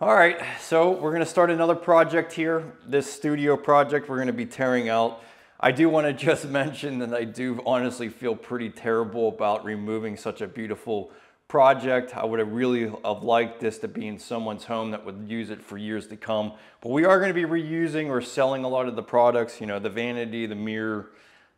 All right, so we're gonna start another project here. This studio project we're gonna be tearing out. I do wanna just mention that I do honestly feel pretty terrible about removing such a beautiful project. I would have really liked this to be in someone's home that would use it for years to come. But we are gonna be reusing or selling a lot of the products, you know, the vanity, the mirror,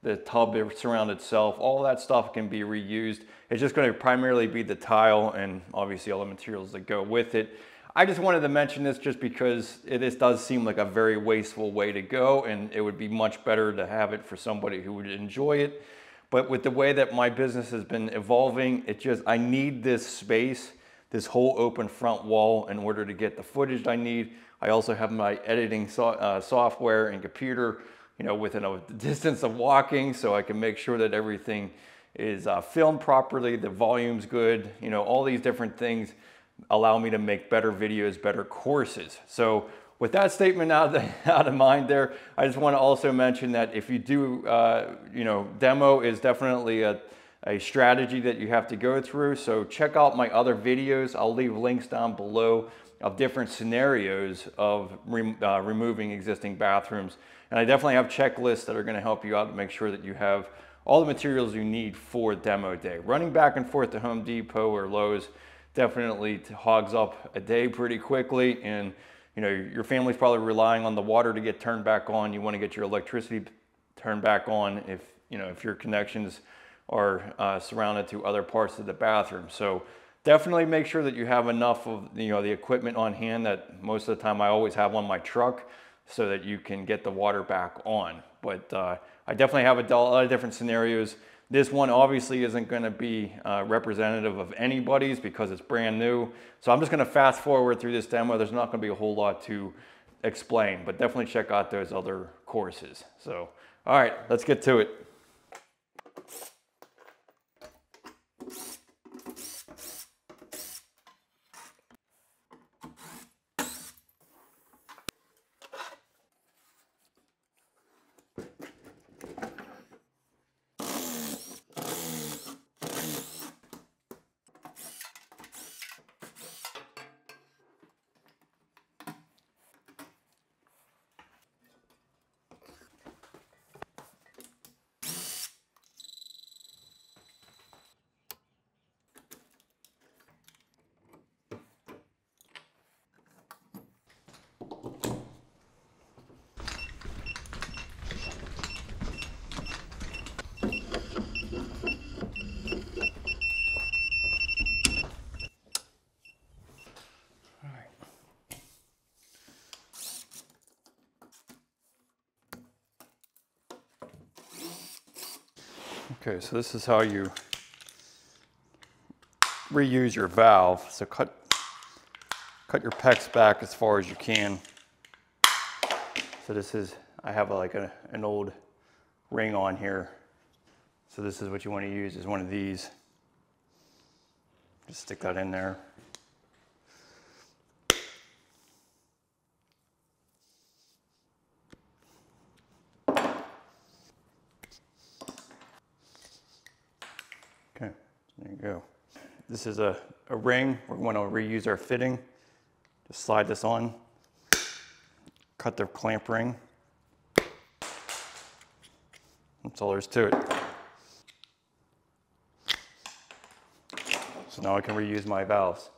the tub surround itself, all that stuff can be reused. It's just gonna primarily be the tile and obviously all the materials that go with it. I just wanted to mention this just because this does seem like a very wasteful way to go, and it would be much better to have it for somebody who would enjoy it. But with the way that my business has been evolving, I need this space, this whole open front wall in order to get the footage I need. I also have my editing software and computer, you know, within a distance of walking, so I can make sure that everything is filmed properly, the volume's good, you know, all these different things allow me to make better videos, better courses. So with that statement out of mind there, I just want to also mention that if you do, you know, demo is definitely a strategy that you have to go through. So check out my other videos. I'll leave links down below of different scenarios of removing existing bathrooms. And I definitely have checklists that are going to help you out to make sure that you have all the materials you need for demo day. Running back and forth to Home Depot or Lowe's definitely hogs up a day pretty quickly, and you know your family's probably relying on the water to get turned back on. You want to get your electricity turned back on if you know if your connections are surrounded to other parts of the bathroom. So definitely make sure that you have enough of the equipment on hand. That most of the time I always have on my truck so that you can get the water back on. But I definitely have a lot of different scenarios. This one obviously isn't going to be representative of anybody's because it's brand new. So I'm just going to fast forward through this demo. There's not going to be a whole lot to explain, but definitely check out those other courses. So, all right, let's get to it. Okay, so this is how you reuse your valve. So cut your pecs back as far as you can. So this is, I have like an old ring on here. So this is what you want to use, is one of these. Just stick that in there. Okay, there you go. This is a ring. We're going to reuse our fitting. Just slide this on, cut the clamp ring. That's all there is to it. So now I can reuse my valves.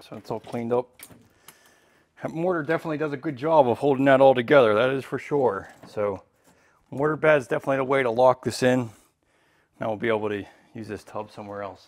So it's all cleaned up. That mortar definitely does a good job of holding that all together, that is for sure. So mortar bed is definitely the way to lock this in. Now we'll be able to use this tub somewhere else.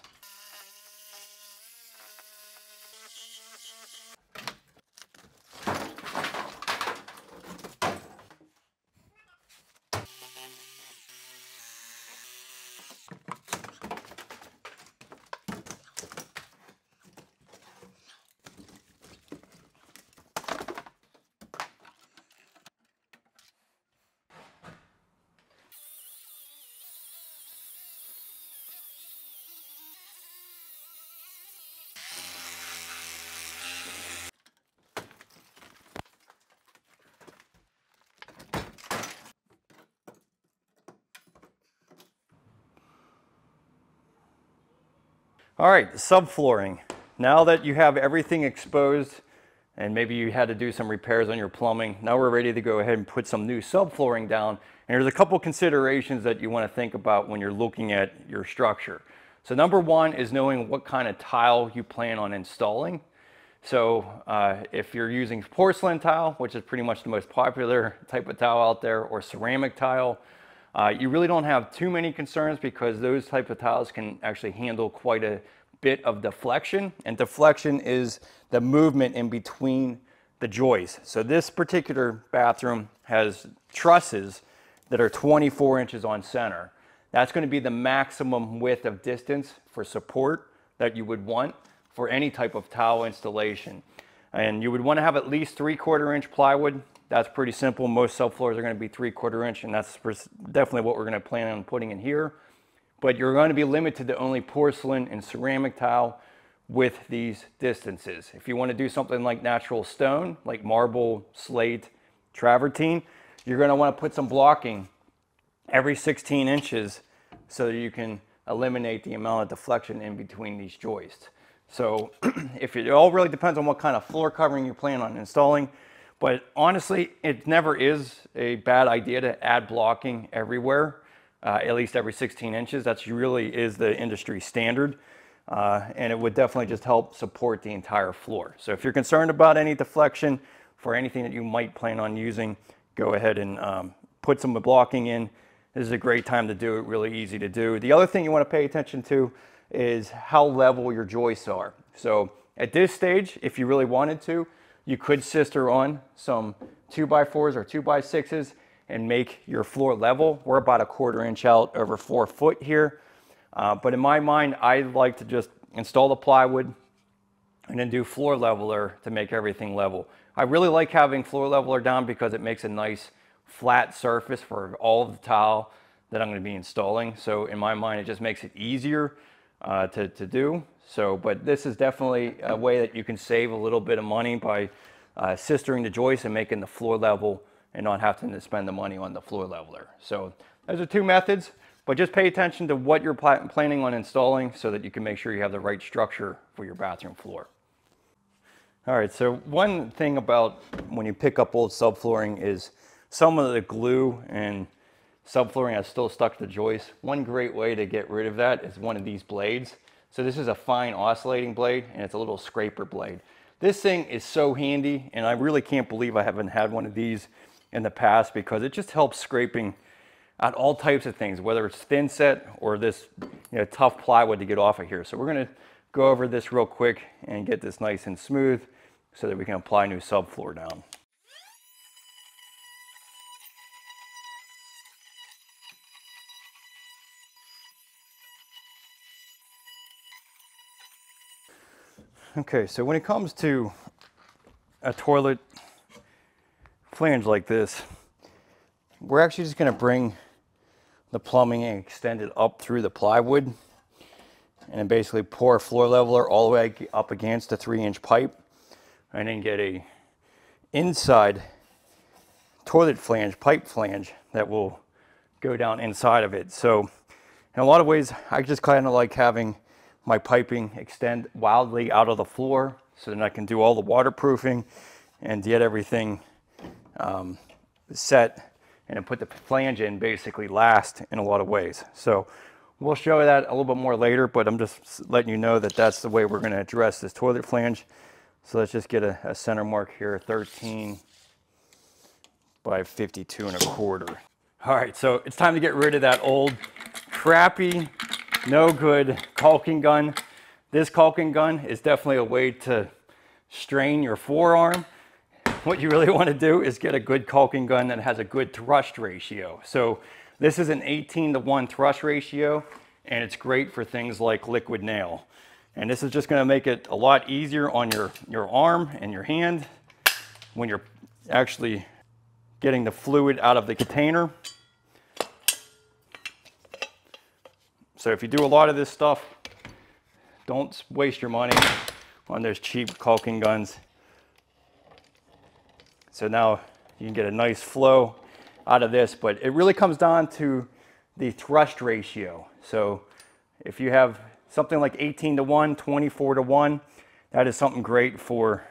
All right, subflooring. Now that you have everything exposed and maybe you had to do some repairs on your plumbing, now we're ready to go ahead and put some new subflooring down. And there's a couple considerations that you want to think about when you're looking at your structure. So number one is knowing what kind of tile you plan on installing. So if you're using porcelain tile, which is pretty much the most popular type of tile out there, or ceramic tile, you really don't have too many concerns because those type of tiles can actually handle quite a bit of deflection, and deflection is the movement in between the joists. So this particular bathroom has trusses that are 24 inches on center. That's going to be the maximum width of distance for support that you would want for any type of tile installation. And you would want to have at least 3/4 inch plywood. That's pretty simple. Most subfloors are going to be 3/4 inch, and that's definitely what we're going to plan on putting in here. But you're going to be limited to only porcelain and ceramic tile with these distances. If you want to do something like natural stone, like marble, slate, travertine, you're going to want to put some blocking every 16 inches so that you can eliminate the amount of deflection in between these joists. So it all really depends on what kind of floor covering you plan on installing. But honestly, it never is a bad idea to add blocking everywhere, at least every 16 inches. That's really is the industry standard. And it would definitely just help support the entire floor. So if you're concerned about any deflection for anything that you might plan on using, go ahead and put some blocking in. This is a great time to do it, really easy to do. The other thing you want to pay attention to is how level your joists are. So at this stage, if you really wanted to, you could sister on some 2x4s or 2x6s and make your floor level. We're about 1/4 inch out over 4 foot here. But in my mind, I like to just install the plywood and then do floor leveler to make everything level. I really like having floor leveler down because it makes a nice flat surface for all of the tile that I'm going to be installing. So in my mind, it just makes it easier to do. So, but this is definitely a way that you can save a little bit of money by sistering the joists and making the floor level and not having to spend the money on the floor leveler. So those are two methods, but just pay attention to what you're planning on installing so that you can make sure you have the right structure for your bathroom floor. All right, so one thing about when you pick up old subflooring is some of the glue and subflooring is still stuck to the joist. One great way to get rid of that is one of these blades. So this is a fine oscillating blade, and it's a little scraper blade. This thing is so handy, and I really can't believe I haven't had one of these in the past because it just helps scraping out all types of things, whether it's thin set or this tough plywood to get off of here. So we're going to go over this real quick and get this nice and smooth so that we can apply new subfloor down. Okay, so when it comes to a toilet flange like this, we're actually just going to bring the plumbing and extend it up through the plywood and then basically pour a floor leveler all the way up against a 3-inch pipe and then get a inside toilet flange, pipe flange that will go down inside of it. So in a lot of ways, I just kind of like having my piping extend wildly out of the floor so then I can do all the waterproofing and get everything set and then put the flange in basically last in a lot of ways. So We'll show that a little bit more later, but I'm just letting you know that that's the way we're going to address this toilet flange. So let's just get a center mark here, 13 by 52.25. All right, so it's time to get rid of that old, crappy, no good caulking gun. This caulking gun is definitely a way to strain your forearm. What you really want to do is get a good caulking gun that has a good thrust ratio. So this is an 18:1 thrust ratio, and it's great for things like liquid nail. And this is just going to make it a lot easier on your arm and your hand when you're actually getting the fluid out of the container. So if you do a lot of this stuff, don't waste your money on those cheap caulking guns. So now you can get a nice flow out of this, but it really comes down to the thrust ratio. So if you have something like 18:1, 24:1, that is something great for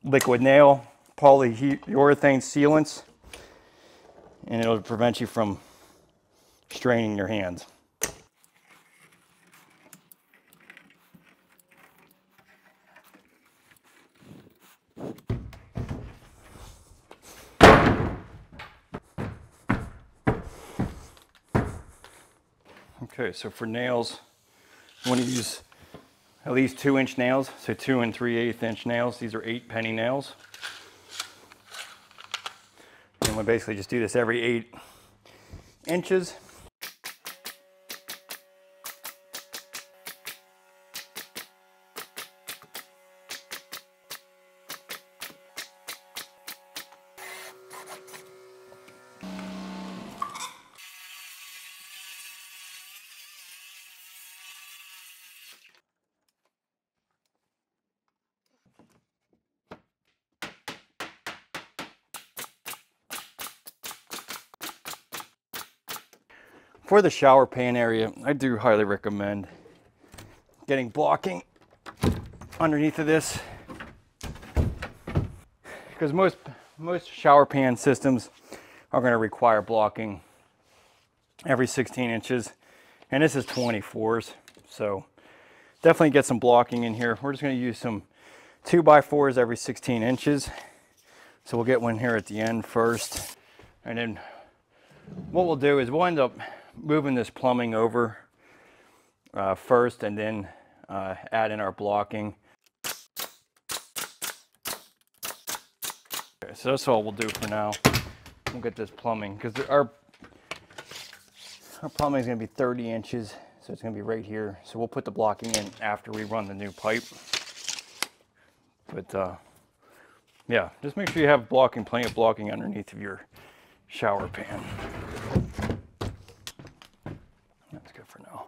liquid nail, polyurethane sealants, and it'll prevent you from straining your hands. Okay, so for nails, you want to use at least 2-inch nails, so 2 3/8 inch nails. These are 8 penny nails. And we basically just do this every 8 inches. For the shower pan area, I do highly recommend getting blocking underneath of this, because most shower pan systems are going to require blocking every 16 inches, and this is 24s, so definitely get some blocking in here. We're just going to use some 2x4s every 16 inches, so we'll get one here at the end first, and then what we'll do is we'll end up moving this plumbing over first, and then add in our blocking. Okay, so that's all we'll do for now. We'll get this plumbing, because our plumbing is going to be 30 inches, so it's going to be right here. So we'll put the blocking in after we run the new pipe. But yeah, just make sure you have blocking, plenty of blocking underneath of your shower pan. That's good for now.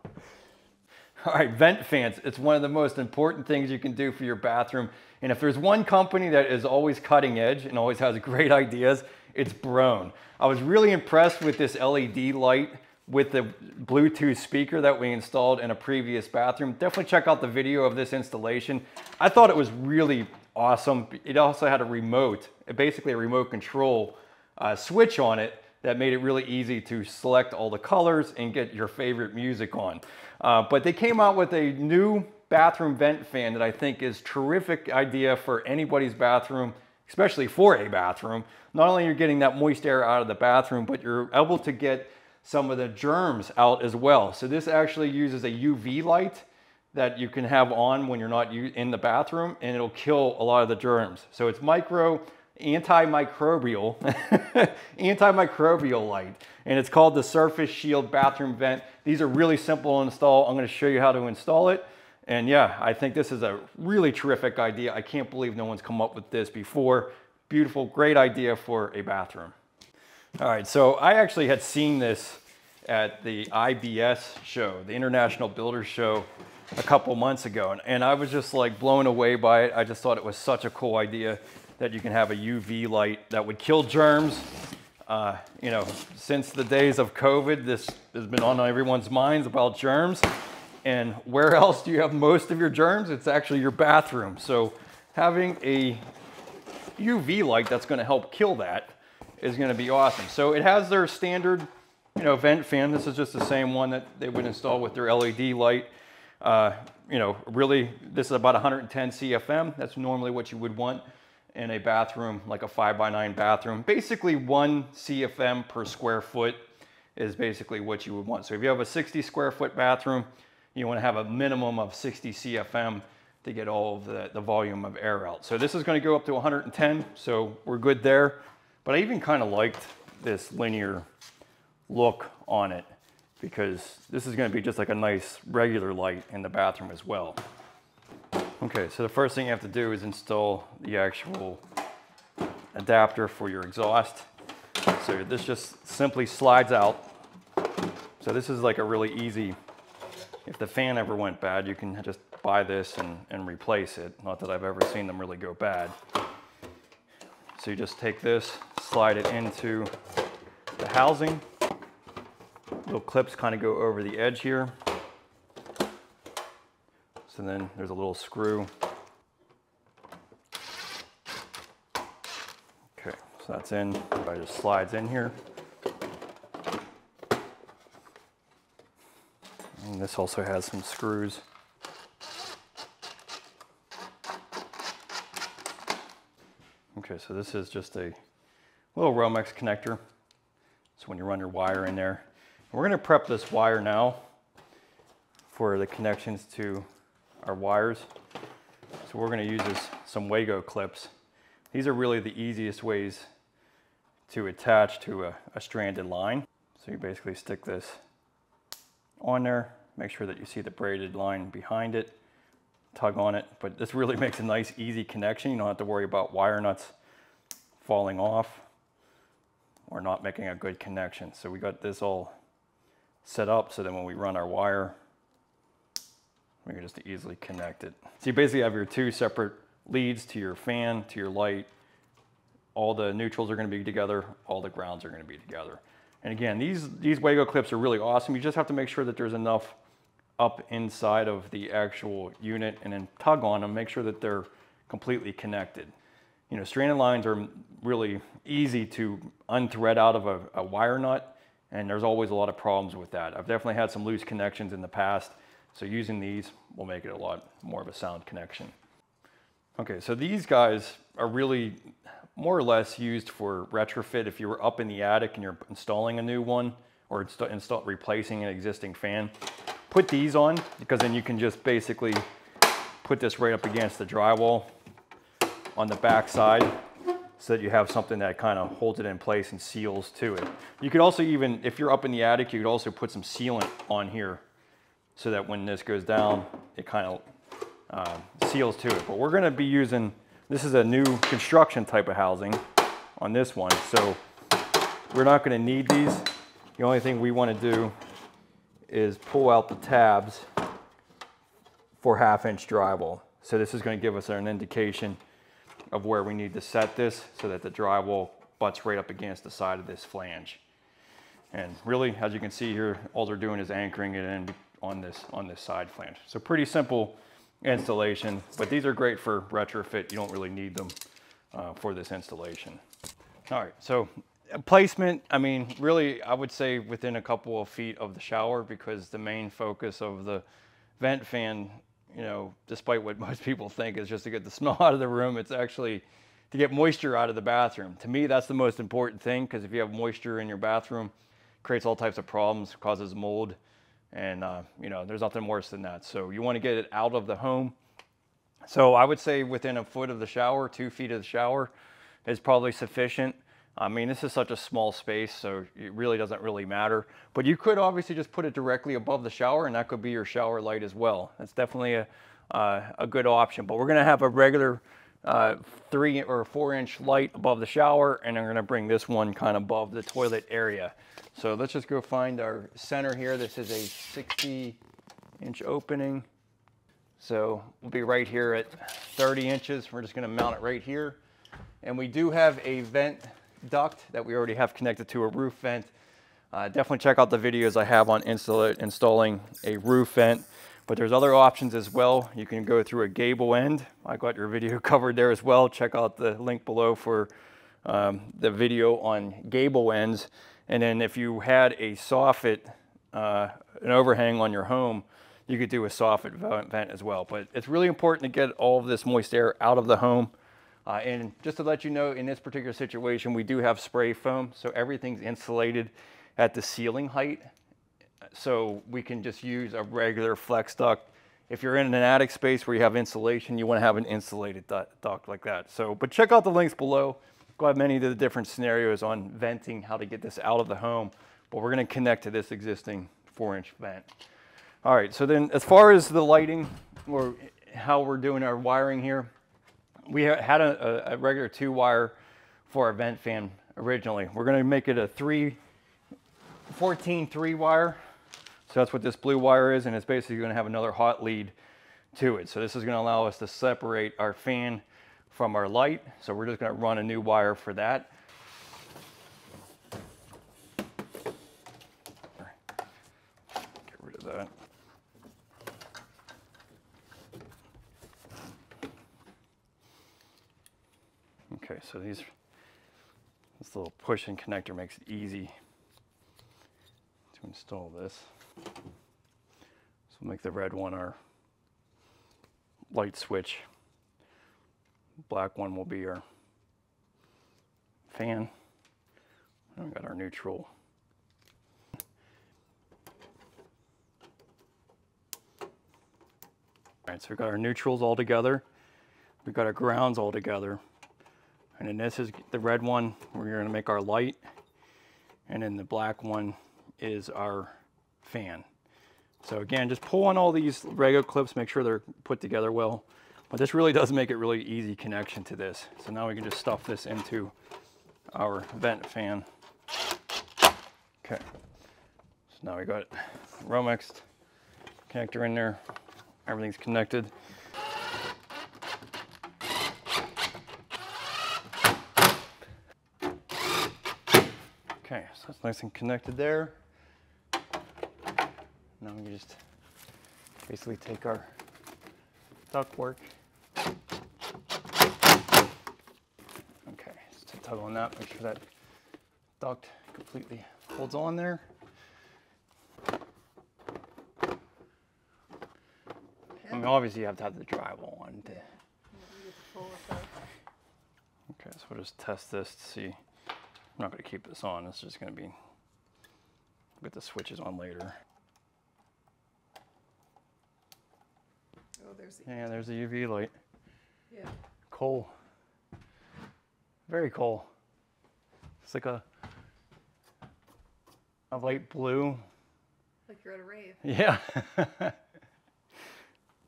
All right, vent fans. It's one of the most important things you can do for your bathroom. And if there's one company that is always cutting edge and always has great ideas, it's Brown. I was really impressed with this LED light with the Bluetooth speaker that we installed in a previous bathroom. Definitely check out the video of this installation. I thought it was really awesome. It also had a remote, basically a remote control switch on it that made it really easy to select all the colors and get your favorite music on. But they came out with a new bathroom vent fan that I think is a terrific idea for anybody's bathroom, especially for a bathroom. Not only are you getting that moist air out of the bathroom, but you're able to get some of the germs out as well. So this actually uses a UV light that you can have on when you're not in the bathroom, and it'll kill a lot of the germs. So it's antimicrobial light, and it's called the Surface Shield Bathroom Vent. These are really simple to install. I'm going to show you how to install it. And yeah, I think this is a really terrific idea. I can't believe no one's come up with this before. Beautiful, great idea for a bathroom. All right, so I actually had seen this at the IBS show, the International Builders Show, a couple months ago, and I was just like blown away by it. I just thought it was such a cool idea that you can have a UV light that would kill germs. You know, since the days of COVID, this has been on everyone's minds about germs. And where else do you have most of your germs? It's actually your bathroom. So having a UV light that's going to help kill that is going to be awesome. So it has their standard, you know, vent fan. This is just the same one that they would install with their LED light. You know, really, this is about 110 CFM. That's normally what you would want in a bathroom, like a 5x9 bathroom. Basically 1 CFM per square foot is basically what you would want. So if you have a 60 square foot bathroom, you want to have a minimum of 60 CFM to get all of the volume of air out. So this is going to go up to 110, so we're good there. But I even kind of liked this linear look on it, because this is going to be just like a nice regular light in the bathroom as well. Okay, so the first thing you have to do is install the actual adapter for your exhaust. So this just simply slides out. So this is like a really easy, if the fan ever went bad, you can just buy this and replace it. Not that I've ever seen them really go bad. So you just take this, slide it into the housing. Little clips kind of go over the edge here. So then there's a little screw. Okay, so that's in. It just slides in here. And this also has some screws. Okay, so this is just a little Romex connector. So when you run your wire in there. We're going to prep this wire now for the connections to our wires. So we're going to use some Vigo clips. These are really the easiest ways to attach to a stranded line. So you basically stick this on there, make sure that you see the braided line behind it, tug on it, but this really makes a nice easy connection. You don't have to worry about wire nuts falling off or not making a good connection. So we got this all set up so that when we run our wire, we can just easily connect it. So you basically have your 2 separate leads to your fan, to your light. All the neutrals are going to be together, all the grounds are going to be together. And again, these Vigo clips are really awesome. You just have to make sure that there's enough up inside of the actual unit and then tug on them, make sure that they're completely connected. You know, stranded lines are really easy to unthread out of a wire nut. And there's always a lot of problems with that. I've definitely had some loose connections in the past, so using these will make it a lot more of a sound connection. Okay, so these guys are really more or less used for retrofit. If you were up in the attic and you're installing a new one or replacing an existing fan, put these on, because then you can just basically put this right up against the drywall on the back side, so that you have something that kind of holds it in place and seals to it. You could also even, if you're up in the attic, you could also put some sealant on here so that when this goes down, it kind of seals to it. But we're gonna be using, this is a new construction type of housing on this one, so we're not gonna need these. The only thing we wanna do is pull out the tabs for 1/2-inch drywall. So this is gonna give us an indication of where we need to set this so that the drywall butts right up against the side of this flange. And really, as you can see here, all they're doing is anchoring it in on this side flange. So pretty simple installation, but these are great for retrofit. You don't really need them for this installation. All right, so placement, I mean, really, I would say within a couple of feet of the shower, because the main focus of the vent fan, you know, despite what most people think is just to get the smell out of the room, it's actually to get moisture out of the bathroom. To me, that's the most important thing, because if you have moisture in your bathroom, it creates all types of problems, causes mold, and you know, there's nothing worse than that. So you want to get it out of the home. So I would say within a foot of the shower, 2 feet of the shower is probably sufficient. I mean, this is such a small space, so it really doesn't really matter. But you could obviously just put it directly above the shower, and that could be your shower light as well. That's definitely a good option. But we're gonna have a regular 3 or 4-inch light above the shower, and I'm gonna bring this one kind of above the toilet area. So let's just go find our center here. This is a 60-inch opening. So we'll be right here at 30 inches. We're just gonna mount it right here. And we do have a vent duct that we already have connected to a roof vent. Definitely check out the videos I have on installing a roof vent, but there's other options as well. You can go through a gable end. I got your video covered there as well. Check out the link below for the video on gable ends. And then if you had a soffit, an overhang on your home, you could do a soffit vent as well. But it's really important to get all of this moist air out of the home. And just to let you know, in this particular situation, we do have spray foam, so everything's insulated at the ceiling height. So we can just use a regular flex duct. If you're in an attic space where you have insulation, you want to have an insulated duct like that. So, but check out the links below. Go have many of the different scenarios on venting, how to get this out of the home. But we're going to connect to this existing 4-inch vent. All right, so then as far as the lighting or how we're doing our wiring here, we had a regular 2-wire for our vent fan originally. We're going to make it a 14 3-wire. So that's what this blue wire is, and it's basically going to have another hot lead to it. So this is going to allow us to separate our fan from our light. So we're just going to run a new wire for that. Get rid of that. Okay, so this little push-in connector makes it easy to install this. So we'll make the red one our light switch. Black one will be our fan. And we got our neutral. All right, so we've got our neutrals all together. We've got our grounds all together. And then this is the red one, we're going to make our light. And then the black one is our fan. So again, just pull on all these Lego clips, make sure they're put together well. But this really does make it really easy connection to this. So now we can just stuff this into our vent fan. Okay, so now we got Romex connector in there. Everything's connected. Okay, so it's nice and connected there. Now we can just basically take our ductwork. Okay, just tug on that, make sure that duct completely holds on there. I mean, obviously you have to have the drywall on to. Okay, so we'll just test this to see. I'm not going to keep this on. It's just going to be, get the switches on later. Oh, there's the there's the UV light. Yeah. Cool. Very cool. It's like a light blue. Like you're at a rave. Yeah.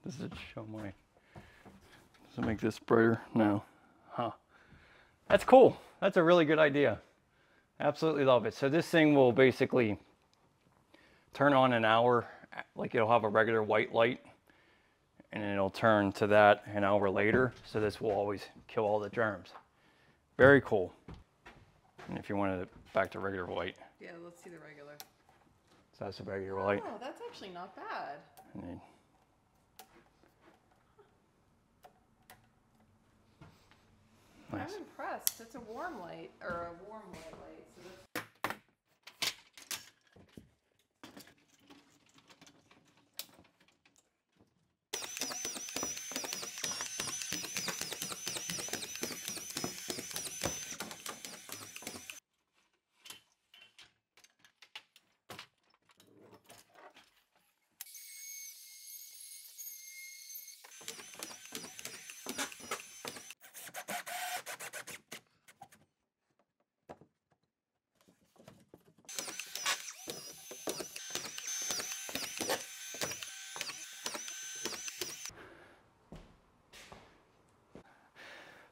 Does it show my, does it make this brighter? No. Huh. That's cool. That's a really good idea. Absolutely love it. So this thing will basically turn on an hour, like it'll have a regular white light, and then it'll turn to that an hour later. So this will always kill all the germs. Very cool. And if you wanted it back to regular white. Yeah, let's see the regular. So that's a regular light. Oh, that's actually not bad. And then, nice. I'm impressed. It's a warm light, or a warm white light. So that's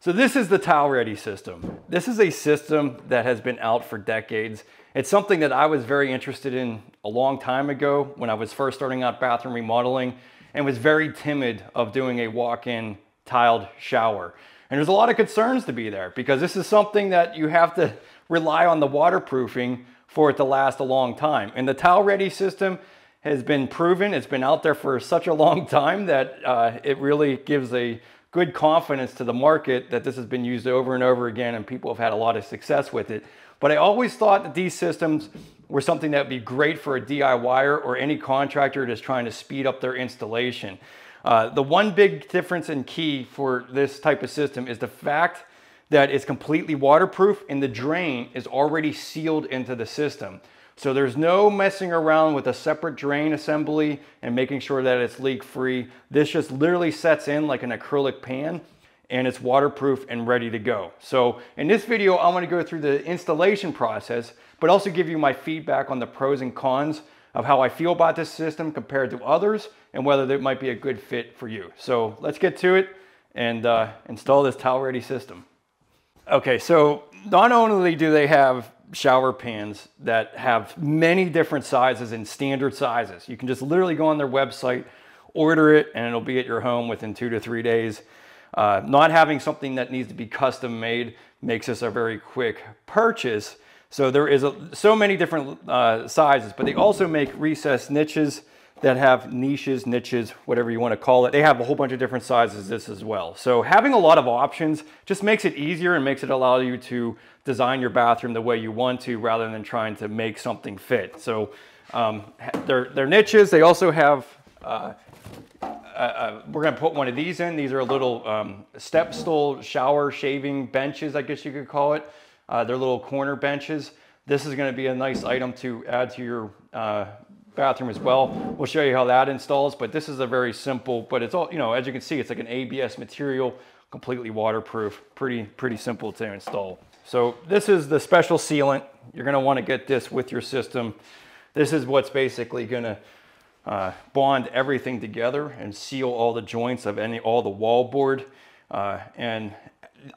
So this is the towel Redi system. This is a system that has been out for decades. It's something that I was very interested in a long time ago when I was first starting out bathroom remodeling and was very timid of doing a walk-in tiled shower. And there's a lot of concerns to be there because this is something that you have to rely on the waterproofing for it to last a long time. And the towel Redi system has been proven. It's been out there for such a long time that it really gives a good confidence to the market that this has been used over and over again and people have had a lot of success with it. But I always thought that these systems were something that would be great for a DIYer or any contractor that's trying to speed up their installation. The one big difference and key for this type of system is the fact that it's completely waterproof and the drain is already sealed into the system. So there's no messing around with a separate drain assembly and making sure that it's leak free. This just literally sets in like an acrylic pan and it's waterproof and ready to go. So in this video, I'm gonna go through the installation process, but also give you my feedback on the pros and cons of how I feel about this system compared to others and whether it might be a good fit for you. So let's get to it and install this towel ready system. Okay, so not only do they have shower pans that have many different sizes and standard sizes. You can just literally go on their website, order it, and it'll be at your home within 2 to 3 days. Not having something that needs to be custom made makes this a very quick purchase. So there is so many different sizes, but they also make recessed niches that have niches, whatever you want to call it. They have a whole bunch of different sizes this as well. So having a lot of options just makes it easier and makes it allow you to design your bathroom the way you want to rather than trying to make something fit. So they're niches. They also have, we're gonna put one of these in. These are little step stool shower shaving benches, I guess you could call it. They're little corner benches. This is gonna be a nice item to add to your bathroom as well. We'll show you how that installs, but this is a very simple, but it's all, you know, as you can see, it's like an ABS material, completely waterproof, pretty simple to install. So this is the special sealant. You're gonna wanna get this with your system. This is what's basically gonna bond everything together and seal all the joints of all the wall board. And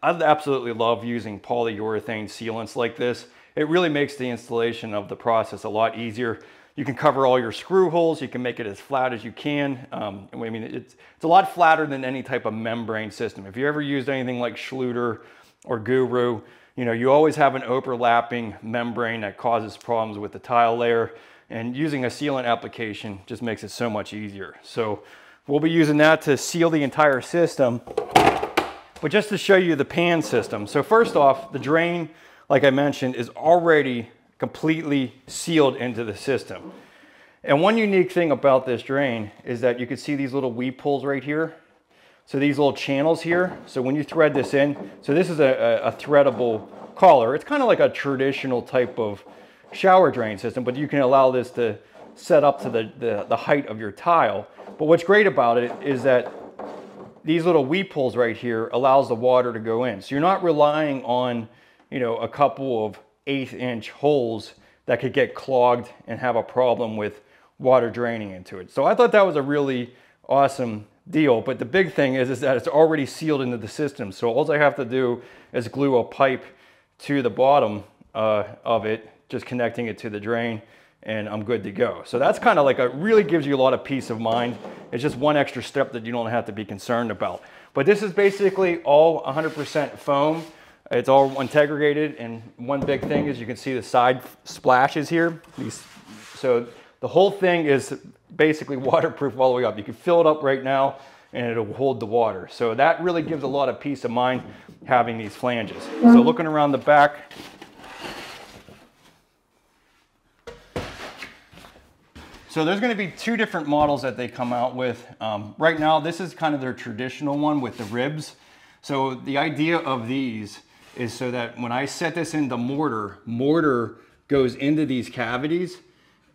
I absolutely love using polyurethane sealants like this. It really makes the installation of the process a lot easier. You can cover all your screw holes. You can make it as flat as you can. I mean, it's a lot flatter than any type of membrane system. If you ever used anything like Schluter or Guru, you know, you always have an overlapping membrane that causes problems with the tile layer. And using a sealant application just makes it so much easier. So we'll be using that to seal the entire system. But just to show you the pan system. So first off, the drain, like I mentioned, is already completely sealed into the system. And one unique thing about this drain is that you can see these little weep holes right here. So these little channels here. So when you thread this in, so this is a threadable collar. It's kind of like a traditional type of shower drain system, but you can allow this to set up to the height of your tile. But what's great about it is that these little weep holes right here allows the water to go in. So you're not relying on, you know, a couple of 1/8-inch holes that could get clogged and have a problem with water draining into it. So I thought that was a really awesome deal. But the big thing is that it's already sealed into the system. So all I have to do is glue a pipe to the bottom of it, just connecting it to the drain, and I'm good to go. So that's kind of like really gives you a lot of peace of mind. It's just one extra step that you don't have to be concerned about. But this is basically all 100% foam. It's all integrated, and one big thing is you can see the side splashes here. So the whole thing is basically waterproof all the way up. You can fill it up right now and it'll hold the water. So that really gives a lot of peace of mind having these flanges. So looking around the back, so there's going to be 2 different models that they come out with. Right now, this is kind of their traditional one with the ribs. So the idea of these is so that when I set this into mortar goes into these cavities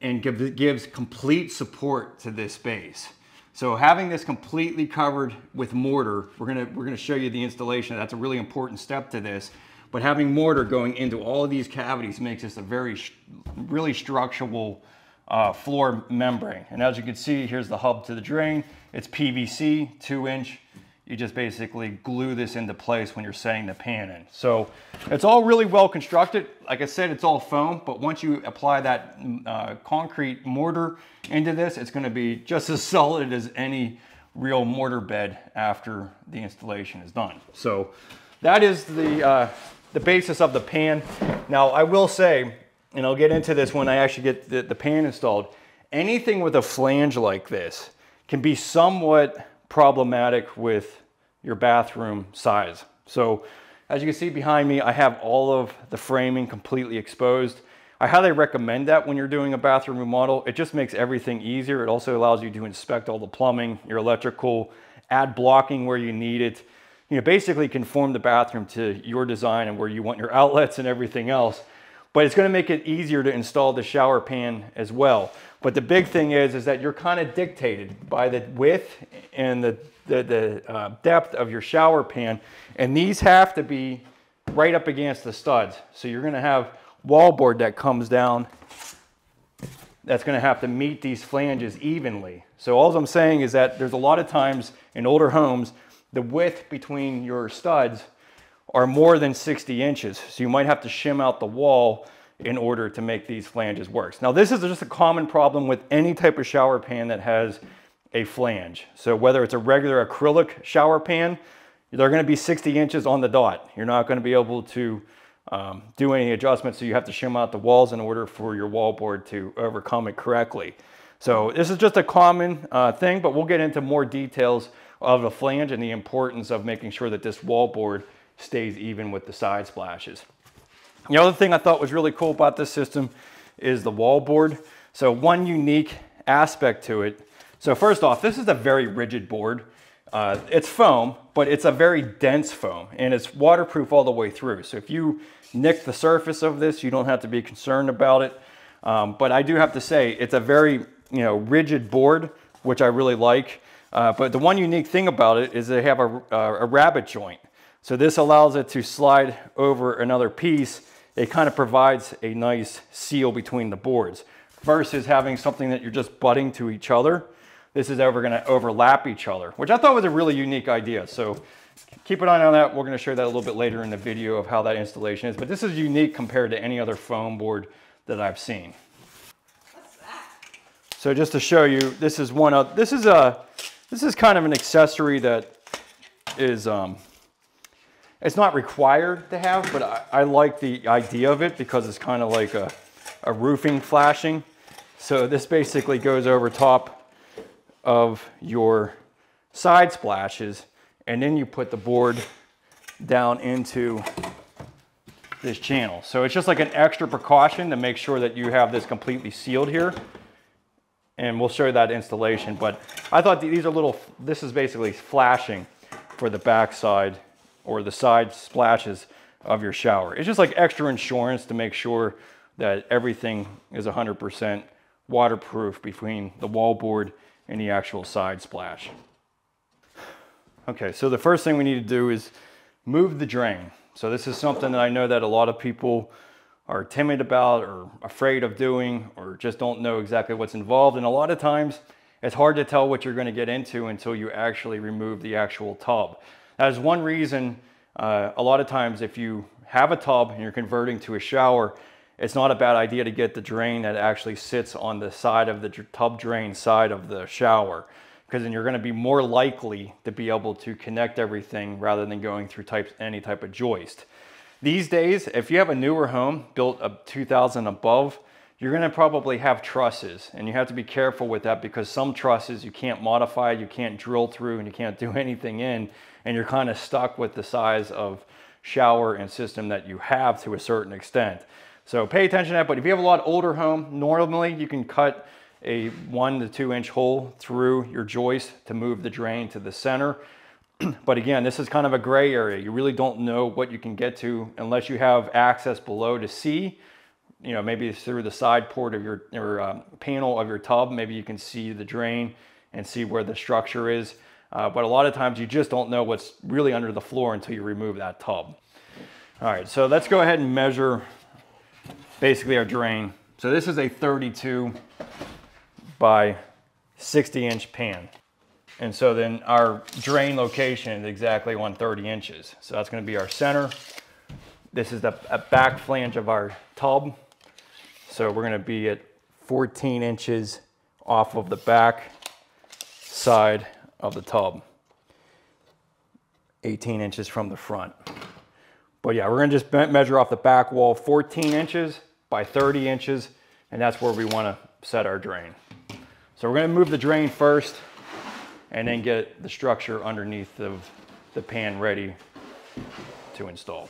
and gives complete support to this base. So having this completely covered with mortar, we're gonna show you the installation. That's a really important step to this. But having mortar going into all of these cavities makes this a really structural floor membrane. And as you can see, here's the hub to the drain. It's PVC, 2-inch. You just basically glue this into place when you're setting the pan in. So it's all really well constructed. Like I said, it's all foam, but once you apply that concrete mortar into this, it's gonna be just as solid as any real mortar bed after the installation is done. So that is the basis of the pan. Now I will say, and I'll get into this when I actually get the pan installed, anything with a flange like this can be somewhat problematic with your bathroom size. So as you can see behind me, I have all of the framing completely exposed. I highly recommend that when you're doing a bathroom remodel. It just makes everything easier. It also allows you to inspect all the plumbing, your electrical, add blocking where you need it. You know, basically conform the bathroom to your design and where you want your outlets and everything else. But it's going to make it easier to install the shower pan as well. But the big thing is that you're kind of dictated by the width and the depth of your shower pan. And these have to be right up against the studs. So you're going to have wallboard that comes down that's going to have to meet these flanges evenly. So all I'm saying is that there's a lot of times in older homes, the width between your studs are more than 60 inches. So you might have to shim out the wall in order to make these flanges work. Now this is just a common problem with any type of shower pan that has a flange. So whether it's a regular acrylic shower pan, they're going to be 60 inches on the dot. You're not going to be able to do any adjustments, so you have to shim out the walls in order for your wallboard to overcome it correctly. So this is just a common thing, but we'll get into more details of the flange and the importance of making sure that this wallboard stays even with the side splashes. The other thing I thought was really cool about this system is the wallboard. So one unique aspect to it. So first off, this is a very rigid board. It's foam, but it's a very dense foam and it's waterproof all the way through. So if you nick the surface of this, you don't have to be concerned about it. But I do have to say it's a very rigid board, which I really like. But the one unique thing about it is they have a rabbet joint. So this allows it to slide over another piece. It kind of provides a nice seal between the boards versus having something that you're just butting to each other. This is ever going to overlap each other, which I thought was a really unique idea. So keep an eye on that. We're going to show that a little bit later in the video of how that installation is. But this is unique compared to any other foam board that I've seen. What's that? So just to show you, this is kind of an accessory that is it's not required to have, but I like the idea of it because it's kind of like a roofing flashing. So this basically goes over top of your side splashes, and then you put the board down into this channel. So it's just like an extra precaution to make sure that you have this completely sealed here. And we'll show you that installation, but I thought these are this is basically flashing for the back side or the side splashes of your shower. It's just like extra insurance to make sure that everything is 100% waterproof between the wallboard and the actual side splash. Okay, so the first thing we need to do is move the drain. So this is something that I know that a lot of people are timid about or afraid of doing or just don't know exactly what's involved. And a lot of times it's hard to tell what you're going to get into until you actually remove the actual tub. That is one reason a lot of times if you have a tub and you're converting to a shower, it's not a bad idea to get the drain that actually sits on the side of the tub drain side of the shower, because then you're going to be more likely to be able to connect everything rather than going through any type of joist. These days, if you have a newer home built of 2000 above, you're going to probably have trusses, and you have to be careful with that because some trusses you can't modify, you can't drill through, and you can't do anything in, and you're kind of stuck with the size of shower and system that you have to a certain extent. So pay attention to that. But if you have a lot older home, normally you can cut a 1 to 2 inch hole through your joist to move the drain to the center. But again, this is kind of a gray area. You really don't know what you can get to unless you have access below to see. Maybe through the side port of your panel of your tub, maybe you can see the drain and see where the structure is. But a lot of times you just don't know what's really under the floor until you remove that tub. All right, so let's go ahead and measure basically our drain. So this is a 32 by 60 inch pan. And so then our drain location is exactly 130 inches. So that's going to be our center. This is the back flange of our tub. So we're going to be at 14 inches off of the back side of the tub. 18 inches from the front. But yeah, we're going to just measure off the back wall 14 inches by 30 inches. And that's where we want to set our drain. So we're going to move the drain first and then get the structure underneath of the pan ready to install.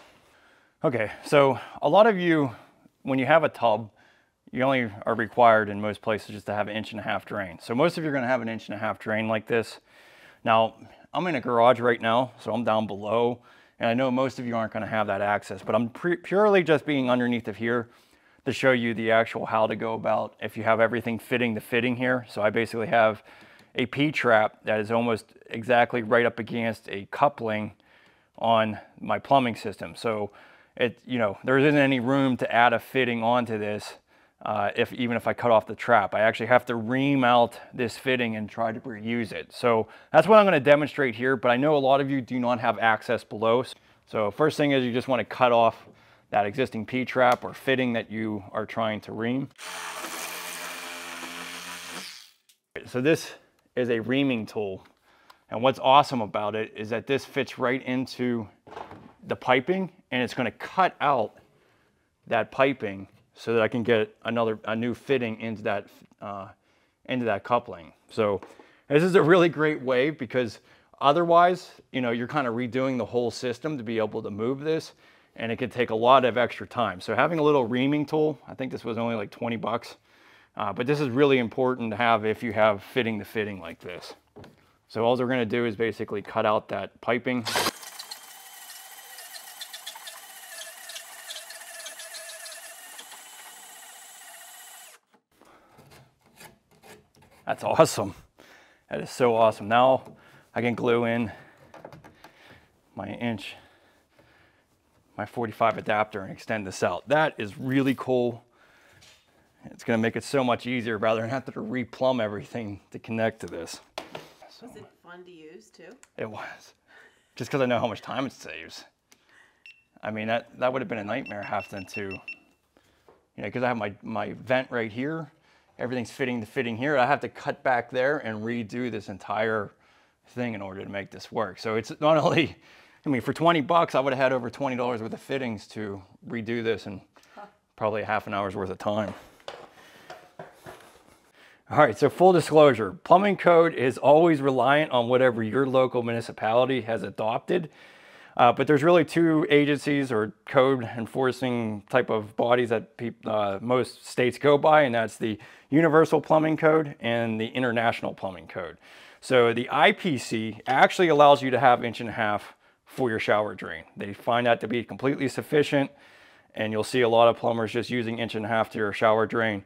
Okay, so a lot of you, when you have a tub, you only are required in most places just to have an 1.5 inch drain. So most of you are gonna have an 1.5 inch drain like this. Now, I'm in a garage right now, so I'm down below, and I know most of you aren't gonna have that access, but I'm purely just being underneath of here to show you the actual how to go about if you have everything fitting the fitting here. So I basically have a P-trap that is almost exactly right up against a coupling on my plumbing system. So there isn't any room to add a fitting onto this even if I cut off the trap. I actually have to ream out this fitting and try to reuse it. So that's what I'm going to demonstrate here, but I know a lot of you do not have access below. So first thing is you just want to cut off that existing P-trap or fitting that you are trying to ream. So this is a reaming tool. And what's awesome about it is that this fits right into the piping, and it's going to cut out that piping so that I can get a new fitting into that coupling. So this is a really great way, because otherwise, you're kind of redoing the whole system to be able to move this, and it could take a lot of extra time. So having a little reaming tool, I think this was only like 20 bucks, but this is really important to have if you have fitting the fitting like this. So all we're going to do is basically cut out that piping. That's awesome. That is so awesome. Now I can glue in my 45 adapter and extend this out. That is really cool. It's going to make it so much easier rather than have to replumb everything to connect to this. Was it fun to use too? It was. Just because I know how much time it saves. I mean, that would have been a nightmare having to, because I have my vent right here. Everything's fitting the fitting here. I have to cut back there and redo this entire thing in order to make this work. So it's not only, for 20 bucks, I would have had over $20 worth of fittings to redo this in probably a half an hour's worth of time. All right, so full disclosure, plumbing code is always reliant on whatever your local municipality has adopted. But there's really two agencies or code enforcing type of bodies that most states go by, and that's the Universal Plumbing Code and the International Plumbing Code. So the IPC actually allows you to have 1.5 inch for your shower drain. They find that to be completely sufficient, and you'll see a lot of plumbers just using 1.5 inch to your shower drain.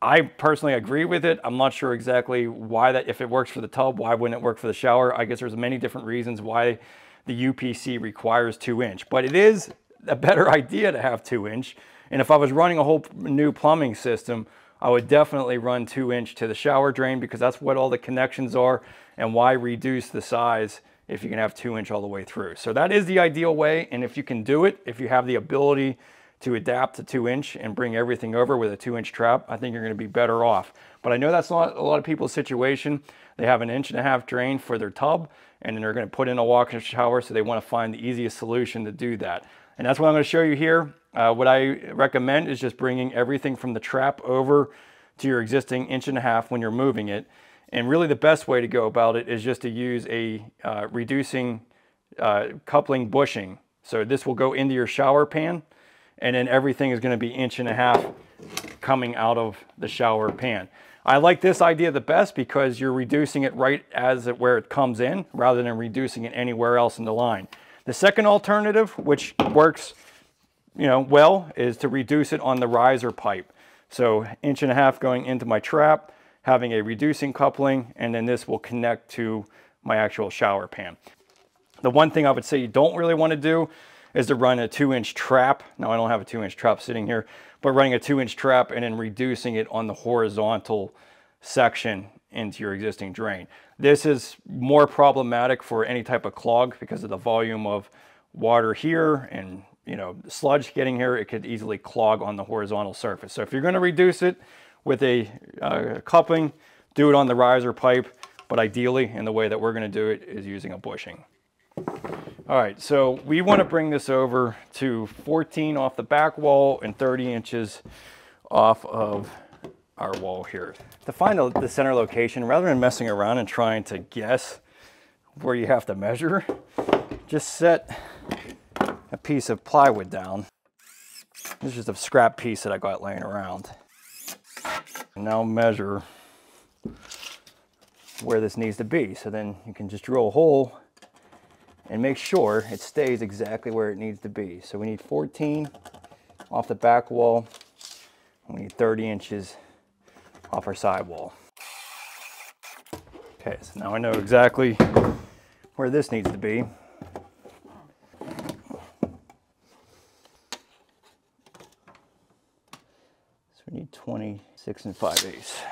I personally agree with it. I'm not sure exactly why if it works for the tub, why wouldn't it work for the shower? I guess there's many different reasons why the UPC requires 2 inch, but it is a better idea to have 2 inch. And if I was running a whole new plumbing system, I would definitely run 2 inch to the shower drain, because that's what all the connections are, and why reduce the size if you can have 2 inch all the way through. So that is the ideal way. And if you can do it, if you have the ability to adapt to 2 inch and bring everything over with a 2 inch trap, I think you're going to be better off. But I know that's not a lot of people's situation. They have an 1.5 inch drain for their tub, and then they're going to put in a walk-in shower, so they want to find the easiest solution to do that. And that's what I'm going to show you here. What I recommend is just bringing everything from the trap over to your existing 1.5 inch when you're moving it. And really the best way to go about it is just to use a reducing coupling bushing. So this will go into your shower pan, and then everything is going to be 1.5 inch coming out of the shower pan. I like this idea the best because you're reducing it right where it comes in, rather than reducing it anywhere else in the line. The second alternative, which works well, is to reduce it on the riser pipe. So 1.5 inch going into my trap, having a reducing coupling, and then this will connect to my actual shower pan. The one thing I would say you don't really want to do is to run a 2 inch trap. Now I don't have a 2 inch trap sitting here, but running a 2 inch trap and then reducing it on the horizontal section into your existing drain. This is more problematic for any type of clog because of the volume of water here and sludge getting here. It could easily clog on the horizontal surface. So if you're going to reduce it with a coupling, do it on the riser pipe, but ideally, and the way that we're going to do it is using a bushing. All right, so we want to bring this over to 14 off the back wall and 30 inches off of our wall here. To find the center location, rather than messing around and trying to guess where you have to measure, just set a piece of plywood down. This is just a scrap piece that I got laying around. And now measure where this needs to be. So then you can just drill a hole and make sure it stays exactly where it needs to be. So we need 14 off the back wall. We need 30 inches off our side wall. Okay, so now I know exactly where this needs to be. So we need 26 5/8.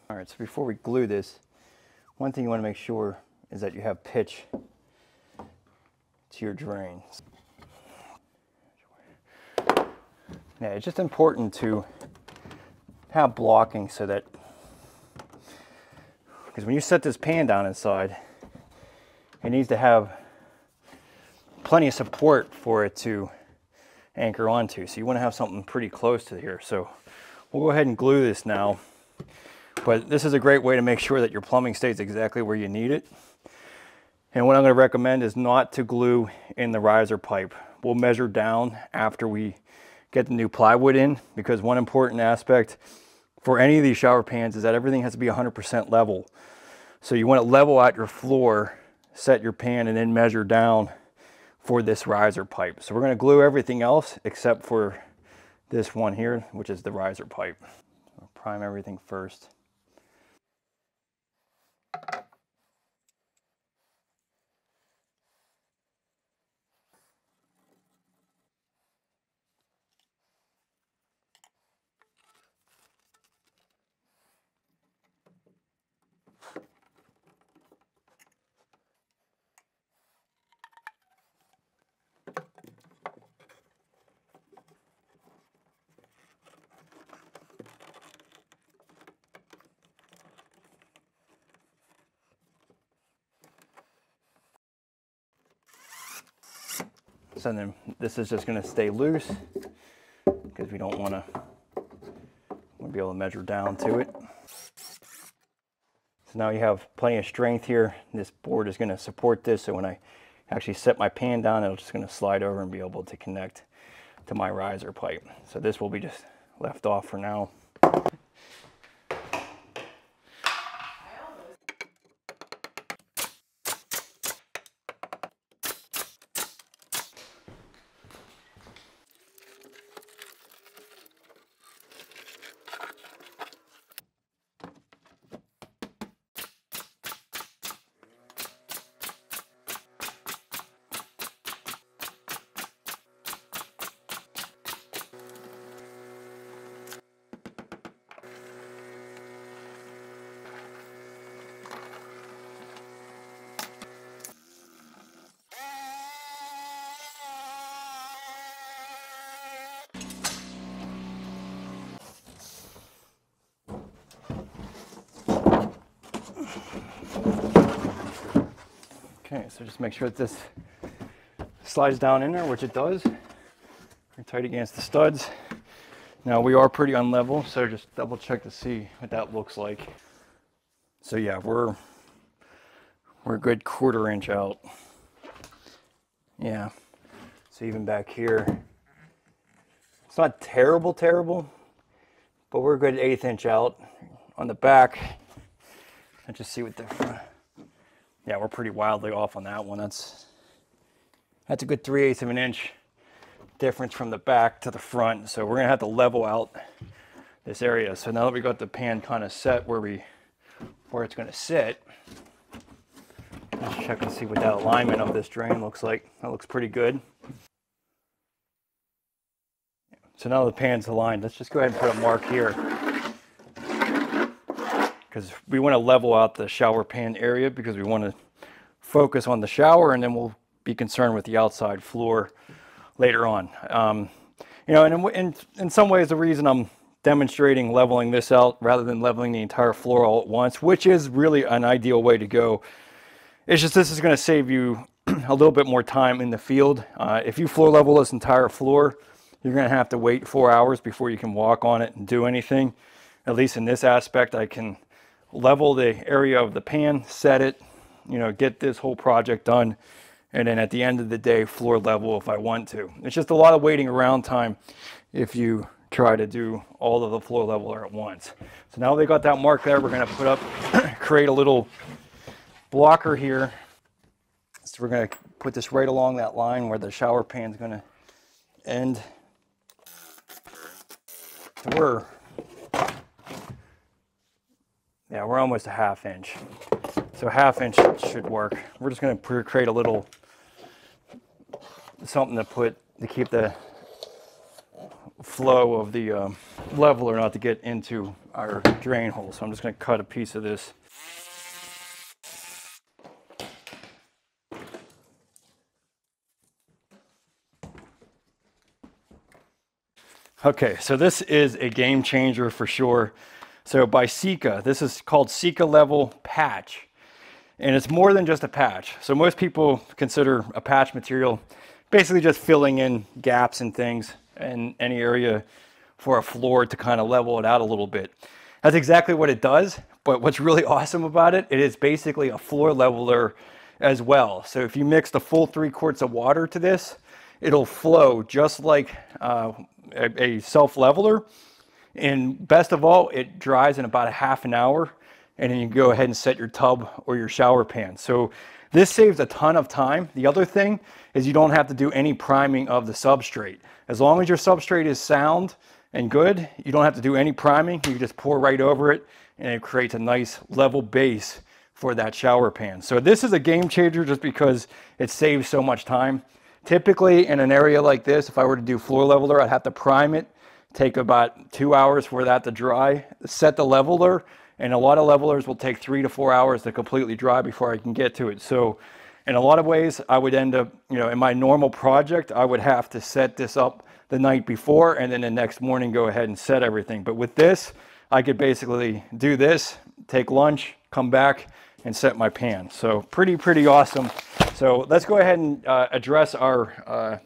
All right, so before we glue this, one thing you want to make sure is that you have pitch to your drains. Yeah, it's just important to have blocking so that, because when you set this pan down inside, it needs to have plenty of support for it to anchor onto. So you want to have something pretty close to here. So we'll go ahead and glue this now. But this is a great way to make sure that your plumbing stays exactly where you need it. And what I'm going to recommend is not to glue in the riser pipe. We'll measure down after we get the new plywood in, because one important aspect for any of these shower pans is that everything has to be 100% level. So you want to level out your floor, set your pan, and then measure down for this riser pipe. So we're going to glue everything else except for this one here, which is the riser pipe. I'll prime everything first. So then this is just going to stay loose because we don't want to be able to measure down to it. So now you have plenty of strength here. This board is going to support this, so when I actually set my pan down, it's just going to slide over and be able to connect to my riser pipe. So this will be just left off for now. Okay, so just make sure that this slides down in there, which it does. Very tight against the studs. Now we are pretty unlevel, so just double check to see what that looks like. So yeah, we're a good 1/4 inch out. Yeah, so even back here, it's not terrible, but we're a good 1/8 inch out. On the back, let's just see what the front. Yeah, we're pretty wildly off on that one. That's a good 3/8 of an inch difference from the back to the front. So we're gonna have to level out this area. So now that we got the pan kind of set where it's gonna sit, let's check and see what that alignment of this drain looks like. That looks pretty good. So now the pan's aligned. Let's just go ahead and put a mark here, because we want to level out the shower pan area, because we want to focus on the shower, and then we'll be concerned with the outside floor later on. You know, and in some ways, the reason I'm demonstrating leveling this out rather than leveling the entire floor all at once, which is really an ideal way to go, it's just this is going to save you a little bit more time in the field. If you floor level this entire floor, you're going to have to wait 4 hours before you can walk on it and do anything. At least in this aspect, I can level the area of the pan, set it, you know, get this whole project done. And then at the end of the day, floor level if I want to. It's just a lot of waiting around time if you try to do all of the floor level at once. So now they got that mark there, we're gonna put up, create a little blocker here. So we're gonna put this right along that line where the shower pan's gonna end. So we're almost a 1/2 inch. So 1/2 inch should work. We're just gonna create a little, something to keep the flow of the leveler not to get into our drain hole. So I'm just gonna cut a piece of this. Okay, so this is a game changer for sure. So by Sika, this is called Sika Level Patch. And it's more than just a patch. So most people consider a patch material basically just filling in gaps and things in any area for a floor to kind of level it out a little bit. That's exactly what it does. But what's really awesome about it, it is basically a floor leveler as well. So if you mix the full 3 quarts of water to this, it'll flow just like a self leveler. And best of all, it dries in about a 1/2 hour. And then you can go ahead and set your tub or your shower pan. So this saves a ton of time. The other thing is you don't have to do any priming of the substrate. As long as your substrate is sound and good, you don't have to do any priming. You can just pour right over it and it creates a nice level base for that shower pan. So this is a game changer just because it saves so much time. Typically in an area like this, if I were to do floor leveler, I'd have to prime it, take about 2 hours for that to dry, set the leveler, and a lot of levelers will take 3 to 4 hours to completely dry before I can get to it. So in a lot of ways, I would end up, you know, in my normal project, I would have to set this up the night before and then the next morning go ahead and set everything. But with this, I could basically do this, take lunch, come back and set my pan. So pretty awesome. So let's go ahead and address our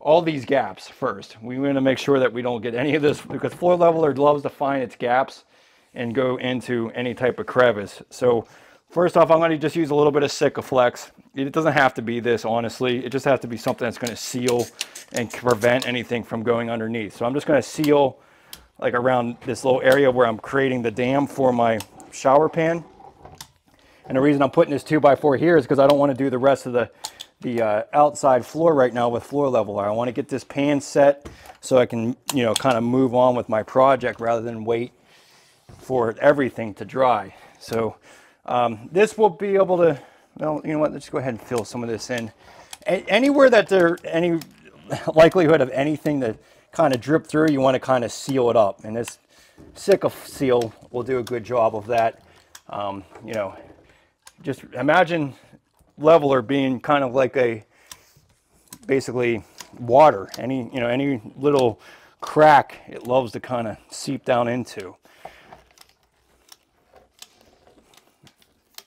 all these gaps first. We want to make sure that we don't get any of this because floor leveler loves to find its gaps and go into any type of crevice. So first off, I'm going to just use a little bit of Sikaflex. It doesn't have to be this, honestly. It just has to be something that's going to seal and prevent anything from going underneath. So I'm just going to seal like around this little area where I'm creating the dam for my shower pan. And the reason I'm putting this 2x4 here is because I don't want to do the rest of the outside floor right now with floor leveler. I want to get this pan set so I can, you know, kind of move on with my project rather than wait for everything to dry. So this will be able to, well, you know what, let's go ahead and fill some of this in. Anywhere that there's any likelihood of anything to kind of drip through, you want to kind of seal it up. And this Sikaflex will do a good job of that. You know, just imagine leveler being kind of like a basically water. Any little crack it loves to kind of seep down into.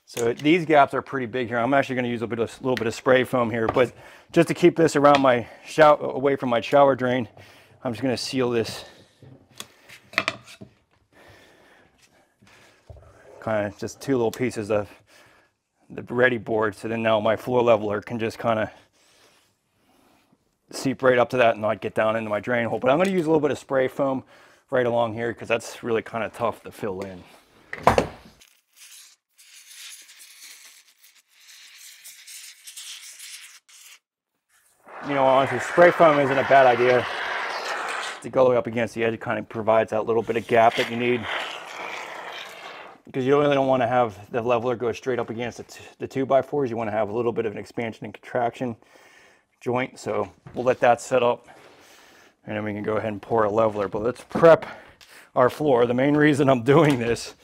So these gaps are pretty big here. I'm actually going to use a little bit of spray foam here, but just to keep this around my away from my shower drain, I'm just going to seal this kind of just 2 little pieces of the Redi board. So then now my floor leveler can just kind of seep right up to that and not get down into my drain hole. But I'm going to use a little bit of spray foam right along here because that's really kind of tough to fill in. You know, honestly, spray foam isn't a bad idea to go up against the edge. It kind of provides that little bit of gap that you need because you really don't want to have the leveler go straight up against the 2x4s. You want to have a little bit of an expansion and contraction joint. So we'll let that set up and then we can go ahead and pour a leveler. But let's prep our floor. The main reason I'm doing this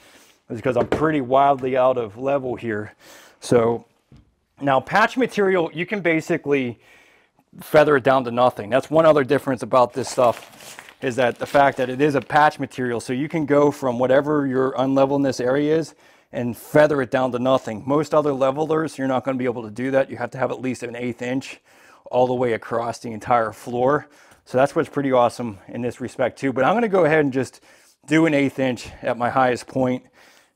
is because I'm pretty wildly out of level here. So now patch material, you can basically feather it down to nothing. That's one other difference about this stuff, is that the fact that it is a patch material, so you can go from whatever your unlevelness area is and feather it down to nothing. Most other levelers, you're not going to be able to do that. You have to have at least an 1/8 inch all the way across the entire floor. So that's what's pretty awesome in this respect too. But I'm going to go ahead and just do an 1/8 inch at my highest point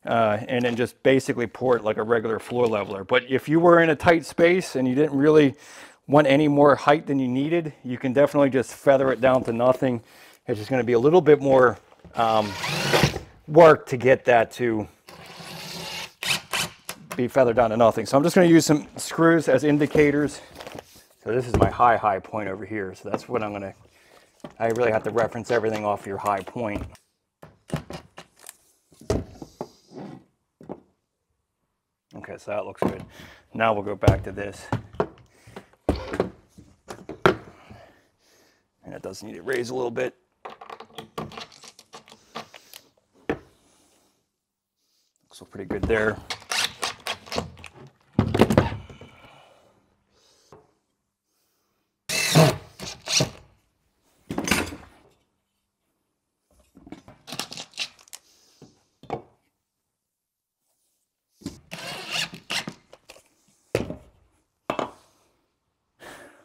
and then just basically pour it like a regular floor leveler. But if you were in a tight space and you didn't really want any more height than you needed, you can definitely just feather it down to nothing. It's just going to be a little bit more work to get that to be feathered down to nothing. So I'm just going to use some screws as indicators. So this is my high point over here. So that's what I'm going to, I really have to reference everything off your high point. Okay, so that looks good. Now we'll go back to this. And it does need to raise a little bit. Looks pretty good there.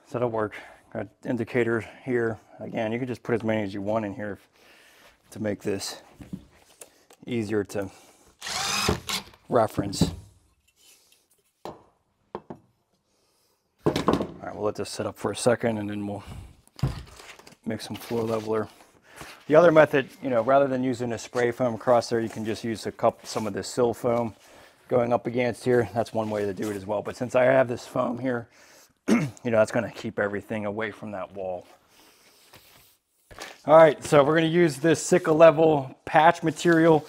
So that'll work. Got indicator here. Again, you can just put as many as you want in here to make this easier to reference. All right, we'll let this sit up for a second and then we'll make some floor leveler. The other method, you know, rather than using a spray foam across there, you can just use some of this sill foam going up against here. That's one way to do it as well. But since I have this foam here, you know, that's going to keep everything away from that wall. All right, so we're going to use this Sika level patch material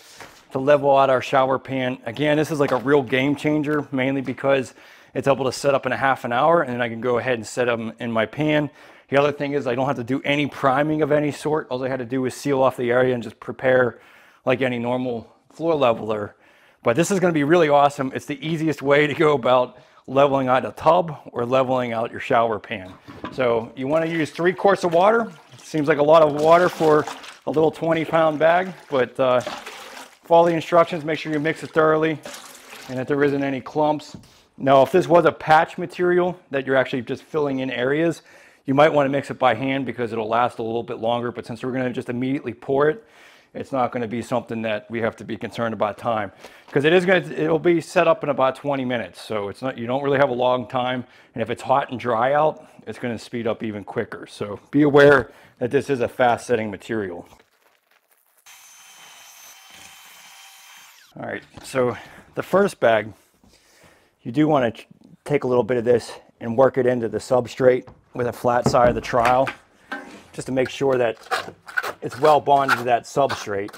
to level out our shower pan. Again, this is like a real game changer, mainly because it's able to set up in a half an hour, and then I can go ahead and set them in my pan. The other thing is I don't have to do any priming of any sort. All I had to do was seal off the area and just prepare like any normal floor leveler. But this is going to be really awesome. It's the easiest way to go about leveling out a tub or leveling out your shower pan. So you want to use 3 quarts of water. Seems like a lot of water for a little 20-pound bag, but follow the instructions. Make sure you mix it thoroughly and that there isn't any clumps. Now, if this was a patch material that you're actually just filling in areas, you might want to mix it by hand because it'll last a little bit longer. But since we're going to just immediately pour it, it's not going to be something that we have to be concerned about time, because it'll be set up in about 20 minutes. So it's not, you don't really have a long time. And if it's hot and dry out, it's going to speed up even quicker. So be aware that this is a fast setting material. All right, so the first bag, you do want to take a little bit of this and work it into the substrate with a flat side of the trowel, just to make sure that it's well bonded to that substrate.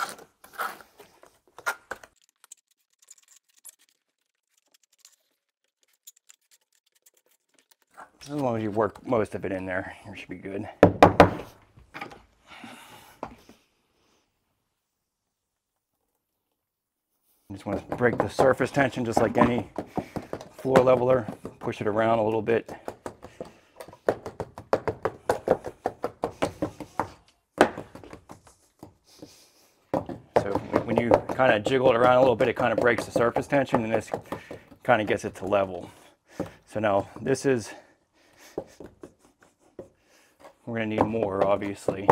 As long as you work most of it in there, you should be good. You just want to break the surface tension just like any floor leveler. Push it around a little bit. So when you kind of jiggle it around a little bit, it kind of breaks the surface tension, and this kind of gets it to level. So now this is, we're going to need more, obviously,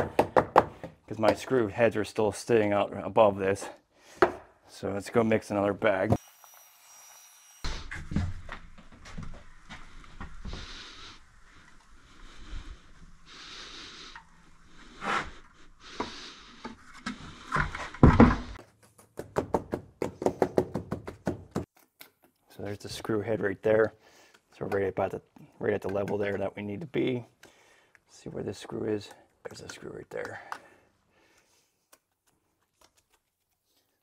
because my screw heads are still sitting out above this. So let's go mix another bag. So there's the screw head right there. So we're right at the level there that we need to be. Let's see where this screw is. There's the screw right there.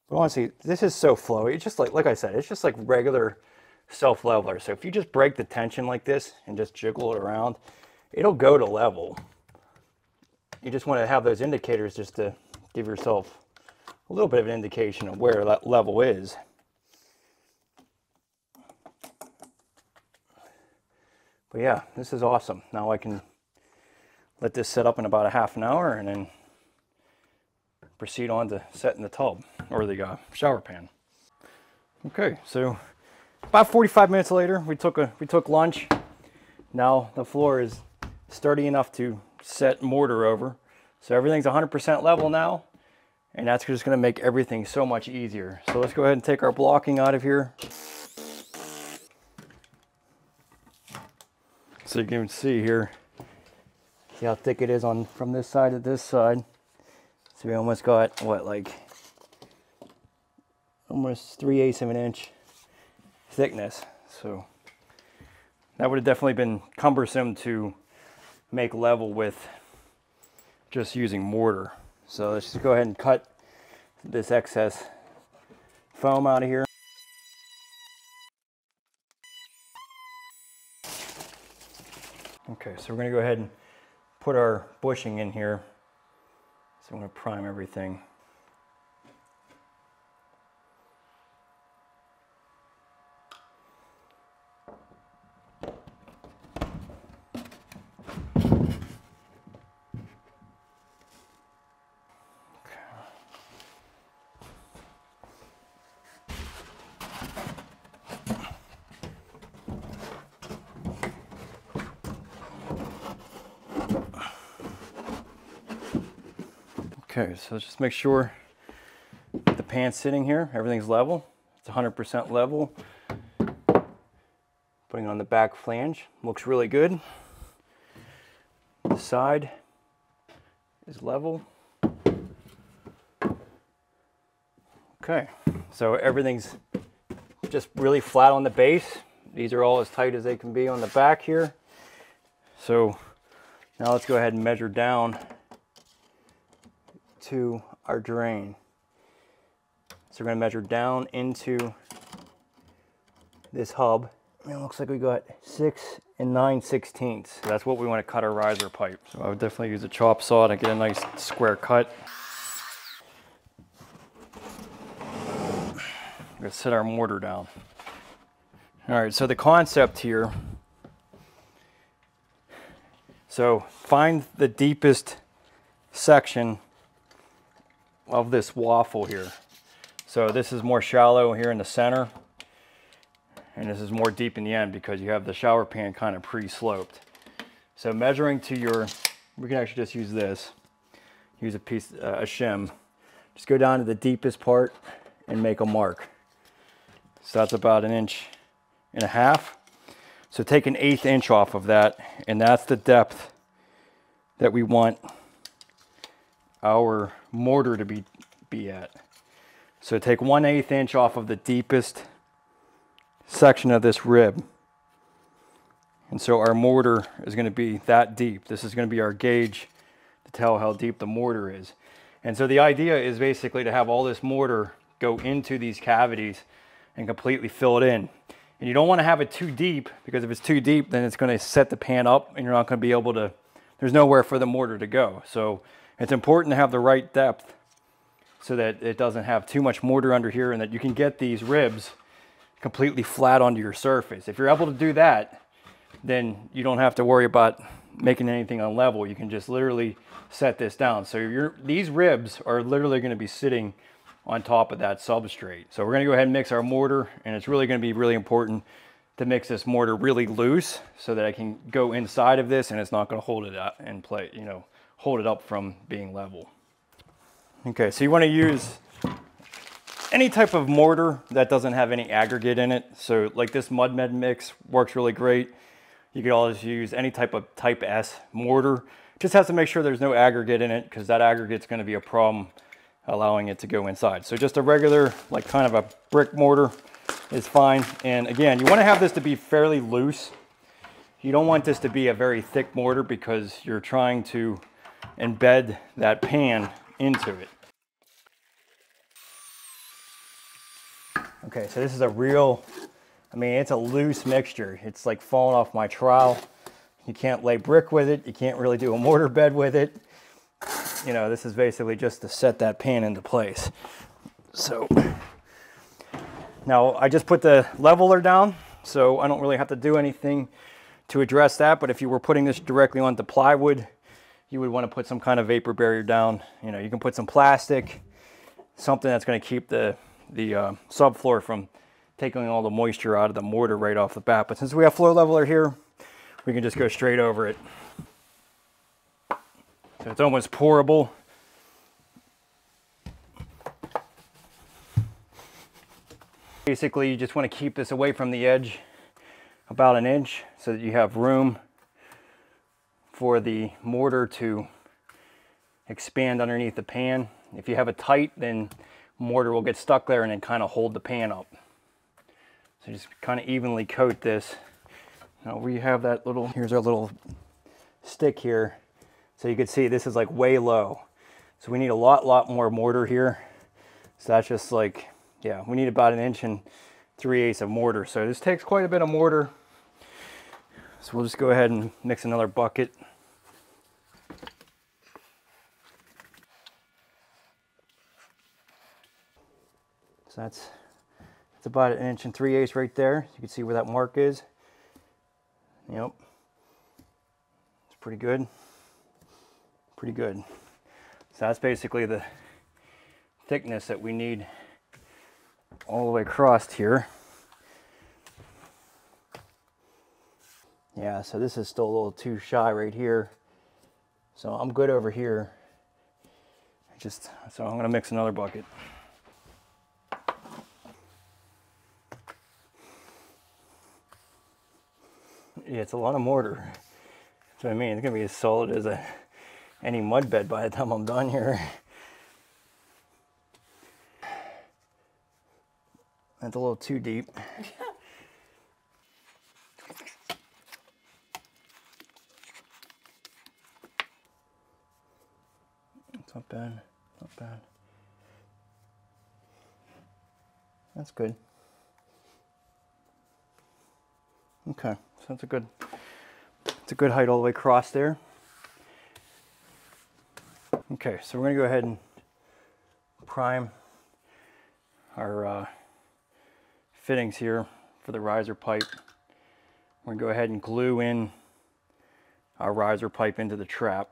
But honestly, this is so flowy. It's just like I said, it's just like regular self-leveler. So if you just break the tension like this and just jiggle it around, it'll go to level. You just want to have those indicators just to give yourself a little bit of an indication of where that level is. But yeah, this is awesome. Now I can let this set up in about a half an hour and then proceed on to setting the tub or the shower pan. Okay, so about 45 minutes later, we took lunch. Now the floor is sturdy enough to set mortar over. So everything's 100% level now. And that's just gonna make everything so much easier. So let's go ahead and take our blocking out of here. So you can see here, see how thick it is on from this side to this side. So we almost got, what, like almost 3/8 of an inch thickness. So that would have definitely been cumbersome to make level with just using mortar. So let's just go ahead and cut this excess foam out of here. Okay, so we're gonna go ahead and put our bushing in here. So I'm gonna prime everything. Okay, so let's just make sure the pan's sitting here, everything's level. It's 100% level. Putting on the back flange, looks really good. The side is level. Okay, so everything's just really flat on the base. These are all as tight as they can be on the back here. So now let's go ahead and measure down to our drain. So we're going to measure down into this hub. And it looks like we got 6 9/16. So that's what we want to cut our riser pipe. So I would definitely use a chop saw to get a nice square cut. Let's set our mortar down. All right, so the concept here. So find the deepest section of this waffle here. So this is more shallow here in the center, and this is more deep in the end because you have the shower pan kind of pre-sloped. So measuring to your, we can actually just use this, use a piece, a shim. Just go down to the deepest part and make a mark. So that's about 1.5 inches. So take 1/8 inch off of that, and that's the depth that we want our mortar to be at. So take 1/8 inch off of the deepest section of this rib. And so our mortar is going to be that deep. This is going to be our gauge to tell how deep the mortar is. And so the idea is basically to have all this mortar go into these cavities and completely fill it in. And you don't want to have it too deep, because if it's too deep, then it's going to set the pan up and you're not going to be able to, there's nowhere for the mortar to go. So it's important to have the right depth so that it doesn't have too much mortar under here, and that you can get these ribs completely flat onto your surface. If you're able to do that, then you don't have to worry about making anything on level. You can just literally set this down. So these ribs are literally going to be sitting on top of that substrate. So we're going to go ahead and mix our mortar, and it's really going to be really important to mix this mortar really loose so that I can go inside of this and it's not going to hold it up and play, you know, hold it up from being level. Okay, so you want to use any type of mortar that doesn't have any aggregate in it. So like this Mud Med mix works really great. You could always use any type of type S mortar. Just has to make sure there's no aggregate in it, because that aggregate's going to be a problem allowing it to go inside. So just a regular, like kind of a brick mortar is fine. And again, you want to have this to be fairly loose. You don't want this to be a very thick mortar, because you're trying to embed that pan into it. Okay, so this is a real, I mean, it's a loose mixture. It's like falling off my trowel. You can't lay brick with it. You can't really do a mortar bed with it. You know, this is basically just to set that pan into place. So now I just put the leveler down, so I don't really have to do anything to address that. But if you were putting this directly onto plywood, you would want to put some kind of vapor barrier down. You know, you can put some plastic, something that's going to keep the subfloor from taking all the moisture out of the mortar right off the bat. But since we have floor leveler here, we can just go straight over it. So it's almost pourable. Basically, you just want to keep this away from the edge about an inch so that you have room for the mortar to expand underneath the pan. If you have it tight, then mortar will get stuck there and then kind of hold the pan up. So just kind of evenly coat this. Now we have that little, here's our little stick here. So you can see this is like way low. So we need a lot more mortar here. So that's just like, yeah, we need about 1 3/8 inches of mortar. So this takes quite a bit of mortar. So we'll just go ahead and mix another bucket. So that's about 1 3/8 inches right there. You can see where that mark is. Yep. It's pretty good. Pretty good. So that's basically the thickness that we need all the way across here. Yeah, so this is still a little too shy right here. So I'm good over here. So I'm gonna mix another bucket. Yeah, it's a lot of mortar. That's what I mean. It's gonna be as solid as any mud bed by the time I'm done here. That's a little too deep. It's not bad, not bad. That's good. Okay, so it's a good height all the way across there. Okay, so we're gonna go ahead and prime our fittings here for the riser pipe. We're gonna go ahead and glue in our riser pipe into the trap.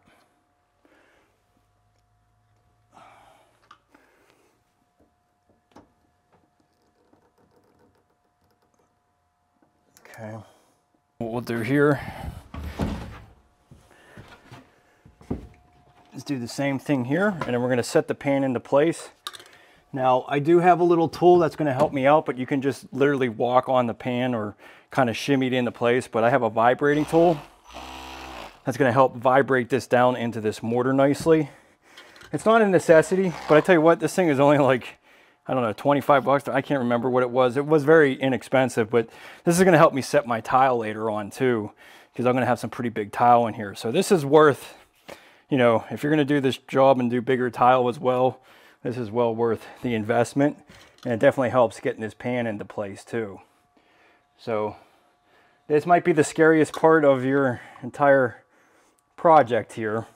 Okay. What we'll do here is do the same thing here, and then we're going to set the pan into place. Now, I do have a little tool that's going to help me out, but you can just literally walk on the pan or kind of shimmy it into place. But I have a vibrating tool that's going to help vibrate this down into this mortar nicely. It's not a necessity, but I tell you what, this thing is only like, I don't know, 25 bucks. I can't remember what it was. It was very inexpensive, but this is going to help me set my tile later on too, because I'm going to have some pretty big tile in here. So this is worth, you know, if you're going to do this job and do bigger tile as well, this is well worth the investment. And it definitely helps getting this pan into place too. So this might be the scariest part of your entire project here,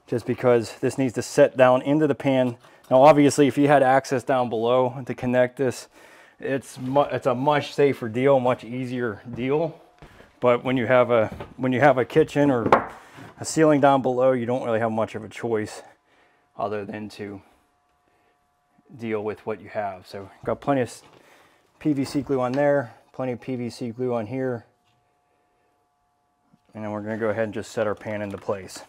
just because this needs to set down into the pan. Now, obviously, if you had access down below to connect this, it's a much safer deal, much easier deal. But when you have a kitchen or a ceiling down below, you don't really have much of a choice other than to deal with what you have. So, got plenty of PVC glue on there, plenty of PVC glue on here, and then we're going to go ahead and just set our pan into place.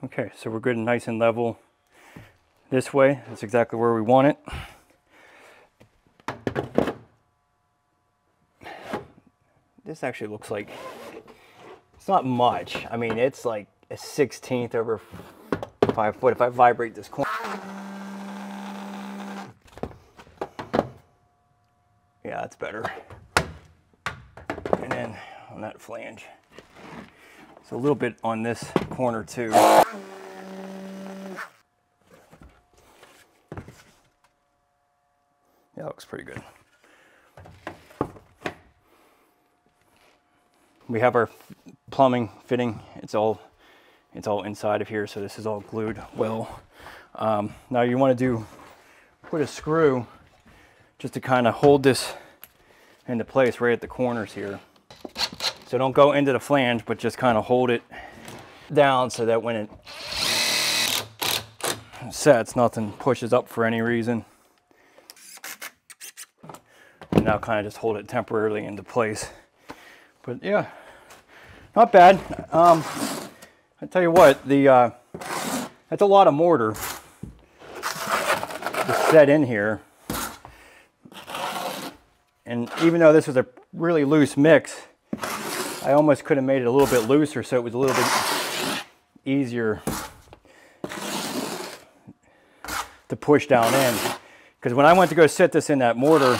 Okay, so we're good and nice and level this way. That's exactly where we want it. This actually looks like, it's not much. I mean, it's like a 1/16 over 5 foot. If I vibrate this corner, yeah, that's better. And then on that flange. So a little bit on this corner too. looks pretty good. We have our plumbing fitting. It's all inside of here, so this is all glued well. Now you want to put a screw just to kind of hold this into place right at the corners here. So don't go into the flange, but just kind of hold it down so that when it sets, nothing pushes up for any reason. And now kind of just hold it temporarily into place. But yeah, not bad. I tell you what, that's a lot of mortar to set in here. And even though this was a really loose mix, I almost could have made it a little bit looser so it was a little bit easier to push down in. Because when I went to go set this in that mortar,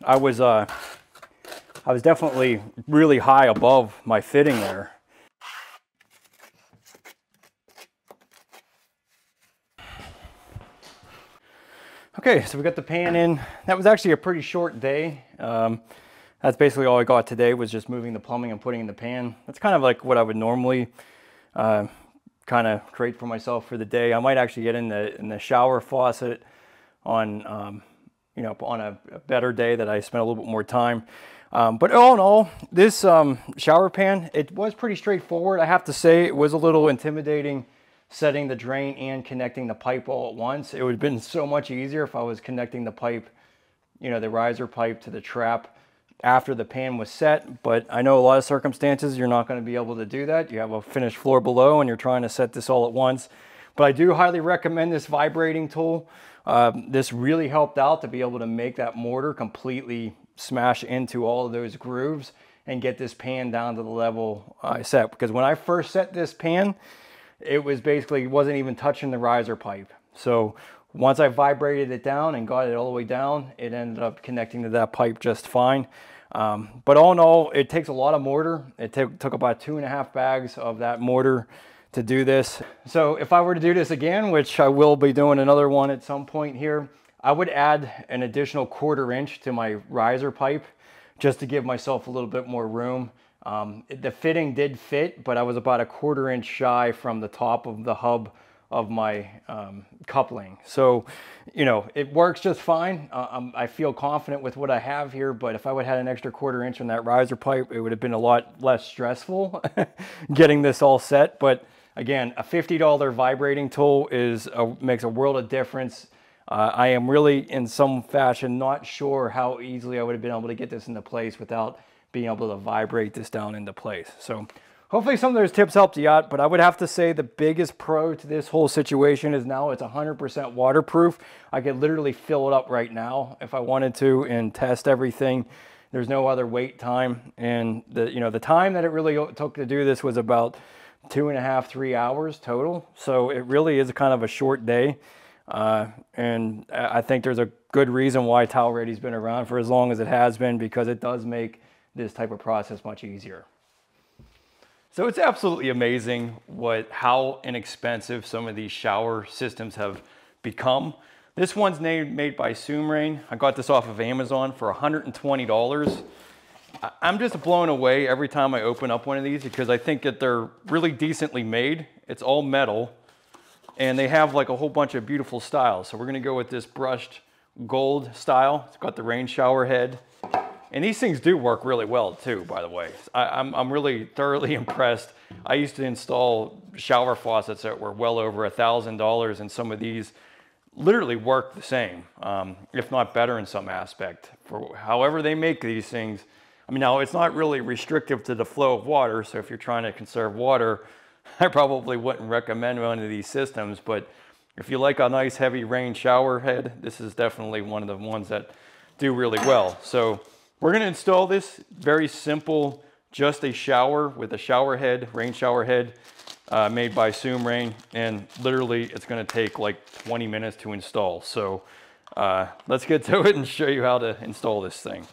I was definitely really high above my fitting there. Okay, so we got the pan in. That was actually a pretty short day. That's basically all I got today, was just moving the plumbing and putting in the pan. That's kind of like what I would normally kind of create for myself for the day. I might actually get in the shower faucet on you know, on a better day that I spent a little bit more time. But all in all, this shower pan, it was pretty straightforward. I have to say it was a little intimidating setting the drain and connecting the pipe all at once. It would have been so much easier if I was connecting the pipe, you know, the riser pipe to the trap after the pan was set. But I know a lot of circumstances you're not going to be able to do that. You have a finished floor below and you're trying to set this all at once. But I do highly recommend this vibrating tool. This really helped out to be able to make that mortar completely smash into all of those grooves and get this pan down to the level I set. Because when I first set this pan, it was basically, wasn't even touching the riser pipe. So once I vibrated it down and got it all the way down, it ended up connecting to that pipe just fine. But all in all, it takes a lot of mortar. It took about 2.5 bags of that mortar to do this. So if I were to do this again, which I will be doing another one at some point here, I would add an additional 1/4 inch to my riser pipe just to give myself a little bit more room. The fitting did fit, but I was about a 1/4 inch shy from the top of the hub of my coupling. So, you know, it works just fine. I feel confident with what I have here, but if I would have had an extra 1/4 inch on that riser pipe, it would have been a lot less stressful getting this all set. But again, a $50 vibrating tool makes a world of difference. I am really, in some fashion, not sure how easily I would have been able to get this into place without being able to vibrate this down into place. So hopefully some of those tips helped you out, but I would have to say the biggest pro to this whole situation is now it's 100% waterproof. I could literally fill it up right now if I wanted to and test everything. There's no other wait time. And the time that it really took to do this was about 2.5, 3 hours total. So it really is kind of a short day. And I think there's a good reason why Towel Redi's been around for as long as it has been, because it does make this type of process much easier. So it's absolutely amazing how inexpensive some of these shower systems have become. This one's made by Shimming. I got this off of Amazon for $120. I'm just blown away every time I open up one of these because I think that they're really decently made. It's all metal and they have like a whole bunch of beautiful styles. So we're gonna go with this brushed gold style. It's got the rain shower head. And these things do work really well too, by the way. I'm really thoroughly impressed. I used to install shower faucets that were well over $1,000 and some of these literally work the same, if not better in some aspect. For however they make these things, I mean, now it's not really restrictive to the flow of water, so if you're trying to conserve water, I probably wouldn't recommend one of these systems, but if you like a nice heavy rain shower head, this is definitely one of the ones that do really well. So we're gonna install this very simple, just a shower with a shower head, rain shower head, made by Shimming, and literally it's gonna take like 20 minutes to install. So let's get to it and show you how to install this thing.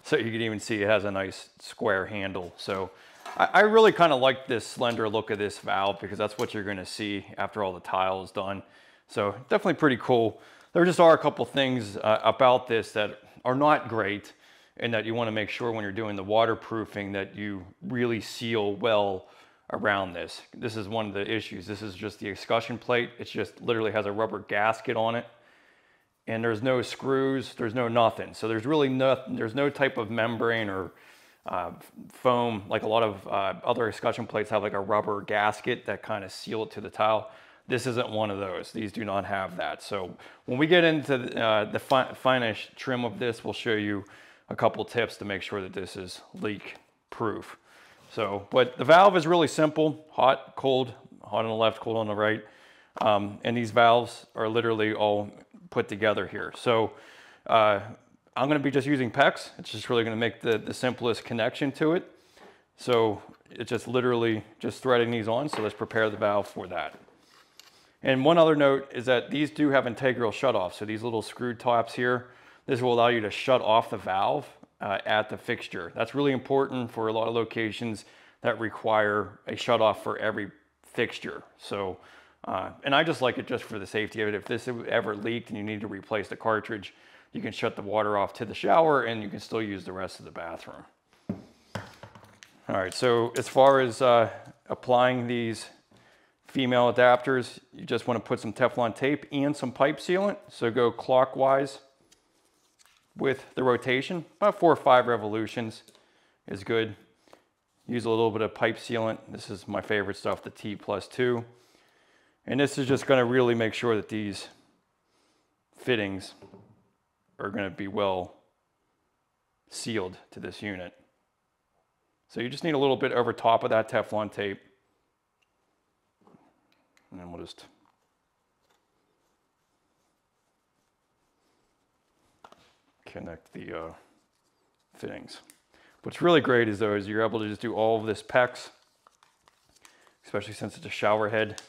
So you can even see it has a nice square handle. So I really kind of like this slender look of this valve because that's what you're gonna see after all the tile is done. So definitely pretty cool. there just are a couple things about this that are not great, and that you want to make sure when you're doing the waterproofing that you really seal well around this. This is one of the issues. This is just the escutcheon plate. It just literally has a rubber gasket on it, and there's no screws, there's no nothing. So there's really there's no type of membrane or foam, like a lot of other escutcheon plates have like a rubber gasket that kind of seal it to the tile. This isn't one of those. These do not have that. So when we get into the finish trim of this, we'll show you a couple tips to make sure that this is leak proof. So, but the valve is really simple: hot, cold, hot on the left, cold on the right. And these valves are literally all put together here. So I'm going to be just using PEX. It's just really going to make the simplest connection to it. So it's just literally just threading these on. So let's prepare the valve for that. And one other note is that these do have integral shutoffs. So these little screw tops here, this will allow you to shut off the valve at the fixture. That's really important for a lot of locations that require a shutoff for every fixture. So, and I just like it just for the safety of it. If this ever leaked and you need to replace the cartridge, you can shut the water off to the shower and you can still use the rest of the bathroom. All right, so as far as applying these female adapters, you just want to put some Teflon tape and some pipe sealant. So go clockwise with the rotation. About 4 or 5 revolutions is good. Use a little bit of pipe sealant. This is my favorite stuff, the T+2. And this is just going to really make sure that these fittings are going to be well sealed to this unit. So you just need a little bit over top of that Teflon tape. And then we'll just connect the fittings. What's really great is though, is you're able to just do all of this PEX, especially since it's a shower head.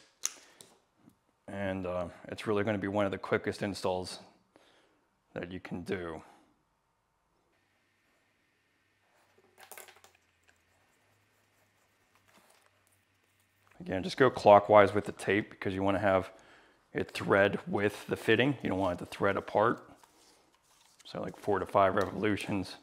And it's really going to be one of the quickest installs that you can do. Again, just go clockwise with the tape because you want to have it thread with the fitting. You don't want it to thread apart. So like 4 to 5 revolutions.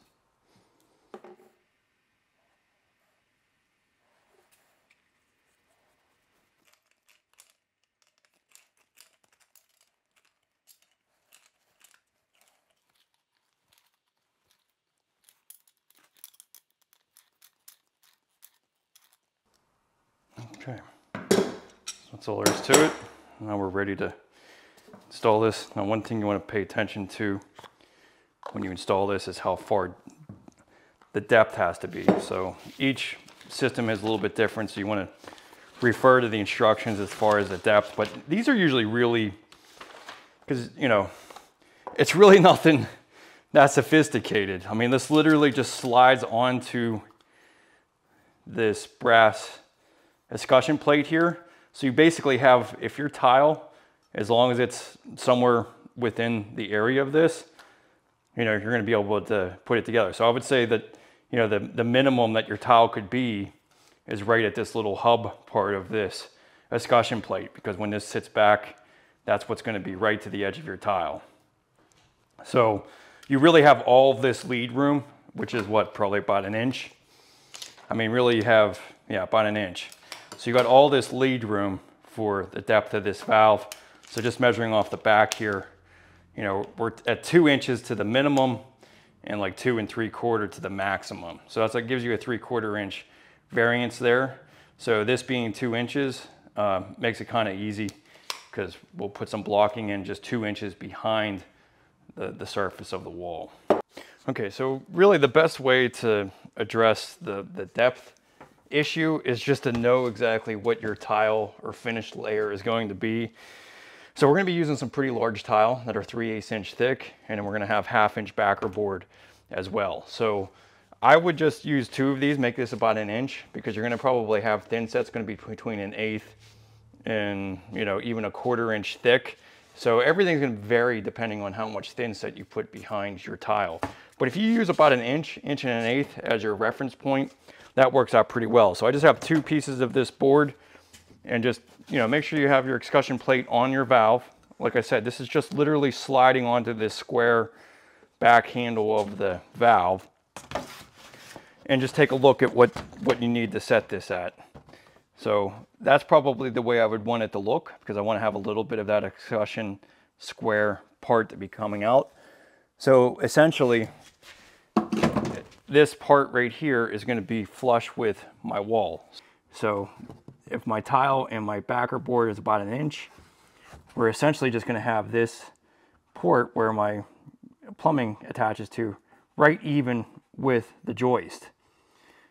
Okay, that's all there is to it. Now we're ready to install this. Now one thing you want to pay attention to when you install this is how far the depth has to be. So each system is a little bit different, so you want to refer to the instructions as far as the depth. But these are usually really, because you know, it's really nothing that sophisticated. I mean, this literally just slides onto this brass escutcheon plate here. So you basically have, if your tile, as long as it's somewhere within the area of this, you know, you're going to be able to put it together. So I would say that, you know, the minimum that your tile could be is right at this little hub part of this escutcheon plate, because when this sits back, that's what's going to be right to the edge of your tile. So you really have all of this lead room, which is what, probably about 1 inch. I mean, really you have, yeah, about 1 inch. So you got all this lead room for the depth of this valve. So just measuring off the back here, you know, we're at 2 inches to the minimum and like 2 3/4 to the maximum. So that's like gives you a 3/4 inch variance there. So this being 2 inches makes it kind of easy because we'll put some blocking in just 2 inches behind the surface of the wall. Okay, so really the best way to address the depth issue is just to know exactly what your tile or finished layer is going to be. So we're going to be using some pretty large tile that are 3/8 inch thick, and then we're going to have 1/2 inch backer board as well. So I would just use 2 of these, make this about 1 inch, because you're going to probably have thin sets going to be between 1/8 and, you know, even 1/4 inch thick. So everything's going to vary depending on how much thin set you put behind your tile. But if you use about 1 inch, 1 1/8 as your reference point, that works out pretty well. So I just have 2 pieces of this board, and just, you know, make sure you have your escutcheon plate on your valve like I said, this is just literally sliding onto this square back handle of the valve. And just take a look at what you need to set this at. So that's probably the way I would want it to look, because I want to have a little bit of that accussion square part to be coming out. So essentially, this part right here is going to be flush with my wall. So if my tile and my backer board is about 1 inch, we're essentially just going to have this port where my plumbing attaches to right even with the joist.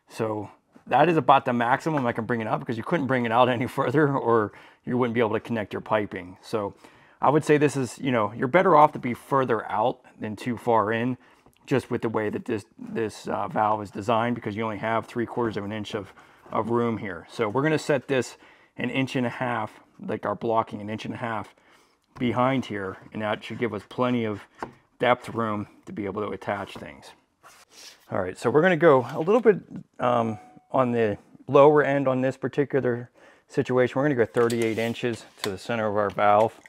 So that is about the maximum I can bring it up, because you couldn't bring it out any further or you wouldn't be able to connect your piping. So I would say this is, you know, you're better off to be further out than too far in, just with the way that this valve is designed, because you only have 3/4 of an inch of room here. So we're going to set this 1.5 inches, like our blocking 1.5 inches behind here, and that should give us plenty of depth room to be able to attach things. All right, so we're going to go a little bit on the lower end on this particular situation. We're going to go 38 inches to the center of our valve.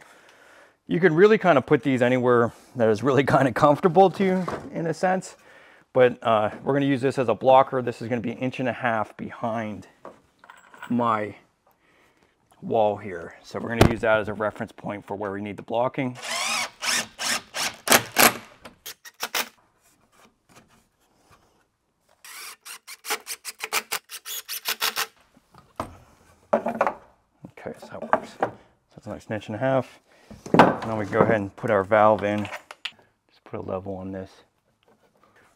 You can really kind of put these anywhere that is really kind of comfortable to you in a sense, but we're going to use this as a blocker. This is going to be 1.5 inches behind my wall here. So we're going to use that as a reference point for where we need the blocking. Okay, so that works. So that's a nice 1.5 inches. Now we can go ahead and put our valve in. Just put a level on this.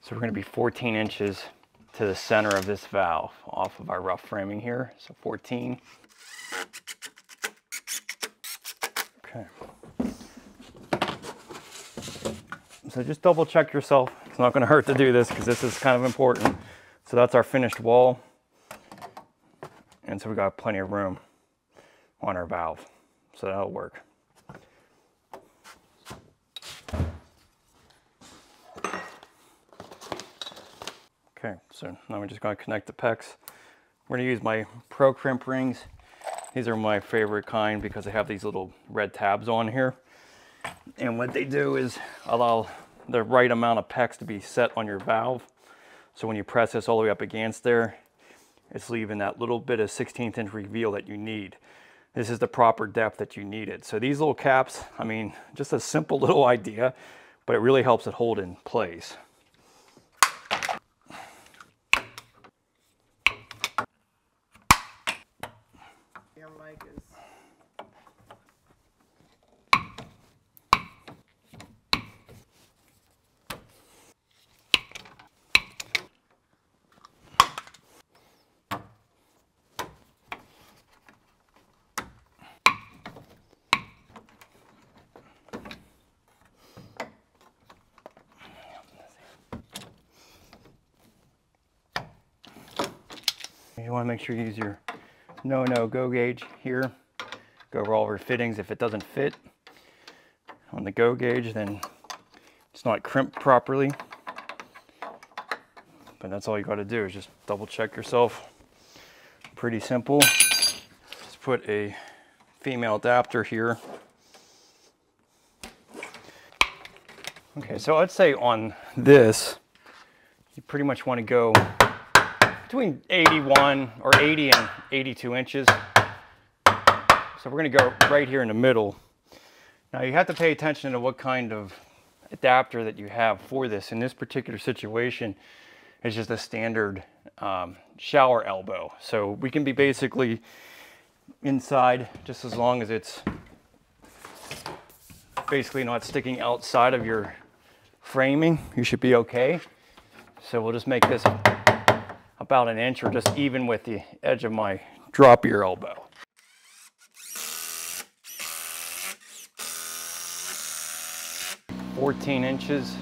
So we're going to be 14 inches to the center of this valve off of our rough framing here. So 14. Okay. So just double check yourself. It's not going to hurt to do this, because this is kind of important. So that's our finished wall. And so we got plenty of room on our valve. So that'll work. Okay, so now we're just going to connect the pecs. We're going to use my Pro Crimp rings. These are my favorite kind because they have these little red tabs on here. And what they do is allow the right amount of pecs to be set on your valve. So when you press this all the way up against there, it's leaving that little bit of 1/16 inch reveal that you need. This is the proper depth that you need it. So these little caps, I mean, just a simple little idea, but it really helps it hold in place. Your mic is... You want to make sure you use your no-go gauge here. Go over all of your fittings. If it doesn't fit on the go gauge, then it's not crimped properly. But that's all you got to do is just double check yourself. Pretty simple. Just put a female adapter here. Okay, so I'd say on this, you pretty much want to go between 81 or 80 and 82 inches. So we're going to go right here in the middle. Now you have to pay attention to what kind of adapter that you have for this. In this particular situation, it's just a standard shower elbow. So we can be basically inside just as long as it's basically not sticking outside of your framing. You should be okay. So we'll just make this about 1 inch or just even with the edge of my drop ear elbow. "14 inches.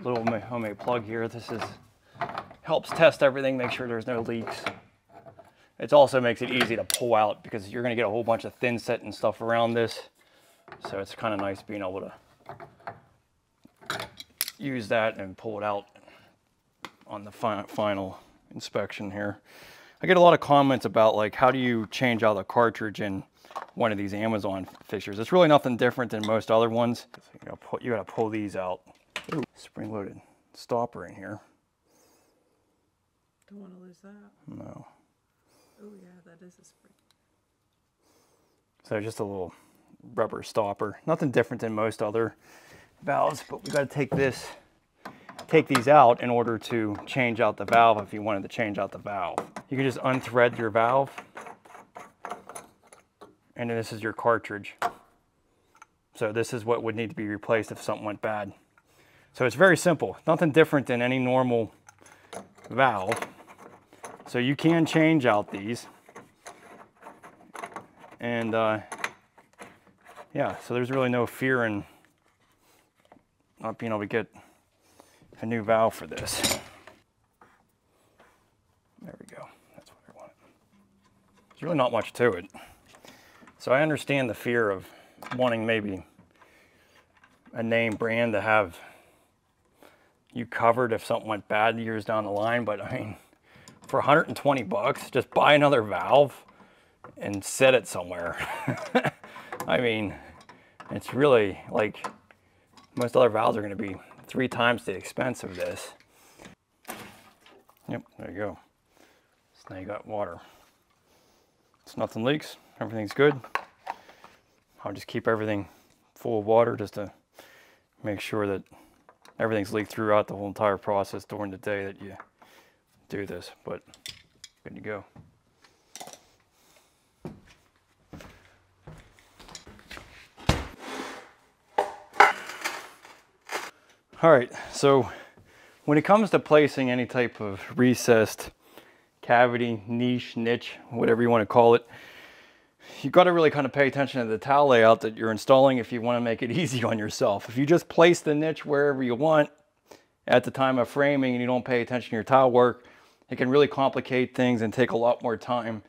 Little homemade plug here. This is helps test everything, make sure there's no leaks. It also makes it easy to pull out because you're going to get a whole bunch of thin set and stuff around this. So it's kind of nice being able to use that and pull it out on the final inspection here. I get a lot of comments about like, how do you change out a cartridge in one of these Amazon fixtures? It's really nothing different than most other ones. So you gotta pull these out. Ooh, spring-loaded stopper in here. Don't want to lose that. No. Oh yeah, that is a spring. So just a little rubber stopper. Nothing different than most other valves, but we got to take these out in order to change out the valve if you wanted to change out the valve. You can just unthread your valve, and then this is your cartridge. So this is what would need to be replaced if something went bad. So it's very simple. Nothing different than any normal valve. So you can change out these. And yeah, so there's really no fear in not being able to get a new valve for this. There we go. That's what I want. There's really not much to it. So I understand the fear of wanting maybe a name brand to have you covered if something went bad years down the line, but I mean, for 120 bucks, just buy another valve and set it somewhere. I mean, it's really like most other valves are going to be 3 times the expense of this. Yep, there you go. So now you got water. So nothing leaks, everything's good. I'll just keep everything full of water just to make sure that everything's leaked throughout the whole entire process during the day that you do this, but good to go. All right, so when it comes to placing any type of recessed cavity, niche, whatever you want to call it, you've got to really kind of pay attention to the tile layout that you're installing if you want to make it easy on yourself. If you just place the niche wherever you want at the time of framing and you don't pay attention to your tile work, it can really complicate things and take a lot more time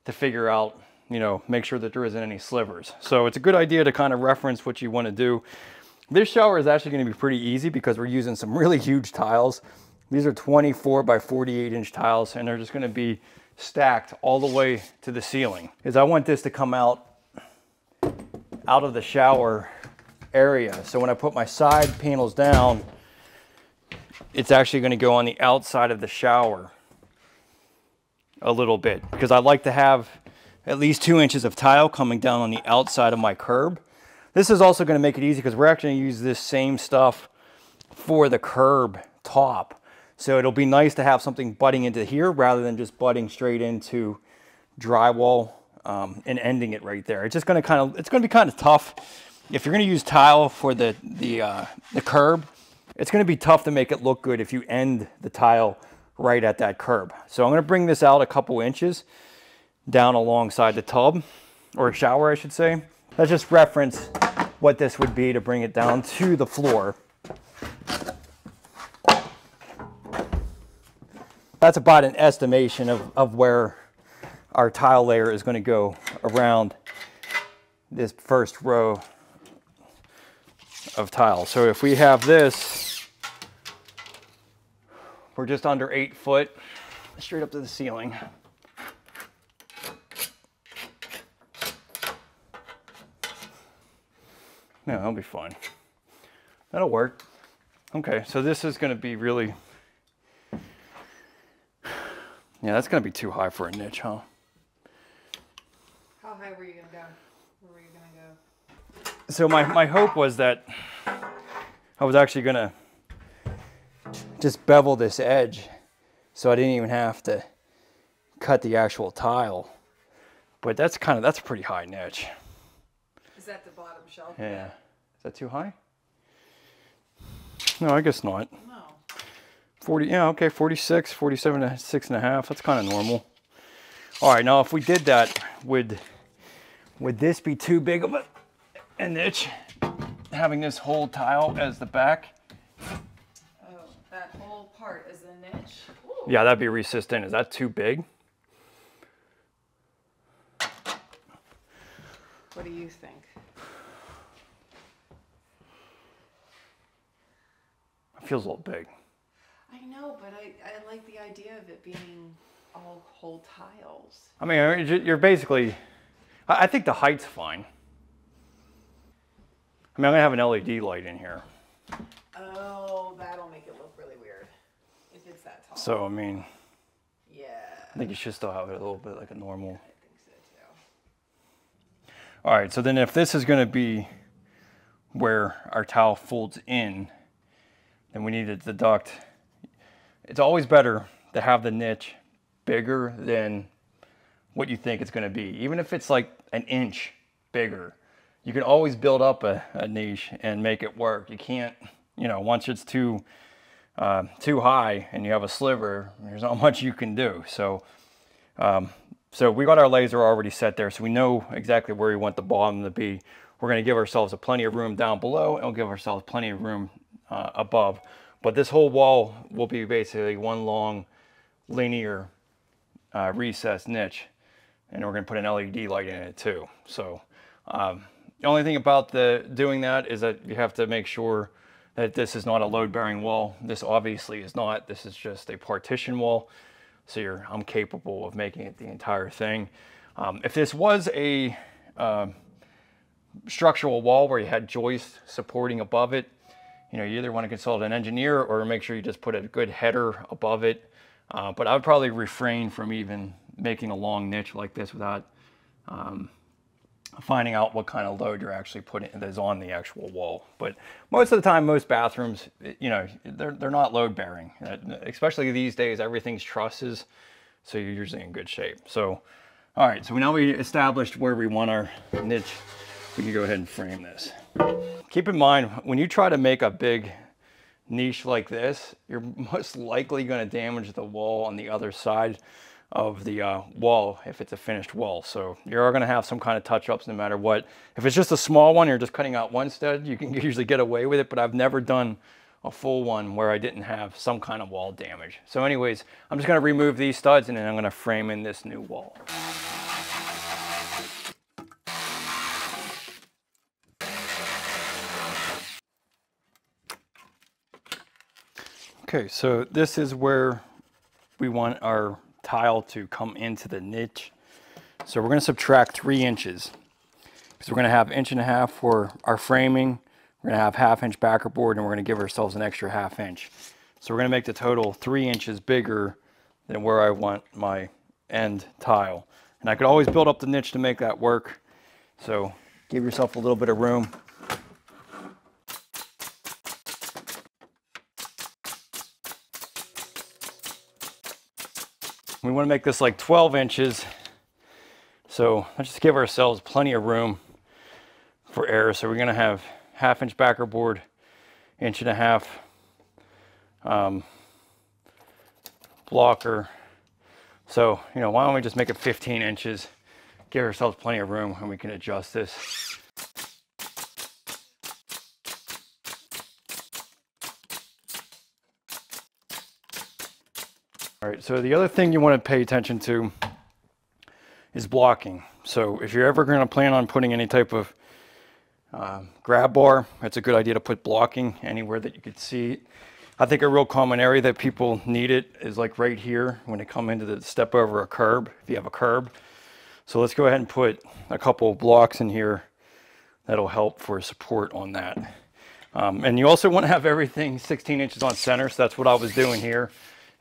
to figure out, you know, make sure that there isn't any slivers. So it's a good idea to kind of reference what you want to do. This shower is actually going to be pretty easy because we're using some really huge tiles. These are 24 by 48 inch tiles, and they're just going to be stacked all the way to the ceiling. Because I want this to come out of the shower area. So when I put my side panels down, it's actually going to go on the outside of the shower a little bit, because I like to have at least 2 inches of tile coming down on the outside of my curb. This is also going to make it easy because we're actually going to use this same stuff for the curb top. So it'll be nice to have something butting into here rather than just butting straight into drywall and ending it right there. It's just going to it's going to be kind of tough. If you're going to use tile for the curb, it's going to be tough to make it look good if you end the tile right at that curb. So I'm going to bring this out a couple inches down alongside the tub, or shower I should say. Let's just reference what this would be to bring it down to the floor. That's about an estimation of where our tile layer is going to go around this first row of tile. So if we have this, we're just under 8 foot, straight up to the ceiling. Yeah, that'll be fine. That'll work. Okay, so this is going to be really... Yeah, that's going to be too high for a niche, huh? How high were you going to go? Where were you going to go? So my hope was that I was actually going to just bevel this edge so I didn't even have to cut the actual tile. But that's a pretty high niche. Is that the bottom shelf? Yeah. Is that too high? No, I guess not. No. 40, yeah, okay, 46, 47, 6 and a half. That's kind of normal. All right, now if we did that, would this be too big of a niche? Having this whole tile as the back? Oh, that whole part is the niche? Ooh. Yeah, that'd be recessed in. Is that too big? What do you think? feels a little big. I know, but I like the idea of it being all whole tiles. I mean, you're basically, I think the height's fine. I mean, I'm gonna have an LED light in here. Oh, that'll make it look really weird if it's that tall. So, I mean, yeah. I think you should still have it a little bit like a normal. I think so too. All right, so then if this is gonna be where our tile folds in, then we need to deduct. It's always better to have the niche bigger than what you think it's gonna be. Even if it's like an inch bigger, you can always build up a niche and make it work. You can't, you know, once it's too high and you have a sliver, there's not much you can do. So, so we got our laser already set there, so we know exactly where we want the bottom to be. We're going to give ourselves plenty of room down below, and we'll give ourselves plenty of room above. But this whole wall will be basically one long linear recessed niche, and we're going to put an LED light in it too. So the only thing about doing that is that you have to make sure that this is not a load-bearing wall. This obviously is not. This is just a partition wall. So I'm capable of making it the entire thing. If this was a structural wall where you had joists supporting above it, you know, you either want to consult an engineer or make sure you just put a good header above it. But I would probably refrain from even making a long niche like this without finding out what kind of load you're actually putting that's on the actual wall. But most of the time, most bathrooms, you know, they're not load bearing. Especially these days, everything's trusses, so you're usually in good shape. So, all right, so now we established where we want our niche. We can go ahead and frame this. Keep in mind, when you try to make a big niche like this, you're most likely going to damage the wall on the other side of the wall if it's a finished wall. So you're going to have some kind of touch-ups no matter what. If it's just a small one, you're just cutting out one stud, you can usually get away with it, but I've never done a full one where I didn't have some kind of wall damage. So anyways, I'm just going to remove these studs and then I'm going to frame in this new wall. Okay, so this is where we want our tile to come into the niche. So we're going to subtract 3 inches because we're going to have 1.5 inches for our framing. We're going to have 1/2 inch backer board, and we're going to give ourselves an extra 1/2 inch. So we're going to make the total 3 inches bigger than where I want my end tile. And I could always build up the niche to make that work. So give yourself a little bit of room. We want to make this like 12 inches. So let's just give ourselves plenty of room for error. So we're going to have 1/2 inch backer board, 1.5 inch blocker. So, you know, why don't we just make it 15 inches, give ourselves plenty of room, and we can adjust this. All right, so the other thing you want to pay attention to is blocking. So if you're ever going to plan on putting any type of grab bar, it's a good idea to put blocking anywhere that you could see it. I think a real common area that people need it is like right here when they come into the step over a curb, if you have a curb. So let's go ahead and put a couple of blocks in here that'll help for support on that. And you also want to have everything 16 inches on center, so that's what I was doing here.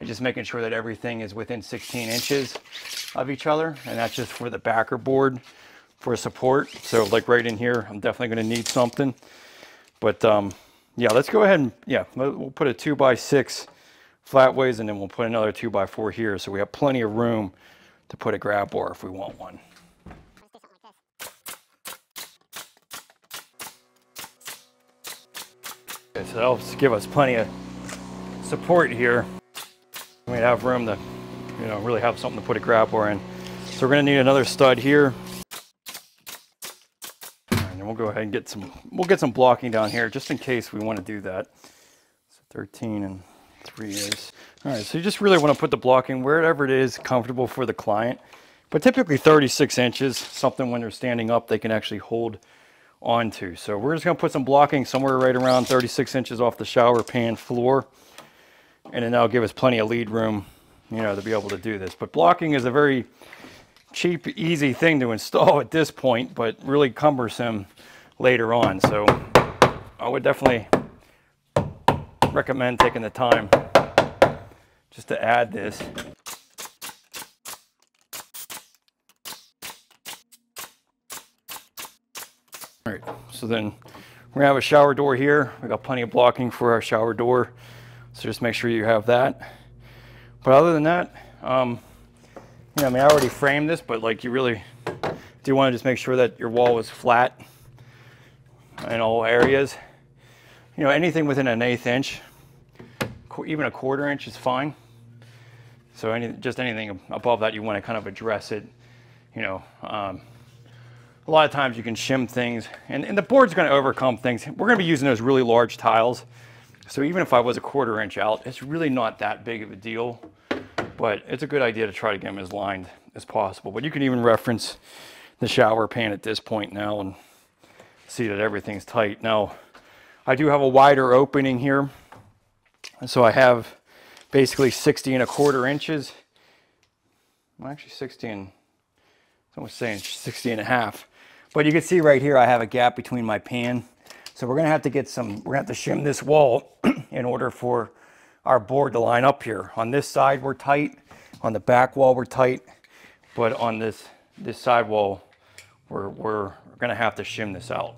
And just making sure that everything is within 16 inches of each other. And that's just for the backer board for support. So like right in here, I'm definitely going to need something. But yeah, let's go ahead and, yeah, we'll put a 2x6 flatways and then we'll put another 2x4 here. So we have plenty of room to put a grab bar if we want one. Okay, so that'll give us plenty of support here. We have room to, you know, really have something to put a grab bar in. So we're going to need another stud here. And then we'll go ahead and get some blocking down here just in case we want to do that. So 13 and 3 is. All right, so you just really want to put the blocking wherever it is comfortable for the client. But typically 36 inches, something when they're standing up, they can actually hold onto. So we're just gonna put some blocking somewhere right around 36 inches off the shower pan floor. And then that'll give us plenty of lead room, you know, to be able to do this. But blocking is a very cheap, easy thing to install at this point, but really cumbersome later on. So I would definitely recommend taking the time just to add this. All right, so then we're gonna have a shower door here. We got plenty of blocking for our shower door, so just make sure you have that. But other than that, you know, I mean, I already framed this, but like you really do want to just make sure that your wall is flat in all areas. You know, anything within an 1/8 inch, even a 1/4 inch is fine. So just anything above that, you want to kind of address it. You know, a lot of times you can shim things, and the board's going to overcome things. We're going to be using those really large tiles. So even if I was a 1/4 inch out, it's really not that big of a deal, but it's a good idea to try to get them as lined as possible. But you can even reference the shower pan at this point now and see that everything's tight. Now, I do have a wider opening here. And so I have basically 60 1/4 inches. Well, actually 60 and, I was saying 60 1/2. But you can see right here, I have a gap between my pan. So we're gonna have to get some, we're gonna have to shim this wall in order for our board to line up here. On this side, we're tight. On the back wall, we're tight. But on this side wall, we're gonna have to shim this out.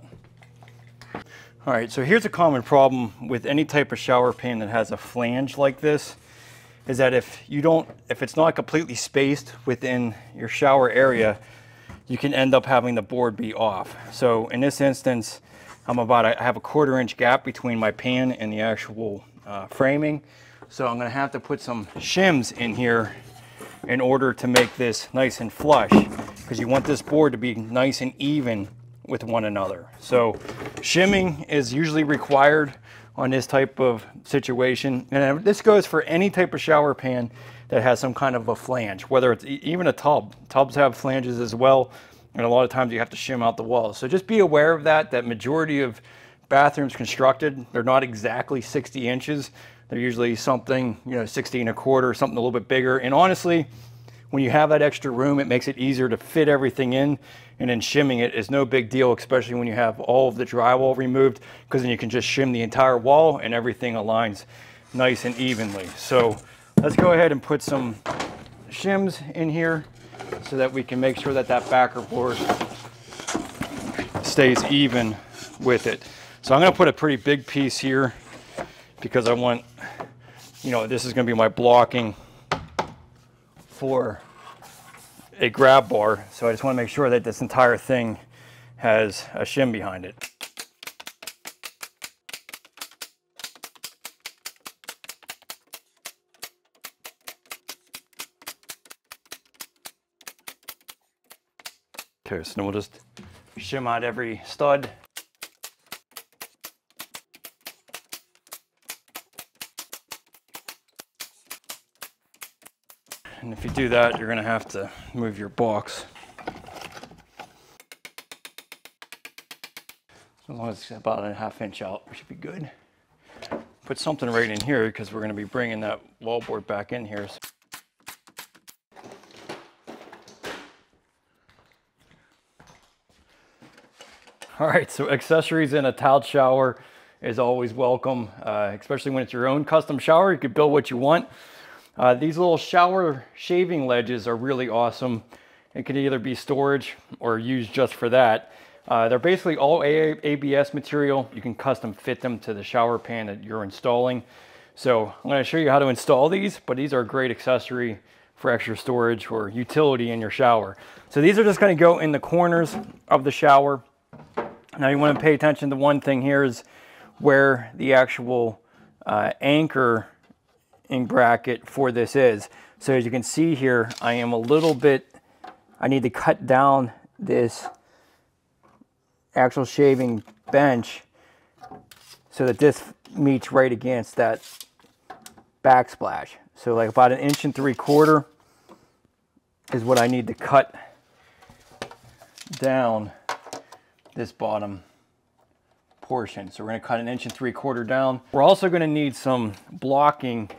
All right, so here's a common problem with any type of shower pan that has a flange like this, is that if it's not completely spaced within your shower area, you can end up having the board be off. So in this instance, I have a 1/4 inch gap between my pan and the actual framing. So I'm gonna have to put some shims in here in order to make this nice and flush, because you want this board to be nice and even with one another. So shimming is usually required on this type of situation. And this goes for any type of shower pan that has some kind of a flange, whether it's even a tub. Tubs have flanges as well, and a lot of times you have to shim out the walls. So just be aware of that majority of bathrooms constructed, they're not exactly 60 inches. They're usually something, you know, 60 1/4, something a little bit bigger. And honestly, when you have that extra room, it makes it easier to fit everything in, and then shimming it is no big deal, especially when you have all of the drywall removed, because then you can just shim the entire wall and everything aligns nice and evenly. So let's go ahead and put some shims in here so that we can make sure that that backer board stays even with it. So I'm gonna put a pretty big piece here because I want, you know, this is gonna be my blocking for a grab bar. So I just wanna make sure that this entire thing has a shim behind it. Okay, so then we'll just shim out every stud. And if you do that, you're gonna have to move your box. As long as it's about a 1/2 inch out, we should be good. Put something right in here because we're gonna be bringing that wallboard back in here. All right, so accessories in a tiled shower is always welcome, especially when it's your own custom shower. You can build what you want. These little shower shaving ledges are really awesome. It can either be storage or used just for that. They're basically all ABS material. You can custom fit them to the shower pan that you're installing. So I'm going to show you how to install these, but these are a great accessory for extra storage or utility in your shower. So these are just going to go in the corners of the shower. Now you want to pay attention to one thing here is where the actual anchoring bracket for this is. So as you can see here, I need to cut down this actual shaving bench so that this meets right against that backsplash. So like about 1 3/4 inches is what I need to cut down this bottom portion. So we're gonna cut 1 3/4 inches down. We're also gonna need some blocking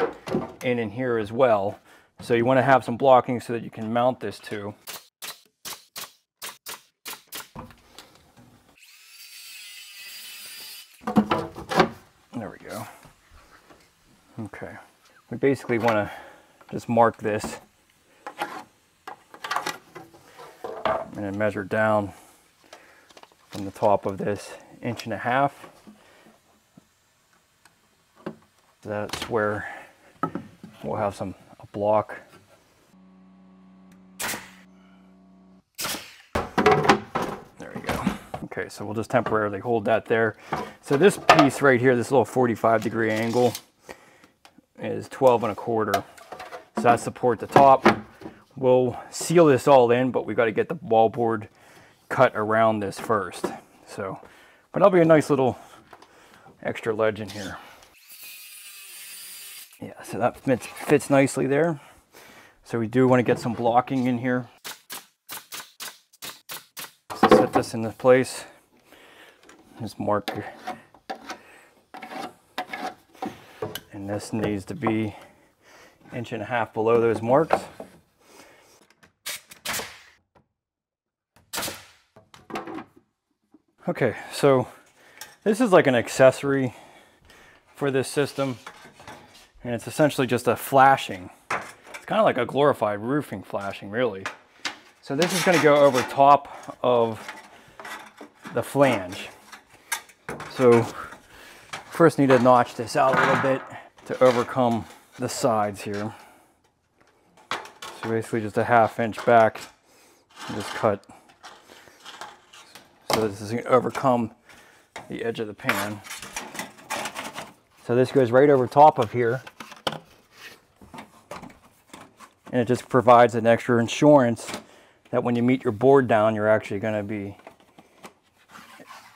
in here as well. So you wanna have some blocking so that you can mount this to. There we go. Okay. We basically wanna just mark this and then measure down from the top of this 1.5 inches. That's where we'll have a block. There we go. Okay, so we'll just temporarily hold that there. So this piece right here, this little 45-degree angle, is 12 1/4. So that supports the top. We'll seal this all in, but we got to get the wallboard cut around this first. So, but that'll be a nice little extra ledge in here. Yeah, so that fits nicely there. So we do want to get some blocking in here. So set this into place. Just mark. And this needs to be 1.5 inches below those marks. Okay, so this is like an accessory for this system, and it's essentially just a flashing. It's kind of like a glorified roofing flashing, really. So this is going to go over top of the flange. So first need to notch this out a little bit to overcome the sides here. So basically just a 1/2 inch back, and just cut. So this is going to overcome the edge of the pan. So this goes right over top of here. And it just provides an extra insurance that when you meet your board down, you're actually going to be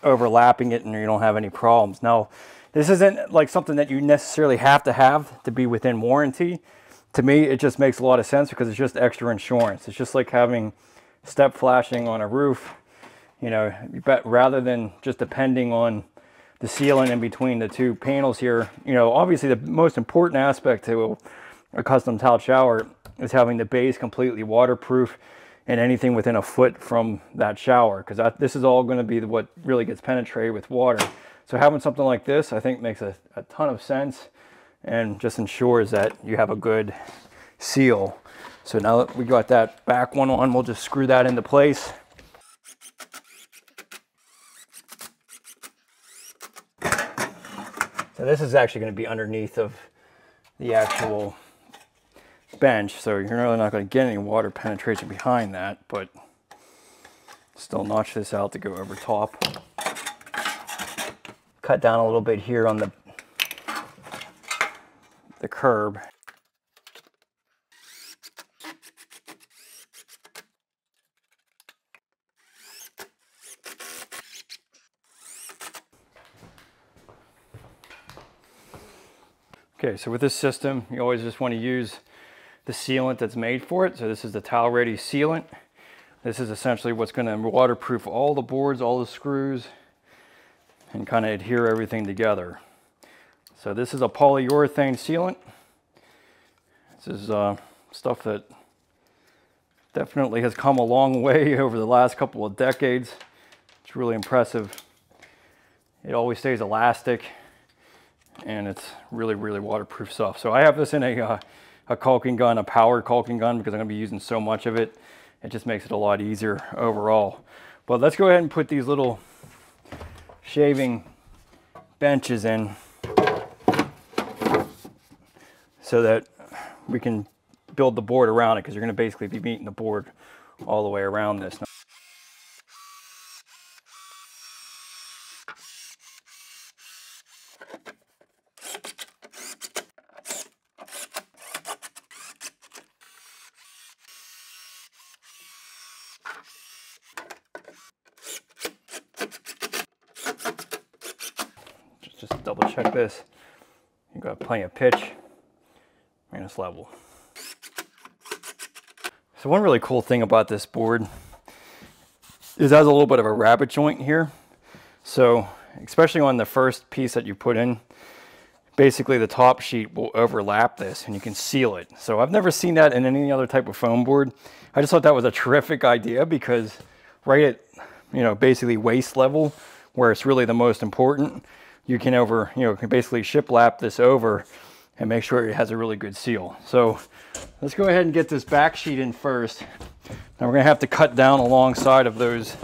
overlapping it and you don't have any problems. Now, this isn't like something that you necessarily have to be within warranty. To me, it just makes a lot of sense because it's just extra insurance. It's just like having step flashing on a roof. You know, rather than just depending on the sealant in between the two panels here, you know, obviously the most important aspect to a custom tile shower is having the base completely waterproof and anything within a foot from that shower, because this is all going to be what really gets penetrated with water. So having something like this, I think, makes a ton of sense and just ensures that you have a good seal. So now that we got that back one on, we'll just screw that into place. So this is actually going to be underneath of the actual bench, so you're really not going to get any water penetration behind that, but still notch this out to go over top. Cut down a little bit here on the curb. Okay, so with this system, you always just want to use the sealant that's made for it. So this is the Tile Redi sealant. This is essentially what's going to waterproof all the boards, all the screws, and kind of adhere everything together. So this is a polyurethane sealant. This is stuff that definitely has come a long way over the last couple of decades. It's really impressive. It always stays elastic, and it's really, really waterproof stuff. So I have this in a caulking gun, a power caulking gun, because I'm going to be using so much of it. It just makes it a lot easier overall. But let's go ahead and put these little shaving benches in so that we can build the board around it, because you're going to basically be meeting the board all the way around this. Just double check this. You've got plenty of pitch and it's level. So one really cool thing about this board is it has a little bit of a rabbet joint here. So especially on the first piece that you put in, basically the top sheet will overlap this and you can seal it. So I've never seen that in any other type of foam board. I just thought that was a terrific idea because right at, you know, basically waist level, where it's really the most important, you can can basically shiplap this over and make sure it has a really good seal. So let's go ahead and get this back sheet in first. Now we're gonna have to cut down alongside of those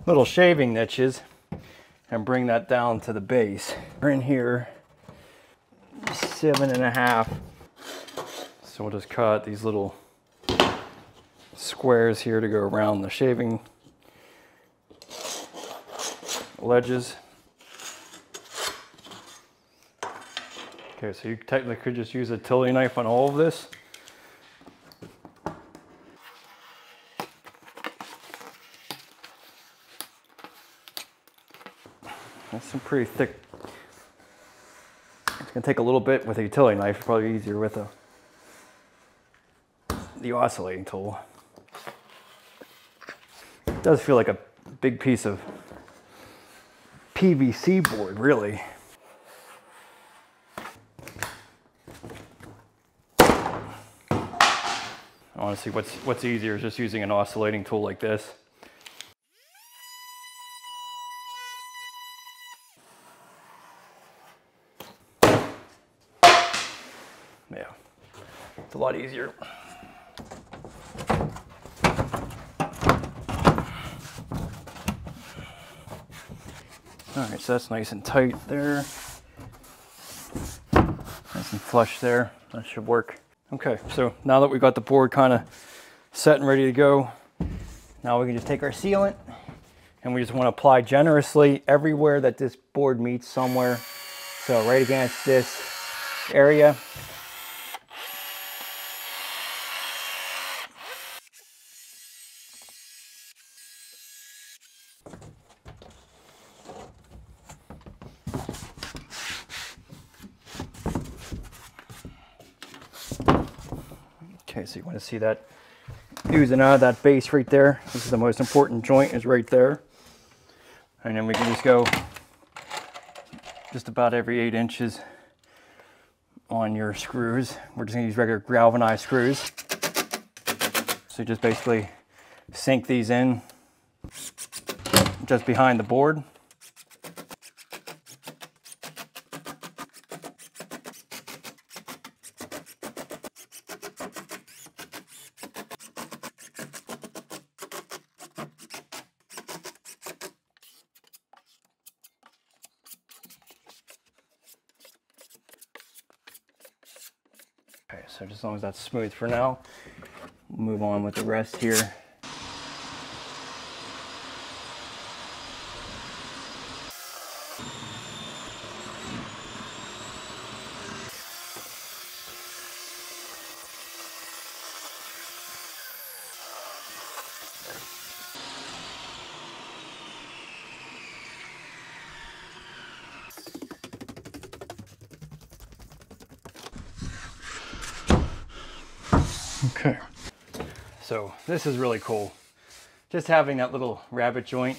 little shaving niches and bring that down to the base. We're in here 7.5. So we'll just cut these little squares here to go around the shaving ledges. Okay, so you technically could just use a Tilly knife on all of this. That's some pretty thick. It's gonna take a little bit with a utility knife, probably easier with the oscillating tool. It does feel like a big piece of PVC board, really. Honestly, what's easier is just using an oscillating tool like this. Yeah, it's a lot easier. All right, so that's nice and tight there. Nice and flush there. That should work. Okay, so now that we've got the board kind of set and ready to go, now we can just take our sealant and we just want to apply generously everywhere that this board meets somewhere. So right against this area. Okay, so you want to see that oozing out of that base right there. This is the most important joint, is right there. And then we can just go just about every 8 inches on your screws. We're just gonna use regular galvanized screws. So you just basically sink these in just behind the board. Okay, so just as long as that's smooth for now, we'll move on with the rest here. Okay, so this is really cool. Just having that little rabbet joint,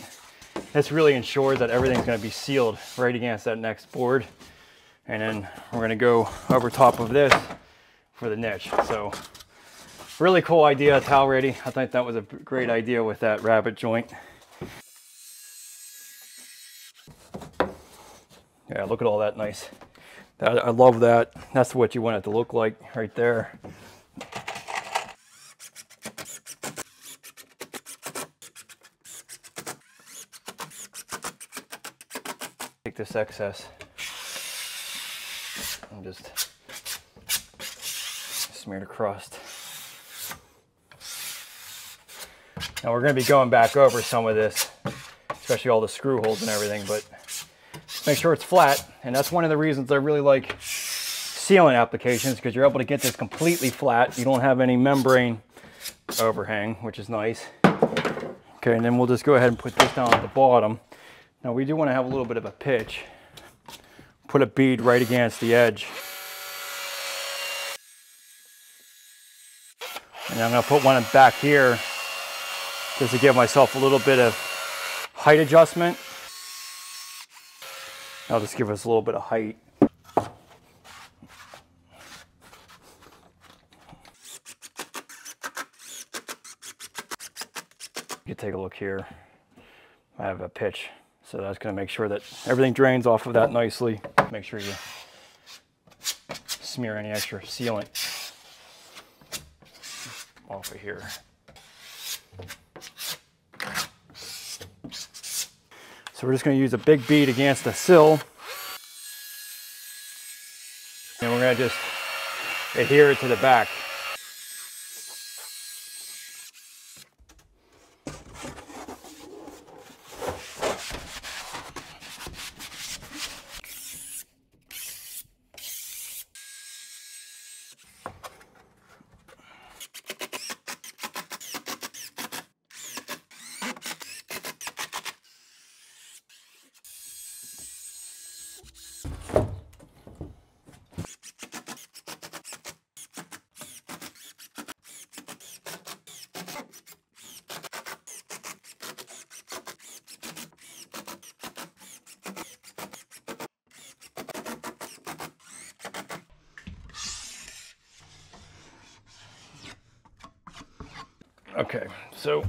this really ensures that everything's going to be sealed right against that next board. And then we're going to go over top of this for the niche. So really cool idea, towel Redi. I think that was a great idea with that rabbet joint. Yeah, look at all that nice. I love that. That's what you want it to look like right there. Take this excess and just smear it across. Now we're going to be going back over some of this, especially all the screw holes and everything, but make sure it's flat. And that's one of the reasons I really like sealant applications, because you're able to get this completely flat. You don't have any membrane overhang, which is nice. Okay, and then we'll just go ahead and put this down at the bottom. Now we do want to have a little bit of a pitch. Put a bead right against the edge. And I'm going to put one back here just to give myself a little bit of height adjustment. That'll just give us a little bit of height. You take a look here. I have a pitch, so that's going to make sure that everything drains off of that nicely. Make sure you smear any extra sealant off of here. So we're just going to use a big bead against the sill, and we're going to just adhere it to the back. Okay, so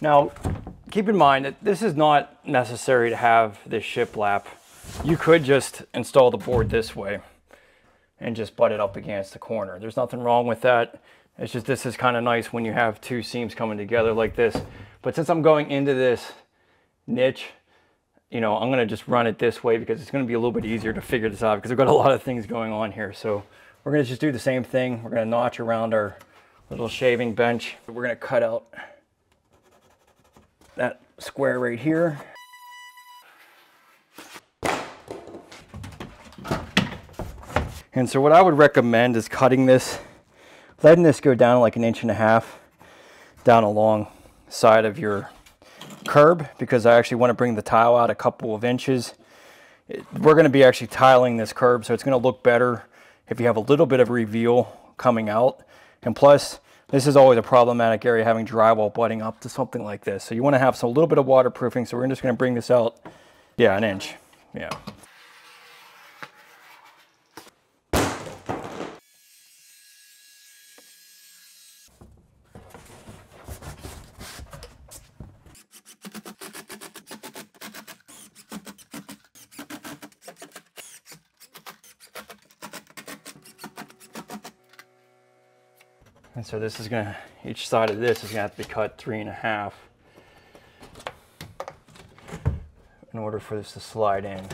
now keep in mind that this is not necessary to have this shiplap. You could just install the board this way and just butt it up against the corner. There's nothing wrong with that. It's just this is kind of nice when you have two seams coming together like this. But since I'm going into this niche, you know, I'm going to just run it this way because it's going to be a little bit easier to figure this out because I've got a lot of things going on here. So we're going to just do the same thing. We're going to notch around our little shaving bench. We're going to cut out that square right here. And so what I would recommend is cutting this, letting this go down like 1.5 inches down along side of your curb, because I actually want to bring the tile out a couple of inches. We're going to be actually tiling this curb, so it's going to look better if you have a little bit of reveal coming out. And plus, this is always a problematic area, having drywall butting up to something like this. So you want to have a little bit of waterproofing. So we're just going to bring this out, yeah, 1 inch. Yeah. And so this is gonna, each side of this is gonna have to be cut 3.5 in order for this to slide in.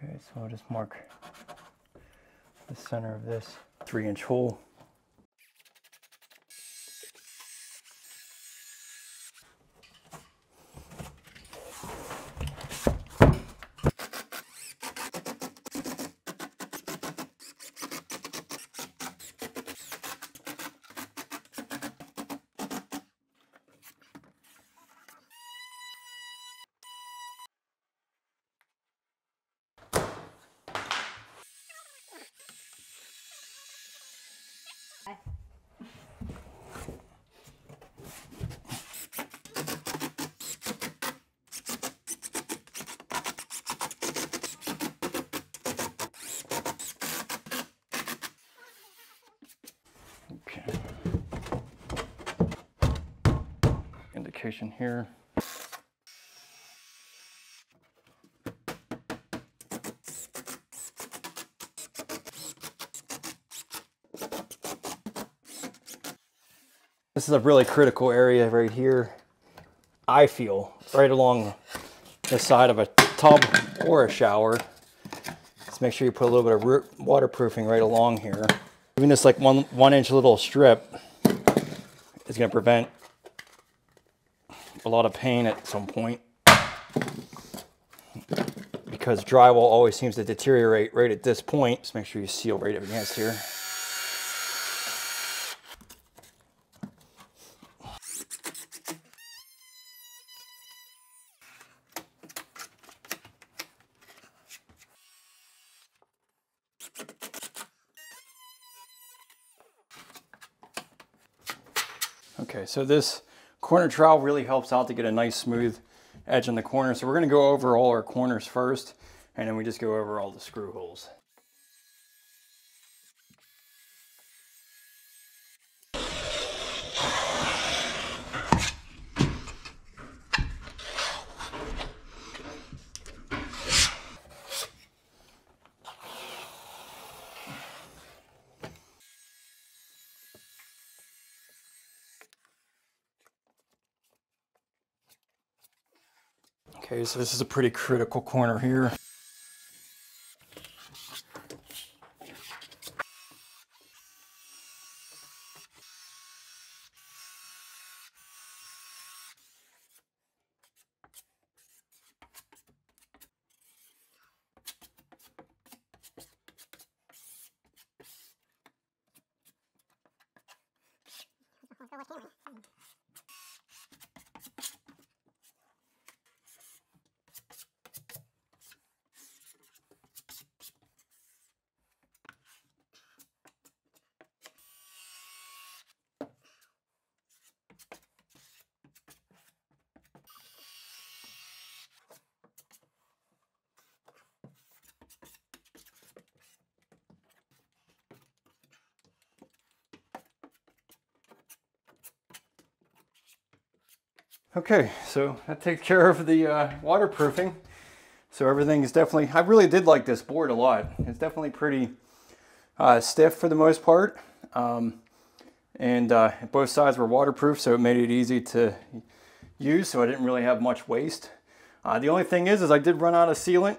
Okay, so I'll just mark the center of this 3-inch hole. Okay. Indication here. This is a really critical area right here. I feel right along the side of a tub or a shower. Just make sure you put a little bit of waterproofing right along here. Even this like one inch little strip is going to prevent a lot of pain at some point, because drywall always seems to deteriorate right at this point. Just make sure you seal right up against here. Okay, so this corner trowel really helps out to get a nice smooth edge on the corner. So we're going to go over all our corners first, and then we just go over all the screw holes. Okay, so this is a pretty critical corner here. Okay, so that takes care of the waterproofing. So everything is definitely, I really did like this board a lot. It's definitely pretty stiff for the most part. And both sides were waterproof, so it made it easy to use, so I didn't really have much waste. The only thing is I did run out of sealant.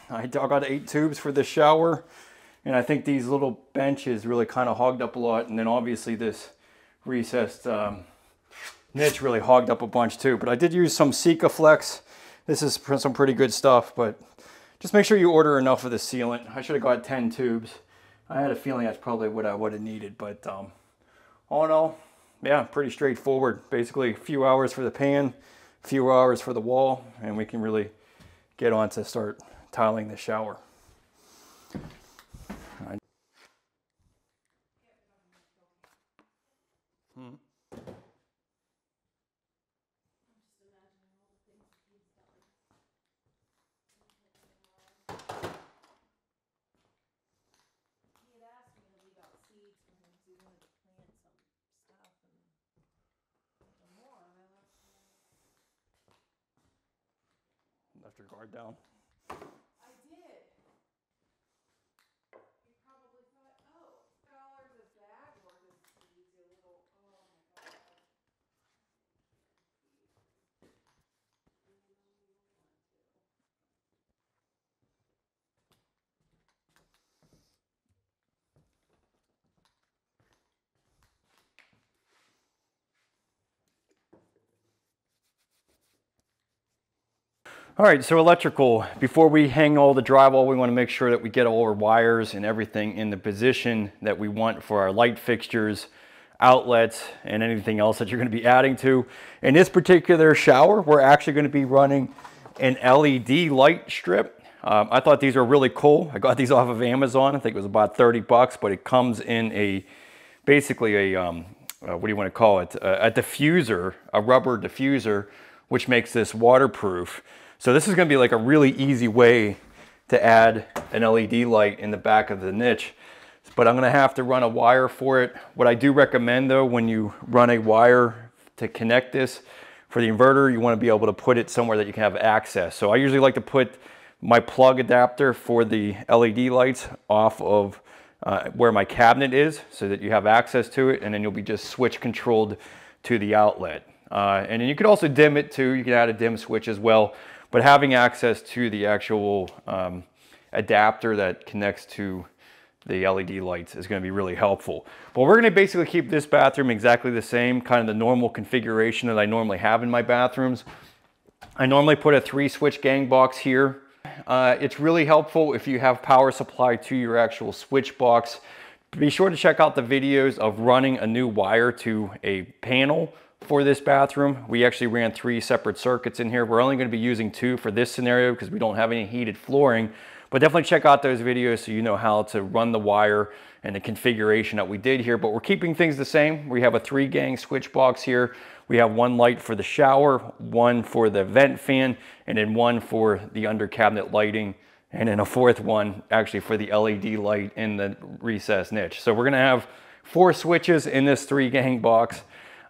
I got 8 tubes for the shower, and I think these little benches really kind of hogged up a lot, and then obviously this recessed niche really hogged up a bunch too. But I did use some Sikaflex. This is some pretty good stuff, but just make sure you order enough of the sealant. I should have got 10 tubes. I had a feeling that's probably what I would have needed, but all in all, yeah, pretty straightforward. Basically a few hours for the pan, a few hours for the wall, and we can really get on to start tiling the shower. Left your guard down. I did. You probably thought, oh, $1 a bag or this seeds a little, oh my God. All right, so electrical. Before we hang all the drywall, we want to make sure that we get all our wires and everything in the position that we want for our light fixtures, outlets, and anything else that you're going to be adding to. In this particular shower, we're actually going to be running an LED light strip. I thought these were really cool. I got these off of Amazon. I think it was about 30 bucks, but it comes in basically a, what do you want to call it? A diffuser, a rubber diffuser, which makes this waterproof. So this is going to be like a really easy way to add an LED light in the back of the niche. But I'm going to have to run a wire for it. What I do recommend though, when you run a wire to connect this for the inverter, you want to be able to put it somewhere that you can have access. So I usually like to put my plug adapter for the LED lights off of where my cabinet is, so that you have access to it, and then you'll be just switch controlled to the outlet. And then you could also dim it too. You can add a dim switch as well. but having access to the actual adapter that connects to the LED lights is going to be really helpful. But we're going to basically keep this bathroom exactly the same, kind of the normal configuration that I normally have in my bathrooms. I normally put a 3-switch gang box here. It's really helpful if you have power supply to your actual switch box. Be sure to check out the videos of running a new wire to a panel for this bathroom. We actually ran 3 separate circuits in here. We're only going to be using 2 for this scenario because we don't have any heated flooring. But definitely check out those videos so you know how to run the wire and the configuration that we did here. But we're keeping things the same. We have a 3-gang switch box here. We have 1 light for the shower, 1 for the vent fan, and then 1 for the under cabinet lighting, and then a 4th one actually for the LED light in the recessed niche. So we're gonna have 4 switches in this 3-gang box.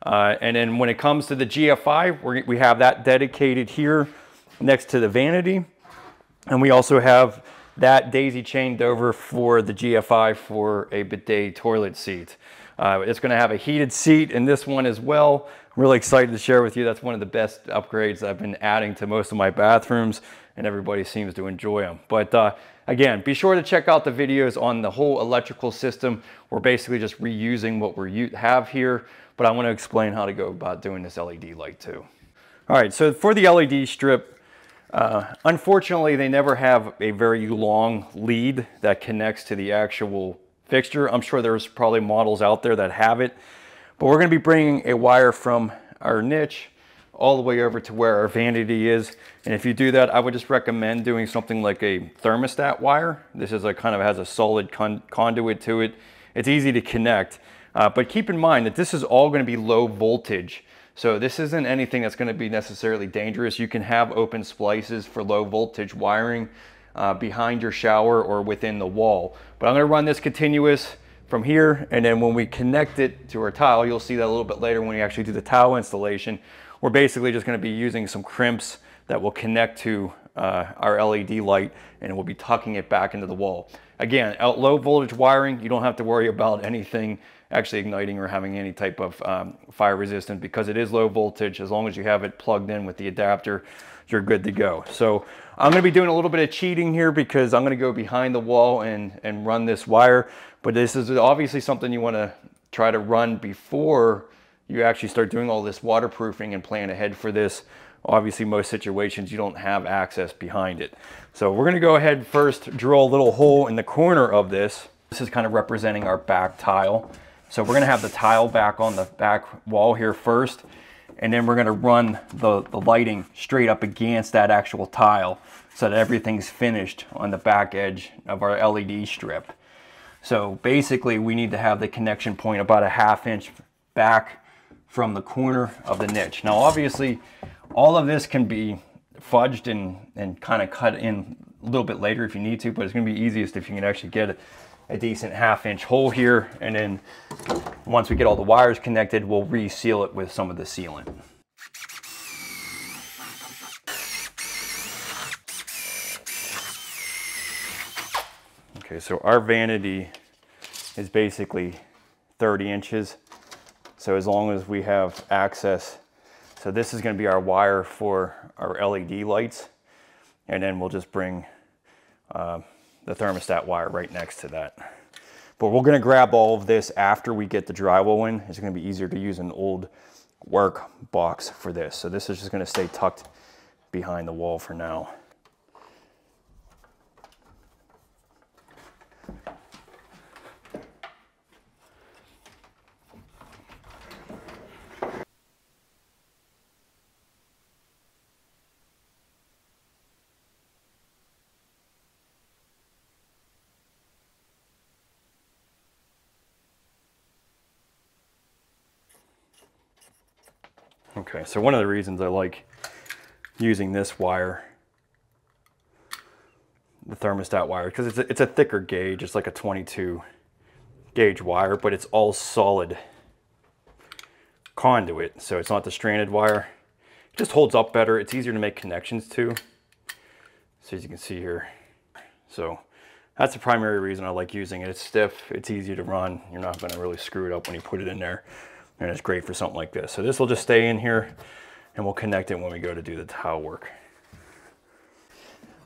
And then when it comes to the GFI, we have that dedicated here next to the vanity. And we also have that daisy chained over for the GFI for a bidet toilet seat. It's going to have a heated seat in this one as well. I'm really excited to share with you. That's one of the best upgrades I've been adding to most of my bathrooms, and everybody seems to enjoy them. But again, be sure to check out the videos on the whole electrical system. We're basically just reusing what we have here, but I want to explain how to go about doing this LED light too. All right, so for the LED strip, unfortunately, they never have a very long lead that connects to the actual fixture. I'm sure there's probably models out there that have it, but we're going to be bringing a wire from our niche all the way over to where our vanity is. And if you do that, I would just recommend doing something like a thermostat wire. This is kind of has a solid conduit to it. It's easy to connect, but keep in mind that this is all going to be low voltage. So this isn't anything that's going to be necessarily dangerous. You can have open splices for low voltage wiring behind your shower or within the wall. But I'm going to run this continuous from here, and then when we connect it to our tile, you'll see that a little bit later when we actually do the tile installation. We're basically just going to be using some crimps that will connect to our LED light, and we'll be tucking it back into the wall. Again, out low voltage wiring, you don't have to worry about anything actually igniting or having any type of fire resistant because it is low voltage. As long as you have it plugged in with the adapter, you're good to go. So I'm going to be doing a little bit of cheating here because I'm going to go behind the wall and run this wire. But this is obviously something you want to try to run before you actually start doing all this waterproofing and plan ahead for this. Obviously, most situations you don't have access behind it. So we're going to go ahead first, drill a little hole in the corner of this. This is kind of representing our back tile. So we're going to have the tile back on the back wall here first, and then we're going to run the lighting straight up against that actual tile so that everything's finished on the back edge of our LED strip. So basically we need to have the connection point about a 1/2 inch back from the corner of the niche. Now obviously all of this can be fudged and kind of cut in a little bit later if you need to, but it's going to be easiest if you can actually get a decent 1/2 inch hole here, and then once we get all the wires connected, we'll reseal it with some of the sealant. Okay, so our vanity is basically 30 inches. So as long as we have access, so this is going to be our wire for our LED lights, and then we'll just bring the thermostat wire right next to that. But we're going to grab all of this after we get the drywall in. It's going to be easier to use an old work box for this. So this is just going to stay tucked behind the wall for now. Okay, so one of the reasons I like using this wire, the thermostat wire, because it's a thicker gauge. It's like a 22 gauge wire, but it's all solid conduit, so it's not the stranded wire. It just holds up better. It's easier to make connections to. So as you can see here, so that's the primary reason I like using it. It's stiff, it's easy to run. You're not going to really screw it up when you put it in there. And it's great for something like this. So this will just stay in here and we'll connect it when we go to do the tile work.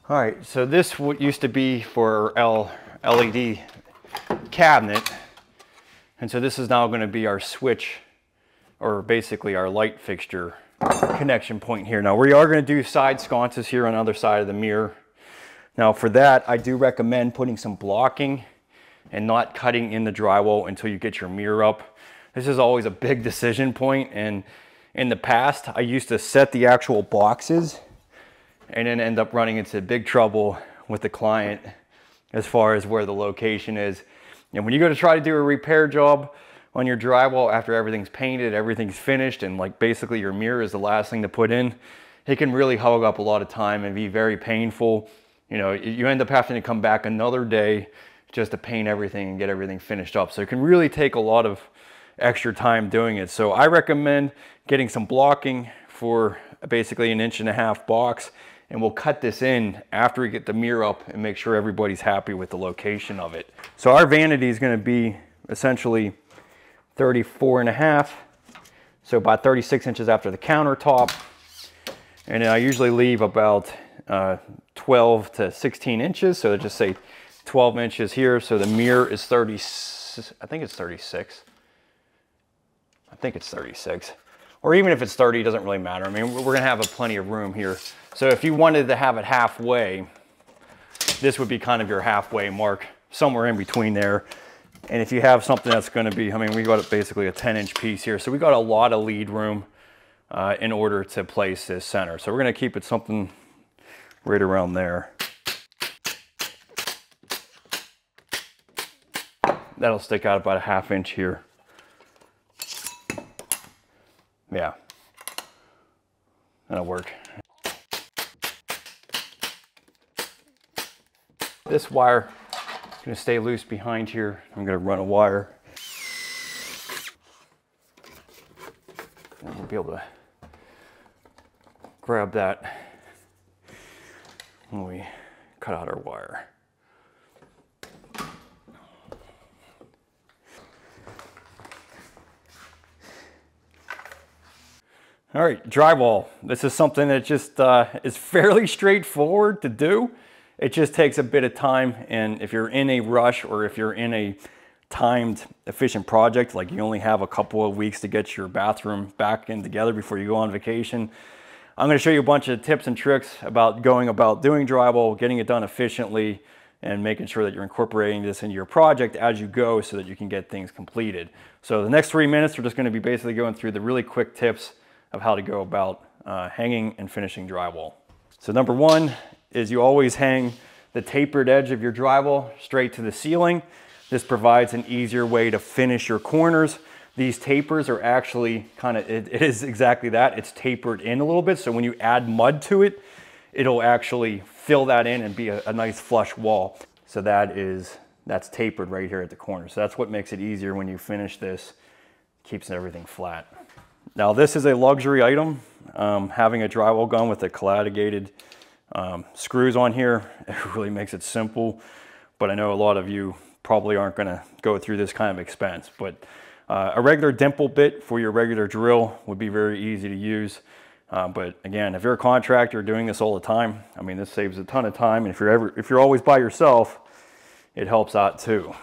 All right, so this used to be for our LED cabinet. And so this is now going to be our switch, or basically our light fixture connection point here. Now we are going to do side sconces here on the other side of the mirror. Now for that, I do recommend putting some blocking and not cutting in the drywall until you get your mirror up. This is always a big decision point, and in the past I used to set the actual boxes and then end up running into big trouble with the client as far as where the location is. And when you go to try to do a repair job on your drywall after everything's painted, everything's finished, and like basically your mirror is the last thing to put in, it can really hog up a lot of time and be very painful. You know, you end up having to come back another day just to paint everything and get everything finished up. So it can really take a lot of extra time doing it. So I recommend getting some blocking for basically 1.5 inch box, and we'll cut this in after we get the mirror up and make sure everybody's happy with the location of it. So our vanity is going to be essentially 34.5, so about 36 inches after the countertop. And then I usually leave about 12 to 16 inches, so just say 12 inches here. So the mirror is 30, I think it's 36. I think it's 36. Or even if it's 30, it doesn't really matter. I mean, we're gonna have plenty of room here. So if you wanted to have it halfway, this would be kind of your halfway mark, somewhere in between there. And if you have something that's gonna be, I mean, we got basically a 10-inch piece here. So we got a lot of lead room in order to place this center. So we're gonna keep it something right around there. That'll stick out about a 1/2 inch here. Yeah, that'll work. This wire is going to stay loose behind here. I'm going to run a wire. And we'll be able to grab that when we cut out our wire. All right, drywall. This is something that just is fairly straightforward to do. It just takes a bit of time, and if you're in a rush or if you're in a timed, efficient project, like you only have a couple of weeks to get your bathroom back in together before you go on vacation, I'm going to show you a bunch of tips and tricks about going about doing drywall, getting it done efficiently, and making sure that you're incorporating this into your project as you go so that you can get things completed. So the next 3 minutes, we're just going to be basically going through the really quick tips of how to go about hanging and finishing drywall. So number one is you always hang the tapered edge of your drywall straight to the ceiling. This provides an easier way to finish your corners. These tapers are actually it is exactly that. It's tapered in a little bit, so when you add mud to it, it'll actually fill that in and be a nice flush wall. So that's tapered right here at the corner. So that's what makes it easier when you finish this, keeps everything flat. Now this is a luxury item. Having a drywall gun with the colligated screws on here, it really makes it simple. But I know a lot of you probably aren't gonna go through this kind of expense. But a regular dimple bit for your regular drill would be very easy to use. But again, if you're a contractor doing this all the time, I mean, this saves a ton of time. And if you're always by yourself, it helps out too.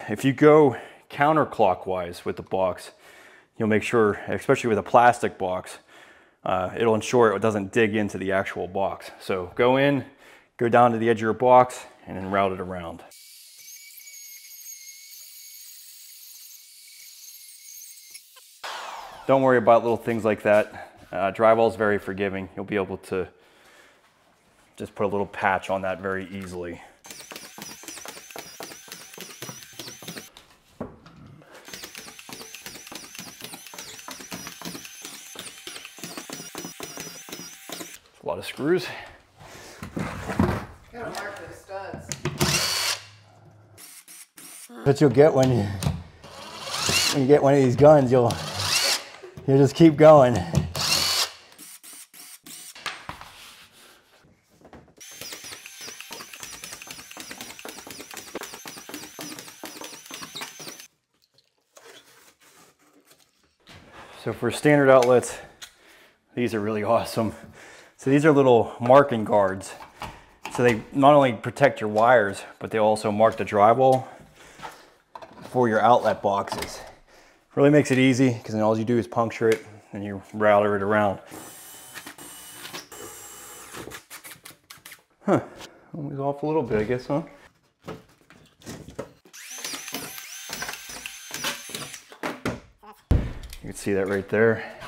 If you go counterclockwise with the box, you'll make sure, especially with a plastic box, it'll ensure it doesn't dig into the actual box. So go in, go down to the edge of your box, and then route it around. Don't worry about little things like that. Drywall is very forgiving. You'll be able to just put a little patch on that very easily. A lot of screws. Gotta mark those studs. But you'll get when you get one of these guns, you'll just keep going. So for standard outlets, these are really awesome. So these are little marking guards. So they not only protect your wires, but they also mark the drywall for your outlet boxes. Really makes it easy because then all you do is puncture it and you router it around. Huh, always off a little bit, I guess, huh? You can see that right there.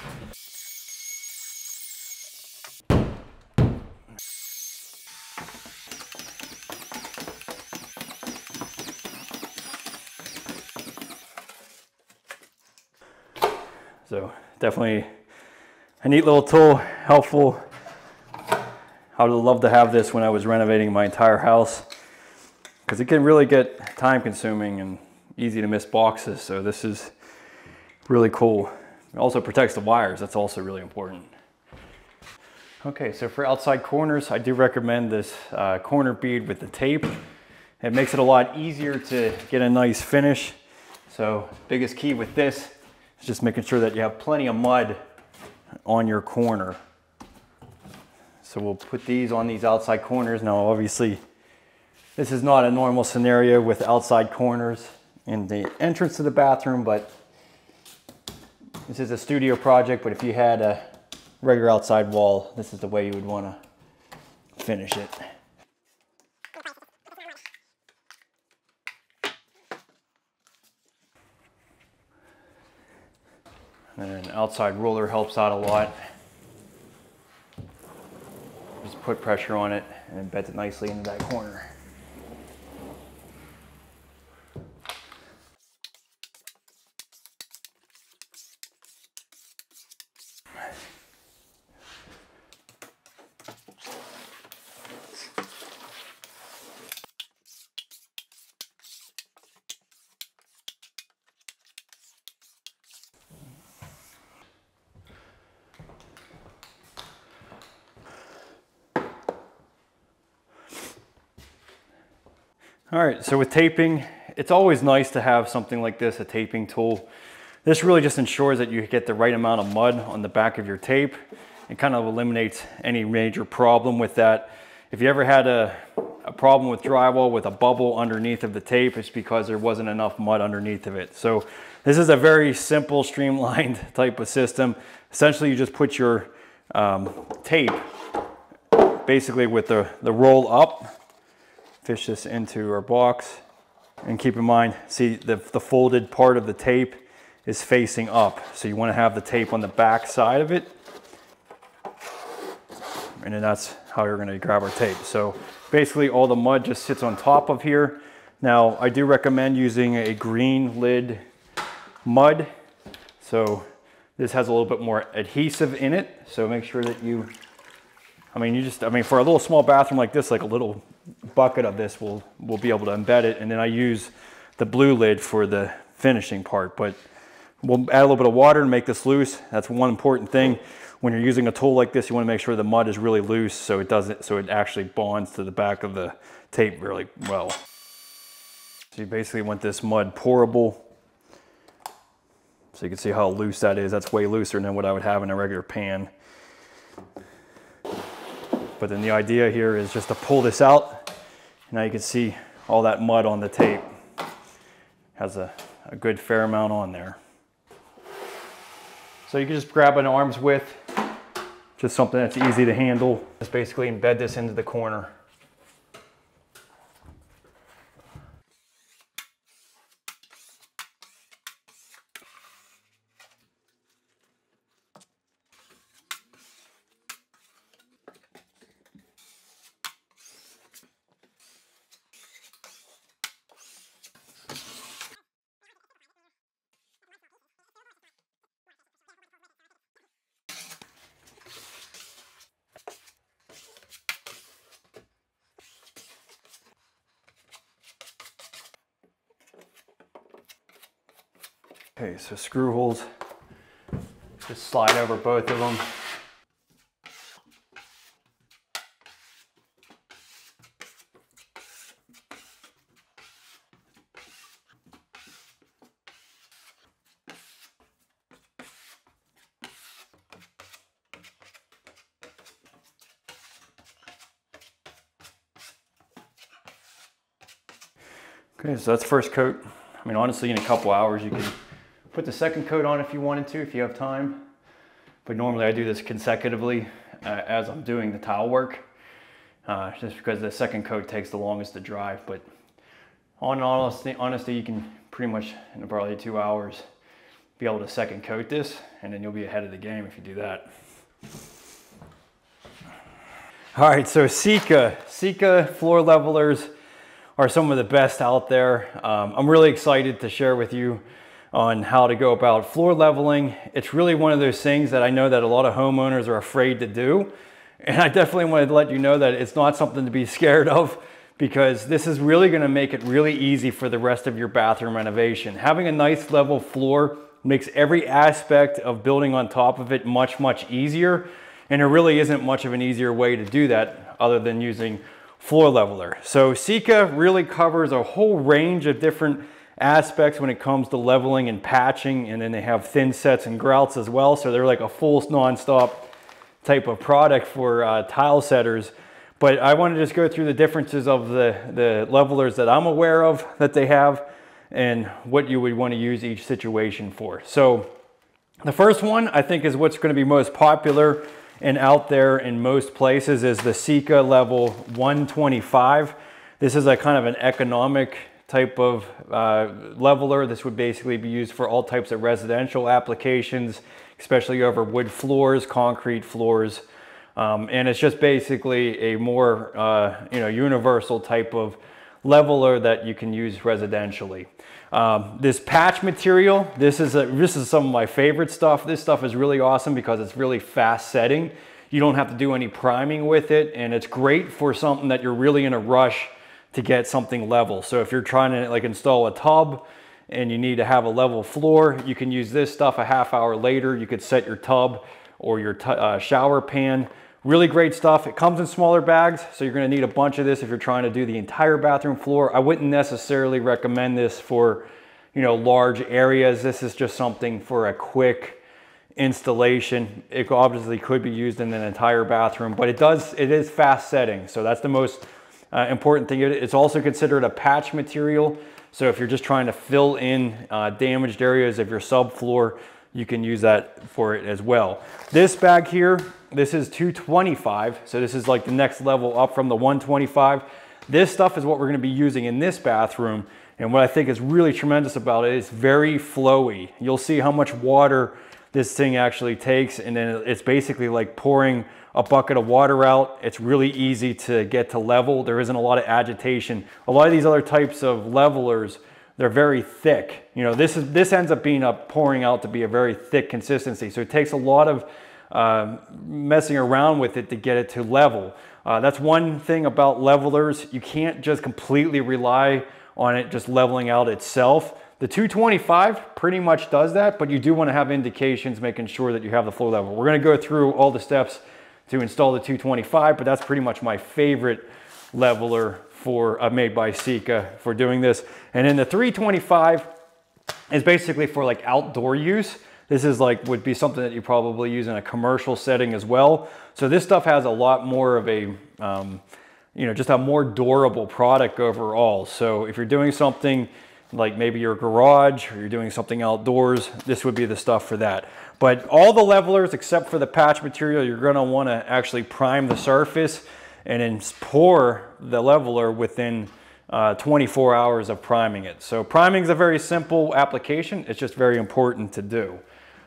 So definitely a neat little tool, helpful. I would love to have this when I was renovating my entire house because it can really get time consuming and easy to miss boxes. So this is really cool. It also protects the wires. That's also really important. Okay, so for outside corners, I do recommend this corner bead with the tape. It makes it a lot easier to get a nice finish. So biggest key with this is just making sure that you have plenty of mud on your corner. So we'll put these on these outside corners. Now, obviously, this is not a normal scenario with outside corners in the entrance to the bathroom, but this is a studio project. But if you had a regular outside wall, this is the way you would want to finish it. And an outside roller helps out a lot. Just put pressure on it and embed it nicely into that corner. All right, so with taping, it's always nice to have something like this, a taping tool. This really just ensures that you get the right amount of mud on the back of your tape. It kind of eliminates any major problem with that. If you ever had a problem with drywall with a bubble underneath of the tape, it's because there wasn't enough mud underneath of it. So this is a very simple, streamlined type of system. Essentially, you just put your tape basically with the roll up, fish this into our box, and keep in mind, see the folded part of the tape is facing up. So you want to have the tape on the back side of it. And then that's how you're going to grab our tape. So basically all the mud just sits on top of here. Now I do recommend using a green lid mud. So this has a little bit more adhesive in it. So make sure that you, for a little small bathroom like this, like a little bucket of this will be able to embed it. And then I use the blue lid for the finishing part, but we'll add a little bit of water and make this loose. That's one important thing. When you're using a tool like this, you want to make sure the mud is really loose so it actually bonds to the back of the tape really well. So you basically want this mud pourable. So you can see how loose that is. That's way looser than what I would have in a regular pan. But then the idea here is just to pull this out. Now you can see all that mud on the tape. Has a good fair amount on there. So you can just grab an arm's width, just something that's easy to handle. Just basically embed this into the corner. Okay, so screw holes, just slide over both of them. Okay, so that's first coat. I mean, honestly, in a couple hours, you can put the second coat on if you wanted to, if you have time. But normally I do this consecutively as I'm doing the tile work, just because the second coat takes the longest to dry. But honestly, you can pretty much in probably 2 hours be able to second coat this, and then you'll be ahead of the game if you do that. All right, so Sika floor levelers are some of the best out there. I'm really excited to share with you on how to go about floor leveling. It's really one of those things that I know that a lot of homeowners are afraid to do. And I definitely wanted to let you know that it's not something to be scared of, because this is really gonna make it really easy for the rest of your bathroom renovation. Having a nice level floor makes every aspect of building on top of it much, much easier. And there really isn't much of an easier way to do that other than using floor leveler. So Sika really covers a whole range of different aspects when it comes to leveling and patching, and then they have thin sets and grouts as well. So they're like a full non-stop type of product for tile setters. But I want to just go through the differences of the levelers that I'm aware of that they have, and what you would want to use each situation for. So the first one I think is what's going to be most popular and out there in most places is the Sika level 125. This is a kind of an economic type of leveler. This would basically be used for all types of residential applications, especially over wood floors, concrete floors. And it's just basically a more universal type of leveler that you can use residentially. This patch material, this is some of my favorite stuff. This stuff is really awesome because it's really fast setting. You don't have to do any priming with it, and it's great for something that you're really in a rush to get something level. So if you're trying to like install a tub and you need to have a level floor, you can use this stuff a half hour later. You could set your tub or your shower pan. Really great stuff. It comes in smaller bags, so you're gonna need a bunch of this if you're trying to do the entire bathroom floor. I wouldn't necessarily recommend this for, large areas. This is just something for a quick installation. It obviously could be used in an entire bathroom, but it is fast setting. So that's the most important thing. It's also considered a patch material. So if you're just trying to fill in damaged areas of your subfloor, you can use that for it as well. This bag here, this is 225. So this is like the next level up from the 125. This stuff is what we're gonna be using in this bathroom. And what I think is really tremendous about it is very flowy. You'll see how much water this thing actually takes. And then it's basically like pouring a bucket of water out. It's really easy to get to level. There isn't a lot of agitation. A lot of these other types of levelers, they're very thick. This ends up being pouring out to be a very thick consistency. So it takes a lot of messing around with it to get it to level. That's one thing about levelers. You can't just completely rely on it just leveling out itself. The 225 pretty much does that, but you do want to have indications making sure that you have the floor level. We're going to go through all the steps to install the 225, but that's pretty much my favorite leveler for made by Sika for doing this. And then the 325 is basically for like outdoor use. This is would be something that you probably use in a commercial setting as well. So this stuff has a lot more of a, just a more durable product overall. So if you're doing something like maybe your garage or you're doing something outdoors, this would be the stuff for that. But all the levelers except for the patch material, you're gonna wanna actually prime the surface and then pour the leveler within 24 hours of priming it. So priming is a very simple application. It's just very important to do.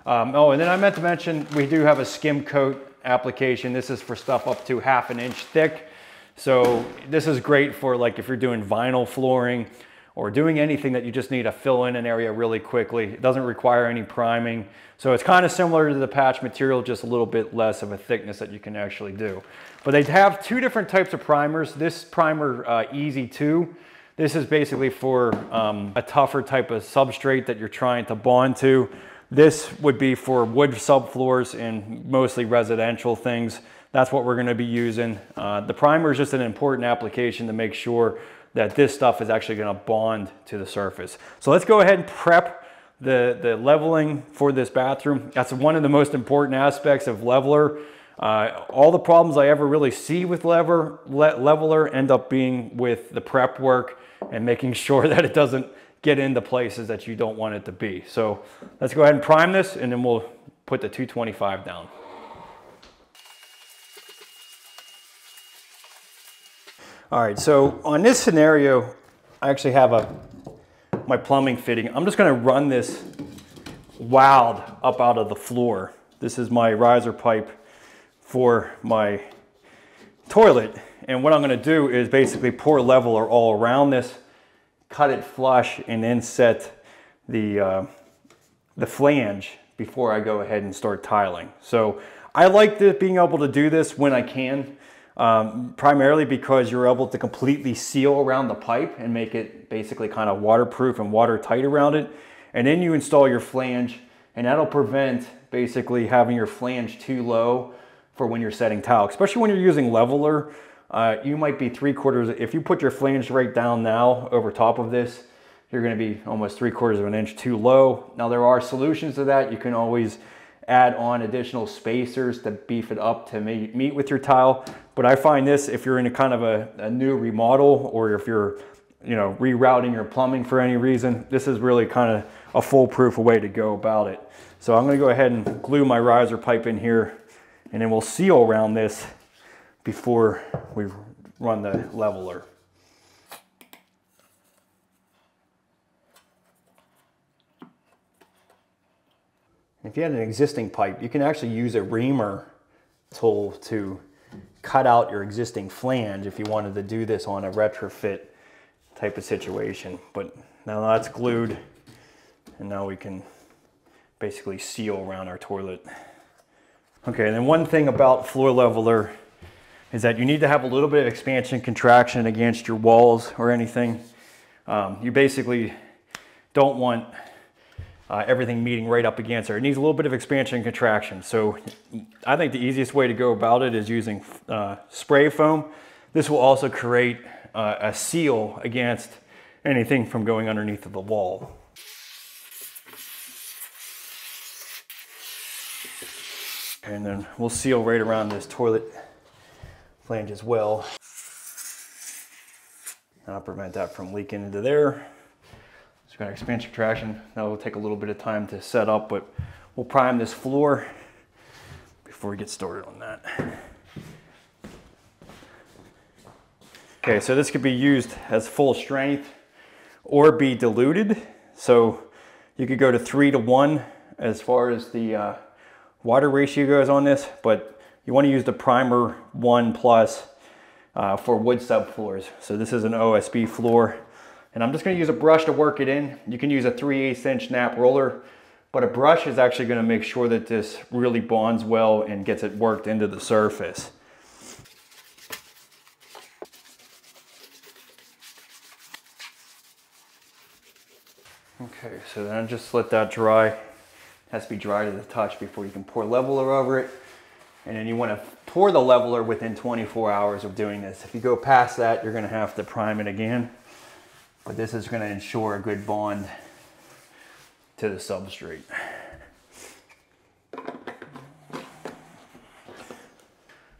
And then I meant to mention, we do have a skim coat application. This is for stuff up to 1/2 inch thick. So this is great for if you're doing vinyl flooring or doing anything that you just need to fill in an area really quickly. It doesn't require any priming. So it's kind of similar to the patch material, just a little bit less of a thickness that you can actually do. But they have two different types of primers. This primer, Easy 2, this is basically for a tougher type of substrate that you're trying to bond to. This would be for wood subfloors and mostly residential things. That's what we're gonna be using. The primer is just an important application to make sure that this stuff is actually gonna bond to the surface. So let's go ahead and prep the leveling for this bathroom. That's one of the most important aspects of leveler. All the problems I ever really see with leveler end up being with the prep work and making sure that it doesn't get into places that you don't want it to be. So let's go ahead and prime this, and then we'll put the 225 down. All right, so on this scenario, I actually have my plumbing fitting. I'm just gonna run this wowed up out of the floor. This is my riser pipe for my toilet. And what I'm gonna do is basically pour leveler all around this, cut it flush, and then set the flange before I go ahead and start tiling. So I like being able to do this when I can, primarily because you're able to completely seal around the pipe and make it basically kind of waterproof and watertight around it. And then you install your flange, and that'll prevent basically having your flange too low for when you're setting tile, especially when you're using leveler. You might be 3/4, if you put your flange right down now over top of this, you're gonna be almost 3/4 of an inch too low. Now there are solutions to that. You can always add on additional spacers to beef it up to meet with your tile. But I find this, if you're in a kind of a new remodel, or if you're rerouting your plumbing for any reason, this is really kind of a foolproof way to go about it. So I'm gonna go ahead and glue my riser pipe in here, and then we'll seal around this before we run the leveler. If you had an existing pipe, you can actually use a reamer tool to cut out your existing flange if you wanted to do this on a retrofit type of situation. But now that's glued, and now we can basically seal around our toilet. Okay, and then one thing about floor leveler is that you need to have a little bit of expansion contraction against your walls or anything. You basically don't want everything meeting right up against it. It needs a little bit of expansion and contraction. So I think the easiest way to go about it is using spray foam. This will also create a seal against anything from going underneath of the wall. And then we'll seal right around this toilet flange as well. That'll prevent that from leaking into there. It's got expansion traction. That will take a little bit of time to set up, but we'll prime this floor before we get started on that. Okay, so this could be used as full strength or be diluted. So you could go to 3:1 as far as the water ratio goes on this, but you want to use the primer 1+ for wood subfloors. So this is an OSB floor, and I'm just going to use a brush to work it in. You can use a 3/8 inch nap roller, but a brush is actually going to make sure that this really bonds well and gets it worked into the surface. Okay, so then just let that dry. It has to be dry to the touch before you can pour leveler over it. And then you want to pour the leveler within 24 hours of doing this. If you go past that, you're going to have to prime it again. But this is going to ensure a good bond to the substrate.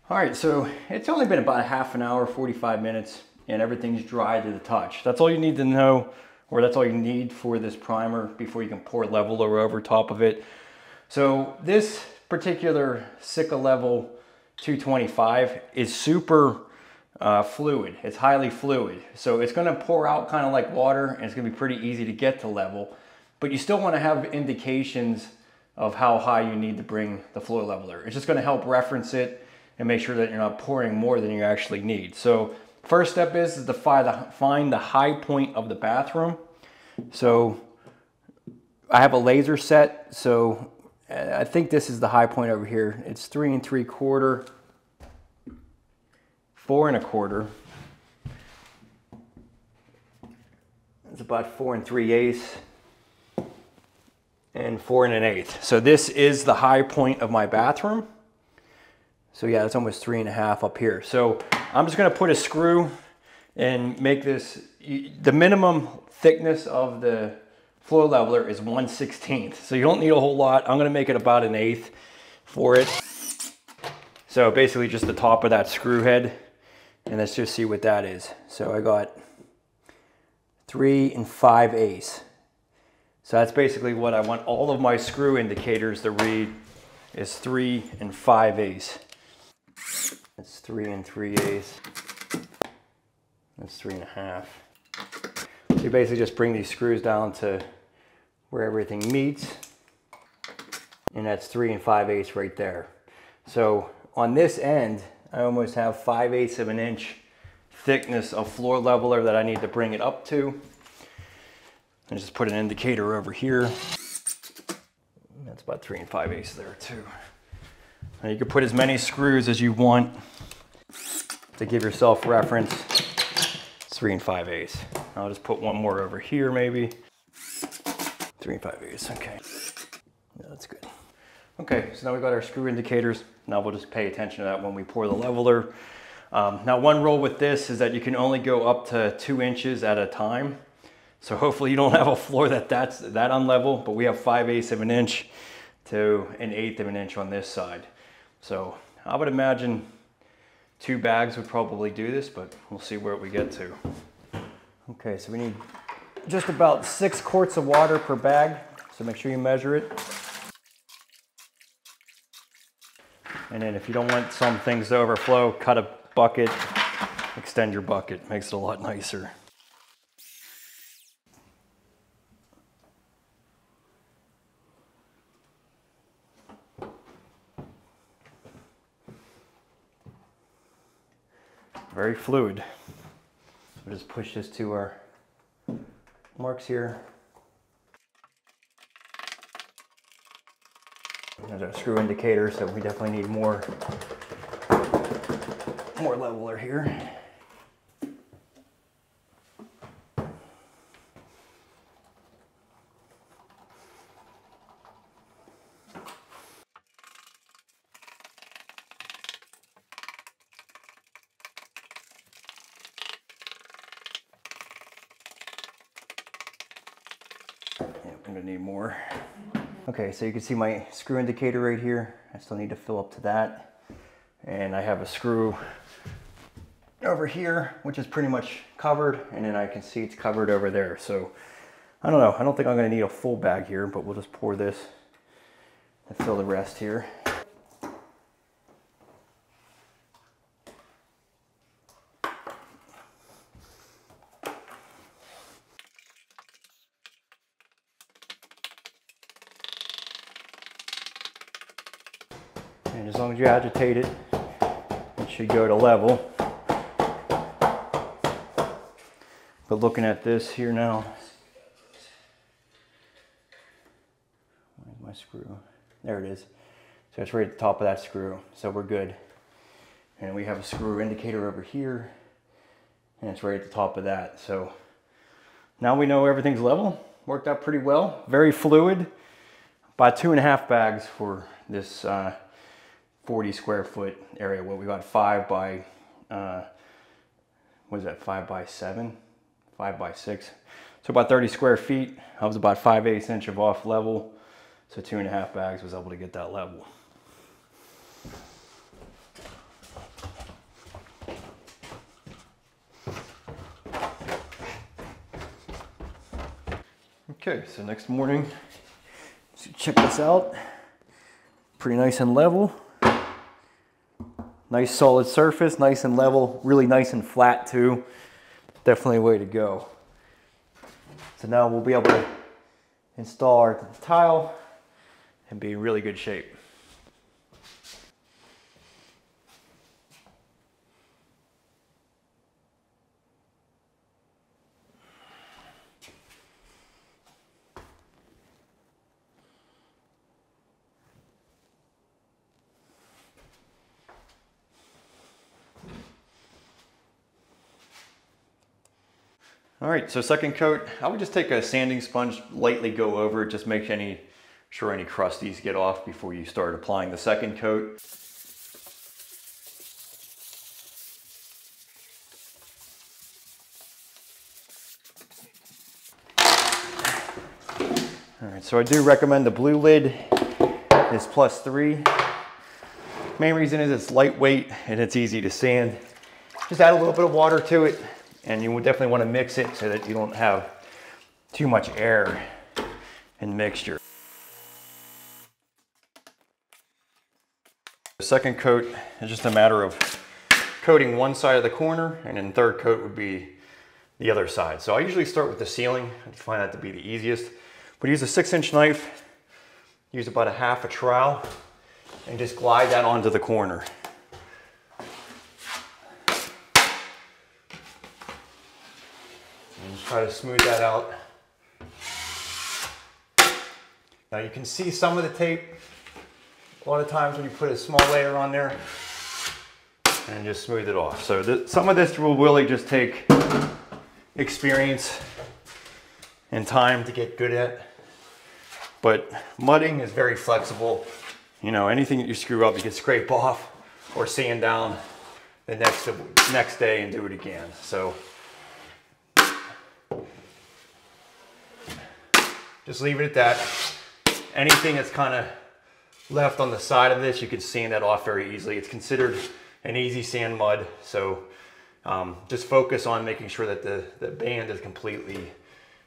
All right, so it's only been about a half an hour, 45 minutes, and everything's dry to the touch. That's all you need to know, or that's all you need for this primer before you can pour leveler over top of it. So this particular Sika level 225 is super fluid. It's highly fluid. So it's going to pour out kind of like water, and it's going to be pretty easy to get to level. But you still want to have indications of how high you need to bring the floor leveler. It's just going to help reference it and make sure that you're not pouring more than you actually need. So first step is to find the high point of the bathroom. So I have a laser set, so I think this is the high point over here. It's 3 3/4, 4 1/4. It's about 4 3/8, and 4 1/8. So this is the high point of my bathroom. So yeah, it's almost 3 1/2 up here. So I'm just gonna put a screw and make this, the minimum thickness of the floor leveler is 1/16. So you don't need a whole lot. I'm gonna make it about 1/8 for it. So basically just the top of that screw head, and let's just see what that is. So I got 3 5/8. So that's basically what I want all of my screw indicators to read, is 3 5/8. That's 3 3/8. That's 3 1/2. So you basically just bring these screws down to where everything meets, and that's 3 5/8 right there. So on this end, I almost have 5/8 of an inch thickness of floor leveler that I need to bring it up to. And just put an indicator over here. That's about 3 5/8 there too. Now you can put as many screws as you want to give yourself reference. It's 3 5/8. I'll just put one more over here maybe. 3 5/8, okay. Yeah, that's good. Okay, so now we've got our screw indicators. Now we'll just pay attention to that when we pour the leveler. Now one rule with this is that you can only go up to 2 inches at a time. So hopefully you don't have a floor that's that unlevel, but we have 5/8 of an inch to 1/8 of an inch on this side. So I would imagine 2 bags would probably do this, but we'll see where we get to. Okay, so we need just about 6 quarts of water per bag. So make sure you measure it. And then if you don't want some things to overflow, cut a bucket, extend your bucket, makes it a lot nicer. Very fluid. So we'll just push this to our marks here. There's our screw indicator, so we definitely need more leveler here. I'm gonna need more. Okay, so you can see my screw indicator right here. I still need to fill up to that. And I have a screw over here, which is pretty much covered. And then I can see it's covered over there. So I don't know, I don't think I'm gonna need a full bag here, but we'll just pour this and fill the rest here. And as long as you agitate it, it should go to level. But looking at this here now, where's my screw? There it is. So it's right at the top of that screw, so we're good. And we have a screw indicator over here, and it's right at the top of that. So now we know everything's level. Worked out pretty well, very fluid. About 2.5 bags for this 40 square foot area. Well, we got 5 by, what is that, 5 by 7? 5 by 6. So about 30 square feet. I was about 5/8 inch of off level. So 2.5 bags was able to get that level. Okay, so next morning, so check this out. Pretty nice and level. Nice solid surface, nice and level, really nice and flat too. Definitely a way to go. So now we'll be able to install our tile and be in really good shape. All right, so second coat, I would just take a sanding sponge, lightly go over it, just make sure any crusties get off before you start applying the second coat. All right, so I do recommend the blue lid is +3. Main reason is it's lightweight and it's easy to sand. Just add a little bit of water to it And you definitely want to mix it so that you don't have too much air in mixture. The second coat is just a matter of coating one side of the corner, and then third coat would be the other side. So I usually start with the ceiling. I find that to be the easiest. But use a 6-inch knife, use about a half a trowel, and just glide that onto the corner. And just try to smooth that out. Now you can see some of the tape. A lot of times when you put a small layer on there, and just smooth it off. So some of this will really just take experience and time to get good at. But mudding is very flexible. You know, anything that you screw up, you can scrape off or sand down the next day and do it again. So just leave it at that. Anything that's kind of left on the side of this, you can sand that off very easily. It's considered an easy sand mud, so just focus on making sure that the band is completely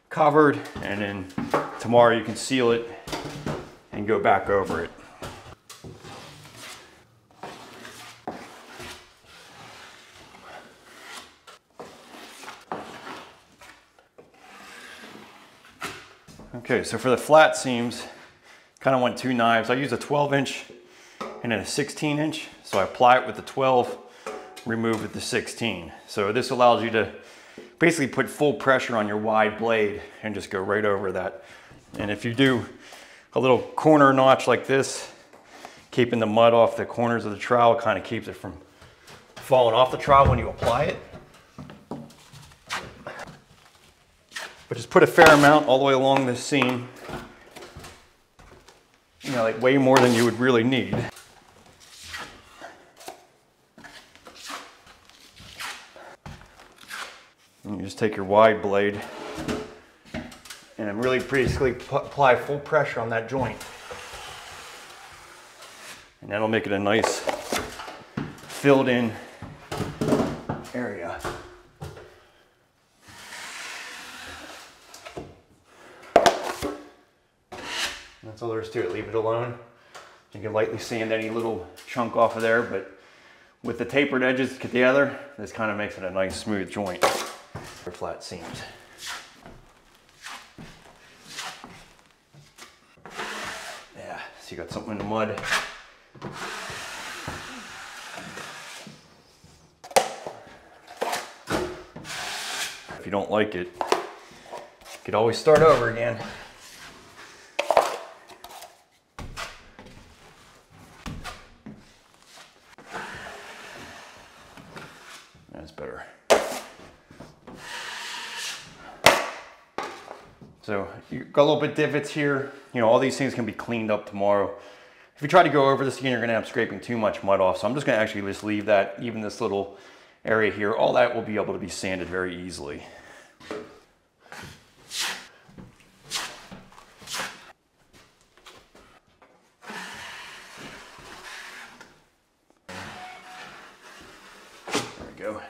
covered, and then tomorrow you can seal it and go back over it. Okay, so for the flat seams, kind of want 2 knives. I use a 12-inch and then a 16-inch. So I apply it with the 12, remove with the 16. So this allows you to basically put full pressure on your wide blade and just go right over that. And if you do a little corner notch like this, keeping the mud off the corners of the trowel kind of keeps it from falling off the trowel when you apply it. But just put a fair amount all the way along this seam. You know, like way more than you would really need. And you just take your wide blade and really basically apply full pressure on that joint. And that'll make it a nice filled in area. That's all there is to it. Leave it alone. You can lightly sand any little chunk off of there, but with the tapered edges together, this kind of makes it a nice smooth joint for flat seams. Yeah, so you got something in the mud. If you don't like it, you could always start over again. That's better. So you got a little bit divots here. You know, all these things can be cleaned up tomorrow. If you try to go over this again, you're gonna end up scraping too much mud off. So I'm just gonna actually just leave that, even this little area here, all that will be able to be sanded very easily.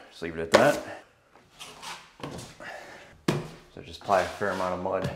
Just leave it at that. So just apply a fair amount of mud.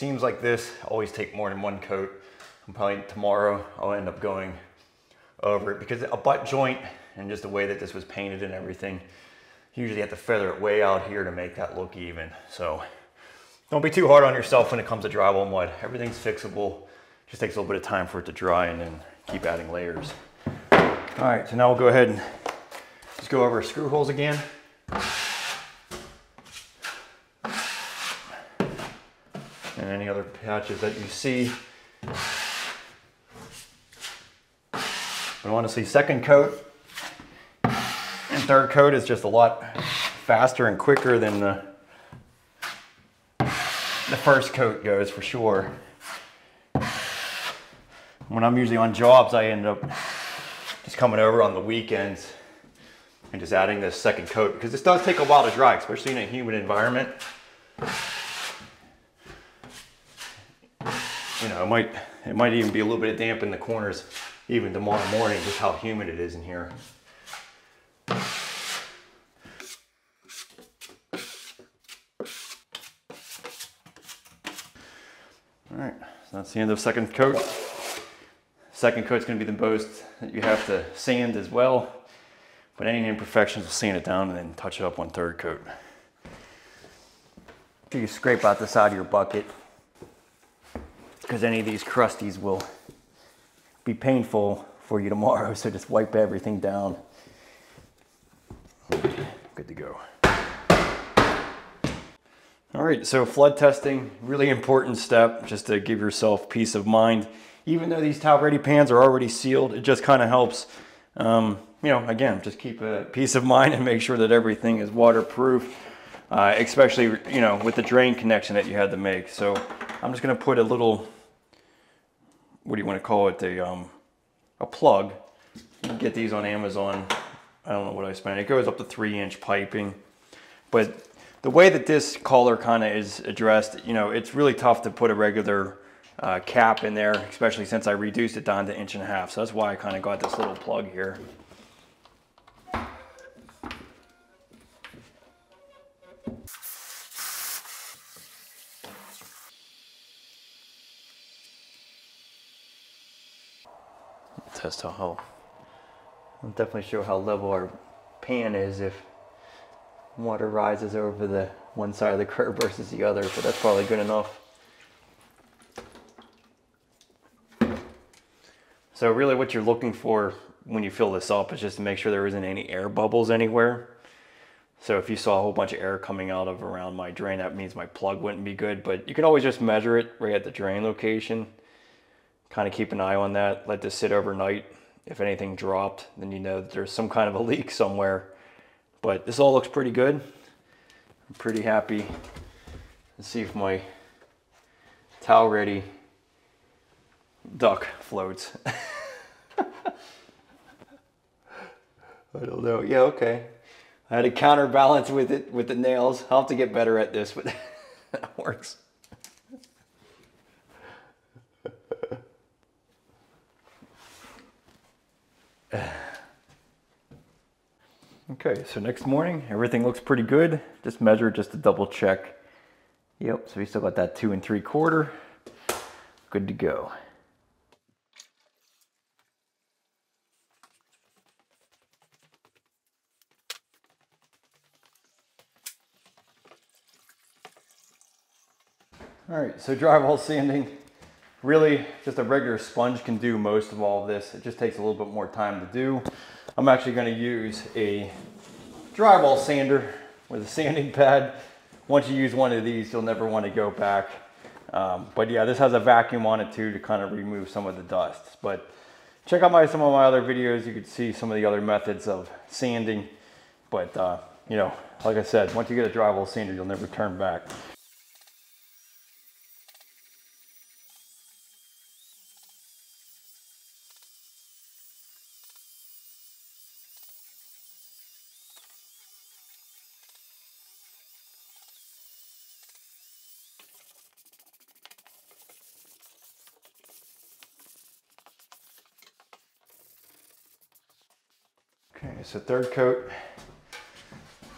seams like this always take more than one coat. And probably tomorrow I'll end up going over it because a butt joint and just the way that this was painted and everything, you usually have to feather it way out here to make that look even. So don't be too hard on yourself when it comes to drywall mud. Everything's fixable. Just takes a little bit of time for it to dry and then keep adding layers. All right, so now we'll go ahead and just go over screw holes again. And any other patches that you see. But honestly, second coat and third coat is just a lot faster and quicker than the first coat goes for sure. When I'm usually on jobs, I end up just coming over on the weekends and just adding this second coat because this does take a while to dry, especially in a humid environment. You know, it might even be a little bit damp in the corners even tomorrow morning, just how humid it is in here. All right, so that's the end of the second coat. Second coat's gonna be the most that you have to sand as well, but any imperfections, we'll sand it down and then touch it up on third coat. You scrape out the side of your bucket because any of these crusties will be painful for you tomorrow, so just wipe everything down. Good to go. All right, so flood testing, really important step just to give yourself peace of mind. Even though these tile ready pans are already sealed, it just kind of helps, you know, again, just keep a peace of mind and make sure that everything is waterproof, especially, you know, with the drain connection that you had to make. So I'm just gonna put a little, what do you want to call it, a plug. You can get these on Amazon. I don't know what I spent. It goes up to 3-inch piping. But the way that this collar kind of is addressed, you know, it's really tough to put a regular cap in there, especially since I reduced it down to 1.5 inches. So that's why I kind of got this little plug here. Test how, I'll definitely show how level our pan is if water rises over the one side of the curb versus the other, but that's probably good enough. So really what you're looking for when you fill this up is just to make sure there isn't any air bubbles anywhere. So if you saw a whole bunch of air coming out of around my drain, that means my plug wouldn't be good, but you can always just measure it right at the drain location. Kind of keep an eye on that, let this sit overnight. If anything dropped, then you know that there's some kind of a leak somewhere. But this all looks pretty good. I'm pretty happy. Let's see if my towel ready duck floats. I don't know. Yeah, okay. I had to counterbalance with it with the nails. I'll have to get better at this, but that works. Okay, so next morning, everything looks pretty good. Just measure just to double check. Yep, so we still got that 2 3/4. Good to go. All right, so drywall sanding, really just a regular sponge can do most of all of this. It just takes a little bit more time to do. I'm actually going to use a drywall sander with a sanding pad. Once you use one of these, you'll never want to go back. But yeah, this has a vacuum on it too to kind of remove some of the dust. But check out some of my other videos. You could see some of the other methods of sanding. But you know, like I said, once you get a drywall sander, you'll never turn back. Okay, so third coat.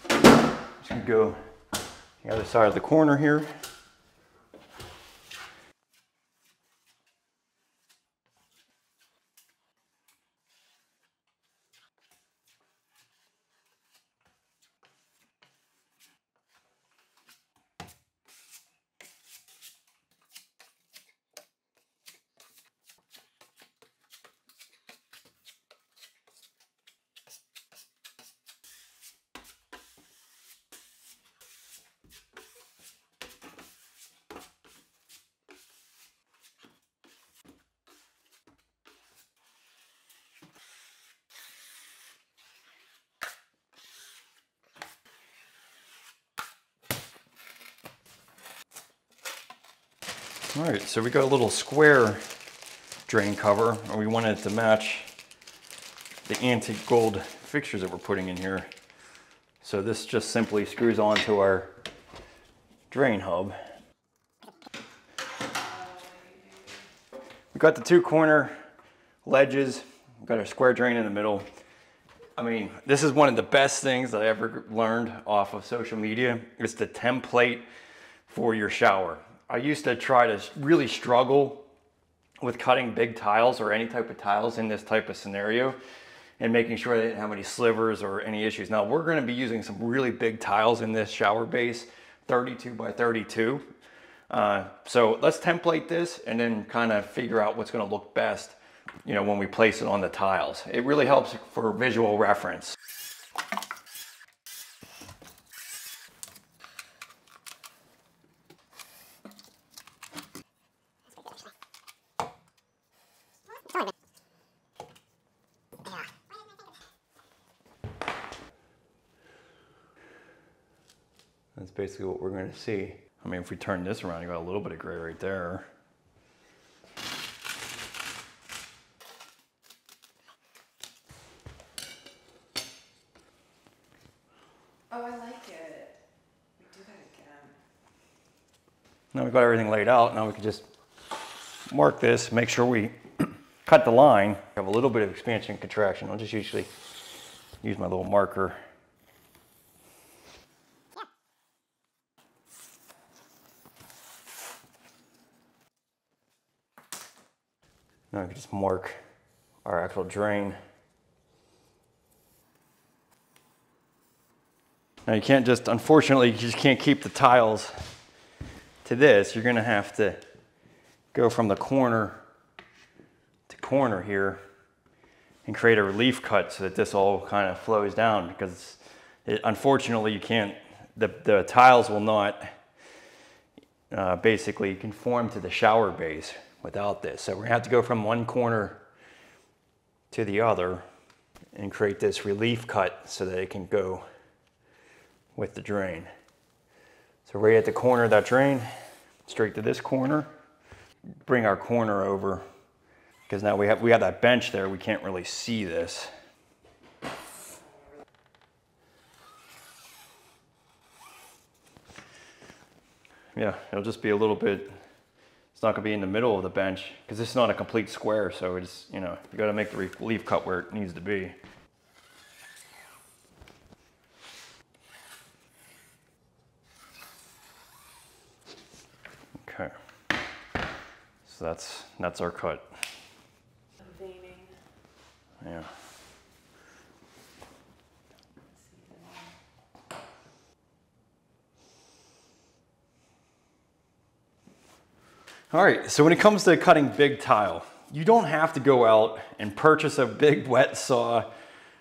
Just gonna go the other side of the corner here. All right, so we got a little square drain cover, and we wanted it to match the antique gold fixtures that we're putting in here. So this just simply screws onto our drain hub. We've got the two corner ledges. We've got our square drain in the middle. I mean, this is one of the best things that I ever learned off of social media. It's the template for your shower. I used to try to really struggle with cutting big tiles or any type of tiles in this type of scenario and making sure they didn't have any slivers or any issues. Now we're going to be using some really big tiles in this shower base, 32 by 32. So let's template this and then kind of figure out what's going to look best, you know, when we place it on the tiles. It really helps for visual reference. That's basically what we're going to see. I mean, if we turn this around, you got a little bit of gray right there. Oh, I like it. We do that again. Now we've got everything laid out. Now we can just mark this, make sure we cut the line. I have a little bit of expansion and contraction. I'll just usually use my little marker. Now we can just mark our actual drain. Now you can't just, unfortunately, you just can't keep the tiles to this. You're gonna have to go from the corner to corner here and create a relief cut so that this all kind of flows down, because unfortunately you can't, the tiles will not basically conform to the shower base without this. So we're gonna have to go from one corner to the other and create this relief cut so that it can go with the drain. So right at the corner of that drain, straight to this corner, bring our corner over, because now we have that bench there, we can't really see this. Yeah, it'll just be a little bit, it's not gonna be in the middle of the bench because this is not a complete square, so it's, you know, you gotta make the relief cut where it needs to be. Okay, so that's our cut. Veining. Yeah. All right, so when it comes to cutting big tile, you don't have to go out and purchase a big wet saw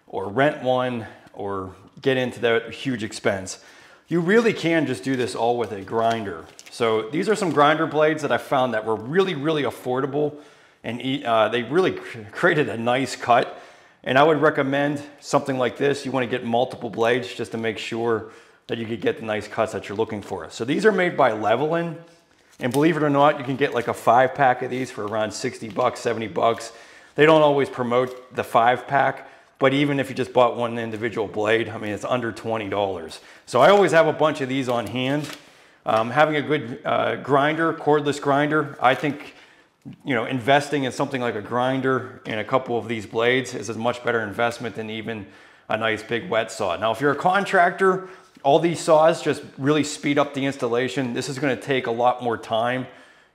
or rent one or get into that huge expense. You really can just do this all with a grinder. So these are some grinder blades that I found that were really, really affordable, and they really created a nice cut. And I would recommend something like this. You want to get multiple blades just to make sure that you could get the nice cuts that you're looking for. So these are made by Levelin. And believe it or not, you can get like a 5-pack of these for around 60 bucks, 70 bucks. They don't always promote the 5-pack, but even if you just bought one individual blade, I mean, it's under $20. So I always have a bunch of these on hand. Having a good grinder, cordless grinder, I think, you know, investing in something like a grinder and a couple of these blades is a much better investment than even a nice big wet saw. Now, if you're a contractor, all these saws just really speed up the installation. This is gonna take a lot more time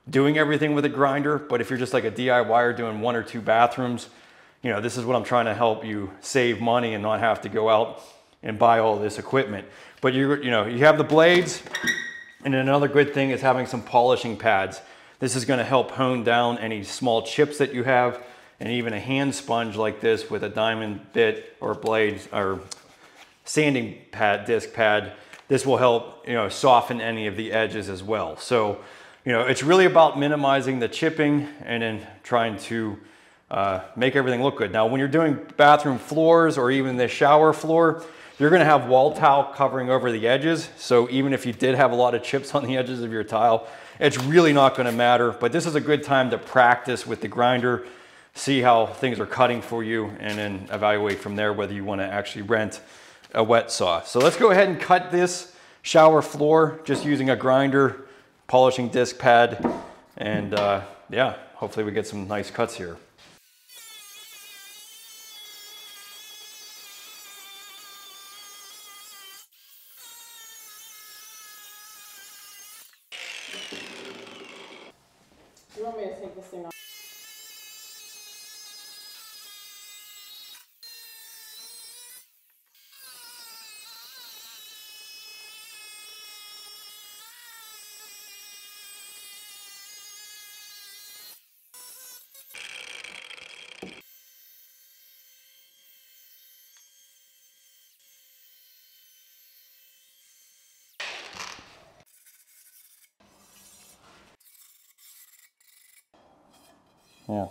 doing everything with a grinder, but if you're just like a DIYer doing 1 or 2 bathrooms, you know, this is what I'm trying to help you save money and not have to go out and buy all this equipment. But you know, you have the blades, and another good thing is having some polishing pads. This is gonna help hone down any small chips that you have, and even a hand sponge like this with a diamond bit or blade or sanding pad, disc pad, this will help, you know, soften any of the edges as well. So, you know, it's really about minimizing the chipping and then trying to make everything look good. Now, when you're doing bathroom floors or even the shower floor, You're gonna have wall tile covering over the edges, so even if you did have a lot of chips on the edges of your tile, it's really not gonna matter. But this is a good time to practice with the grinder, see how things are cutting for you, and then evaluate from there whether you wanna actually rent a wet saw. So let's go ahead and cut this shower floor just using a grinder, polishing disc pad, and yeah, hopefully we get some nice cuts here. You want me to take this thing off? Yeah.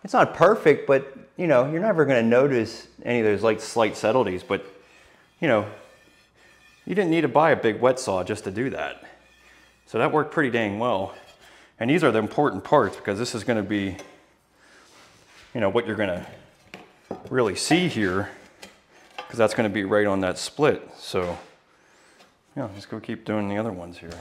It's not perfect, but you know, you're never gonna notice any of those like slight subtleties, but you know, you didn't need to buy a big wet saw just to do that. So that worked pretty dang well. And these are the important parts because this is gonna be, you know, what you're gonna really see here, because that's gonna be right on that split. So yeah, let's go keep doing the other ones here.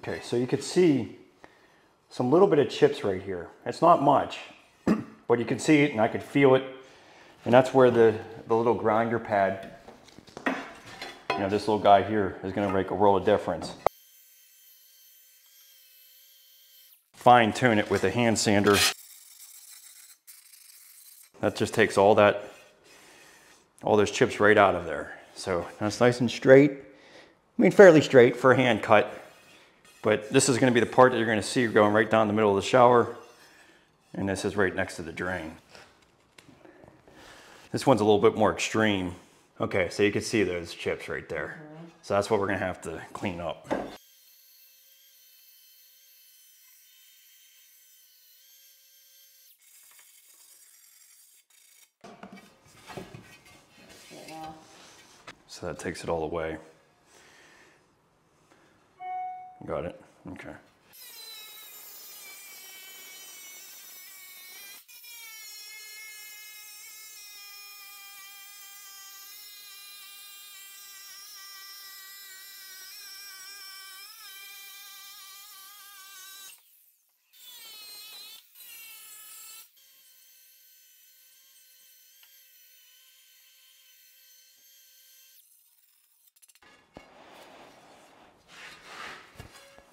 Okay, so you could see some little bit of chips right here. It's not much, but you can see it and I could feel it. And that's where the little grinder pad, you know, this little guy here is gonna make a world of difference. Fine tune it with a hand sander. That just takes all those chips right out of there. So that's nice and straight. I mean, fairly straight for a hand cut. But this is going to be the part that you're going to see going right down the middle of the shower. And this is right next to the drain. This one's a little bit more extreme. Okay, so you can see those chips right there. So that's what we're going to have to clean up. So that takes it all away. Got it? Okay.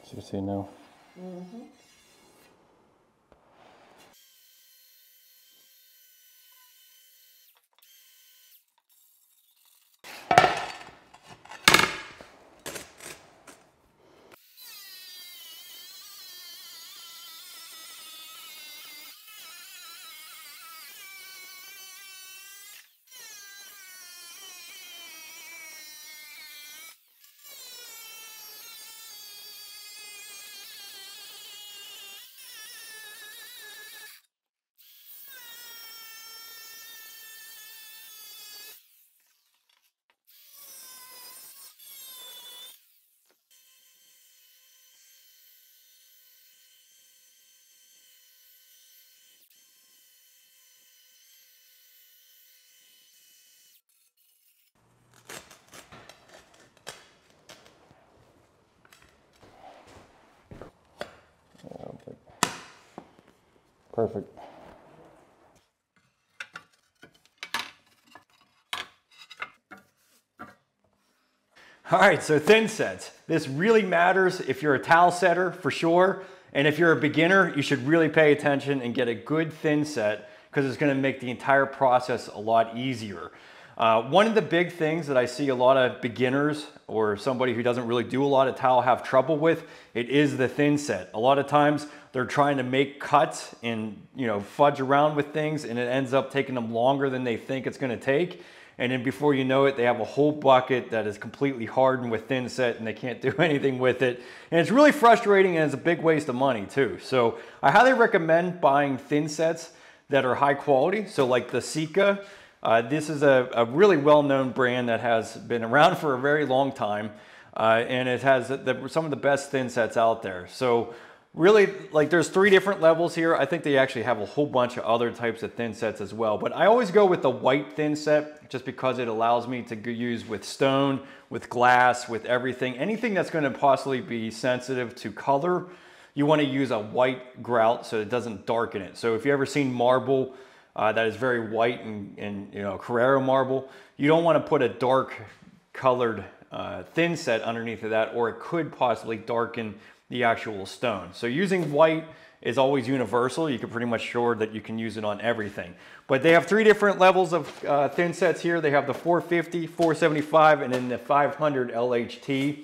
So you see now? Mm-hmm. Perfect. All right, so thin sets. This really matters if you're a towel setter for sure. And if you're a beginner, you should really pay attention and get a good thin set because it's gonna make the entire process a lot easier. One of the big things that I see a lot of beginners or somebody who doesn't really do a lot of tile have trouble with, it is the thin set. A lot of times they're trying to make cuts and, you know, fudge around with things, and it ends up taking them longer than they think it's going to take. And then before you know it, they have a whole bucket that is completely hardened with thin set and they can't do anything with it. And it's really frustrating, and it's a big waste of money too. So I highly recommend buying thin sets that are high quality. So like the Sika, this is a really well-known brand that has been around for a very long time. And it has some of the best thin sets out there. So really, like, there's 3 different levels here. I think they actually have a whole bunch of other types of thin sets as well. But I always go with the white thin set just because it allows me to use with stone, with glass, with everything. Anything that's going to possibly be sensitive to color, you want to use a white grout so it doesn't darken it. So if you ever seen marble that is very white and you know, Carrara marble, you don't want to put a dark colored thin set underneath of that, or it could possibly darken the actual stone. So using white is always universal. You can pretty much sure that you can use it on everything. But they have 3 different levels of thin sets here. They have the 450, 475, and then the 500 LHT.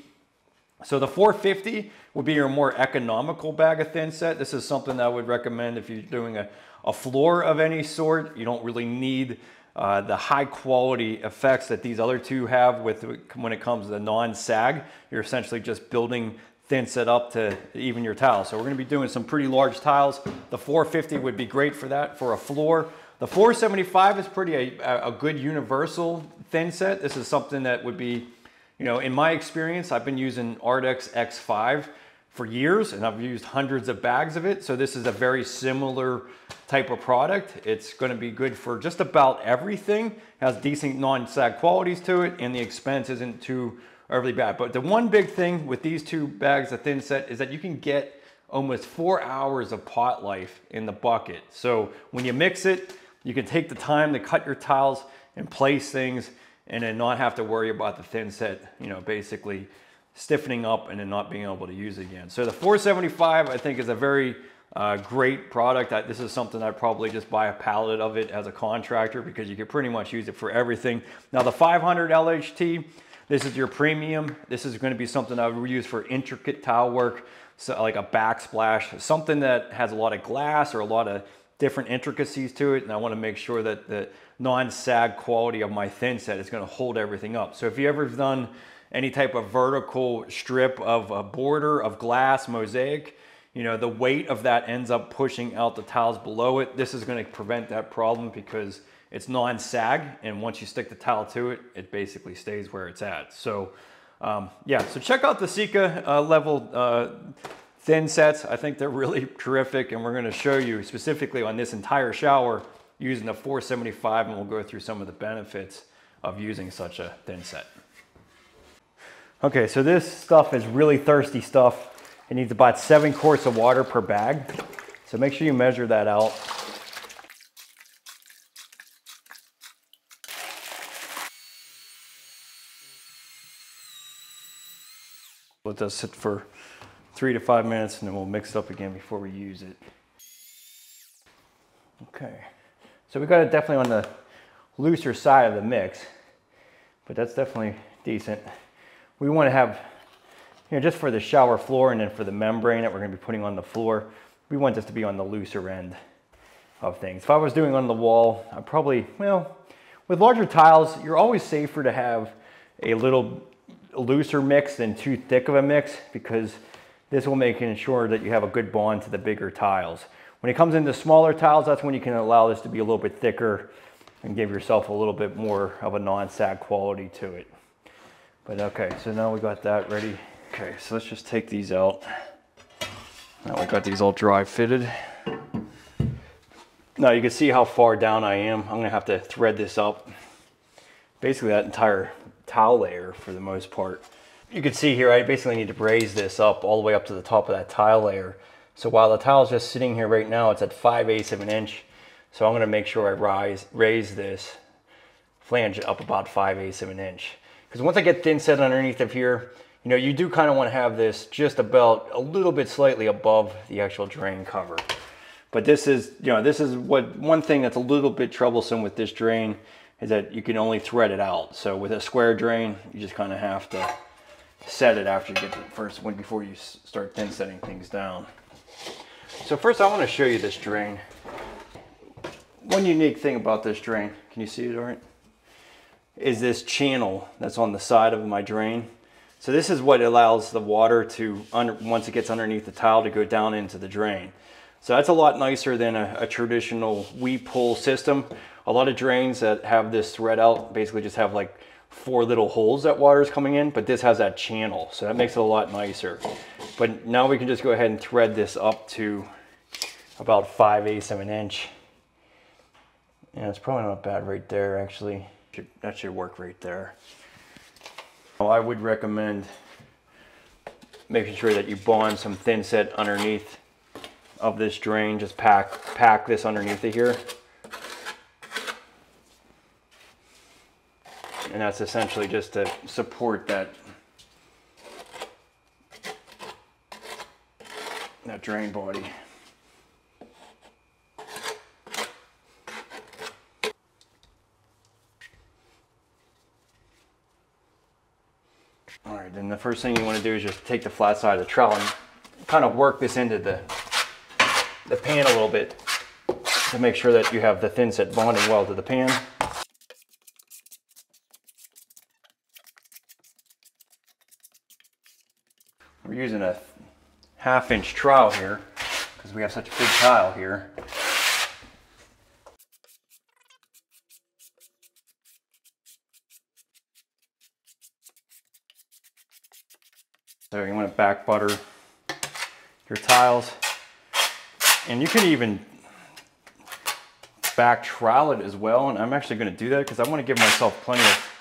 So the 450 would be your more economical bag of thin set. This is something that I would recommend if you're doing a floor of any sort. You don't really need the high quality effects that these other 2 have when it comes to the non-sag. You're essentially just building thin set up to even your tiles. So we're going to be doing some pretty large tiles. The 450 would be great for that, for a floor. The 475 is pretty a good universal thin set. This is something that would be, you know, in my experience, I've been using Ardex X5 for years, and I've used hundreds of bags of it. So this is a very similar type of product. It's going to be good for just about everything. Has decent non-sag qualities to it, and the expense isn't too overly bad. But the one big thing with these 2 bags of thin set is that you can get almost 4 hours of pot life in the bucket. So when you mix it, you can take the time to cut your tiles and place things, and then not have to worry about the thin set, you know, basically stiffening up and then not being able to use it again. So the 475, I think, is a very great product. This is something I'd probably just buy a pallet of it as a contractor, because you can pretty much use it for everything. Now the 500 LHT, this is your premium. This is going to be something I would use for intricate tile work, so like a backsplash, something that has a lot of glass or a lot of different intricacies to it. And I want to make sure that the non-sag quality of my thin set is going to hold everything up. So if you ever done any type of vertical strip of a border of glass mosaic, you know, the weight of that ends up pushing out the tiles below it. This is going to prevent that problem because it's non-sag, and once you stick the tile to it, it basically stays where it's at. So yeah, so check out the Sika level thin sets. I think they're really terrific, and we're going to show you specifically on this entire shower using the 475, and we'll go through some of the benefits of using such a thin set. Okay, so this stuff is really thirsty stuff. It needs about 7 quarts of water per bag. So make sure you measure that out. Let that sit for 3 to 5 minutes, and then we'll mix it up again before we use it. Okay, so we got it definitely on the looser side of the mix, but that's definitely decent. We want to have, you know, just for the shower floor and then for the membrane that we're going to be putting on the floor, we want this to be on the looser end of things. If I was doing on the wall, I'd probably, well, with larger tiles, you're always safer to have a little looser mix than too thick of a mix, because this will make sure that you have a good bond to the bigger tiles. When it comes into smaller tiles, that's when you can allow this to be a little bit thicker and give yourself a little bit more of a non-sag quality to it. But okay, so now we got that ready. Okay, so let's just take these out. Now we got these all dry fitted. Now you can see how far down I am. I'm gonna have to thread this up. Basically that entire tile layer for the most part. You can see here, I basically need to raise this up all the way up to the top of that tile layer. So while the tile is just sitting here right now, it's at 5/8 of an inch. So I'm gonna make sure I raise this flange up about 5/8 of an inch. Because once I get thin set underneath of here, you know, you do kind of want to have this just about a little bit slightly above the actual drain cover. But this is, you know, this is one thing that's a little bit troublesome with this drain, is that you can only thread it out. So with a square drain, you just kind of have to set it after you get the first one before you start thin setting things down. So first I want to show you this drain. One unique thing about this drain, can you see it all right? Is this channel that's on the side of my drain. So this is what allows the water to, once it gets underneath the tile, to go down into the drain. So that's a lot nicer than a traditional weep pull system. A lot of drains that have this thread out basically just have like 4 little holes that water is coming in, but this has that channel, so that makes it a lot nicer. But now we can just go ahead and thread this up to about 5/8 of an inch. And it's probably not bad right there, actually. That should work right there. I would recommend making sure that you bond some thin set underneath of this drain. Just pack this underneath it here. And that's essentially just to support that drain body. All right, then the first thing you want to do is just take the flat side of the trowel and kind of work this into the pan a little bit to make sure that you have the thin set bonding well to the pan. We're using a 1/2 inch trowel here because we have such a big tile here. So you want to back butter your tiles, and you can even back trowel it as well. And I'm actually going to do that because I want to give myself plenty of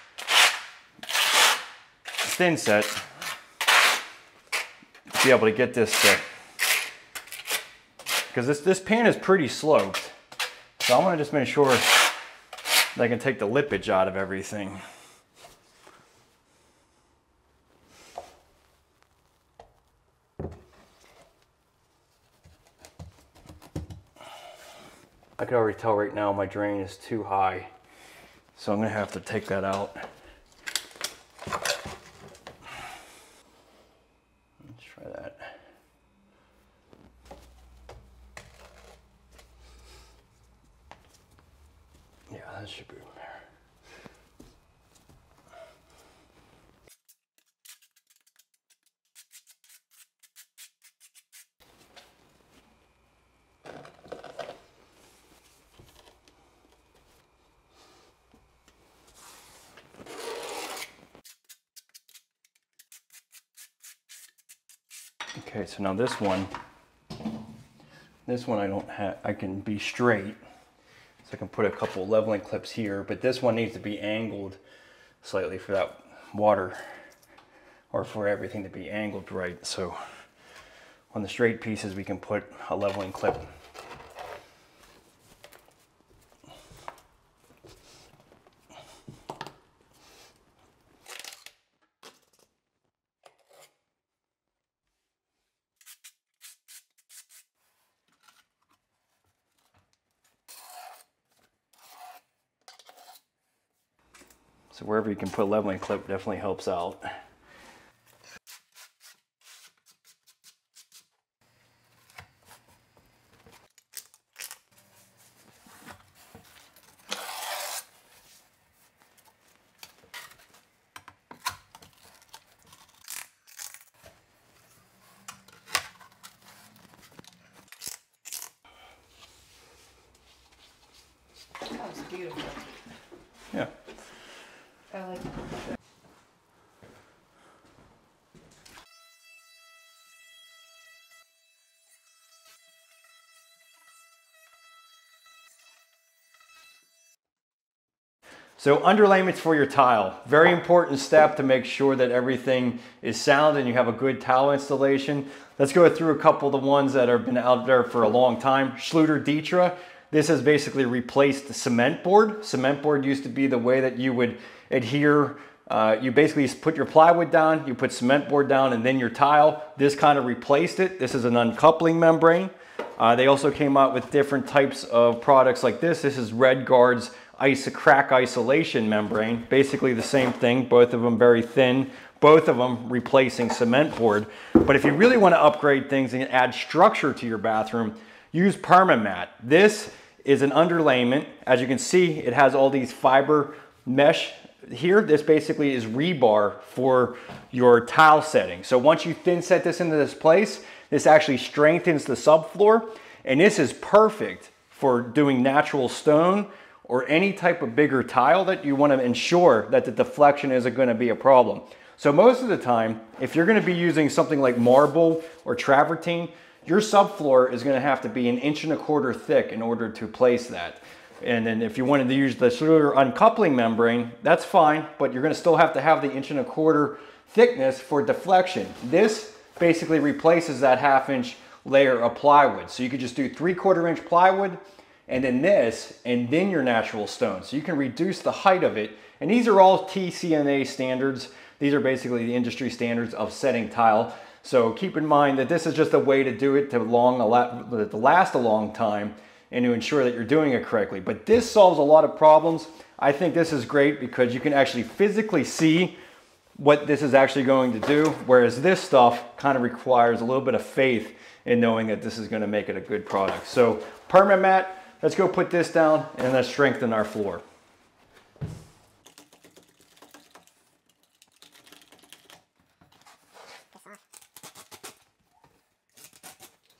thin set to be able to get this because this pan is pretty sloped. So I want to just make sure that I can take the lippage out of everything. I can already tell right now my drain is too high, so I'm going to have to take that out. Let's try that. Yeah, that should be there. Okay, so now this one I don't have, I can be straight. So I can put a couple leveling clips here, but this one needs to be angled slightly for that water, or for everything to be angled right. So on the straight pieces, we can put a leveling clip. So wherever you can put a leveling clip definitely helps out. That was beautiful. Yeah. I like it. So underlayments for your tile, very important step to make sure that everything is sound and you have a good tile installation. Let's go through a couple of the ones that have been out there for a long time. Schluter Ditra. This has basically replaced the cement board. Cement board used to be the way that you would adhere. You basically put your plywood down, you put cement board down, and then your tile. This kind of replaced it. This is an uncoupling membrane. They also came out with different types of products like this. This is Red Guard's crack isolation membrane, basically the same thing, both of them very thin, both of them replacing cement board. But if you really want to upgrade things and add structure to your bathroom, use PermaMat. This is an underlayment. As you can see, it has all these fiber mesh here. This basically is rebar for your tile setting. So once you thin set this into this place, this actually strengthens the subfloor, and this is perfect for doing natural stone or any type of bigger tile that you want to ensure that the deflection isn't going to be a problem. So most of the time, if you're going to be using something like marble or travertine, your subfloor is going to have to be 1.25 inches thick in order to place that. And then if you wanted to use the Schluter uncoupling membrane, that's fine, but you're going to still have to have the 1.25 inch thickness for deflection. This basically replaces that 1/2 inch layer of plywood. So you could just do 3/4 inch plywood and then this, and then your natural stone. So you can reduce the height of it. And these are all TCNA standards. These are basically the industry standards of setting tile. So keep in mind that this is just a way to do it to last a long time and to ensure that you're doing it correctly. But this solves a lot of problems. I think this is great because you can actually physically see what this is actually going to do, whereas this stuff kind of requires a little bit of faith in knowing that this is going to make it a good product. So PermaMat, let's go put this down and let's strengthen our floor.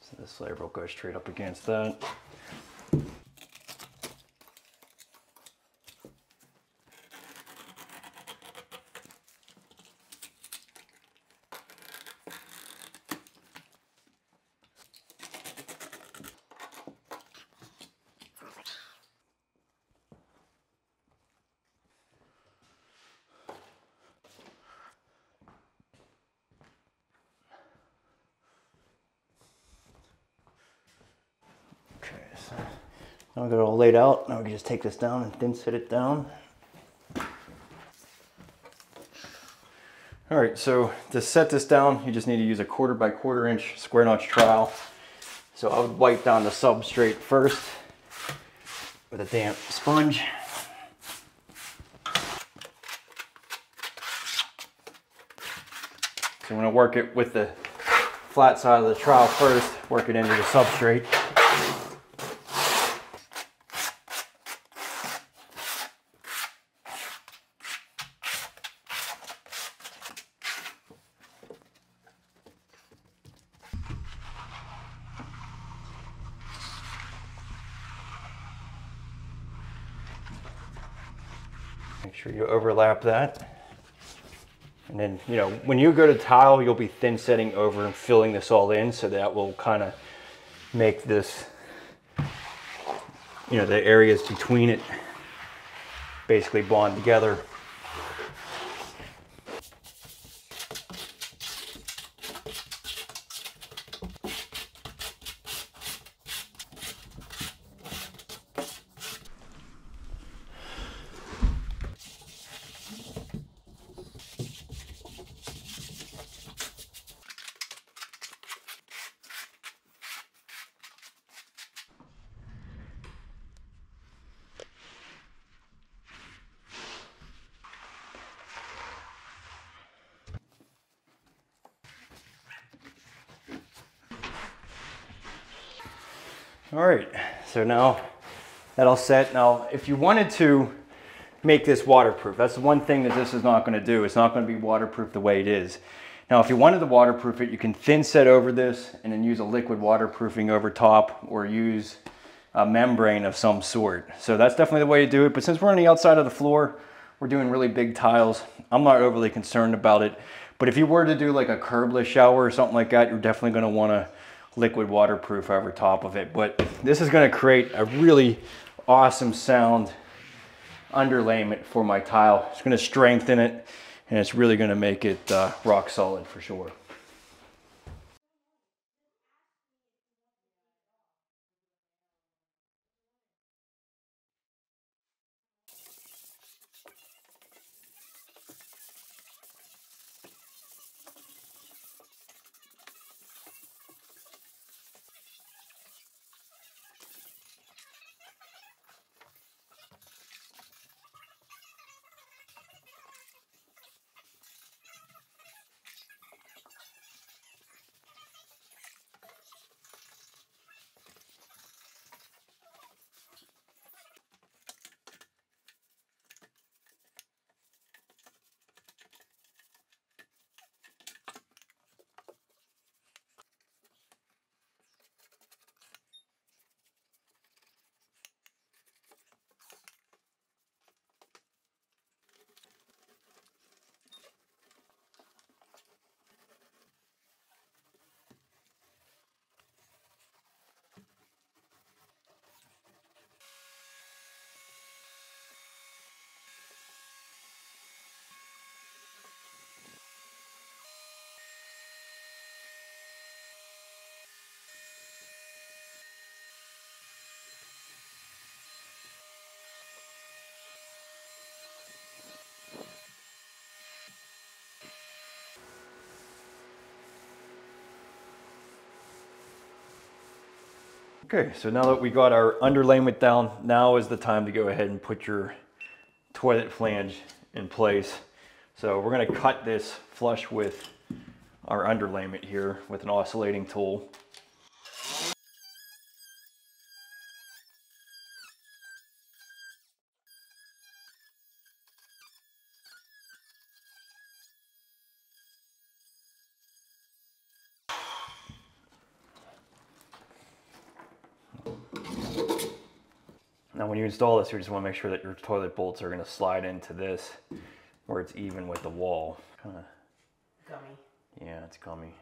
So this layer will go straight up against that. Now I've got it all laid out. Now we can just take this down and thin set it down. All right, so to set this down, you just need to use a 1/4 by 1/4 inch square notch trowel. So I would wipe down the substrate first with a damp sponge. So I'm going to work it with the flat side of the trowel first, work it into the substrate. Make sure you overlap that. And then, you know, when you go to tile, you'll be thin setting over and filling this all in, so that will kind of make this, you know, the areas between it basically bond together. All right, so now that all set. Now, if you wanted to make this waterproof, that's the one thing that this is not going to do. It's not going to be waterproof the way it is. Now, if you wanted to waterproof it, you can thin set over this and then use a liquid waterproofing over top, or use a membrane of some sort. So that's definitely the way to do it. But since we're on the outside of the floor, we're doing really big tiles, I'm not overly concerned about it. But if you were to do like a curbless shower or something like that, you're definitely going to want to liquid waterproof over top of it. But this is going to create a really awesome sound underlayment for my tile. It's going to strengthen it, and it's really going to make it rock solid for sure. Okay, so now that we got our underlayment down, now is the time to go ahead and put your toilet flange in place. So we're gonna cut this flush with our underlayment here with an oscillating tool. Now when you install this, you just want to make sure that your toilet bolts are going to slide into this where it's even with the wall. Kinda, Gummy. yeah, it's gummy.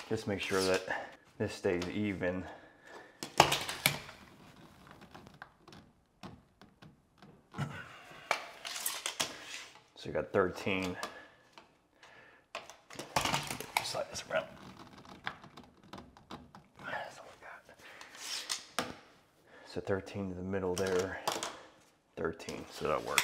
Just make sure that this stays even. So you got 13. Slide this around. That's all we got. So 13 to the middle there. 13, so that'll work.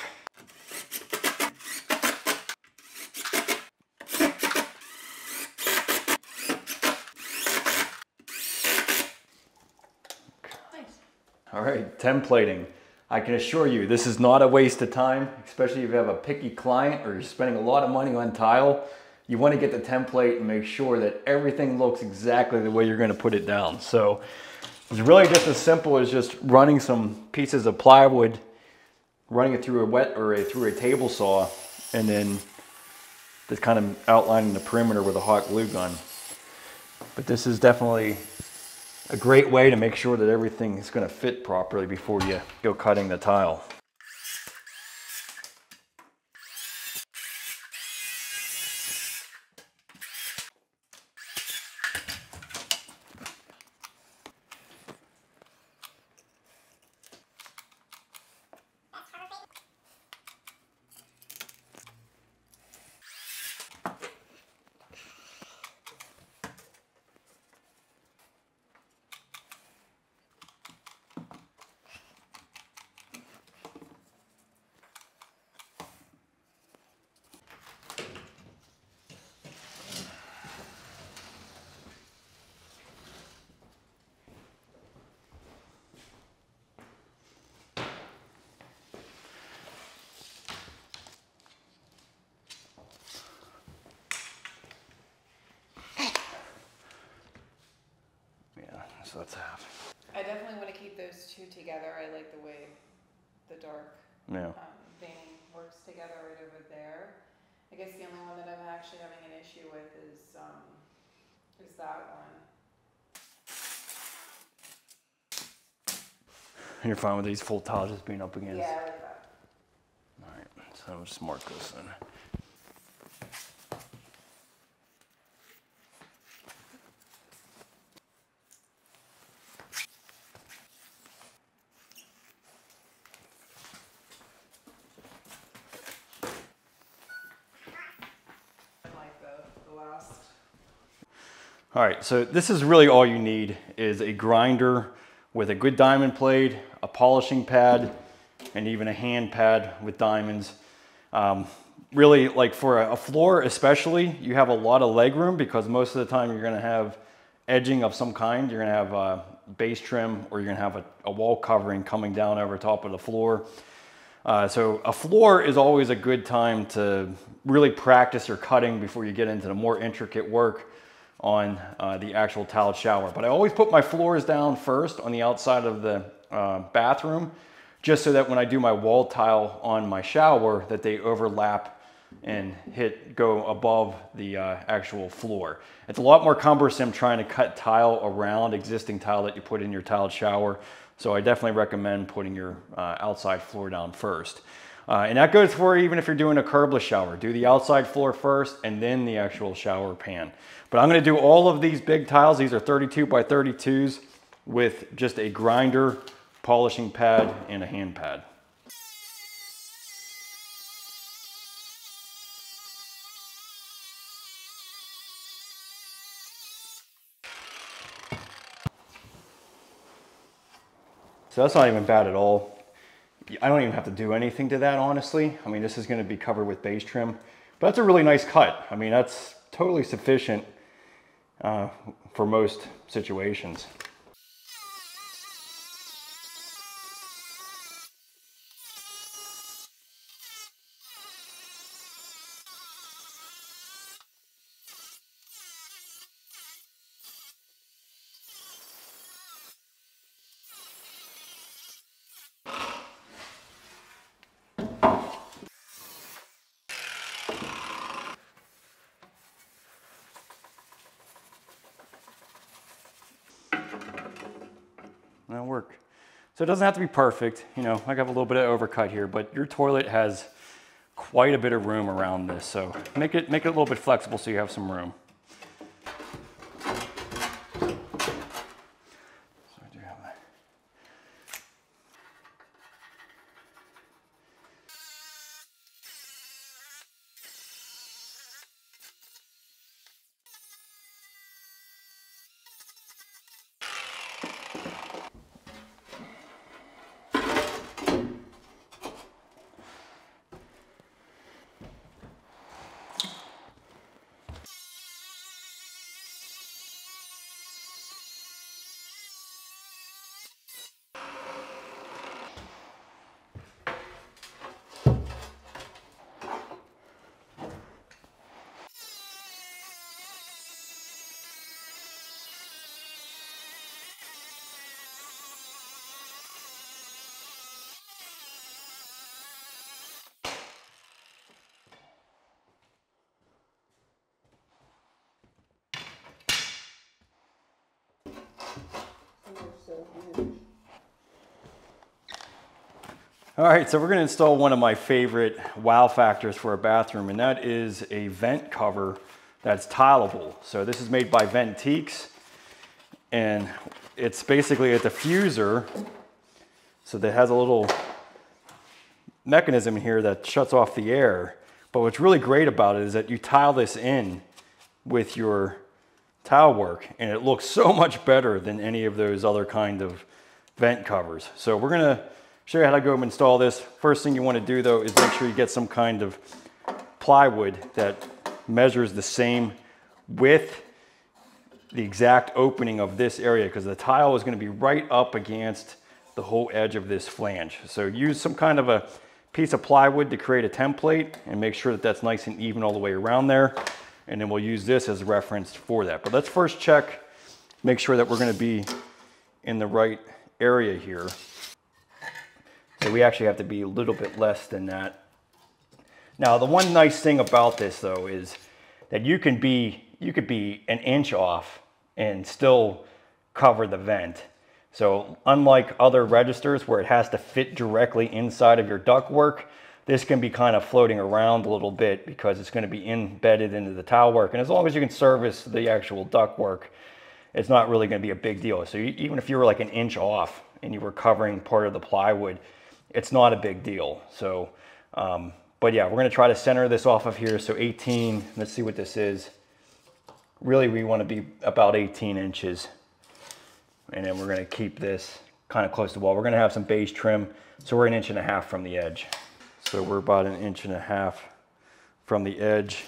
All right, templating. I can assure you, this is not a waste of time, especially if you have a picky client or you're spending a lot of money on tile. You want to get the template and make sure that everything looks exactly the way you're going to put it down. So it's really just as simple as just running some pieces of plywood, running it through a wet or through a table saw, and then just kind of outlining the perimeter with a hot glue gun. But this is definitely a great way to make sure that everything is going to fit properly before you go cutting the tile. So that's half. I definitely want to keep those two together. I like the way the dark veining works together right over there. I guess the only one that I'm actually having an issue with is that one. You're fine with these full tiles just being up against? Yeah, I like that. All right, so I'll just mark this in. All right, so this is really all you need is a grinder with a good diamond blade, a polishing pad, and even a hand pad with diamonds. Really, like for a floor especially, you have a lot of leg room because most of the time you're gonna have edging of some kind. You're gonna have base trim or you're gonna have a wall covering coming down over top of the floor. So a floor is always a good time to really practice your cutting before you get into the more intricate work on the actual tiled shower. But I always put my floors down first on the outside of the bathroom, just so that when I do my wall tile on my shower, that they overlap and go above the actual floor. It's a lot more cumbersome trying to cut tile around existing tile that you put in your tiled shower. So I definitely recommend putting your outside floor down first. And that goes for even if you're doing a curbless shower. Do the outside floor first and then the actual shower pan. But I'm going to do all of these big tiles. These are 32 by 32s with just a grinder, polishing pad, and a hand pad. So that's not even bad at all. I don't even have to do anything to that, honestly. I mean, this is gonna be covered with base trim, but that's a really nice cut. I mean, that's totally sufficient for most situations. That'll work. So it doesn't have to be perfect. You know, I got a little bit of overcut here, but your toilet has quite a bit of room around this. So make it a little bit flexible so you have some room. So I do have that. All right, so we're gonna install one of my favorite wow factors for a bathroom, and that is a vent cover that's tileable. So this is made by Ventiques, and it's basically a diffuser. So that has a little mechanism here that shuts off the air. But what's really great about it is that you tile this in with your tile work, and it looks so much better than any of those other kind of vent covers. So we're gonna show you how to go and install this. First thing you want to do though is make sure you get some kind of plywood that measures the same width, the exact opening of this area, because the tile is going to be right up against the whole edge of this flange. So use some kind of a piece of plywood to create a template and make sure that that's nice and even all the way around there. And then we'll use this as a reference for that. But let's first check, make sure that we're going to be in the right area here. So we actually have to be a little bit less than that. Now, the one nice thing about this though is that you could be an inch off and still cover the vent. So unlike other registers where it has to fit directly inside of your ductwork, this can be kind of floating around a little bit because it's going to be embedded into the tile work. And as long as you can service the actual ductwork, it's not really going to be a big deal. So even if you were like an inch off and you were covering part of the plywood, it's not a big deal. So, but yeah, we're going to try to center this off of here. So 18, let's see what this is. Really, we want to be about 18 inches. And then we're going to keep this kind of close to the wall. We're going to have some base trim. So we're 1.5 inches from the edge. So we're about 1.5 inches from the edge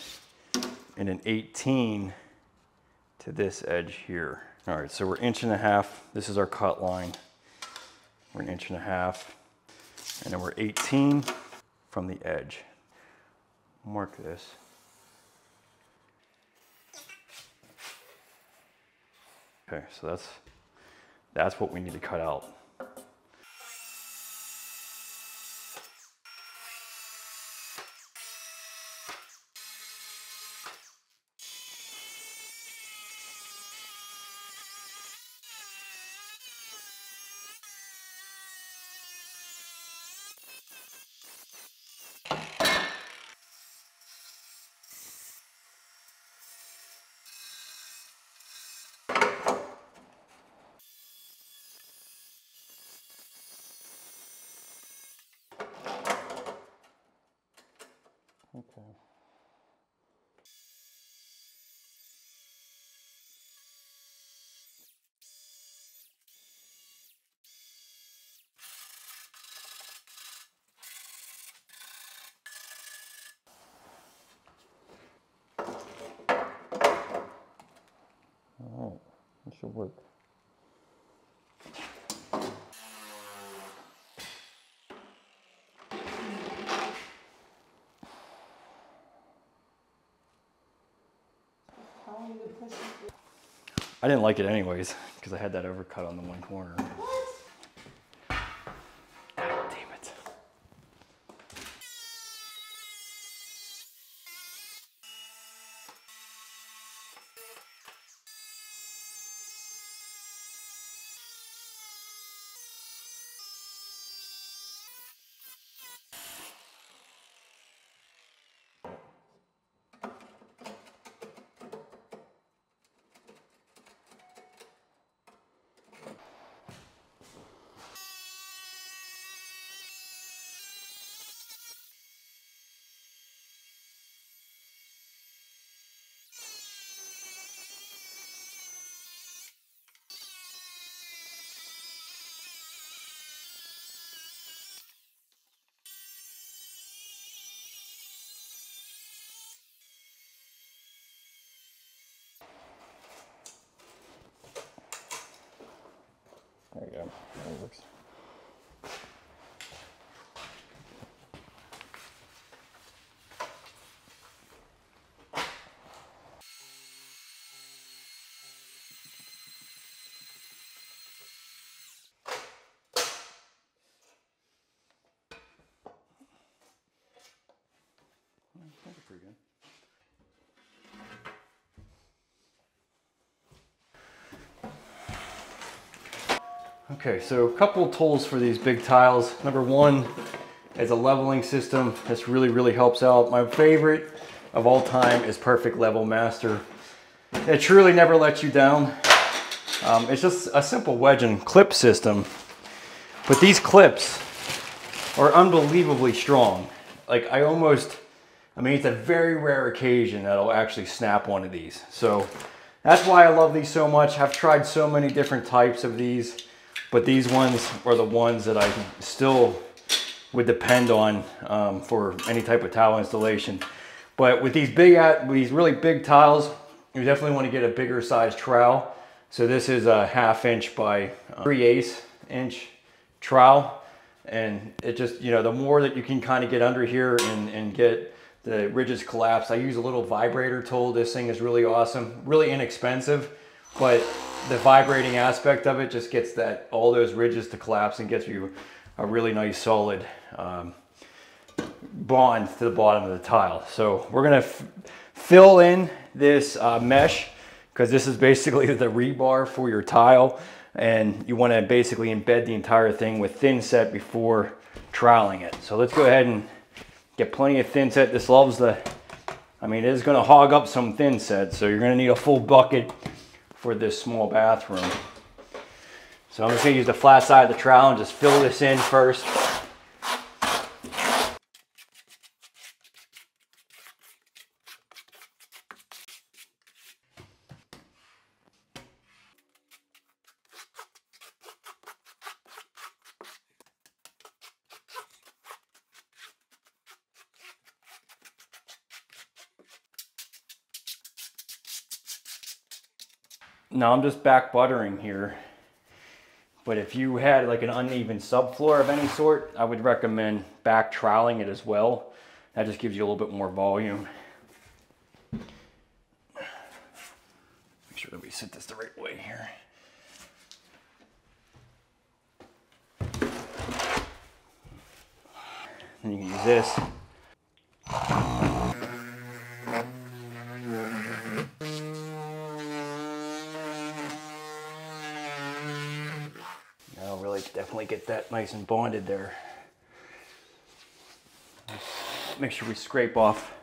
and an 18 to this edge here. All right, so we're 1.5 inches. This is our cut line. We're 1.5 inches. And then we're 18 from the edge. Mark this. Okay, so that's what we need to cut out. should work. I didn't like it anyways, because I had that overcut on the one corner. Damn it. There you go. That works. That's pretty good. Okay, so a couple tools for these big tiles. Number one is a leveling system. This really helps out. My favorite of all time is Perfect Level Master. It truly never lets you down. It's just a simple wedge and clip system, but these clips are unbelievably strong. Like I mean, it's a very rare occasion that I'll actually snap one of these. So that's why I love these so much. I've tried so many different types of these, but these ones are the ones that I still would depend on for any type of tile installation. But with these really big tiles, you definitely want to get a bigger size trowel. So this is a 1/2 inch by 3/8 inch trowel. And it just, you know, the more that you can kind of get under here and get the ridges collapsed. I use a little vibrator tool. This thing is really awesome, really inexpensive, but the vibrating aspect of it just gets all those ridges to collapse and gets you a really nice solid bond to the bottom of the tile. So we're gonna fill in this mesh, because this is basically the rebar for your tile, and you want to basically embed the entire thing with thin set before troweling it. So let's go ahead and get plenty of thin set. This loves I mean, it is going to hog up some thin set, so you're going to need a full bucket for this small bathroom. So I'm just going to use the flat side of the trowel and just fill this in first. Now I'm just back buttering here, but if you had like an uneven subfloor of any sort, I would recommend back troweling it as well. That just gives you a little bit more volume. Make sure that we sit this the right way here. And you can use this. Definitely get that nice and bonded there. Make sure we scrape off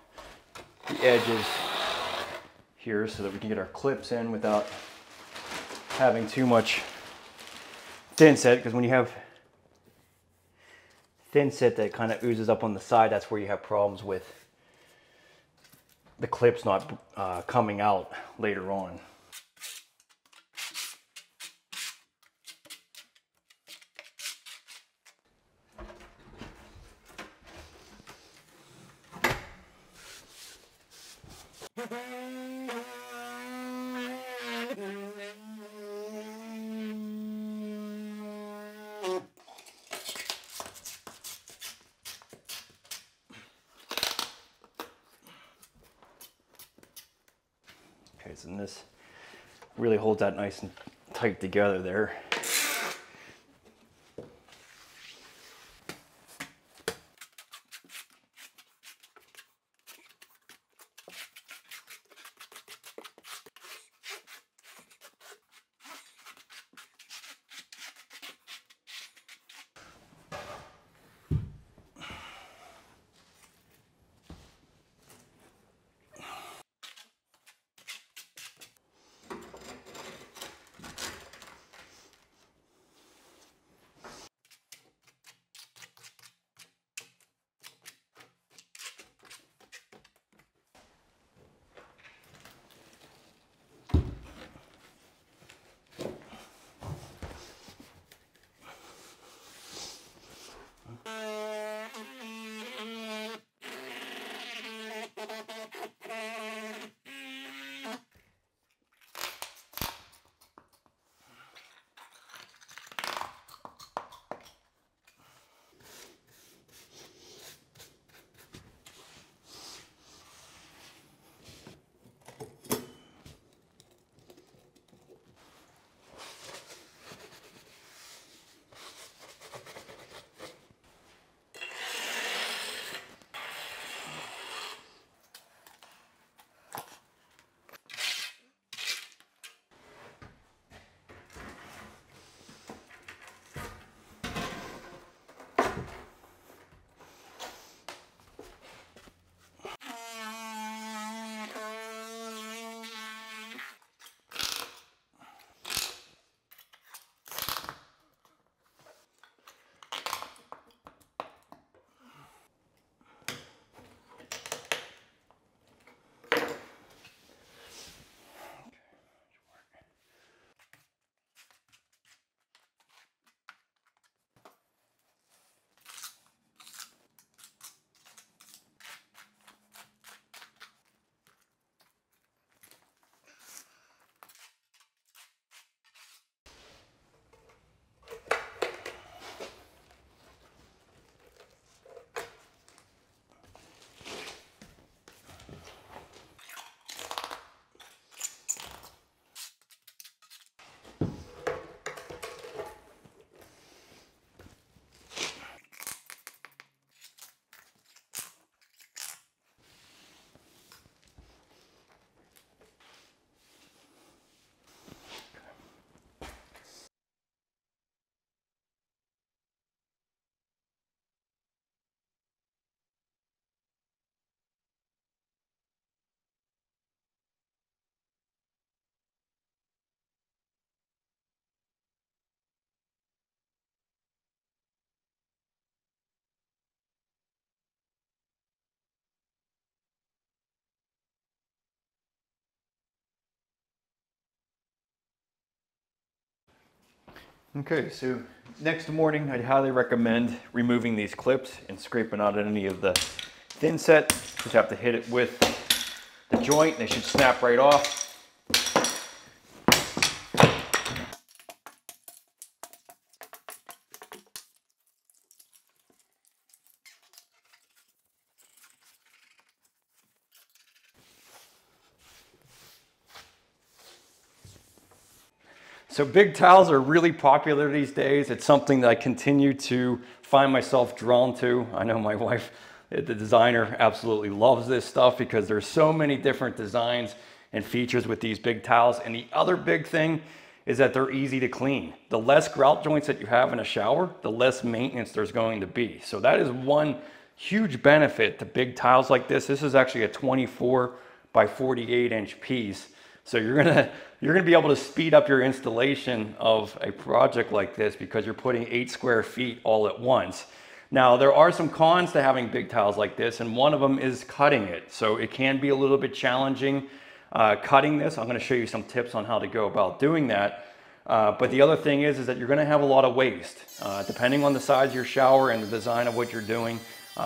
the edges here so that we can get our clips in without having too much thin set, because when you have thin set that kind of oozes up on the side, that's where you have problems with the clips not coming out later on. Okay, so this really holds that nice and tight together there. Okay, so next morning I'd highly recommend removing these clips and scraping out any of the thin set. Just have to hit it with the joint and they should snap right off. So big tiles are really popular these days. It's something that I continue to find myself drawn to. I know my wife, the designer, absolutely loves this stuff because there's so many different designs and features with these big tiles. And the other big thing is that they're easy to clean. The less grout joints that you have in a shower, the less maintenance there's going to be. So that is one huge benefit to big tiles like this. This is actually a 24 by 48 inch piece. So you're gonna be able to speed up your installation of a project like this because you're putting 8 square feet all at once. Now there are some cons to having big tiles like this, and one of them is cutting it. So it can be a little bit challenging cutting this. I'm gonna show you some tips on how to go about doing that. But the other thing is that you're gonna have a lot of waste. Depending on the size of your shower and the design of what you're doing,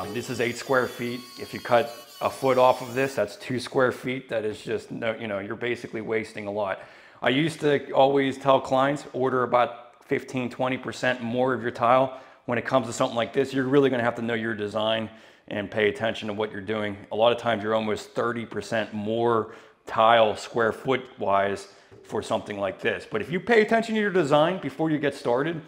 this is 8 square feet. If you cut a foot off of this, that's 2 square feet. That is just, you're basically wasting a lot. I used to always tell clients, order about 15–20% more of your tile. When it comes to something like this, you're really gonna have to know your design and pay attention to what you're doing. A lot of times you're almost 30% more tile square foot wise for something like this. But if you pay attention to your design before you get started,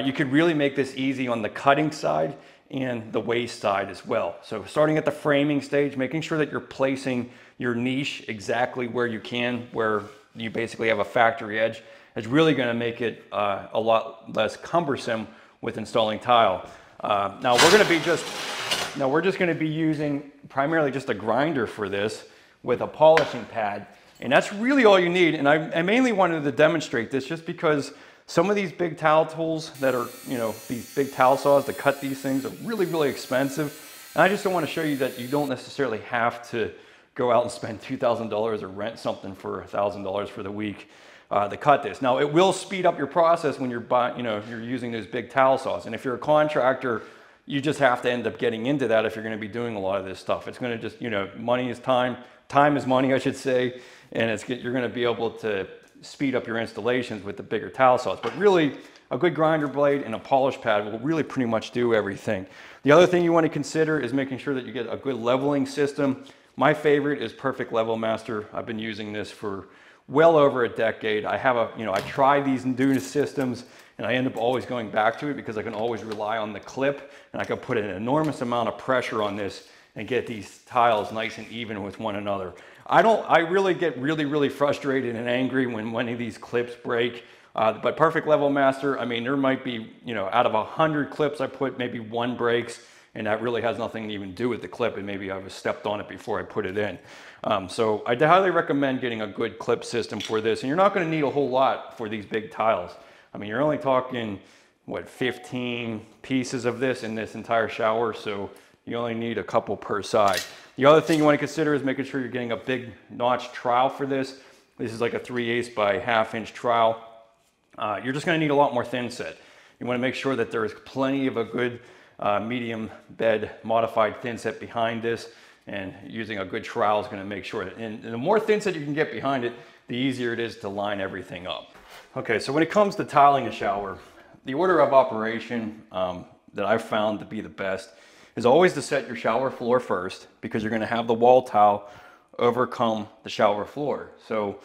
you could really make this easy on the cutting side and the waste side as well. So starting at the framing stage, making sure that you're placing your niche exactly where you can, where you basically have a factory edge, is really going to make it a lot less cumbersome with installing tile. Now we're just going to be using primarily just a grinder for this with a polishing pad, and that's really all you need. And I mainly wanted to demonstrate this just because some of these big towel tools that are, you know, these big towel saws to cut these things are really, really expensive. And I just don't want to show you that you don't necessarily have to go out and spend $2,000 or rent something for $1,000 for the week to cut this. Now, it will speed up your process when you're buying, you know, if you're using those big towel saws. And if you're a contractor, you just have to end up getting into that if you're going to be doing a lot of this stuff. It's going to just, you know, money is time. Time is money, I should say. And you're going to be able to speed up your installations with the bigger towel saws. But really, a good grinder blade and a polish pad will really pretty much do everything. The other thing you want to consider is making sure that you get a good leveling system. My favorite is Perfect Level Master. I've been using this for well over a decade. I try these new systems and I end up always going back to it because I can always rely on the clip, and I can put an enormous amount of pressure on this and get these tiles nice and even with one another. I really get really frustrated and angry when one of these clips break. But Perfect Level Master, I mean, there might be, you know, out of 100 clips I put, maybe one breaks, and that really has nothing to even do with the clip, and maybe I've stepped on it before I put it in. So I highly recommend getting a good clip system for this, and you're not going to need a whole lot for these big tiles. I mean, you're only talking, what, 15 pieces of this in this entire shower, so you only need a couple per side. The other thing you want to consider is making sure you're getting a big notch trowel for this. This is like a 3/8 by 1/2 inch trowel. You're just going to need a lot more thin set. You want to make sure that there is plenty of a good medium bed modified thin set behind this, and using a good trowel is going to make sure that, and the more thin set you can get behind it, the easier it is to line everything up. Okay, so when it comes to tiling a shower, the order of operation that I've found to be the best is always to set your shower floor first, because you're going to have the wall tile overcome the shower floor. So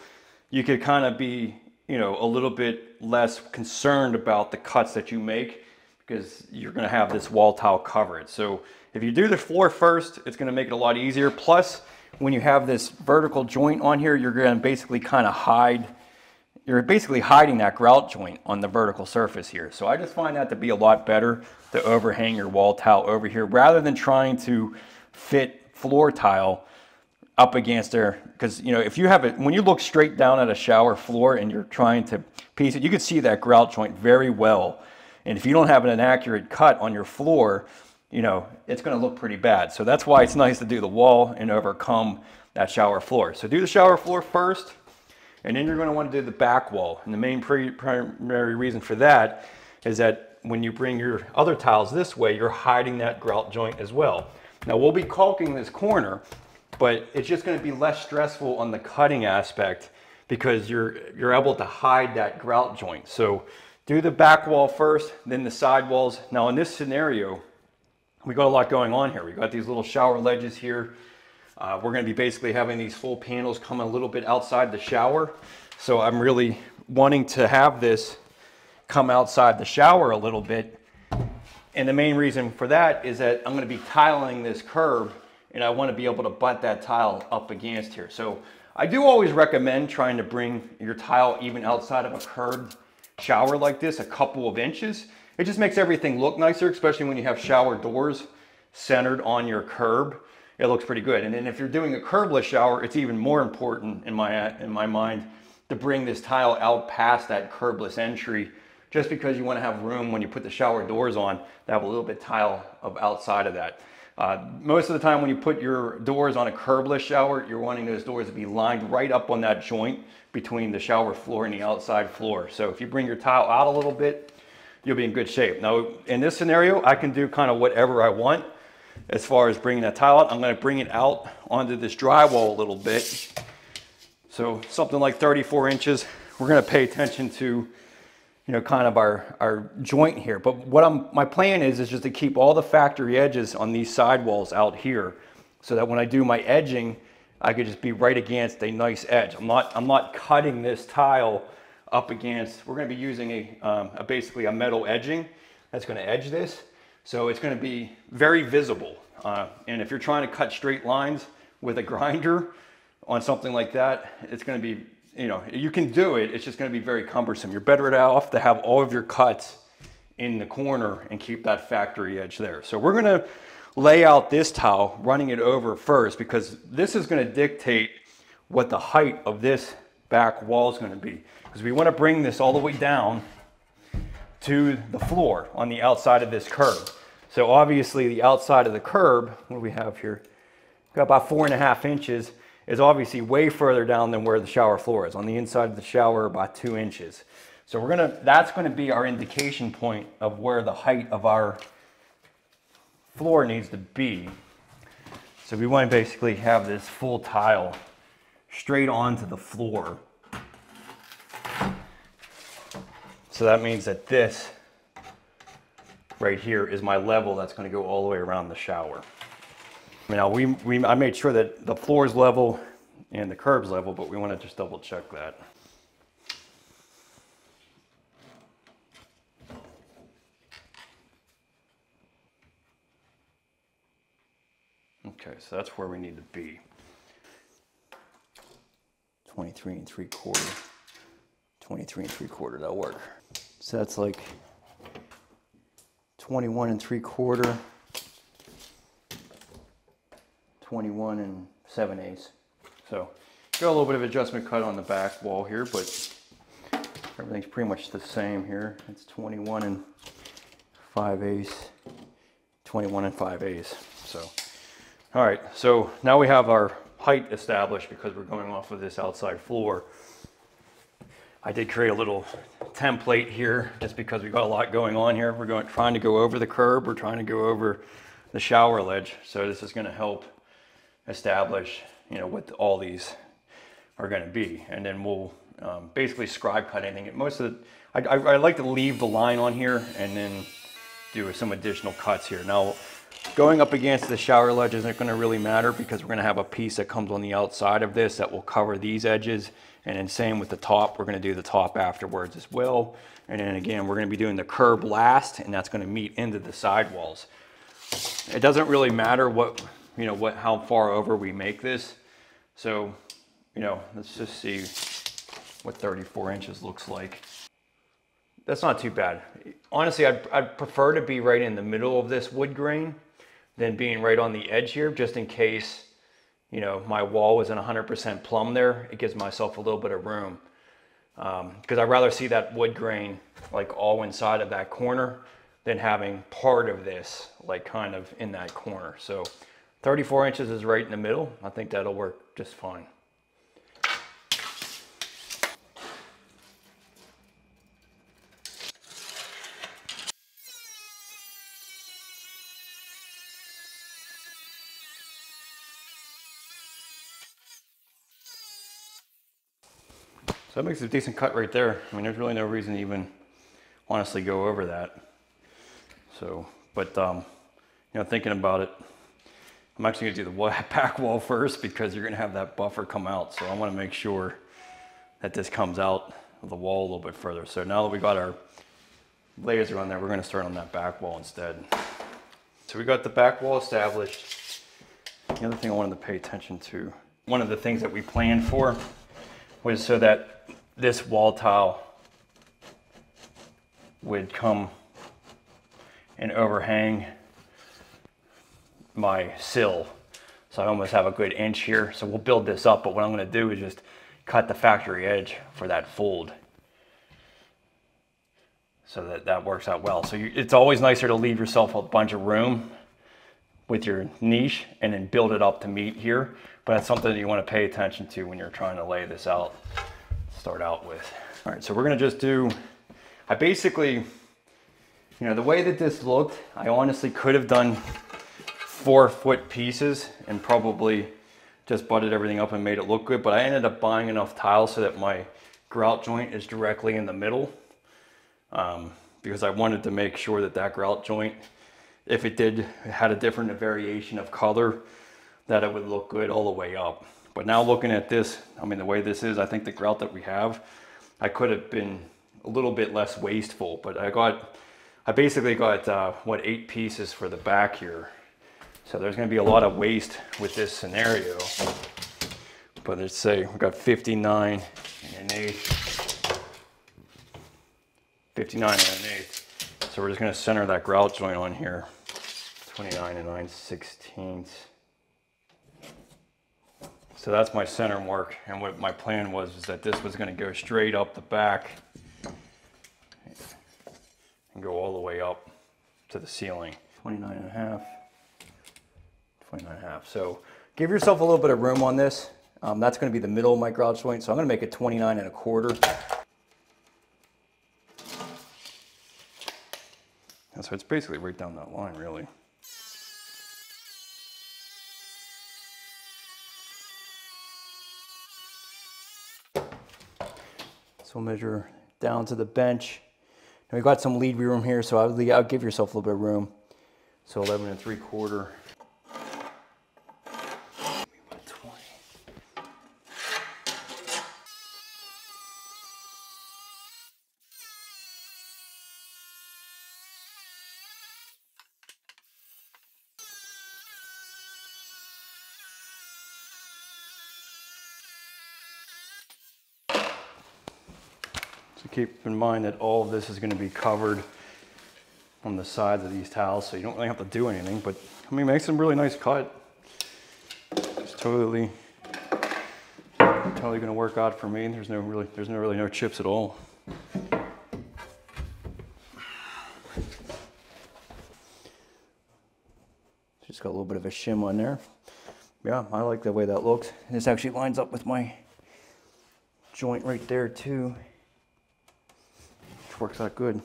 you could kind of be, you know, a little bit less concerned about the cuts that you make because you're going to have this wall tile covered. So if you do the floor first, it's going to make it a lot easier. Plus, when you have this vertical joint on here, you're going to basically kind of you're basically hiding that grout joint on the vertical surface here. So I just find that to be a lot better to overhang your wall tile over here rather than trying to fit floor tile up against there. Because, you know, if you have it, when you look straight down at a shower floor and you're trying to piece it, you can see that grout joint very well. And if you don't have an accurate cut on your floor, you know, it's going to look pretty bad. So that's why it's nice to do the wall and overcome that shower floor. So do the shower floor first, and then you're going to want to do the back wall. And the main primary reason for that is that when you bring your other tiles this way, you're hiding that grout joint as well. Now we'll be caulking this corner, but it's just going to be less stressful on the cutting aspect because you're able to hide that grout joint. So do the back wall first, then the side walls. Now in this scenario, we got a lot going on here. We got these little shower ledges here. We're going to be basically having these full panels come a little bit outside the shower. So I'm really wanting to have this come outside the shower a little bit. And the main reason for that is that I'm going to be tiling this curb, and I want to be able to butt that tile up against here. So I do always recommend trying to bring your tile even outside of a curved shower like this, a couple of inches. It just makes everything look nicer, especially when you have shower doors centered on your curb. It looks pretty good. And then if you're doing a curbless shower, it's even more important in my mind to bring this tile out past that curbless entry, just because you want to have room when you put the shower doors on to have a little bit tile of outside of that. Most of the time when you put your doors on a curbless shower, you're wanting those doors to be lined right up on that joint between the shower floor and the outside floor. So if you bring your tile out a little bit, you'll be in good shape. Now in this scenario, I can do kind of whatever I want as far as bringing that tile out. I'm going to bring it out onto this drywall a little bit. So something like 34 inches. We're going to pay attention to, you know, kind of our joint here. But what my plan is just to keep all the factory edges on these sidewalls out here, so that when I do my edging I could just be right against a nice edge. I'm not cutting this tile up against, we're gonna be using basically a metal edging that's gonna edge this. So it's gonna be very visible. And if you're trying to cut straight lines with a grinder on something like that, it's gonna be, you know, you can do it, it's just gonna be very cumbersome. You're better off to have all of your cuts in the corner and keep that factory edge there. So we're gonna lay out this tile, running it over first, because this is gonna dictate what the height of this back wall is gonna be. Because we wanna bring this all the way down to the floor on the outside of this curb. So obviously the outside of the curb, what do we have here? Got about 4.5 inches, is obviously way further down than where the shower floor is. On the inside of the shower, about 2 inches. So that's gonna be our indication point of where the height of our floor needs to be. So we want to basically have this full tile straight onto the floor. So that means that this right here is my level that's going to go all the way around the shower. Now I made sure that the floor is level and the curb's level, but we want to just double check that. Okay, so that's where we need to be. 23 3/4, 23 3/4, that'll work. So that's like 21 3/4, 21 7/8. So got a little bit of adjustment cut on the back wall here, but everything's pretty much the same here. It's 21 5/8, 21 5/8. So. All right, so now we have our height established because we're going off of this outside floor. I did create a little template here just because we got a lot going on here. We're trying to go over the curb, we're trying to go over the shower ledge. So this is gonna help establish, you know, what all these are gonna be. And then we'll basically scribe cut anything. I like to leave the line on here and then do some additional cuts here. Now, going up against the shower ledge isn't going to really matter because we're going to have a piece that comes on the outside of this that will cover these edges. And then same with the top, we're going to do the top afterwards as well. And then again, we're going to be doing the curb last, and that's going to meet into the sidewalls. It doesn't really matter how far over we make this. So, you know, let's just see what 34 inches looks like. That's not too bad. Honestly, I'd prefer to be right in the middle of this wood grain than being right on the edge here, just in case, you know, my wall wasn't 100% plumb there. It gives myself a little bit of room. Because I'd rather see that wood grain like all inside of that corner than having part of this like kind of in that corner. So 34 inches is right in the middle. I think that'll work just fine. So that makes a decent cut right there. I mean, there's really no reason to even honestly go over that. So, but you know, thinking about it, I'm actually gonna do the back wall first because you're gonna have that buffer come out. So I wanna make sure that this comes out of the wall a little bit further. So now that we got our laser on there, we're gonna start on that back wall instead. So we got the back wall established. The other thing I wanted to pay attention to, one of the things that we planned for was so that this wall tile would come and overhang my sill. So I almost have a good inch here. So we'll build this up, but what I'm gonna do is just cut the factory edge for that fold so that works out well. So it's always nicer to leave yourself a bunch of room with your niche and then build it up to meet here. But that's something that you want to pay attention to when you're trying to lay this out, start out with. All right, so we're gonna just do, I basically, you know, the way that this looked, I honestly could have done 4-foot pieces and probably just butted everything up and made it look good, but I ended up buying enough tile so that my grout joint is directly in the middle because I wanted to make sure that that grout joint, if it had a different variation of color, that it would look good all the way up. But now looking at this, I mean, the way this is, I think the grout that we have, I could have been a little bit less wasteful, but I basically got, what, 8 pieces for the back here. So there's gonna be a lot of waste with this scenario. But let's say we've got 59 and an 1/8. 59 and an 1/8. So we're just gonna center that grout joint on here. 29 and 9/16. So that's my center mark. And what my plan was is that this was gonna go straight up the back and go all the way up to the ceiling. 29 and a half, 29 and a half. So give yourself a little bit of room on this. That's going to be the middle of my grout joint, so I'm going to make it 29 and a quarter. And so it's basically right down that line, really. So we'll measure down to the bench. Now we've got some lead room here, so I'll give yourself a little bit of room. So 11 3/4. So keep in mind that all of this is going to be covered on the sides of these tiles, so you don't really have to do anything, but I mean, make some really nice cut. It's totally going to work out for me. There's really no chips at all. Just got a little bit of a shim on there. Yeah, I like the way that looks. This actually lines up with my joint right there too, which works out good.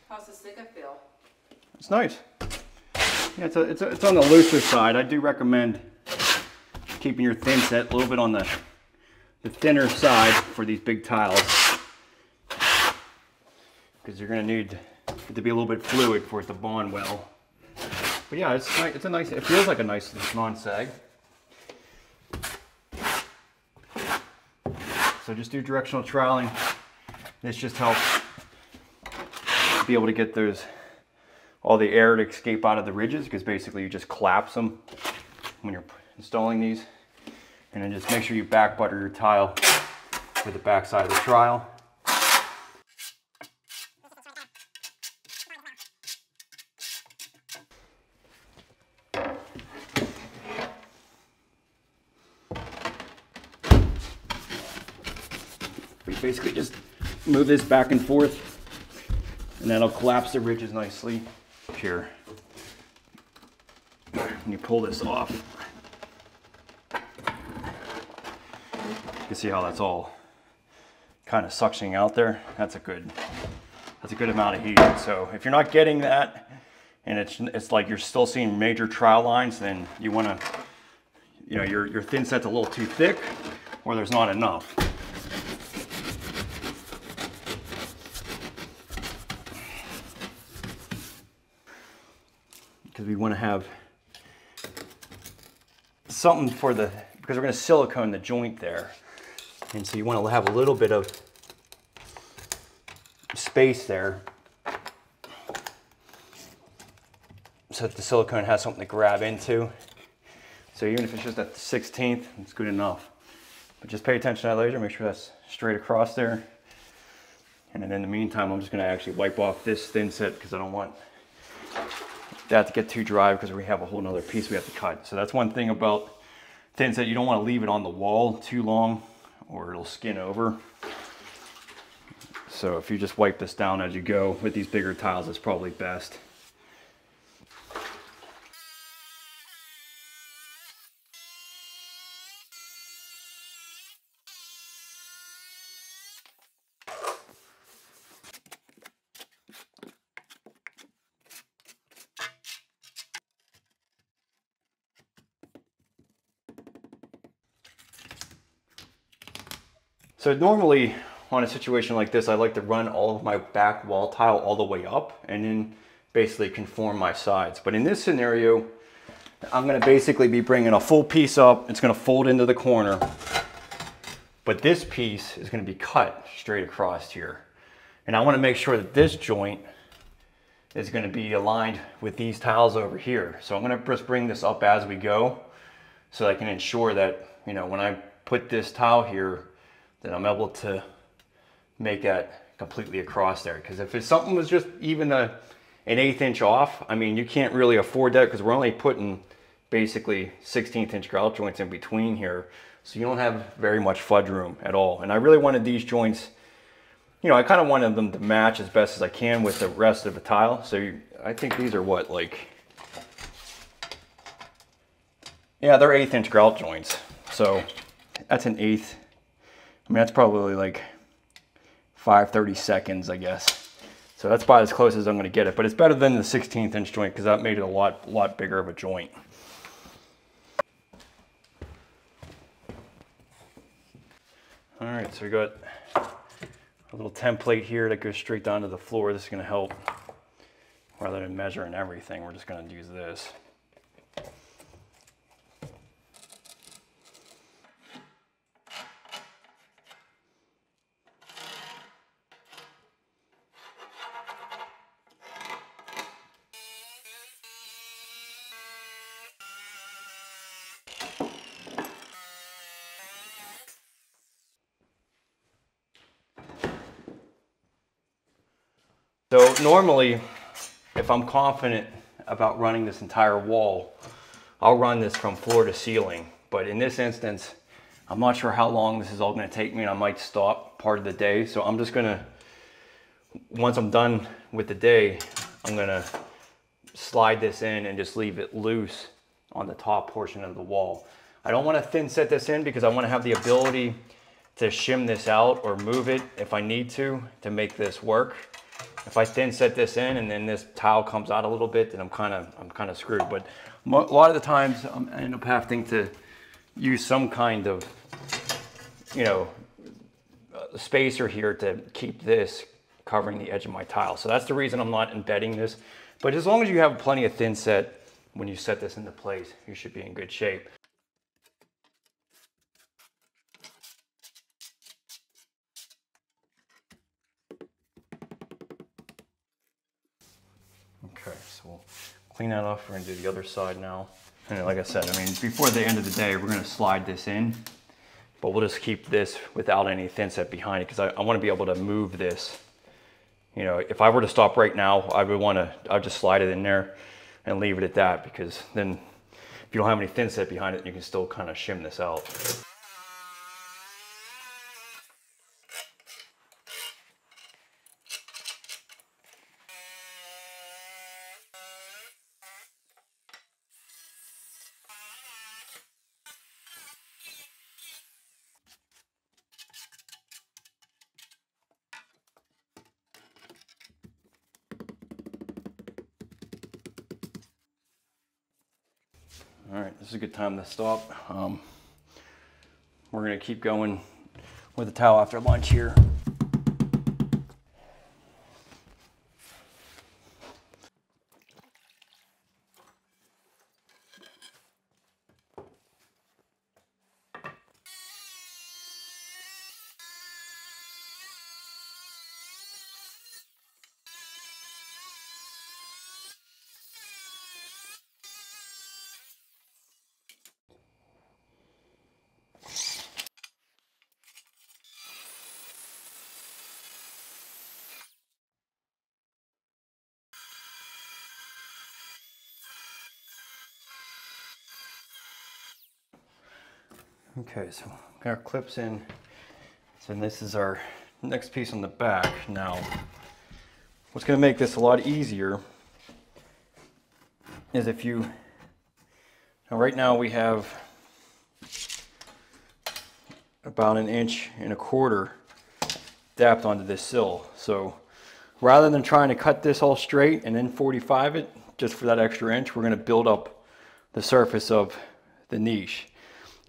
How's the sticker feel? It's nice. Yeah, it's on the looser side. I do recommend keeping your thin set a little bit on the thinner side for these big tiles, because you're going to need it to be a little bit fluid for it to bond well. But yeah, it's nice. It's a nice. It feels like a nice non-sag. So just do directional troweling. This just helps be able to get all the air to escape out of the ridges, because basically you just collapse them when you're installing these. And then just make sure you back butter your tile with the back side of the trowel. We basically just move this back and forth, and that'll collapse the ridges nicely. Here, and you pull this off, you can see how that's all kind of suctioning out there. That's a good amount of heat. So if you're not getting that, and it's like you're still seeing major trowel lines, then you want to, you know, your thin set's a little too thick, or there's not enough. Because we want to have something because we're going to silicone the joint there. And so you want to have a little bit of space there, so that the silicone has something to grab into. So even if it's just at the 16th, it's good enough. But just pay attention to that laser, make sure that's straight across there. And then in the meantime, I'm just going to actually wipe off this thin set, because I don't want that to get too dry, because we have a whole nother piece we have to cut. So that's one thing about thin set, you don't want to leave it on the wall too long, or it'll skin over. So if you just wipe this down as you go with these bigger tiles, it's probably best. So normally on a situation like this, I like to run all of my back wall tile all the way up and then basically conform my sides. But in this scenario, I'm gonna basically be bringing a full piece up. It's gonna fold into the corner, but this piece is gonna be cut straight across here. And I wanna make sure that this joint is gonna be aligned with these tiles over here. So I'm gonna just bring this up as we go so I can ensure that, you know, when I put this tile here, that I'm able to make that completely across there. Because if it's something was just even an 1/8 inch off, I mean, you can't really afford that because we're only putting basically 16th inch grout joints in between here. So you don't have very much fudge room at all. And I really wanted these joints, you know, I kind of wanted them to match as best as I can with the rest of the tile. So I think these are what, like, yeah, they're 1/8 inch grout joints. So that's an 1/8. I mean, that's probably like 5/32, I guess. So that's about as close as I'm going to get it. But it's better than the 16th inch joint because that made it a lot bigger of a joint. All right, so we got a little template here that goes straight down to the floor. This is going to help. Rather than measuring everything, we're just going to use this. So normally, if I'm confident about running this entire wall, I'll run this from floor to ceiling. But in this instance, I'm not sure how long this is all going to take me, and I might stop part of the day. So I'm just going to, once I'm done with the day, I'm going to slide this in and just leave it loose on the top portion of the wall. I don't want to thin set this in because I want to have the ability to shim this out or move it if I need to make this work. If I thin set this in and then this tile comes out a little bit, then I'm kind of screwed. But a lot of the times I end up having to use some kind of, you know, spacer here to keep this covering the edge of my tile. So that's the reason I'm not embedding this. But as long as you have plenty of thin set when you set this into place, you should be in good shape. Okay, so we'll clean that off. We're gonna do the other side now. And like I said, I mean, before the end of the day, we're gonna slide this in, but we'll just keep this without any thin set behind it because I wanna be able to move this. You know, if I were to stop right now, I'd just slide it in there and leave it at that, because then if you don't have any thin set behind it, you can still kind of shim this out. All right, this is a good time to stop. We're gonna keep going with the towel after lunch here. Okay, so got our clips in. So this is our next piece on the back. Now, what's gonna make this a lot easier is if you, now right now we have about 1.25 inches dapped onto this sill. So rather than trying to cut this all straight and then 45 it, just for that extra inch, we're gonna build up the surface of the niche.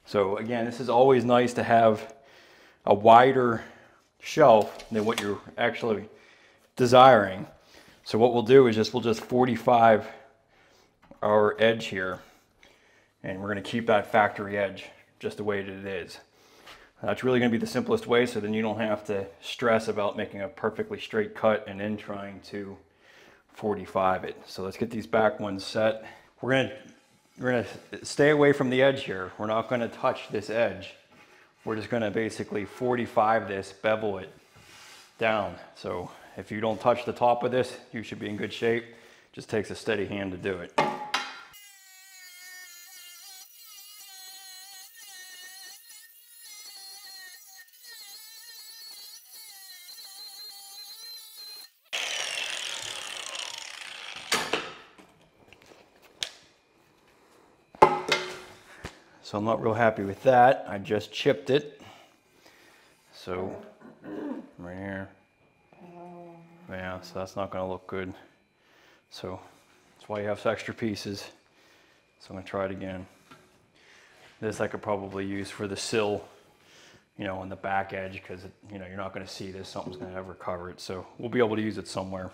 So again, this is always nice to have a wider shelf than what you're actually desiring. So what we'll do is we'll just 45 our edge here, and we're going to keep that factory edge just the way that it is. That's really going to be the simplest way, so then you don't have to stress about making a perfectly straight cut and then trying to 45 it. So let's get these back ones set. We're gonna stay away from the edge here. We're not going to touch this edge. We're just going to basically 45 this, bevel it down. So if you don't touch the top of this, you should be in good shape. Just takes a steady hand to do it. So I'm not real happy with that. I just chipped it. So right here. Yeah, so that's not gonna look good. So that's why you have extra pieces. So I'm gonna try it again. This I could probably use for the sill, you know, on the back edge, because you know, you're not gonna see this, something's gonna ever cover it. So we'll be able to use it somewhere.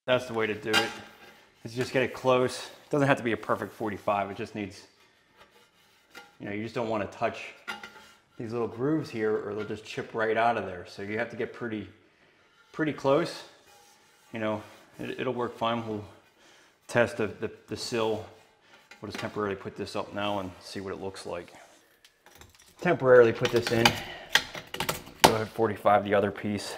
That's the way to do it. Is just get it close. It doesn't have to be a perfect 45. It just needs, you know, you just don't want to touch these little grooves here or they'll just chip right out of there. So you have to get pretty close. You know, it'll work fine. We'll test the sill. We'll just temporarily put this up now and see what it looks like. Temporarily put this in. Go ahead, 45 the other piece.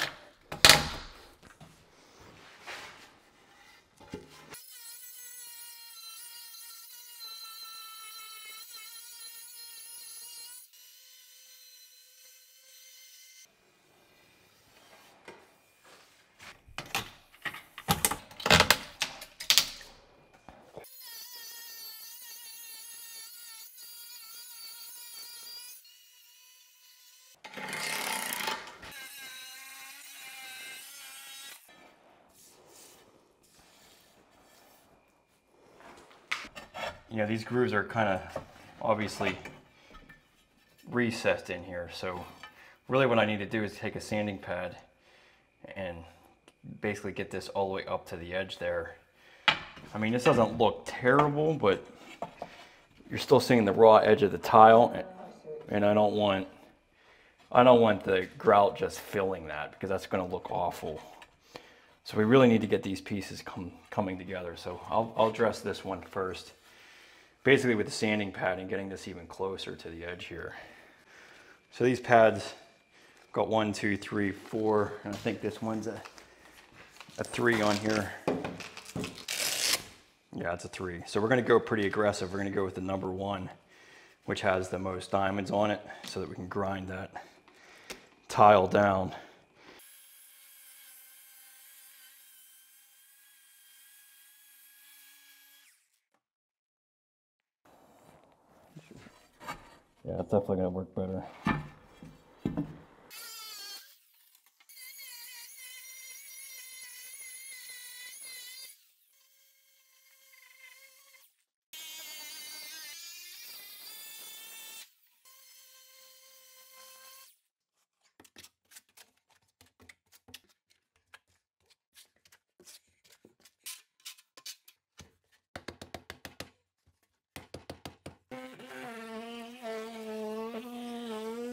You know, these grooves are kind of obviously recessed in here. So really what I need to do is take a sanding pad and basically get this all the way up to the edge there. I mean, this doesn't look terrible, but you're still seeing the raw edge of the tile, and I don't want the grout just filling that, because that's going to look awful. So we really need to get these pieces coming together. So I'll address this one first. Basically with the sanding pad and getting this even closer to the edge here. So these pads got 1, 2, 3, 4, and I think this one's a 3 on here. Yeah, it's a 3. So we're gonna go pretty aggressive. We're gonna go with the number 1, which has the most diamonds on it, so that we can grind that tile down. Yeah, it's definitely gonna work better.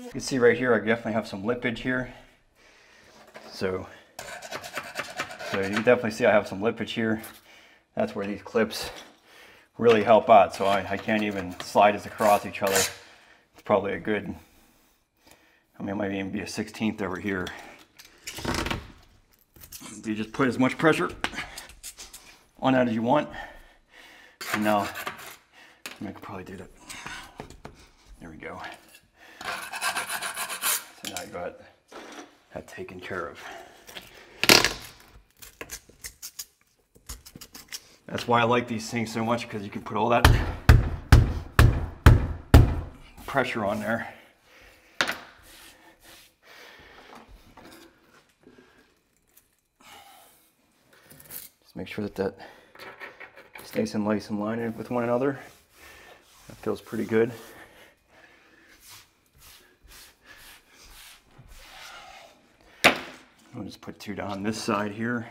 You can see right here, I definitely have some lippage here. So you can definitely see I have some lippage here. That's where these clips really help out. So I can't even slide this across each other. It's probably a good, I mean, it might even be a 1/16 over here. You just put as much pressure on that as you want. And now, I could probably do that. There we go. So now you got that taken care of. That's why I like these things so much, because you can put all that pressure on there Just make sure that that stays in nice and line with one another. That feels pretty good. I'll just put 2 down this side here.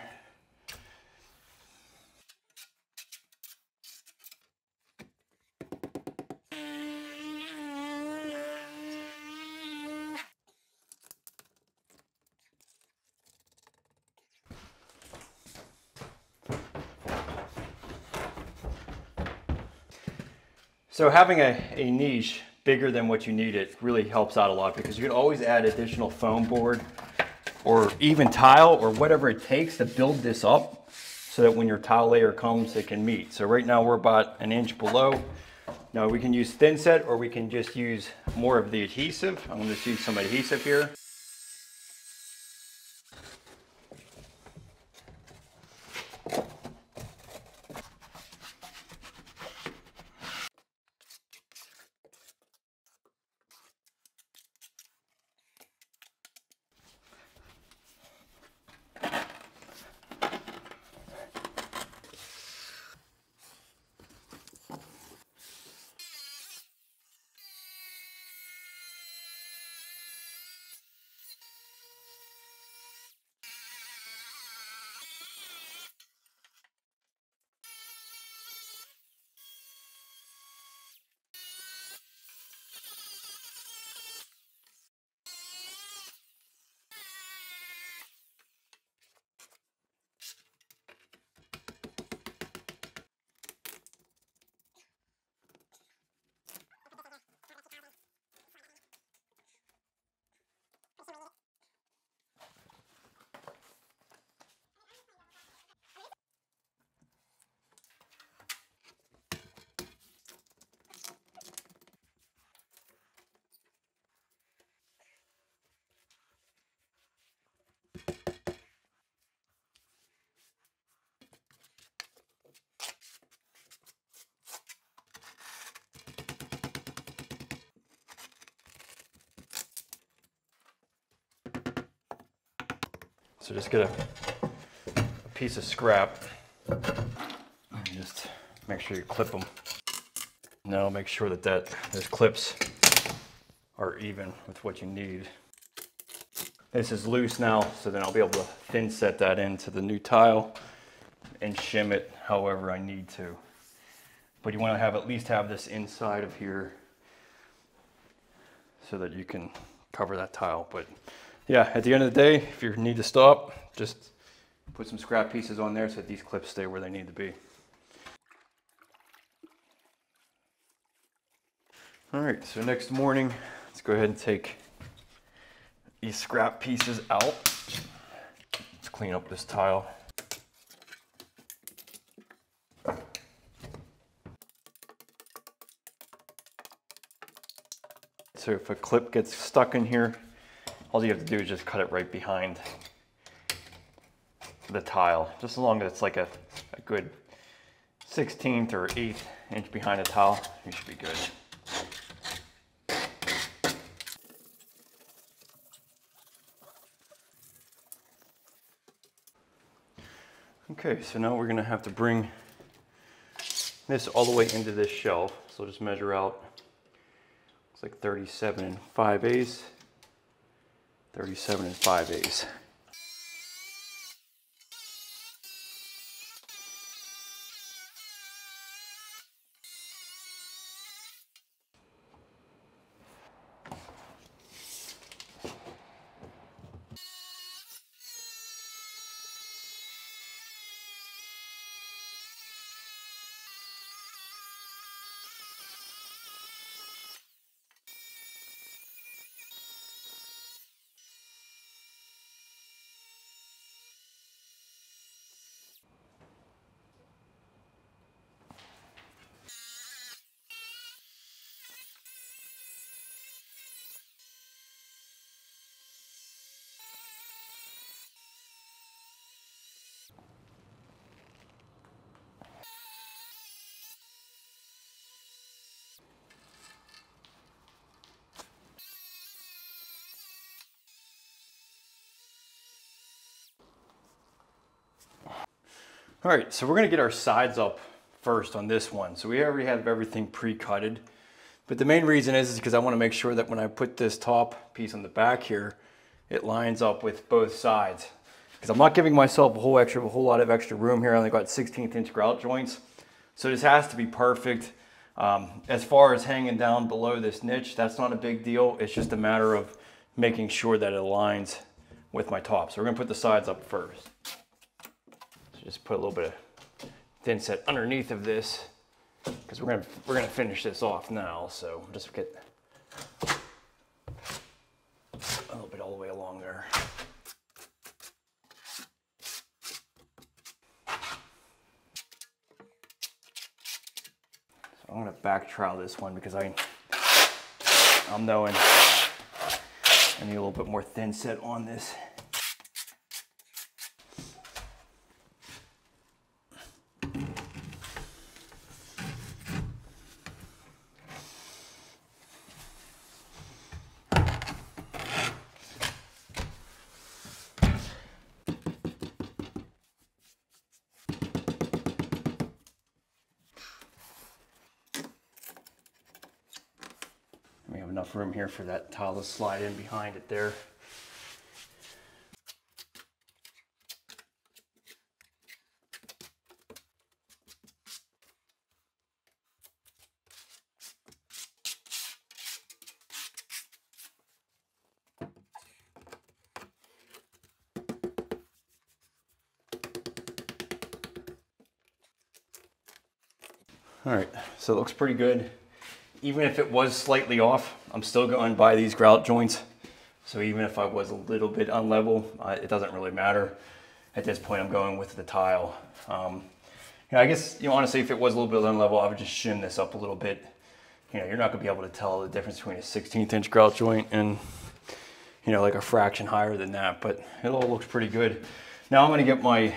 So having a niche bigger than what you need it really helps out a lot, because you can always add additional foam board or even tile or whatever it takes to build this up so that when your tile layer comes, it can meet. So right now we're about 1 inch below. Now we can use thin set or we can just use more of the adhesive. I'm going to use some adhesive here. So just get a piece of scrap and just make sure you clip them. Now make sure that those clips are even with what you need. This is loose now, so then I'll be able to thin set that into the new tile and shim it however I need to. But you want to at least have this inside of here so that you can cover that tile. But yeah, at the end of the day, if you need to stop, just put some scrap pieces on there so that these clips stay where they need to be. All right, so next morning, let's go ahead and take these scrap pieces out. Let's clean up this tile. So if a clip gets stuck in here, all you have to do is just cut it right behind the tile, just as long as it's like a good 16th or 1/8 inch behind the tile, you should be good. Okay, so now we're gonna have to bring this all the way into this shelf. So just measure out, it's like 37 5/8, 37 5/8. All right, so we're gonna get our sides up first on this one. So we already have everything pre-cutted, but the main reason is because I wanna make sure that when I put this top piece on the back here, it lines up with both sides. Because I'm not giving myself a whole lot of extra room here. I only got 16th inch grout joints. So this has to be perfect. As far as hanging down below this niche, that's not a big deal. It's just a matter of making sure that it aligns with my top. So we're gonna put the sides up first. So just put a little bit of thin set underneath of this because we're gonna finish this off now. So just get a little bit all the way along there. I'm gonna back trowel this one because I'm knowing I need a little bit more thin set on this. We have enough room here for that tile to slide in behind it there. All right, so it looks pretty good. Even if it was slightly off, I'm still going by these grout joints. So even if I was a little bit unlevel, it doesn't really matter. At this point, I'm going with the tile. I guess, honestly, if it was a little bit unlevel, I would just shim this up a little bit. You're not gonna be able to tell the difference between a 16th inch grout joint and, like a fraction higher than that, but it all looks pretty good. Now I'm gonna get my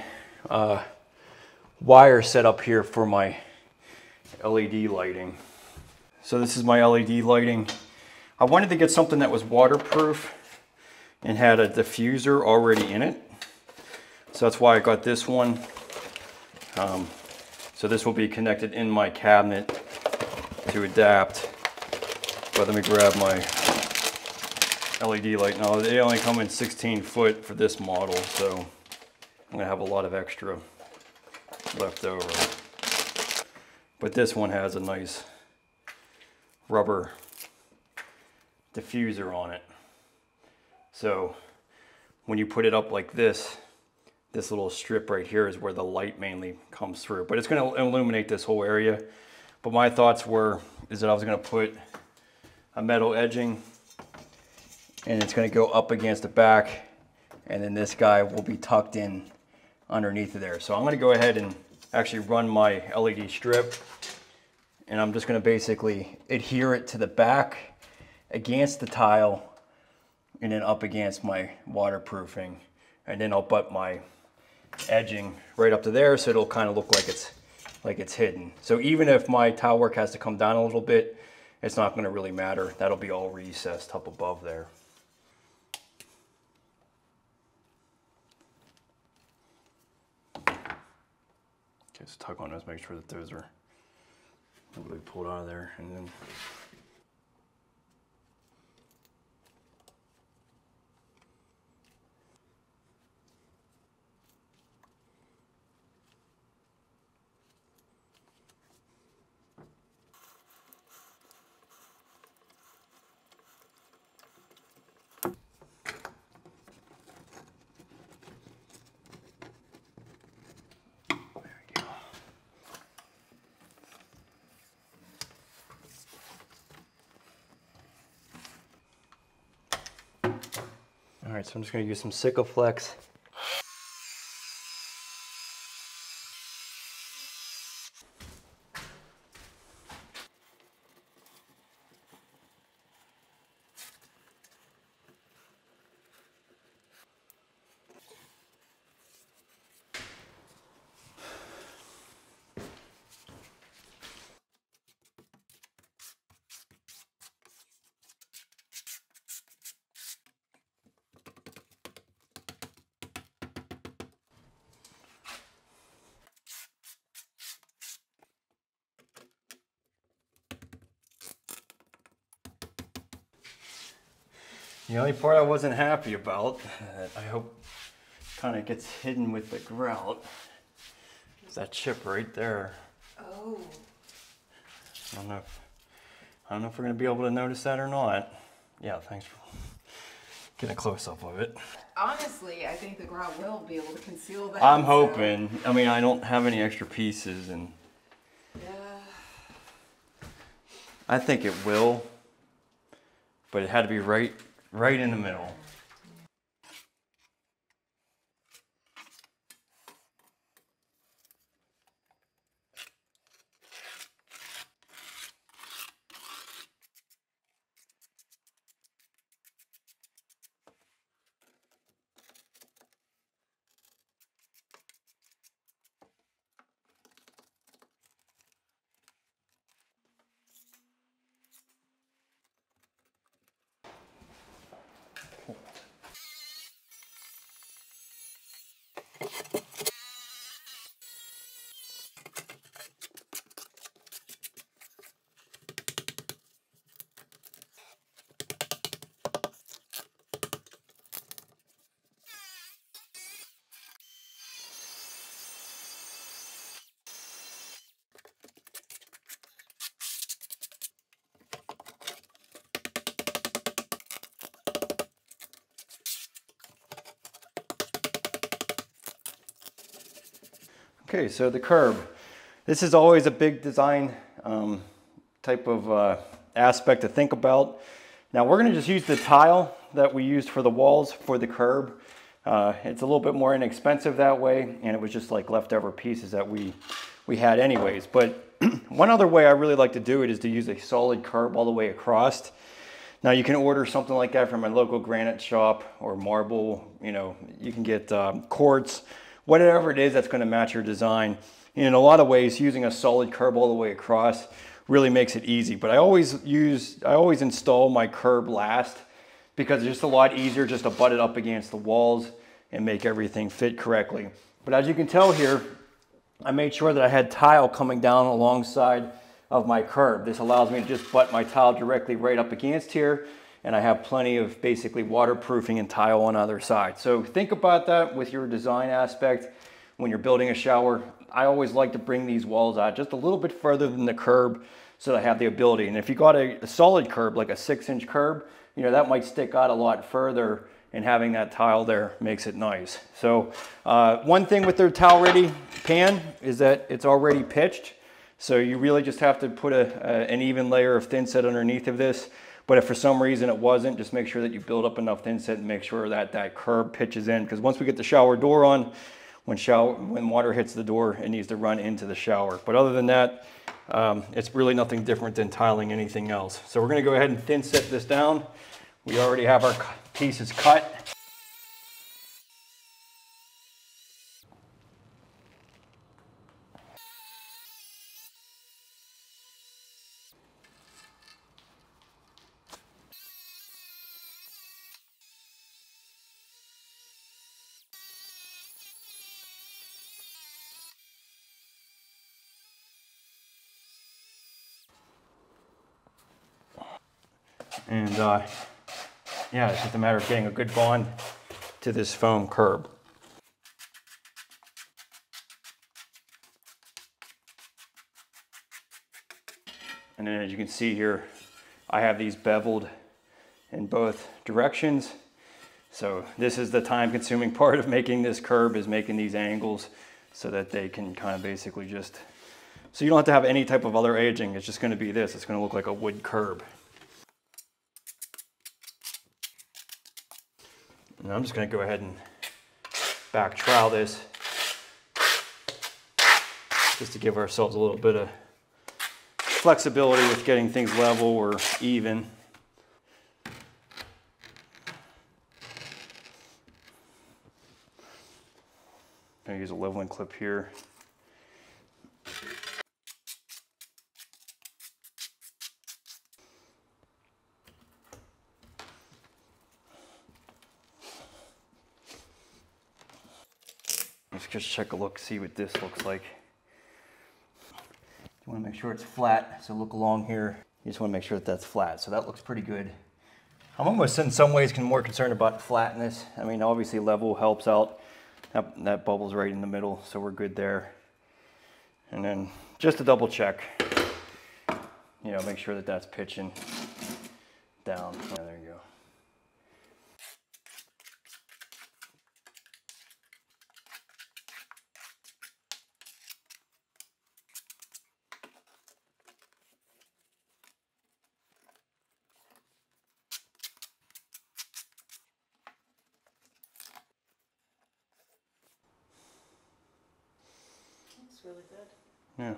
wire set up here for my LED lighting. So this is my LED lighting. I wanted to get something that was waterproof and had a diffuser already in it. So that's why I got this one. So this will be connected in my cabinet to adapt. But let me grab my LED light. Now they only come in 16 foot for this model, so I'm gonna have a lot of extra left over. But this one has a nice rubber diffuser on it. So when you put it up like this little strip right here is where the light mainly comes through. But it's going to illuminate this whole area. But my thoughts is that I was going to put a metal edging and it's going to go up against the back, and then this guy will be tucked in underneath of there. So I'm going to go ahead and actually run my LED strip, and I'm just going to basically adhere it to the back against the tile and then up against my waterproofing, and then I'll butt my edging right up to there so it'll kind of look like it's hidden. So even if my tile work has to come down a little bit, it's not going to really matter. That'll be all recessed up above there. Okay, so tug on those, make sure that those are really pulled out of there, and then all right, so I'm just going to use some Sikaflex. The only part I wasn't happy about, that I hope kind of gets hidden with the grout, is that chip right there. Oh. I don't know if we're gonna be able to notice that or not. Yeah, thanks for getting a close-up of it. Honestly, I think the grout will be able to conceal that. I'm hoping. I mean, I don't have any extra pieces, and yeah. I think it will, but it had to be right in the middle. Okay, so the curb. This is always a big design type of aspect to think about. Now we're going to just use the tile that we used for the walls for the curb. It's a little bit more inexpensive that way, and it was just like leftover pieces that we had anyways. But one other way I really like to do it is to use a solid curb all the way across. Now you can order something like that from a local granite shop or marble. You know, you can get quartz, whatever it is that's going to match your design. And in a lot of ways, using a solid curb all the way across really makes it easy. But I always install my curb last, because it's just a lot easier just to butt it up against the walls and make everything fit correctly. But as you can tell here, I made sure that I had tile coming down alongside of my curb. This allows me to just butt my tile directly right up against here, and I have plenty of basically waterproofing and tile on the other side. So think about that with your design aspect when you're building a shower. I always like to bring these walls out just a little bit further than the curb so that I have the ability. And if you got a solid curb, like a 6-inch curb, you know, that might stick out a lot further, and having that tile there makes it nice. So one thing with their tile ready pan is that it's already pitched. So you really just have to put an even layer of thin set underneath of this. But if for some reason it wasn't, just make sure that you build up enough thin set and make sure that that curb pitches in. Because once we get the shower door on, when water hits the door, it needs to run into the shower. But other than that, it's really nothing different than tiling anything else. So we're going to go ahead and thin set this down. We already have our pieces cut. And yeah, it's just a matter of getting a good bond to this foam curb. And then as you can see here, I have these beveled in both directions. So this is the time-consuming part of making this curb, is making these angles so that they can kind of basically just, so you don't have to have any type of other edging. It's just going to be this. It's going to look like a wood curb. And I'm just going to go ahead and back trowel this just to give ourselves a little bit of flexibility with getting things level or even. I'm going to use a leveling clip here. Let's just check a look, see what this looks like. You want to make sure it's flat, so look along here. You just want to make sure that that's flat, so that looks pretty good. I'm almost in some ways more concerned about flatness. I mean, obviously level helps out. That bubble's right in the middle, so we're good there. And then just to double check, you know, make sure that that's pitching down. Yeah, there you go. Looks really good. Yeah.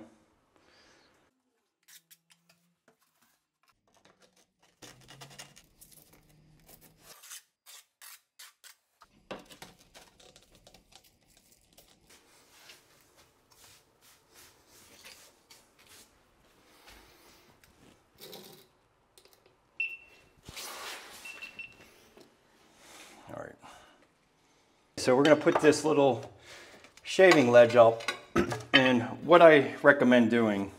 All right. So we're going to put this little shaving ledge up, and what I recommend doing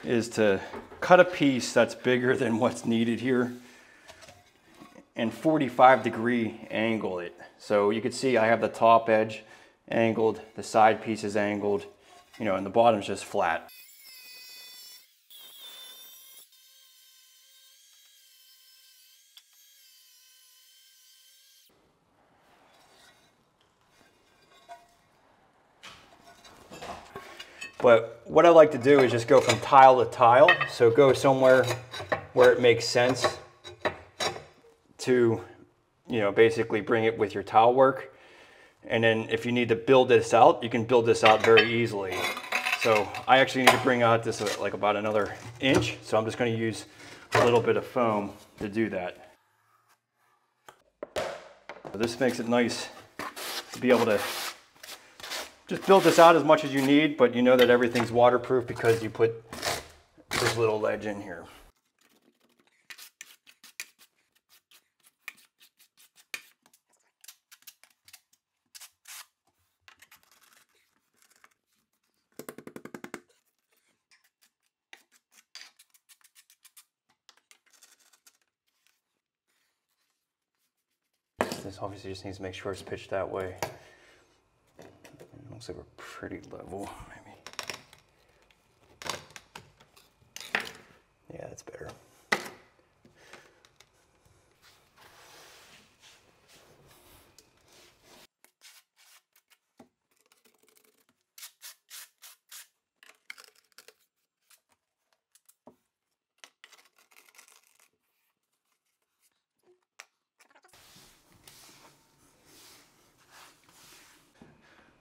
is to cut a piece that's bigger than what's needed here and 45-degree angle it. So you can see I have the top edge angled, the side piece is angled, you know, and the bottom's just flat. But what I like to do is just go from tile to tile. So go somewhere where it makes sense to, you know, basically bring it with your tile work. And then if you need to build this out, you can build this out very easily. So I actually need to bring out this like about another inch. So I'm just going to use a little bit of foam to do that. So this makes it nice to be able to just build this out as much as you need, but you know that everything's waterproof because you put this little ledge in here. This obviously just needs to make sure it's pitched that way. Looks like we're pretty level, maybe. Yeah, that's better.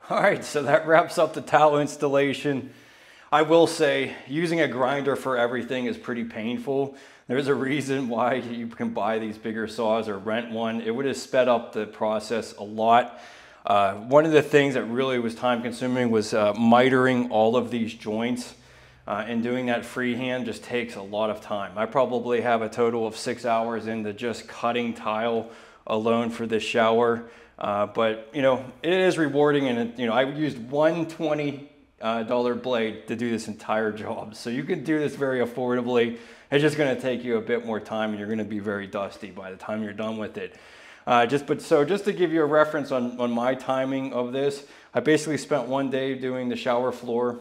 All right, so that wraps up the tile installation. I will say using a grinder for everything is pretty painful. There's a reason why you can buy these bigger saws or rent one. It would have sped up the process a lot. One of the things that really was time consuming was mitering all of these joints. And doing that freehand just takes a lot of time. I probably have a total of 6 hours into just cutting tile alone for this shower. But you know, it is rewarding, and you know, I used one $20 blade to do this entire job. So you can do this very affordably. It's just going to take you a bit more time, and you're going to be very dusty by the time you're done with it. Just to give you a reference on my timing of this, I basically spent one day doing the shower floor.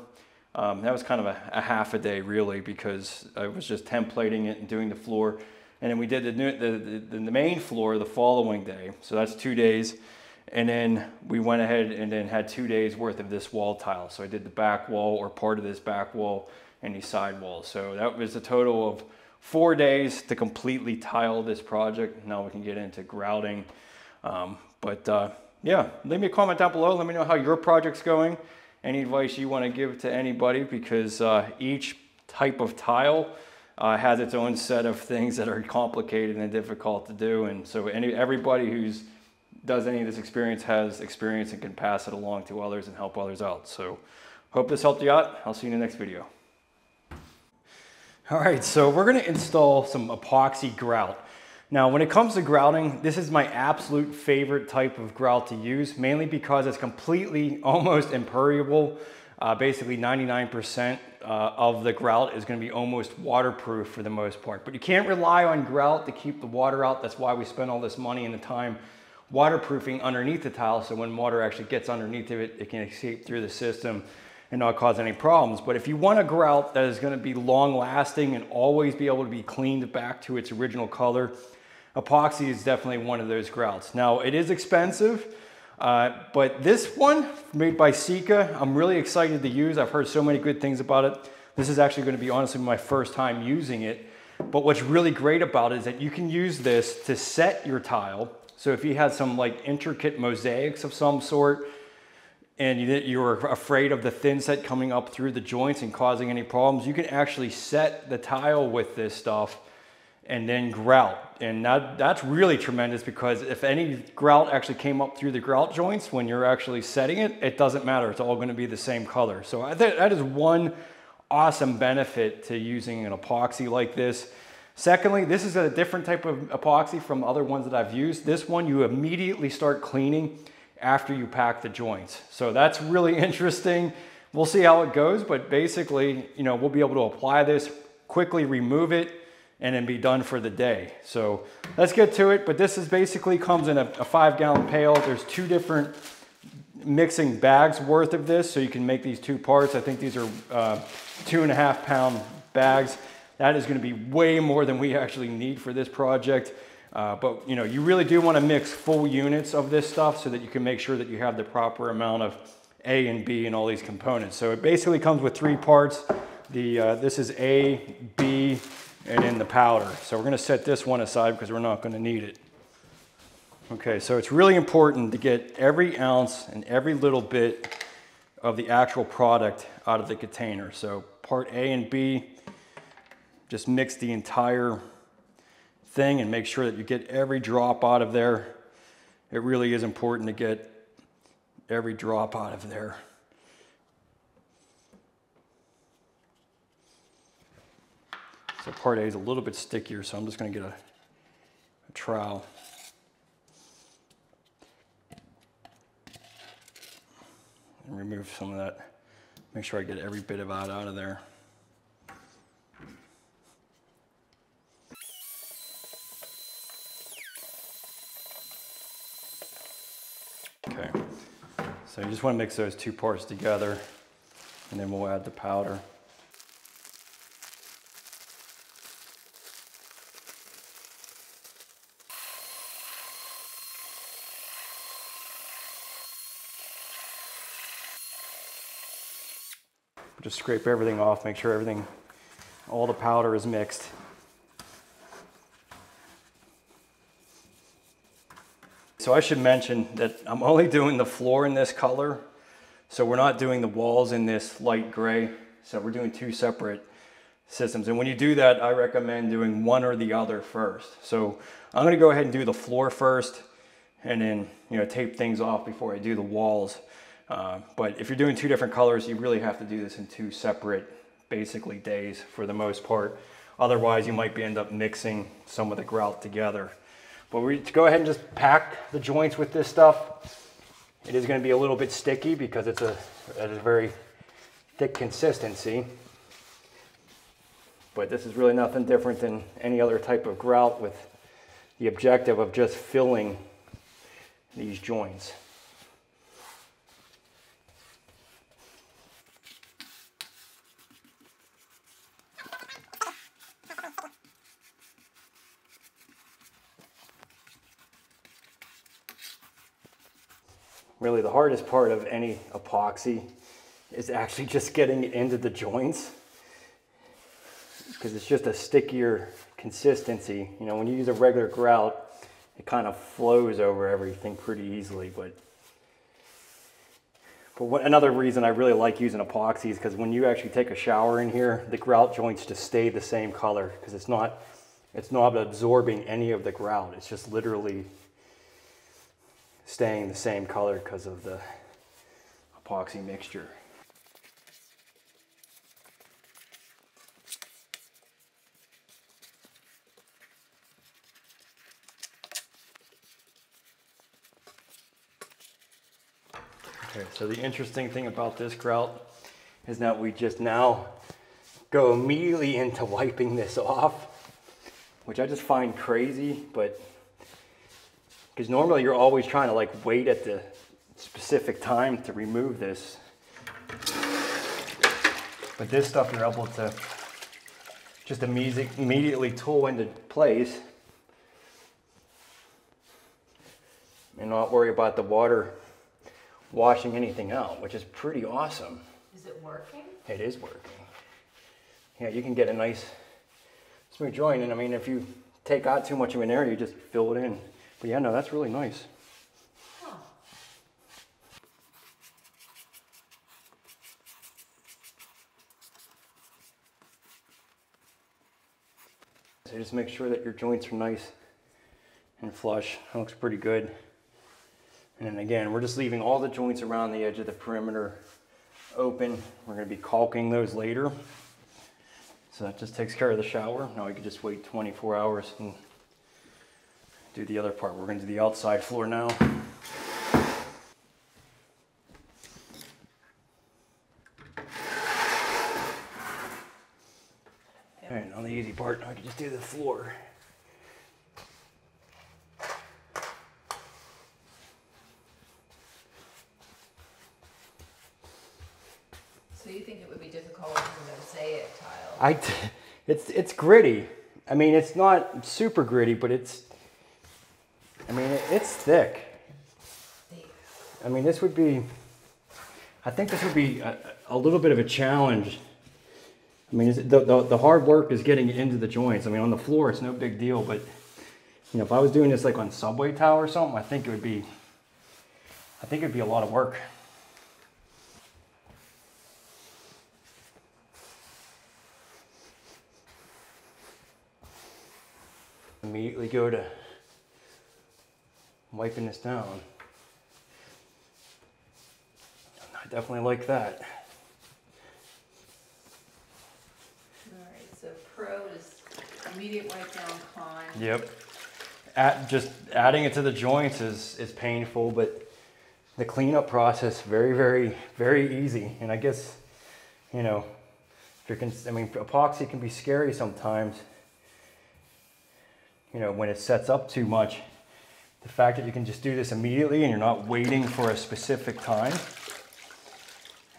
That was kind of a half a day really, because I was just templating it and doing the floor. And then we did the main floor the following day. So that's 2 days. And then we went ahead and then had 2 days worth of this wall tile. So I did the back wall, or part of this back wall, and these side walls. So that was a total of 4 days to completely tile this project. Now we can get into grouting. Yeah, leave me a comment down below. Let me know how your project's going. Any advice you want to give to anybody, because each type of tile has its own set of things that are complicated and difficult to do. And so everybody who's does any of this experience has experience and can pass it along to others and help others out. So hope this helped you out. I'll see you in the next video. All right, so we're gonna install some epoxy grout. Now, when it comes to grouting, this is my absolute favorite type of grout to use, mainly because it's completely almost impermeable. Basically 99% of the grout is going to be almost waterproof for the most part. But you can't rely on grout to keep the water out. That's why we spend all this money and the time waterproofing underneath the tile, so when water actually gets underneath of it, it can escape through the system and not cause any problems. But if you want a grout that is going to be long lasting and always be able to be cleaned back to its original color, epoxy is definitely one of those grouts. Now it is expensive, but this one made by Sika, I'm really excited to use. I've heard so many good things about it. This is actually going to be honestly my first time using it. But what's really great about it is that you can use this to set your tile. So if you had some like intricate mosaics of some sort and you were afraid of the thin set coming up through the joints and causing any problems, you can actually set the tile with this stuff and then grout. And that's really tremendous, because if any grout actually came up through the grout joints when you're actually setting it, it doesn't matter. It's all going to be the same color. So I think that is one awesome benefit to using an epoxy like this. Secondly, this is a different type of epoxy from other ones that I've used. This one you immediately start cleaning after you pack the joints. So that's really interesting. We'll see how it goes, but basically, you know, we'll be able to apply this, quickly remove it, and then be done for the day. So let's get to it. But this is basically comes in a 5-gallon pail. There's 2 different mixing bags worth of this, so you can make these 2 parts. I think these are 2.5 pound bags. That is going to be way more than we actually need for this project. But you know, you really do want to mix full units of this stuff so that you can make sure that you have the proper amount of A and B and all these components. So it basically comes with 3 parts. This is A, B, and then the powder. So we're going to set this one aside because we're not going to need it. Okay, so it's really important to get every ounce and every little bit of the actual product out of the container. So part A and B, just mix the entire thing and make sure that you get every drop out of there. It really is important to get every drop out of there. So part A is a little bit stickier, so I'm just going to get a trowel. And remove some of that. Make sure I get every bit of it out of there. Okay, so you just want to mix those 2 parts together, and then we'll add the powder. Just scrape everything off, make sure all the powder is mixed. So I should mention that I'm only doing the floor in this color. So we're not doing the walls in this light gray. So we're doing 2 separate systems. And when you do that, I recommend doing one or the other first. So I'm going to go ahead and do the floor first, and then, you know, tape things off before I do the walls. But if you're doing 2 different colors, you really have to do this in 2 separate, basically, days for the most part. Otherwise, you might end up mixing some of the grout together. But we go ahead and just pack the joints with this stuff. It is going to be a little bit sticky because it's a very thick consistency. But this is really nothing different than any other type of grout, with the objective of just filling these joints. Really, the hardest part of any epoxy is actually just getting it into the joints, because it's just a stickier consistency. You know, when you use a regular grout, it kind of flows over everything pretty easily. But another reason I really like using epoxy is because when you actually take a shower in here, the grout joints just stay the same color, because it's not absorbing any of the grout. It's just literally staying the same color because of the epoxy mixture. Okay, so the interesting thing about this grout is that we just now go immediately into wiping this off, which I just find crazy, but because normally you're always trying to like wait at the specific time to remove this. But this stuff you're able to just immediately tool into place and not worry about the water washing anything out, which is pretty awesome. Is it working? It is working. Yeah, you can get a nice smooth joint, and I mean, if you take out too much of an area, you just fill it in. But yeah, no, that's really nice. Huh. So just make sure that your joints are nice and flush. It looks pretty good. And then again, we're just leaving all the joints around the edge of the perimeter open. We're going to be caulking those later. So that just takes care of the shower. Now we can just wait 24 hours and do the other part. We're going to do the outside floor now. All right, now the easy part, I can just do the floor. So you think it would be difficult with a mosaic tile? It's gritty. I mean, it's not super gritty, but it's thick. I mean, this would be, I think this would be a little bit of a challenge. I mean, the hard work is getting it into the joints. I mean, on the floor, it's no big deal, but you know, if I was doing this like on subway tile or something, I think it'd be a lot of work. Immediately go to wiping this down. I definitely like that. Alright, so pro is immediate wipe down, con. Yep. Just adding it to the joints is painful, but the cleanup process very, very, very easy. And I guess, you know, epoxy can be scary sometimes. You know, when it sets up too much, the fact that you can just do this immediately and you're not waiting for a specific time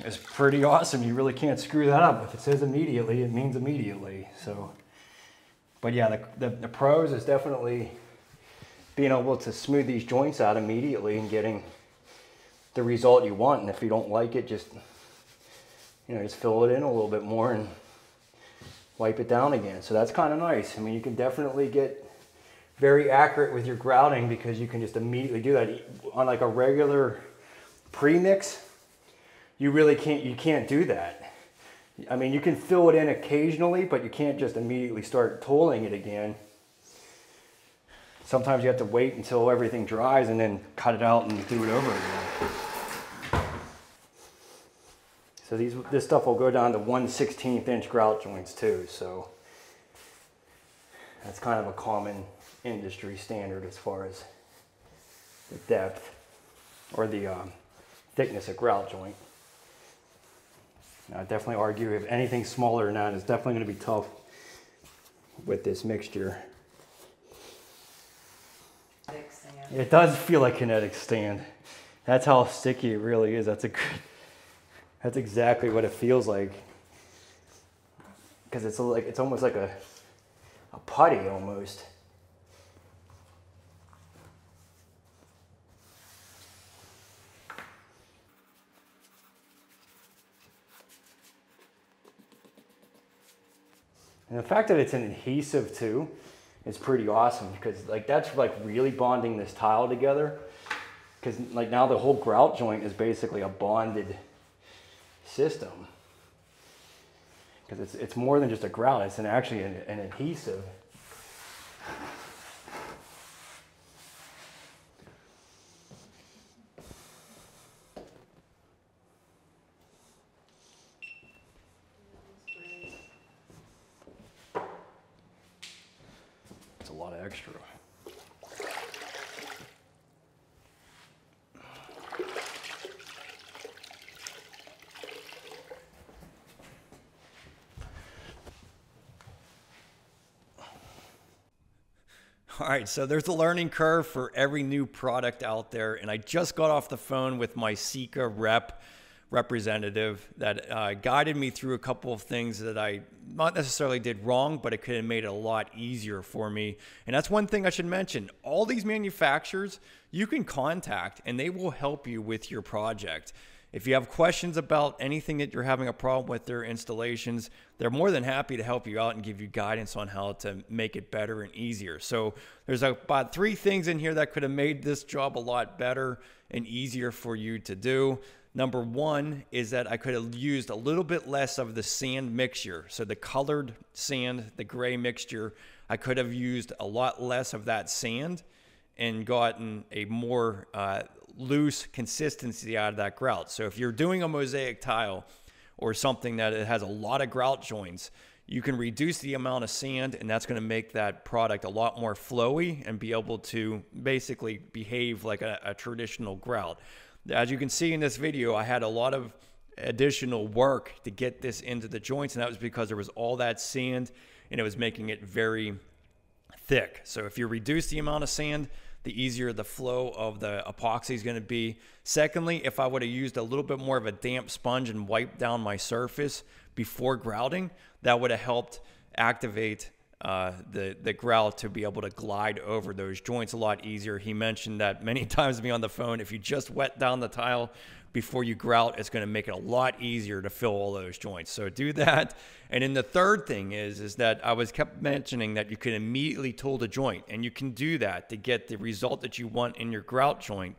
is pretty awesome. You really can't screw that up. If it says immediately, it means immediately. So, but yeah, the pros is definitely being able to smooth these joints out immediately and getting the result you want. And if you don't like it, just, you know, just fill it in a little bit more and wipe it down again. So that's kind of nice. I mean, you can definitely get very accurate with your grouting because you can just immediately do that. On like a regular pre-mix, you really can't do that. I mean, you can fill it in occasionally, but you can't just immediately start tooling it again. Sometimes you have to wait until everything dries and then cut it out and do it over again. So this stuff will go down to 1/16 inch grout joints too. So that's kind of a common industry standard as far as the depth or the thickness of grout joint. I definitely argue if anything smaller than that is definitely going to be tough with this mixture. It does feel like kinetic sand. That's how sticky it really is. That's exactly what it feels like. Because it's almost like a putty almost. And the fact that it's an adhesive too is pretty awesome because like that's like really bonding this tile together. Because like now the whole grout joint is basically a bonded system. Because it's more than just a grout, it's actually an adhesive. A lot of extra. All right, so there's a learning curve for every new product out there, and I just got off the phone with my Sika representative that guided me through a couple of things that I not necessarily did wrong, but it could have made it a lot easier for me. And that's one thing I should mention. All these manufacturers you can contact, and they will help you with your project. If you have questions about anything that you're having a problem with their installations, they're more than happy to help you out and give you guidance on how to make it better and easier. So there's about 3 things in here that could have made this job a lot better and easier for you to do. Number 1 is that I could have used a little bit less of the sand mixture. So the colored sand, the gray mixture, I could have used a lot less of that sand and gotten a more loose consistency out of that grout. So if you're doing a mosaic tile or something that it has a lot of grout joints, you can reduce the amount of sand, and that's going to make that product a lot more flowy and be able to basically behave like a traditional grout. As you can see in this video, I had a lot of additional work to get this into the joints, and that was because there was all that sand and it was making it very thick. So if you reduce the amount of sand, the easier the flow of the epoxy is going to be. Secondly, if I would have used a little bit more of a damp sponge and wiped down my surface before grouting, that would have helped activate the grout to be able to glide over those joints a lot easier. He mentioned that many times to me on the phone. If you just wet down the tile before you grout, it's going to make it a lot easier to fill all those joints. So do that. And then the third thing is that I kept mentioning that you can immediately tool the joint, and you can do that to get the result that you want in your grout joint.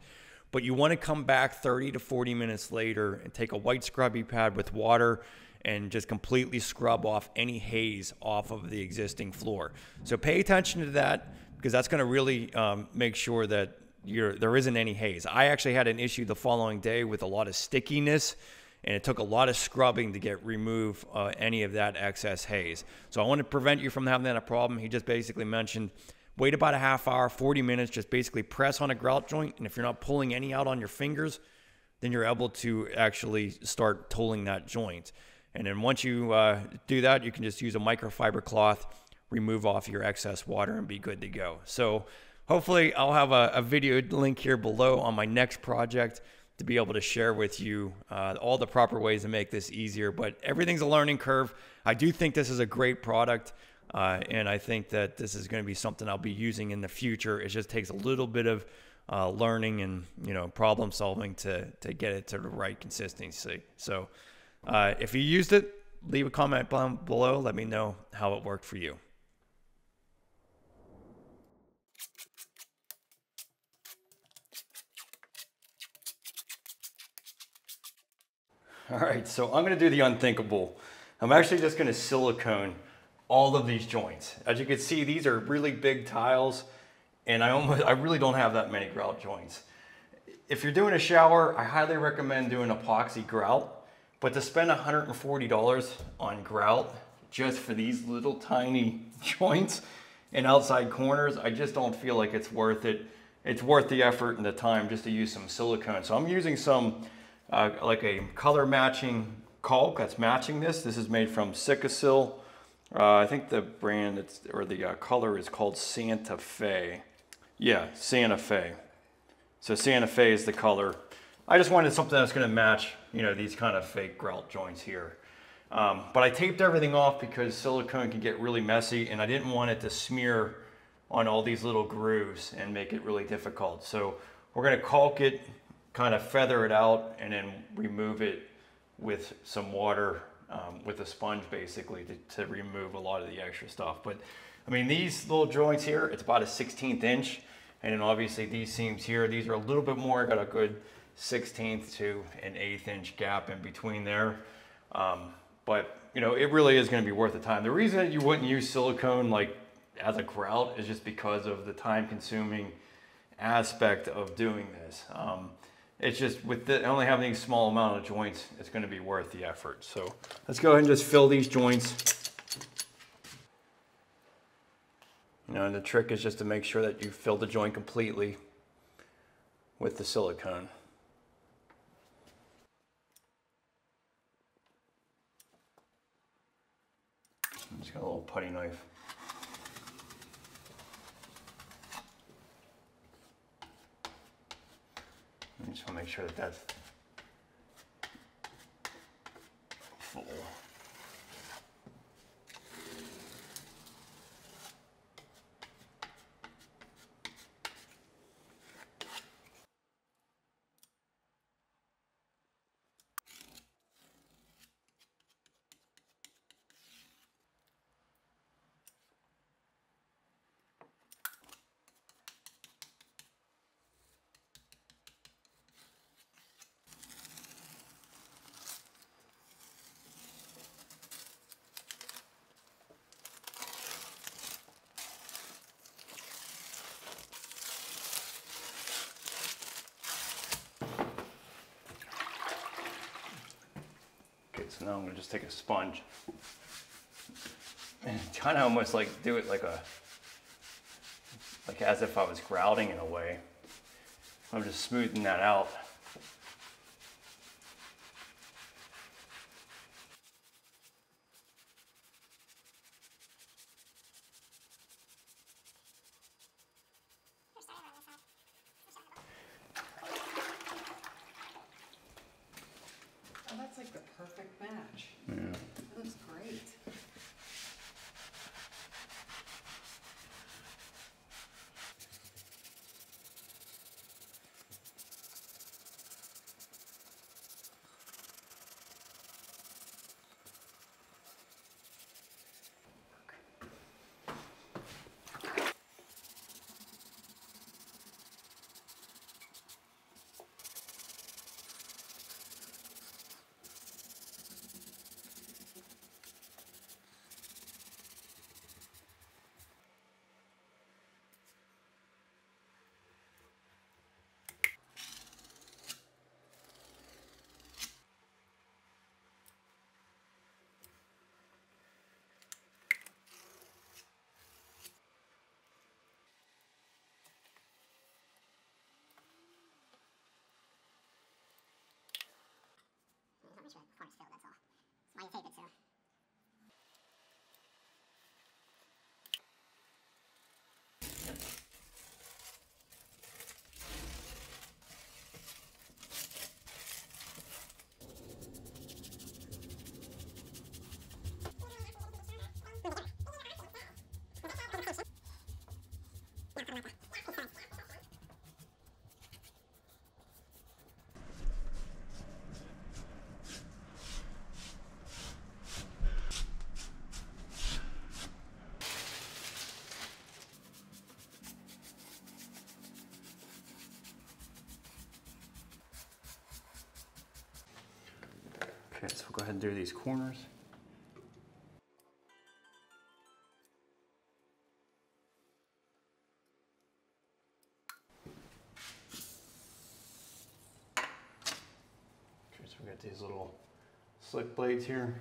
But you want to come back 30 to 40 minutes later and take a white scrubby pad with water and just completely scrub off any haze off of the existing floor. So pay attention to that, because that's going to really make sure that there isn't any haze. I actually had an issue the following day with a lot of stickiness, and it took a lot of scrubbing to remove any of that excess haze. So I want to prevent you from having that problem. He just basically mentioned wait about a half hour, 40 minutes, just basically press on a grout joint, and if you're not pulling any out on your fingers, then you're able to actually start tooling that joint. And then once you do that, you can just use a microfiber cloth, remove off your excess water, and be good to go. So hopefully I'll have a video link here below on my next project to be able to share with you all the proper ways to make this easier. But everything's a learning curve. I do think this is a great product, and I think that this is going to be something I'll be using in the future. It just takes a little bit of learning and problem solving to get it to the right consistency. So if you used it, leave a comment below. Let me know how it worked for you. All right, so I'm going to do the unthinkable. I'm actually just going to silicone all of these joints. As you can see, these are really big tiles, and I really don't have that many grout joints. If you're doing a shower, I highly recommend doing Epoxy Grout. But to spend $140 on grout just for these little tiny joints and outside corners, I just don't feel like it's worth it. It's worth the effort and the time just to use some silicone. So I'm using some like a color matching caulk that's matching this. This is made from Sikasil. I think the brand the color is called Santa Fe. Yeah, Santa Fe. So Santa Fe is the color. I just wanted something that's going to match, these kind of fake grout joints here. But I taped everything off because silicone can get really messy, and I didn't want it to smear on all these little grooves and make it really difficult. So we're going to caulk it, kind of feather it out, and then remove it with some water, with a sponge basically to remove a lot of the extra stuff. But I mean, these little joints here, it's about a 1/16 inch. And then obviously these seams here, these are a little bit more, got a good 1/16 to an 1/8 inch gap in between there. But it really is going to be worth the time. The reason that you wouldn't use silicone like as a grout is just because of the time consuming aspect of doing this. It's just with only having these small amount of joints, it's going to be worth the effort. So let's go ahead and just fill these joints. And the trick is just to make sure that you fill the joint completely with the silicone. I'm just got a little putty knife. just want to make sure that that's full. So now I'm going to just take a sponge and kind of almost like do it like as if I was grouting in a way. I'm just smoothing that out. Oh, that's like the perfect match. Yeah. That looks great. Make sure the corner's filled, that's all. That's why you tape it, so. Okay, so we'll go ahead and do these corners. Okay, so we got these little slick blades here.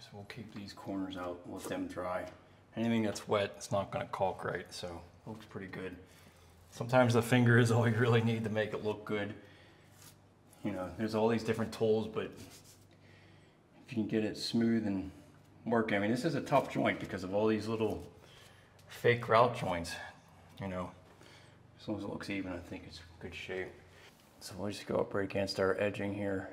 So we'll keep these corners out, let them dry. Anything that's wet, it's not gonna caulk right, so it looks pretty good. Sometimes the finger is all you really need to make it look good. You know, there's all these different tools, but if you can get it smooth and working. I mean, this is a tough joint because of all these little fake grout joints, you know. As long as it looks even, I think it's good shape. So we'll just go up right against our edging here.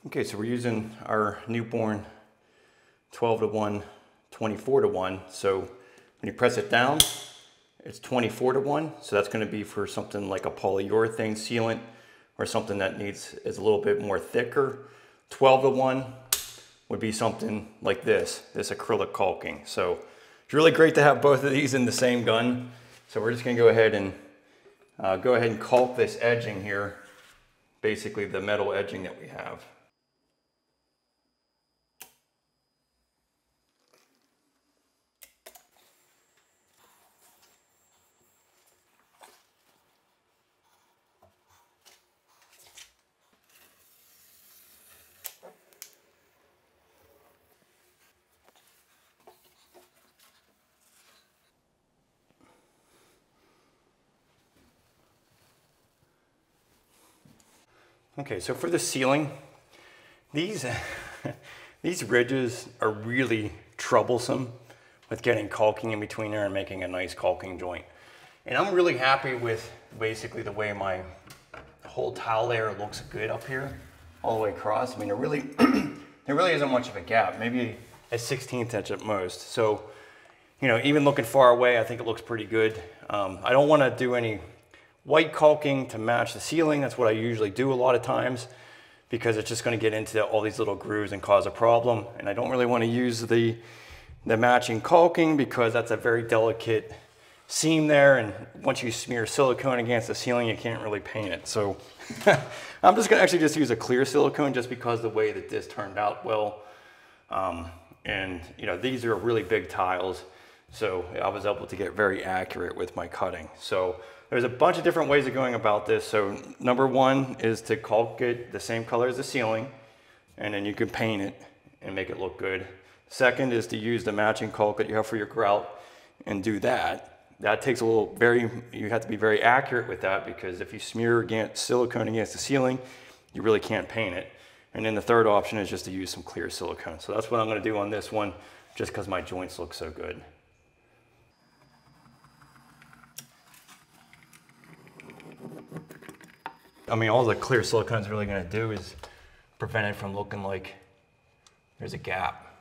Okay, so we're using our newborn 12:1, 24:1. So when you press it down, it's 24:1. So that's going to be for something like a polyurethane sealant or something that is a little bit more thicker. 12:1 would be something like this acrylic caulking. So it's really great to have both of these in the same gun. So we're just going to go ahead and caulk this edging here, basically the metal edging that we have. Okay, so for the ceiling, these ridges are really troublesome with getting caulking in between there and making a nice caulking joint. And I'm really happy with basically the way my whole tile layer looks good up here, all the way across. I mean, there really isn't much of a gap, maybe a 1/16 inch at most. So, you know, even looking far away, I think it looks pretty good. I don't want to do any white caulking to match the ceiling. That's what I usually do a lot of times because it's just going to get into all these little grooves and cause a problem. And I don't really want to use the matching caulking because that's a very delicate seam there. And once you smear silicone against the ceiling, you can't really paint it. So I'm just going to actually just use a clear silicone just because the way that this turned out well. And you know, these are really big tiles. So I was able to get very accurate with my cutting. So there's a bunch of different ways of going about this. So number one is to caulk it the same color as the ceiling, and then you can paint it and make it look good. Second is to use the matching caulk that you have for your grout and do that. That takes a little, you have to be very accurate with that because if you smear silicone against the ceiling, you really can't paint it. And then the third option is just to use some clear silicone. So that's what I'm gonna do on this one, just because my joints look so good. I mean, all the clear silicone is really going to do is prevent it from looking like there's a gap.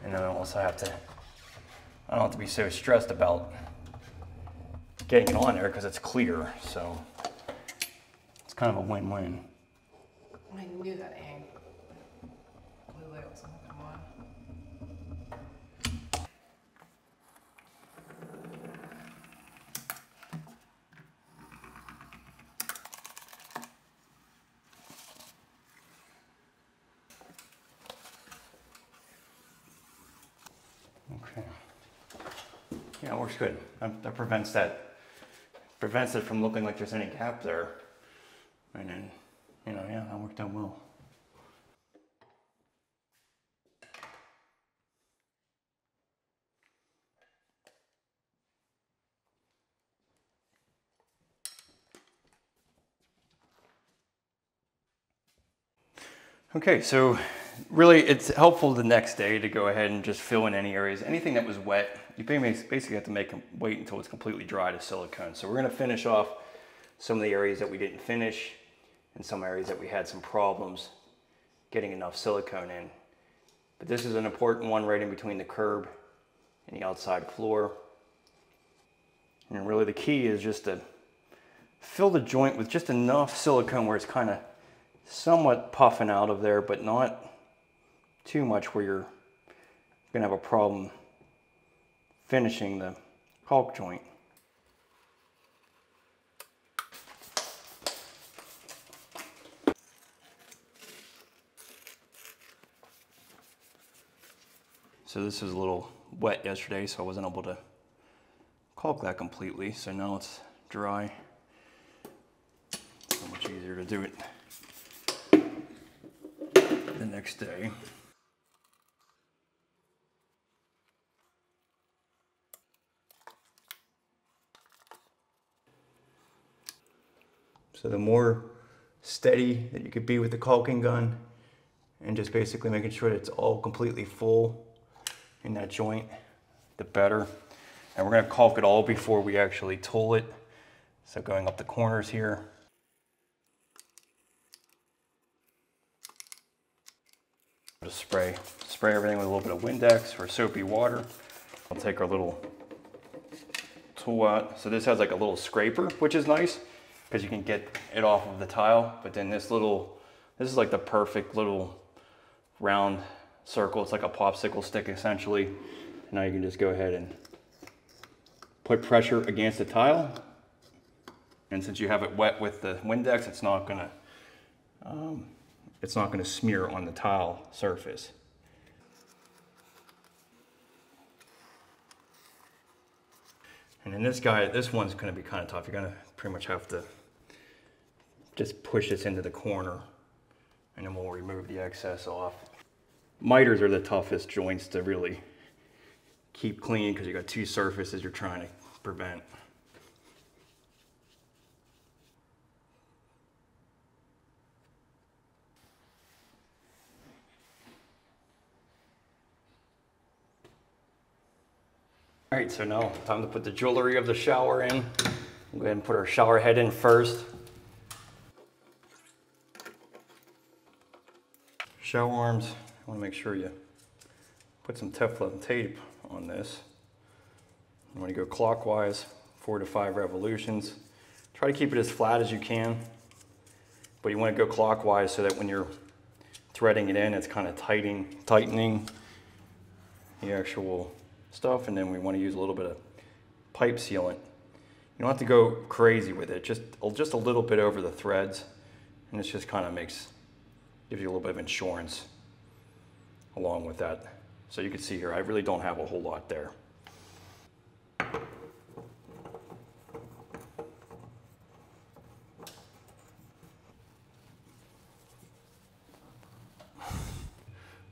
And then I also have to I don't have to be so stressed about getting it on there because it's clear. So it's kind of a win-win. I knew that ink blue light was gonna come on. Okay. Yeah, it works good. That prevents it from looking like there's any gap there. And then, you know, yeah, that worked out well. Okay, so really it's helpful the next day to go ahead and just fill in any areas. Anything that was wet, you basically have to wait until it's completely dry to silicone. So we're gonna finish off some of the areas that we didn't finish and some areas that we had some problems getting enough silicone in. But this is an important one right in between the curb and the outside floor. And really the key is just to fill the joint with just enough silicone where it's kind of somewhat puffing out of there, but not too much where you're gonna have a problem finishing the caulk joint. So this was a little wet yesterday, so I wasn't able to caulk that completely. So now it's dry. So much easier to do it the next day. So the more steady that you could be with the caulking gun and just basically making sure that it's all completely full in that joint, the better. And we're gonna caulk it all before we actually tool it. So going up the corners here. Just spray everything with a little bit of Windex or soapy water. I'll take our little tool out. So this has like a little scraper, which is nice because you can get it off of the tile. But then this is like the perfect little round circle. It's like a popsicle stick essentially. And now you can just go ahead and put pressure against the tile. And since you have it wet with the Windex, it's not gonna smear on the tile surface. And then this one's gonna be kind of tough. You're gonna pretty much have to just push this into the corner and then we'll remove the excess off. Miters are the toughest joints to really keep clean because you got two surfaces you're trying to prevent. All right, so now time to put the jewelry of the shower in. We'll go ahead and put our shower head in first. Shower arms, I want to make sure you put some Teflon tape on this. You want to go clockwise, 4 to 5 revolutions. Try to keep it as flat as you can, but you want to go clockwise so that when you're threading it in, it's kind of tightening the actual stuff. And then we want to use a little bit of pipe sealant. You don't have to go crazy with it, just a little bit over the threads, and this just kind of gives you a little bit of insurance along with that. So you can see here, I really don't have a whole lot there.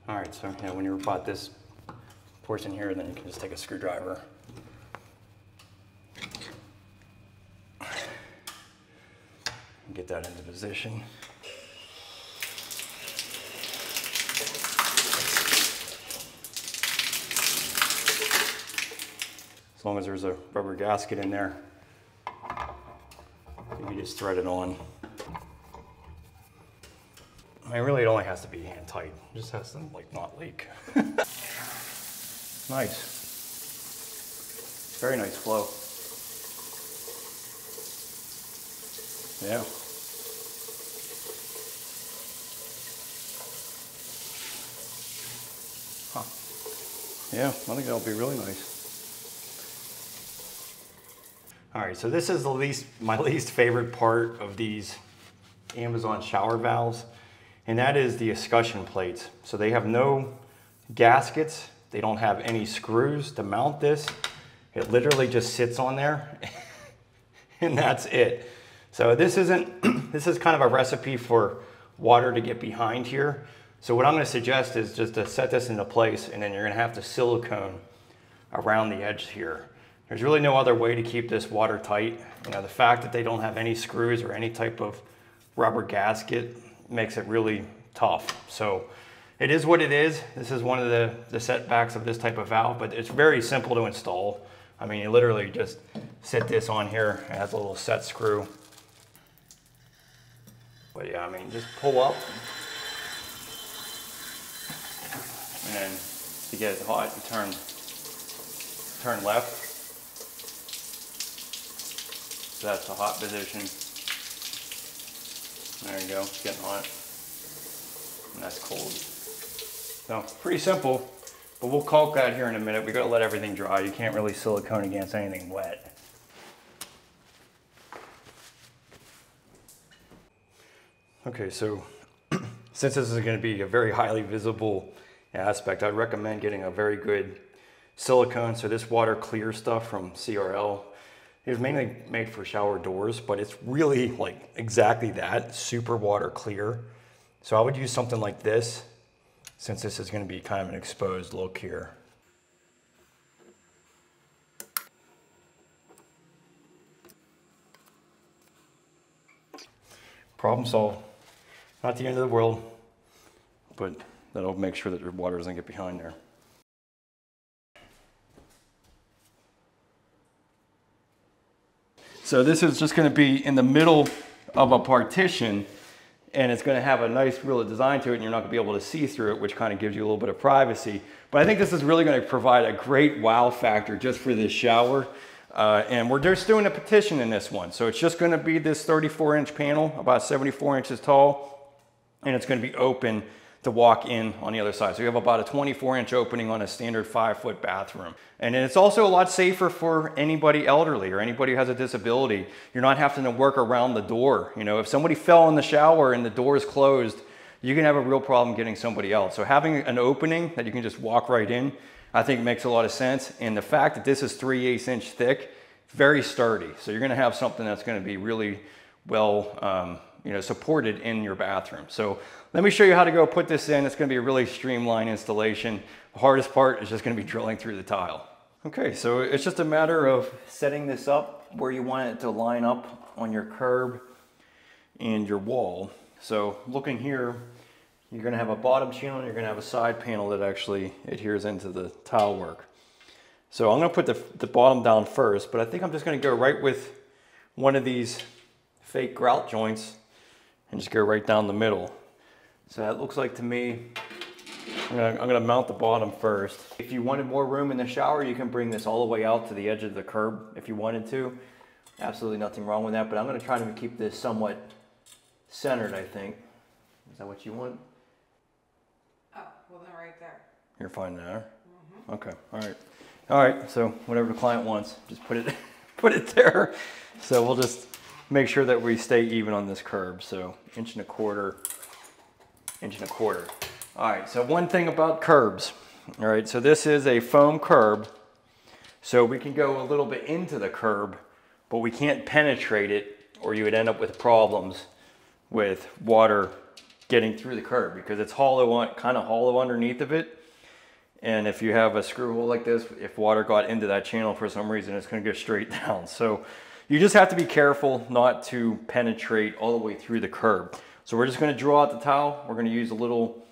All right, so yeah, when you bought this portion here, then you can just take a screwdriver. And get that into position. As long as there's a rubber gasket in there, you can just thread it on. I mean, really, it only has to be hand tight. It just has to like not leak. Nice. Very nice flow. Yeah. Huh. Yeah, I think that'll be really nice. All right, so this is my least favorite part of these Amazon shower valves, and that is the escutcheon plates. So they have no gaskets. They don't have any screws to mount this. It literally just sits on there and that's it. So this is kind of a recipe for water to get behind here. So what I'm going to suggest is just to set this into place, and then you're going to have to silicone around the edge here. There's really no other way to keep this watertight. You know, the fact that they don't have any screws or any type of rubber gasket makes it really tough. So it is what it is. This is one of the setbacks of this type of valve, but it's very simple to install. I mean, you literally just sit this on here. It has a little set screw. But yeah, I mean, just pull up. And then to get it hot, you turn left. So that's the hot position. There you go, it's getting hot. And that's cold. So pretty simple, but we'll caulk that here in a minute. We gotta let everything dry. You can't really silicone against anything wet. Okay, so since this is gonna be a very highly visible aspect, I'd recommend getting a very good silicone. So this water clear stuff from CRL is mainly made for shower doors, but it's really like exactly that, super water clear. So I would use something like this, since this is going to be kind of an exposed look here. Problem solved. Not the end of the world, but that'll make sure that your water doesn't get behind there. So this is just going to be in the middle of a partition, and it's going to have a nice real design to it, and you're not going to be able to see through it, which kind of gives you a little bit of privacy. But I think this is really going to provide a great wow factor just for this shower. And we're just doing a partition in this one. So it's just going to be this 34-inch panel, about 74 inches tall, and it's going to be open to walk in on the other side. So you have about a 24-inch opening on a standard 5-foot bathroom. And it's also a lot safer for anybody elderly or anybody who has a disability. You're not having to work around the door. You know, if somebody fell in the shower and the door is closed, you can have a real problem getting somebody else. So having an opening that you can just walk right in, I think makes a lot of sense. And the fact that this is 3/8 inch thick, very sturdy. So you're gonna have something that's gonna be really well supported in your bathroom. So let me show you how to go put this in. It's going to be a really streamlined installation. The hardest part is just going to be drilling through the tile. Okay, so it's just a matter of setting this up where you want it to line up on your curb and your wall. So looking here, you're going to have a bottom channel and you're going to have a side panel that actually adheres into the tile work. So I'm going to put the bottom down first, but I think I'm just going to go right with one of these fake grout joints and just go right down the middle. So that looks like to me, I'm gonna mount the bottom first. If you wanted more room in the shower, you can bring this all the way out to the edge of the curb if you wanted to. Absolutely nothing wrong with that, but I'm gonna try to keep this somewhat centered, I think. Is that what you want? Oh, well then right there. You're fine there? Mm-hmm. Okay, all right. All right, so whatever the client wants, just put it there. So we'll just make sure that we stay even on this curb. So 1 1/4 inch. 1 1/4. All right, so one thing about curbs. All right, so this is a foam curb. So we can go a little bit into the curb, but we can't penetrate it, or you would end up with problems with water getting through the curb because it's hollow, kind of hollow underneath of it. And if you have a screw hole like this, if water got into that channel for some reason, it's going to go straight down. So you just have to be careful not to penetrate all the way through the curb. So we're just going to draw out the towel. We're going to use a little,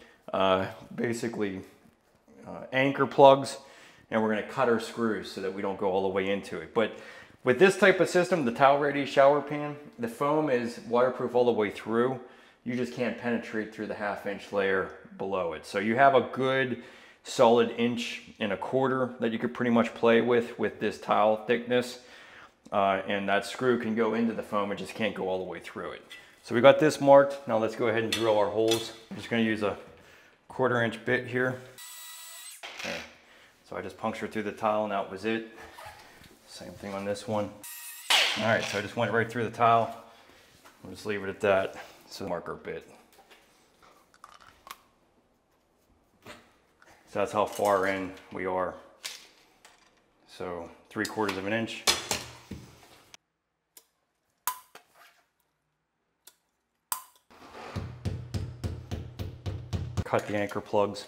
anchor plugs, and we're going to cut our screws so that we don't go all the way into it. But with this type of system, the Towel Redi shower pan, the foam is waterproof all the way through. You just can't penetrate through the 1/2 inch layer below it. So you have a good solid 1.25 inch that you could pretty much play with this tile thickness. And that screw can go into the foam, it just can't go all the way through it. So we got this marked. Now let's go ahead and drill our holes. I'm just gonna use a 1/4 inch bit here. Okay. So I just punctured through the tile and that was it. Same thing on this one. All right, so I just went right through the tile. We'll just leave it at that. So mark our bit. So that's how far in we are. So 3/4 inch. Cut the anchor plugs.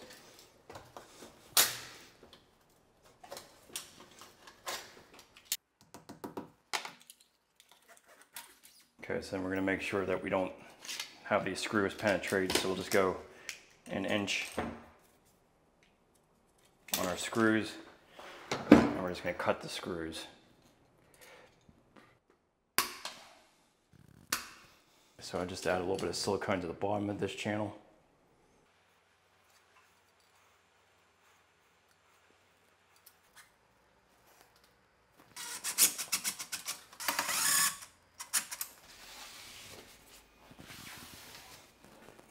Okay, so then we're going to make sure that we don't have these screws penetrate, so we'll just go 1 inch on our screws, and we're just going to cut the screws. So I just add a little bit of silicone to the bottom of this channel.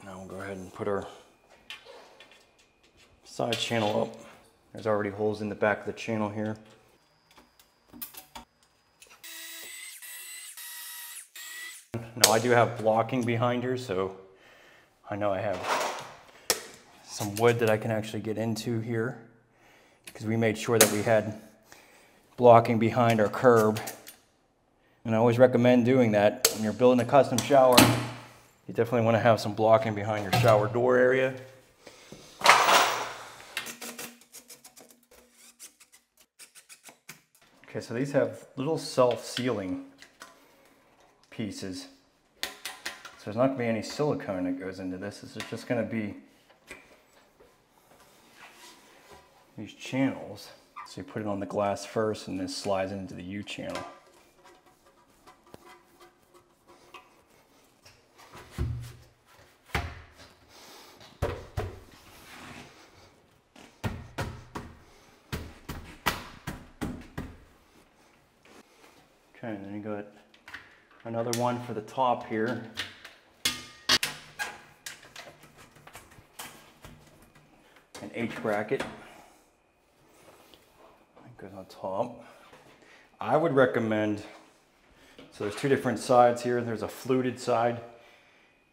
Now we'll go ahead and put our side channel up. There's already holes in the back of the channel here. Now I do have blocking behind here, so I know I have some wood that I can actually get into here, because we made sure that we had blocking behind our curb. And I always recommend doing that when you're building a custom shower. You definitely want to have some blocking behind your shower door area. Okay, so these have little self-sealing pieces. So there's not going to be any silicone that goes into this. This is just going to be these channels. So you put it on the glass first and this slides into the U channel. Okay, and then you got another one for the top here. An H bracket. That goes on top. I would recommend, so there's two different sides here. There's a fluted side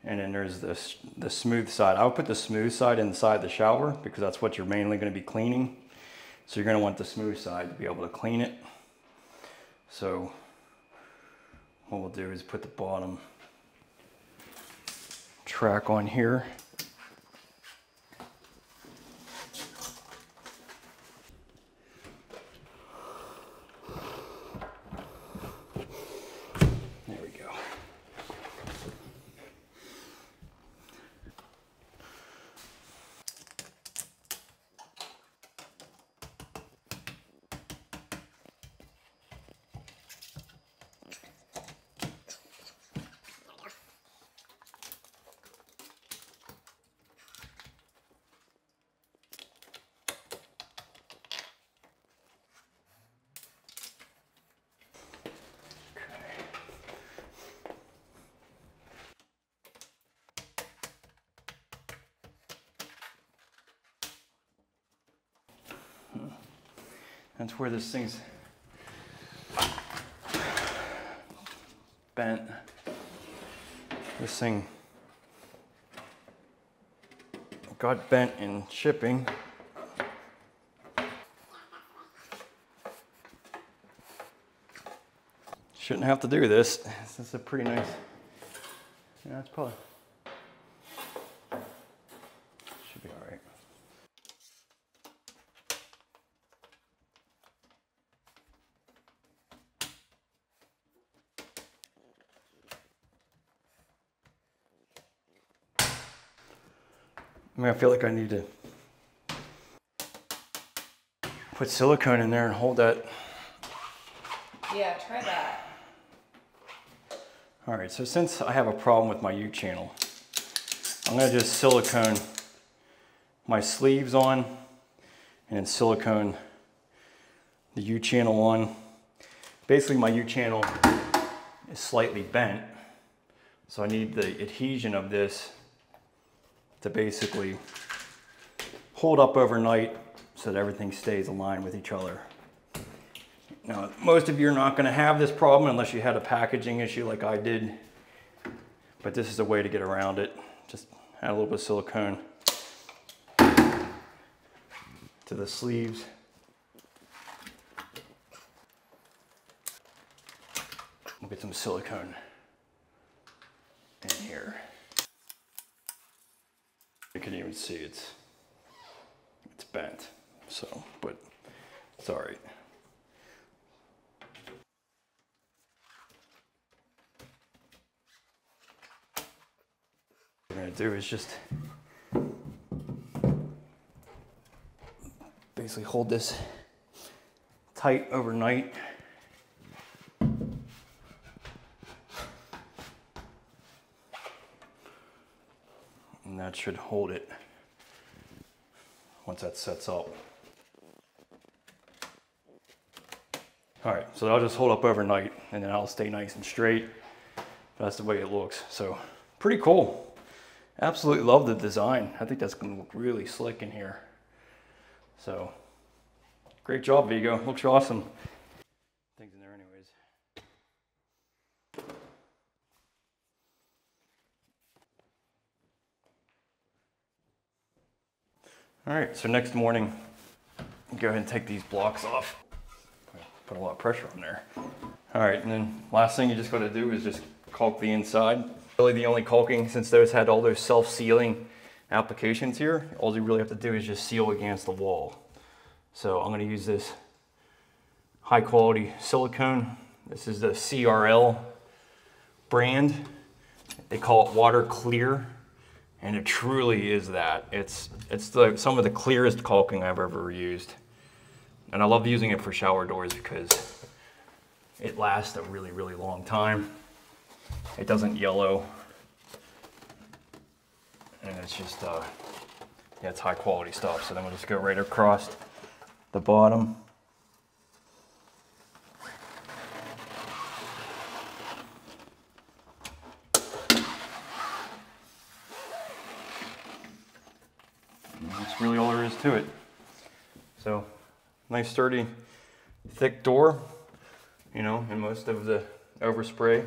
and then there's the smooth side. I would put the smooth side inside the shower because that's what you're mainly going to be cleaning. So you're going to want the smooth side to be able to clean it. So what we'll do is put the bottom track on here. There we go. That's where this thing's bent. This thing got bent in shipping. Shouldn't have to do this. This is a pretty nice, yeah, it's probably, should be all right. I mean, I feel like I need to put silicone in there and hold that. Yeah, try that. All right, so since I have a problem with my U-channel, I'm gonna just silicone my sleeves on and then silicone the U-channel on. Basically my U-channel is slightly bent, so I need the adhesion of this to basically hold up overnight so that everything stays aligned with each other. Now, most of you are not going to have this problem unless you had a packaging issue like I did, but this is a way to get around it. Just add a little bit of silicone to the sleeves. We'll get some silicone in here. You can even see it's bent, so, but it's all right. What we're gonna do is just basically hold this tight overnight. And that should hold it once that sets up. All right, so I'll just hold up overnight and then I'll stay nice and straight. That's the way it looks. So pretty cool. Absolutely love the design. I think that's gonna look really slick in here. So great job, Vigo. Looks awesome. Things in there anyways. All right, so next morning, go ahead and take these blocks off. Put a lot of pressure on there. All right, and then last thing you just gotta do is just caulk the inside. Really the only caulking, since those had all those self-sealing applications here, all you really have to do is just seal against the wall. So I'm gonna use this high quality silicone. This is the CRL brand. They call it water clear. And it truly is that. It's some of the clearest caulking I've ever used. And I love using it for shower doors because it lasts a really, really long time. It doesn't yellow. And it's just, yeah, it's high quality stuff. So then we'll just go right across the bottom. That's really all there is to it. So, nice sturdy, thick door, you know, and most of the overspray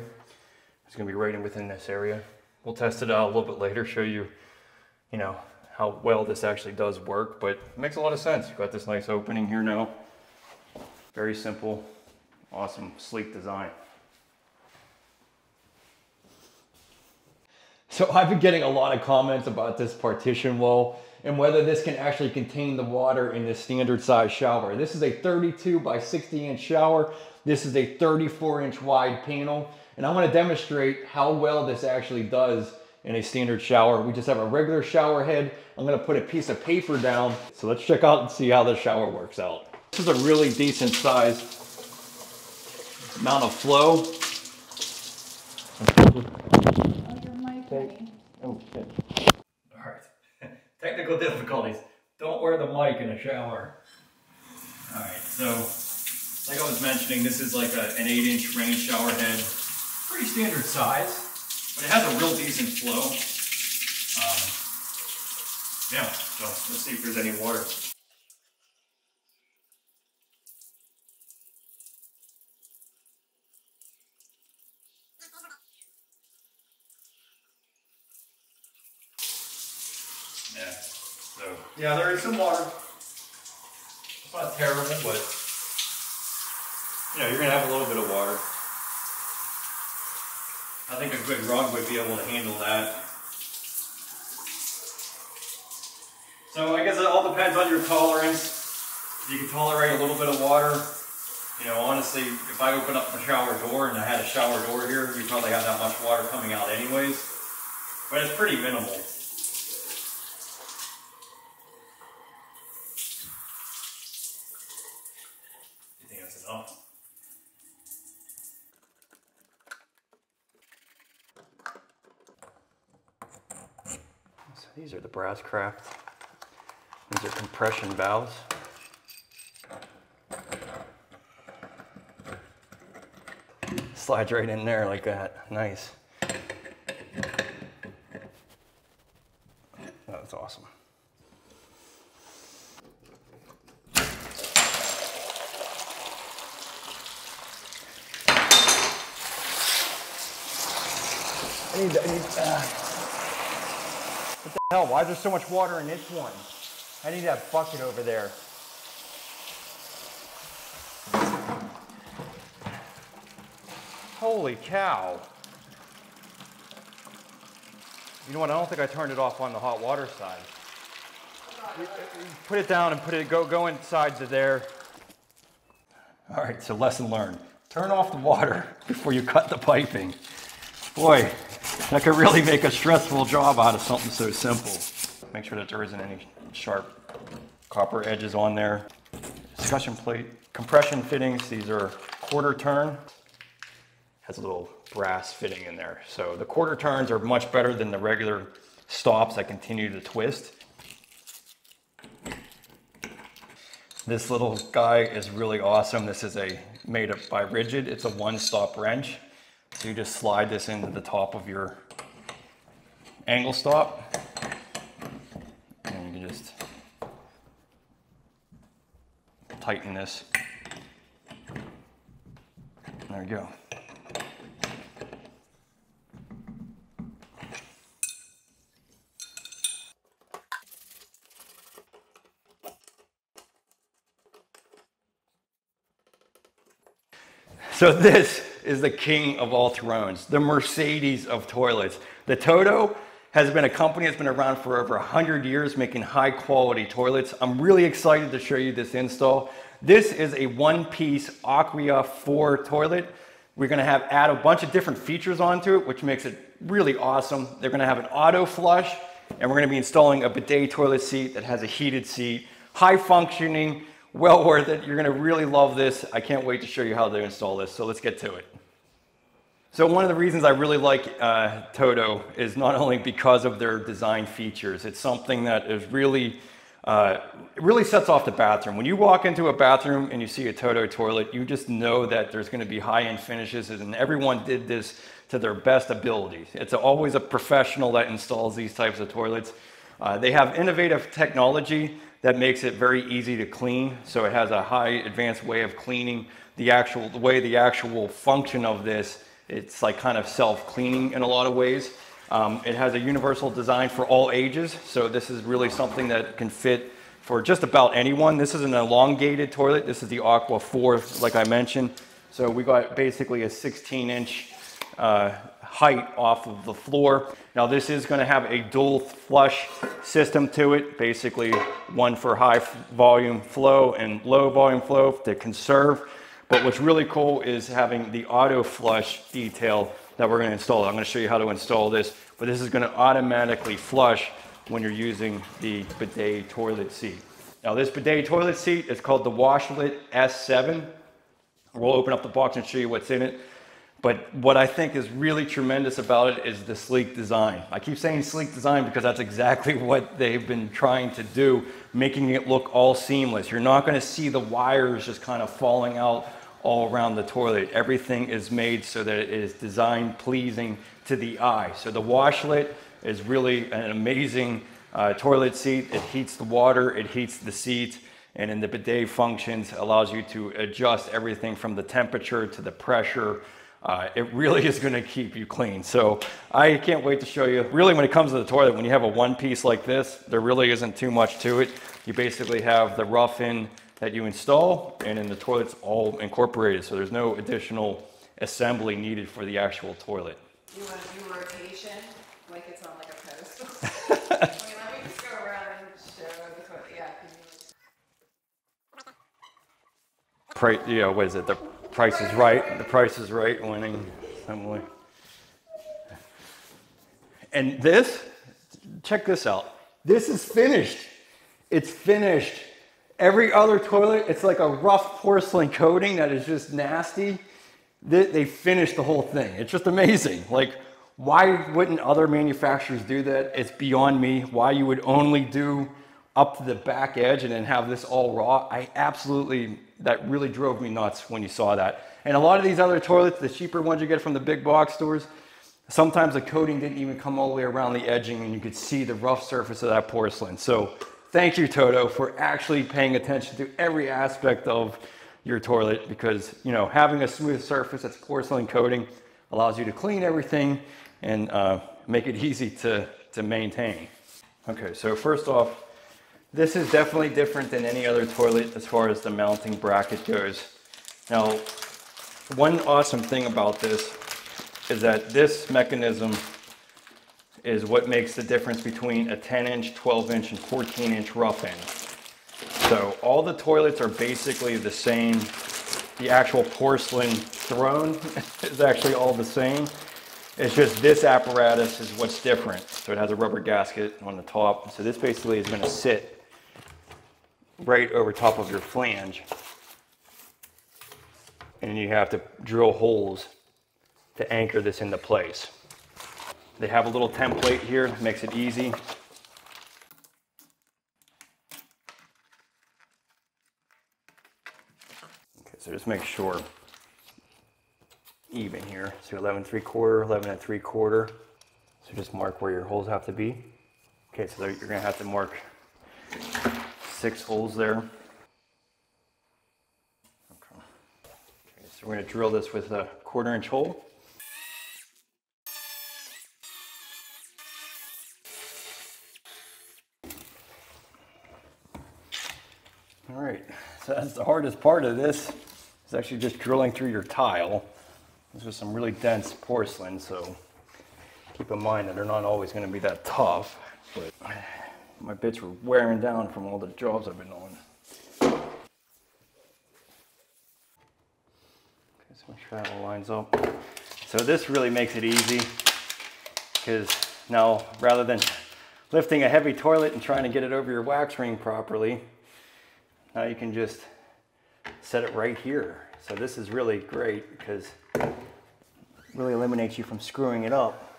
is gonna be right in within this area. We'll test it out a little bit later, show you, you know, how well this actually does work, but it makes a lot of sense. You've got this nice opening here now. Very simple, awesome, sleek design. So I've been getting a lot of comments about this partition wall and whether this can actually contain the water in this standard size shower. This is a 32 by 60 inch shower. This is a 34 inch wide panel. And I'm gonna demonstrate how well this actually does in a standard shower. We just have a regular shower head. I'm gonna put a piece of paper down. So let's check out and see how the shower works out. This is a really decent size amount of flow. Oh shit. All right, technical difficulties. Don't wear the mic in a shower. All right, so like I was mentioning, this is like an 8-inch rain shower head. Pretty standard size, but it has a real decent flow. Yeah, so let's see if there's any water. Yeah, so yeah, there is some water. It's not terrible, but you know, you're gonna have a little bit of water. I think a good rug would be able to handle that. So I guess it all depends on your tolerance. If you can tolerate a little bit of water, you know, honestly, if I open up the shower door and I had a shower door here, you probably have that much water coming out anyways. But it's pretty minimal. You think that's enough? So these are the brass craft. These are compression valves. slides right in there like that. Nice. That's awesome. What the hell? Why is there so much water in this one? I need that bucket over there. Holy cow. You know what? I don't think I turned it off on the hot water side. Put it down and put it, go inside to there. All right, so lesson learned. Turn off the water before you cut the piping. Boy, that could really make a stressful job out of something so simple. Make sure that there isn't any sharp copper edges on there. Discussion plate, compression fittings, these are quarter turn. Has a little brass fitting in there. So the quarter turns are much better than the regular stops that continue to twist. This little guy is really awesome. This is made up by Rigid. It's a one-stop wrench. So you just slide this into the top of your angle stop. And you can just tighten this. There you go. So this is the king of all thrones, the Mercedes of toilets. The TOTO has been a company that's been around for over 100 years making high quality toilets. I'm really excited to show you this install. This is a one-piece Aqua 4 toilet. We're gonna add a bunch of different features onto it, which makes it really awesome. They're gonna have an Autoflush, and we're gonna be installing a bidet toilet seat that has a heated seat, high functioning, well worth it. You're gonna really love this. I can't wait to show you how they install this, so let's get to it. So one of the reasons I really like TOTO is not only because of their design features. It's something that is really, it really sets off the bathroom. When you walk into a bathroom and you see a TOTO toilet, you just know that there's gonna be high-end finishes, and everyone did this to their best ability. It's always a professional that installs these types of toilets. They have innovative technology that makes it very easy to clean. So it has a high advanced way of cleaning. The way the actual function of this, it's like kind of self-cleaning in a lot of ways. It has a universal design for all ages. So this is really something that can fit for just about anyone. This is an elongated toilet. This is the Aqua 4, like I mentioned. So we got basically a 16-inch height off of the floor. Now this is going to have a dual flush system to it, basically one for high volume flow and low volume flow to conserve. But what's really cool is having the auto flush detail that we're going to install. I'm going to show you how to install this, but this is going to automatically flush when you're using the bidet toilet seat. Now this bidet toilet seat is called the Washlet S7. We'll open up the box and show you what's in it. But what I think is really tremendous about it is the sleek design. I keep saying sleek design because that's exactly what they've been trying to do, making it look all seamless. You're not going to see the wires just kind of falling out all around the toilet. Everything is made so that it is designed pleasing to the eye. So the Washlet is really an amazing toilet seat. It heats the water, it heats the seat, and in the bidet functions allows you to adjust everything from the temperature to the pressure. It really is going to keep you clean. So I can't wait to show you. Really, when it comes to the toilet, when you have a one piece like this, there really isn't too much to it. You basically have the rough-in that you install, and then the toilet's all incorporated. So there's no additional assembly needed for the actual toilet. You want to do rotation like it's on like a post? Let me just go around and show the toilet. Yeah, Yeah, what is it? The Price is Right. The Price is Right winning assembly. And this, check this out. This is finished. It's finished. Every other toilet, it's like a rough porcelain coating that is just nasty. They finished the whole thing. It's just amazing. Like, why wouldn't other manufacturers do that? It's beyond me. Why you would only do up to the back edge and then have this all raw. I absolutely that really drove me nuts when you saw that. And a lot of these other toilets, the cheaper ones you get from the big box stores, sometimes the coating didn't even come all the way around the edging and you could see the rough surface of that porcelain. So thank you, TOTO, for actually paying attention to every aspect of your toilet, because, you know, having a smooth surface that's porcelain coating allows you to clean everything and make it easy to maintain. Okay, so first off, this is definitely different than any other toilet as far as the mounting bracket goes. Now, one awesome thing about this is that this mechanism is what makes the difference between a 10-inch, 12-inch, and 14-inch rough end. So all the toilets are basically the same. The actual porcelain throne is actually all the same. It's just this apparatus is what's different. So it has a rubber gasket on the top. So this basically is going to sit right over top of your flange. And you have to drill holes to anchor this into place. They have a little template here, makes it easy. Okay, so just make sure even here. So 11 3/4, 11 3/4. So just mark where your holes have to be. Okay, so you're gonna have to mark 6 holes there. Okay, so we're gonna drill this with a 1/4 inch hole. All right, so that's the hardest part of this, is actually just drilling through your tile. This is some really dense porcelain, so keep in mind that they're not always going to be that tough, but my bits were wearing down from all the jobs I've been on. Okay, so make sure that all lines up. So this really makes it easy, because now rather than lifting a heavy toilet and trying to get it over your wax ring properly, now you can just set it right here. So this is really great because it really eliminates you from screwing it up.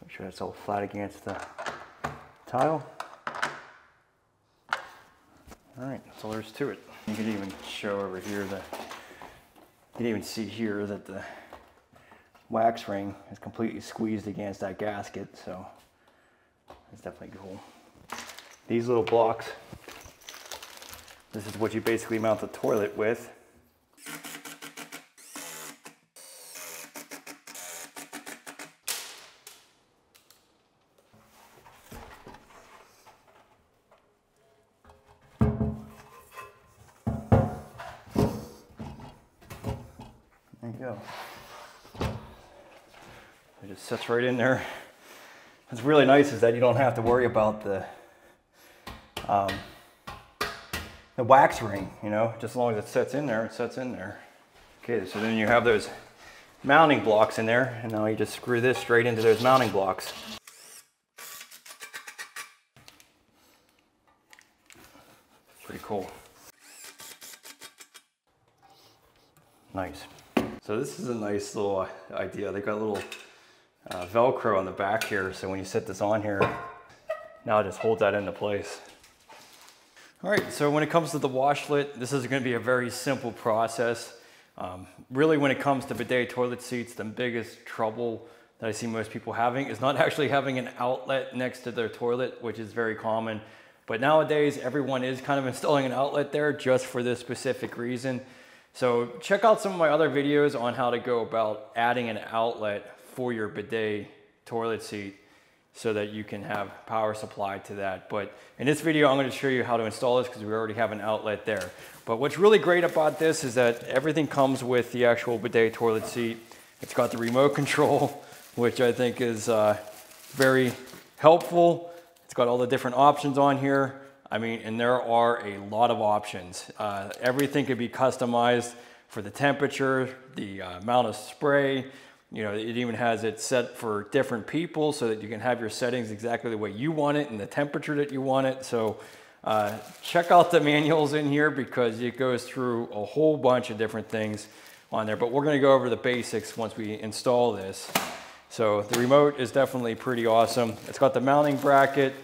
Make sure that's all flat against the tile. All right, that's all there is to it. You can even show over here that you can even see here that the wax ring is completely squeezed against that gasket, so that's definitely cool. These little blocks, this is what you basically mount the toilet with. There you go. It just sits right in there. What's really nice is that you don't have to worry about the wax ring, you know, just as long as it sets in there, it sets in there. Okay, so then you have those mounting blocks in there, and now you just screw this straight into those mounting blocks. Pretty cool. Nice. So this is a nice little idea. They got a little Velcro on the back here, so when you set this on here, now it just holds that into place. All right, so when it comes to the washlet, this is going to be a very simple process. Really, when it comes to bidet toilet seats, the biggest trouble that I see most people having is not actually having an outlet next to their toilet, which is very common. But nowadays, everyone is kind of installing an outlet there just for this specific reason. So check out some of my other videos on how to go about adding an outlet for your bidet toilet seat so that you can have power supply to that. But in this video, I'm going to show you how to install this because we already have an outlet there. But what's really great about this is that everything comes with the actual bidet toilet seat. It's got the remote control, which I think is very helpful. It's got all the different options on here. I mean, and there are a lot of options. Everything can be customized for the temperature, the amount of spray. You know, it even has it set for different people so that you can have your settings exactly the way you want it and the temperature that you want it. So Check out the manuals in here because it goes through a whole bunch of different things on there, but we're gonna go over the basics once we install this. So the remote is definitely pretty awesome. It's got the mounting bracket,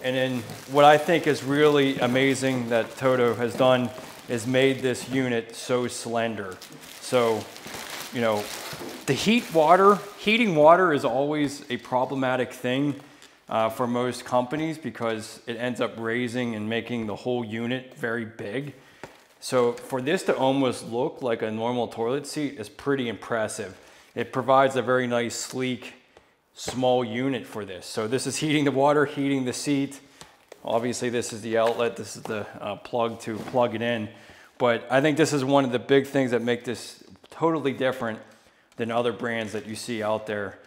and then what I think is really amazing that TOTO has done is made this unit so slender. So, you know, the heating water is always a problematic thing for most companies because it ends up raising and making the whole unit very big. So for this to almost look like a normal toilet seat is pretty impressive. It provides a very nice, sleek, small unit for this. So this is heating the water, heating the seat. Obviously this is the outlet, this is the plug to plug it in. But I think this is one of the big things that make this totally different than other brands that you see out there.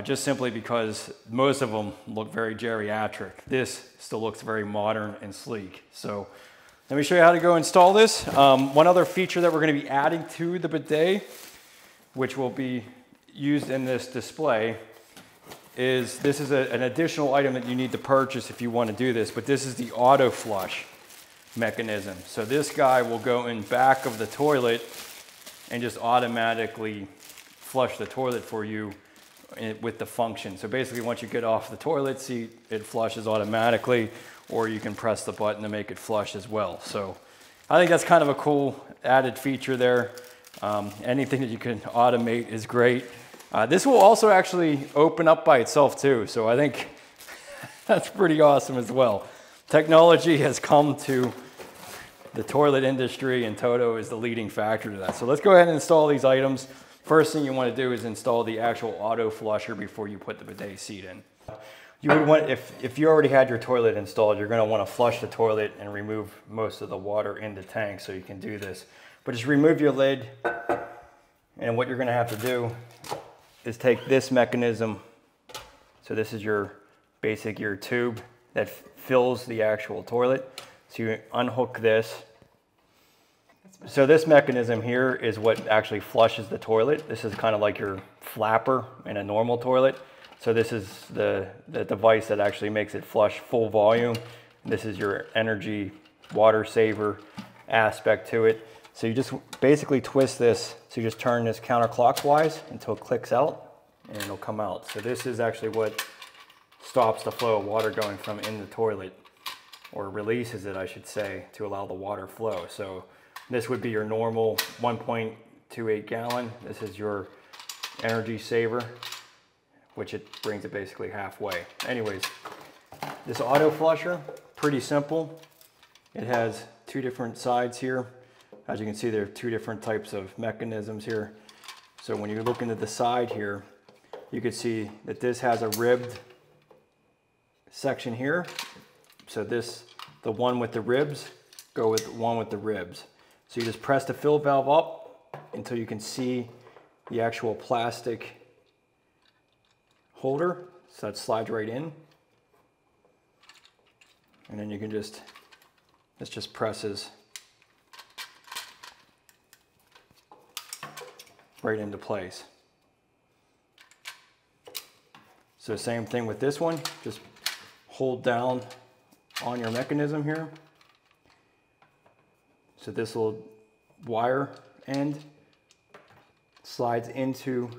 Just simply because most of them look very geriatric. This still looks very modern and sleek. So let me show you how to go install this. One other feature that we're gonna be adding to the bidet, which will be used in this display, is this is an additional item that you need to purchase if you want to do this, but this is the Autoflush mechanism. So this guy will go in back of the toilet and just automatically flush the toilet for you with the function. So basically once you get off the toilet seat, it flushes automatically, or you can press the button to make it flush as well. So I think that's kind of a cool added feature there. Anything that you can automate is great. This will also actually open up by itself too. So I think that's pretty awesome as well. Technology has come to the toilet industry and TOTO is the leading factor to that. So let's go ahead and install these items. First thing you want to do is install the actual auto flusher before you put the bidet seat in. You would want, if you already had your toilet installed, you're going to want to flush the toilet and remove most of the water in the tank so you can do this. But just remove your lid, and what you're going to have to do is take this mechanism. So this is your tube that fills the actual toilet. So you unhook this. So this mechanism here is what actually flushes the toilet. This is kind of like your flapper in a normal toilet. So this is the device that actually makes it flush full volume. This is your energy water saver aspect to it. So you just basically twist this. So you just turn this counterclockwise until it clicks out and it'll come out. So this is actually what stops the flow of water going from in the toilet, or releases it, I should say, to allow the water flow. So this would be your normal 1.28 gallon. This is your energy saver, which it brings it basically halfway. Anyways, this auto flusher, pretty simple. It has two different sides here. As you can see, there are two different types of mechanisms here. So when you look into the side here, you can see that this has a ribbed section here. So the one with the ribs, go with the one with the ribs. So you just press the fill valve up until you can see the actual plastic holder. So that slides right in. And then you can this just presses right into place. So same thing with this one, just hold down on your mechanism here. So this little wire end slides into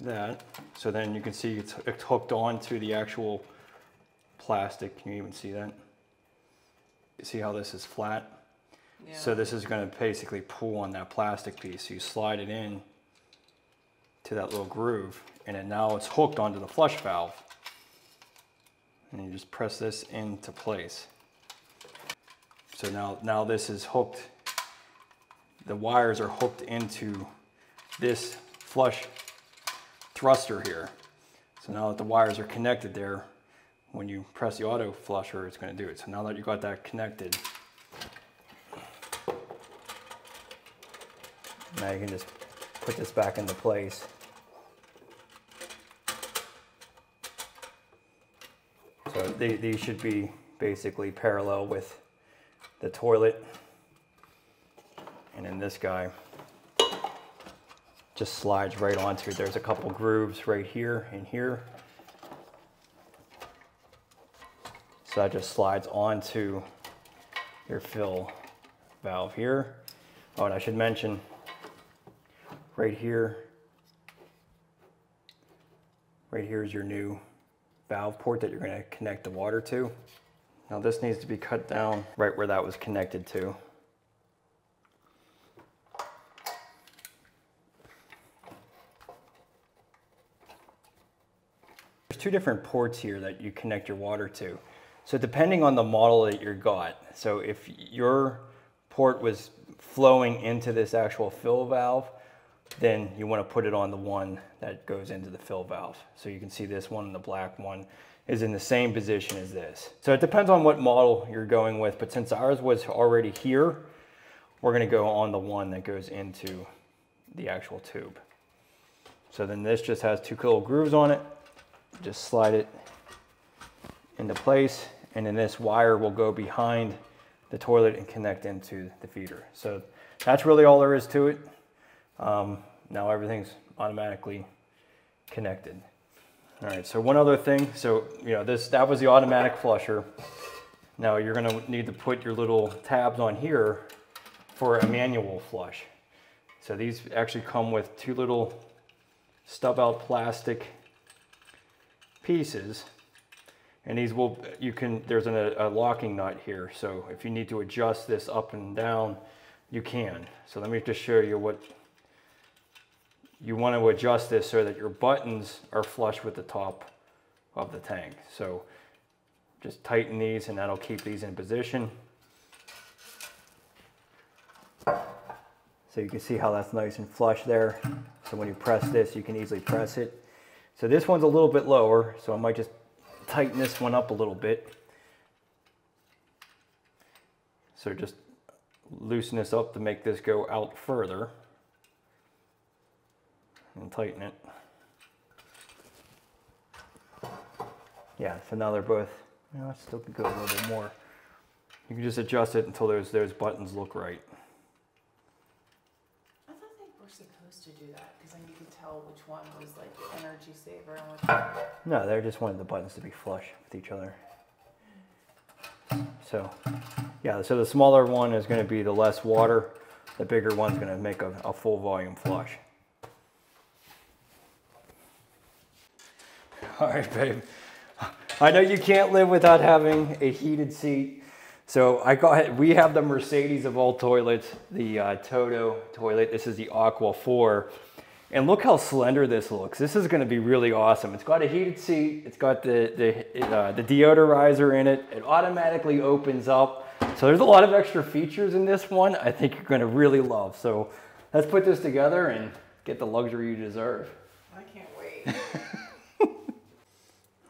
that. So then you can see it's hooked on to the actual plastic. Can you even see that? You see how this is flat? Yeah. So this is going to basically pull on that plastic piece. So you slide it in to that little groove, and then now it's hooked onto the flush valve. And you just press this into place. So now this is hooked. The wires are hooked into this flush thruster here. So now that the wires are connected there, when you press the auto flusher, it's going to do it. So now that you got that connected, now you can just put this back into place. So these should be basically parallel with the toilet. And then this guy just slides right onto it. There's a couple grooves right here and here. So that just slides onto your fill valve here. Oh, and I should mention right here is your new valve port that you're going to connect the water to. Now this needs to be cut down right where that was connected to. There's two different ports here that you connect your water to. So depending on the model that you got, so if your port was flowing into this actual fill valve, then you want to put it on the one that goes into the fill valve. So you can see this one, the black one, is in the same position as this. So it depends on what model you're going with, but since ours was already here, we're going to go on the one that goes into the actual tube. So then this just has two little grooves on it. Just slide it into place, and then this wire will go behind the toilet and connect into the feeder. So that's really all there is to it. Now everything's automatically connected. All right, so one other thing. So, you know, that was the automatic flusher. Now you're gonna need to put your little tabs on here for a manual flush. So these actually come with two little stub out plastic pieces. And these will, there's a locking nut here. So if you need to adjust this up and down, you can. So let me just show you what you want to adjust this so that your buttons are flush with the top of the tank. So just tighten these and that'll keep these in position. So you can see how that's nice and flush there. So when you press this, you can easily press it. So this one's a little bit lower, so I might just tighten this one up a little bit. So just loosen this up to make this go out further and tighten it. Yeah, so now they're both, you know, it still could go a little bit more. You can just adjust it until those buttons look right. I thought they were supposed to do that because then you could tell which one was like the energy saver and which one. No, they just wanted the buttons to be flush with each other. So, yeah, so the smaller one is going to be the less water. The bigger one's going to make a full volume flush. All right, babe. I know you can't live without having a heated seat. So we have the Mercedes of all toilets, the TOTO toilet. This is the Aqua 4. And look how slender this looks. This is going to be really awesome. It's got a heated seat. It's got the deodorizer in it. It automatically opens up. So there's a lot of extra features in this one I think you're going to really love. So let's put this together and get the luxury you deserve. I can't wait.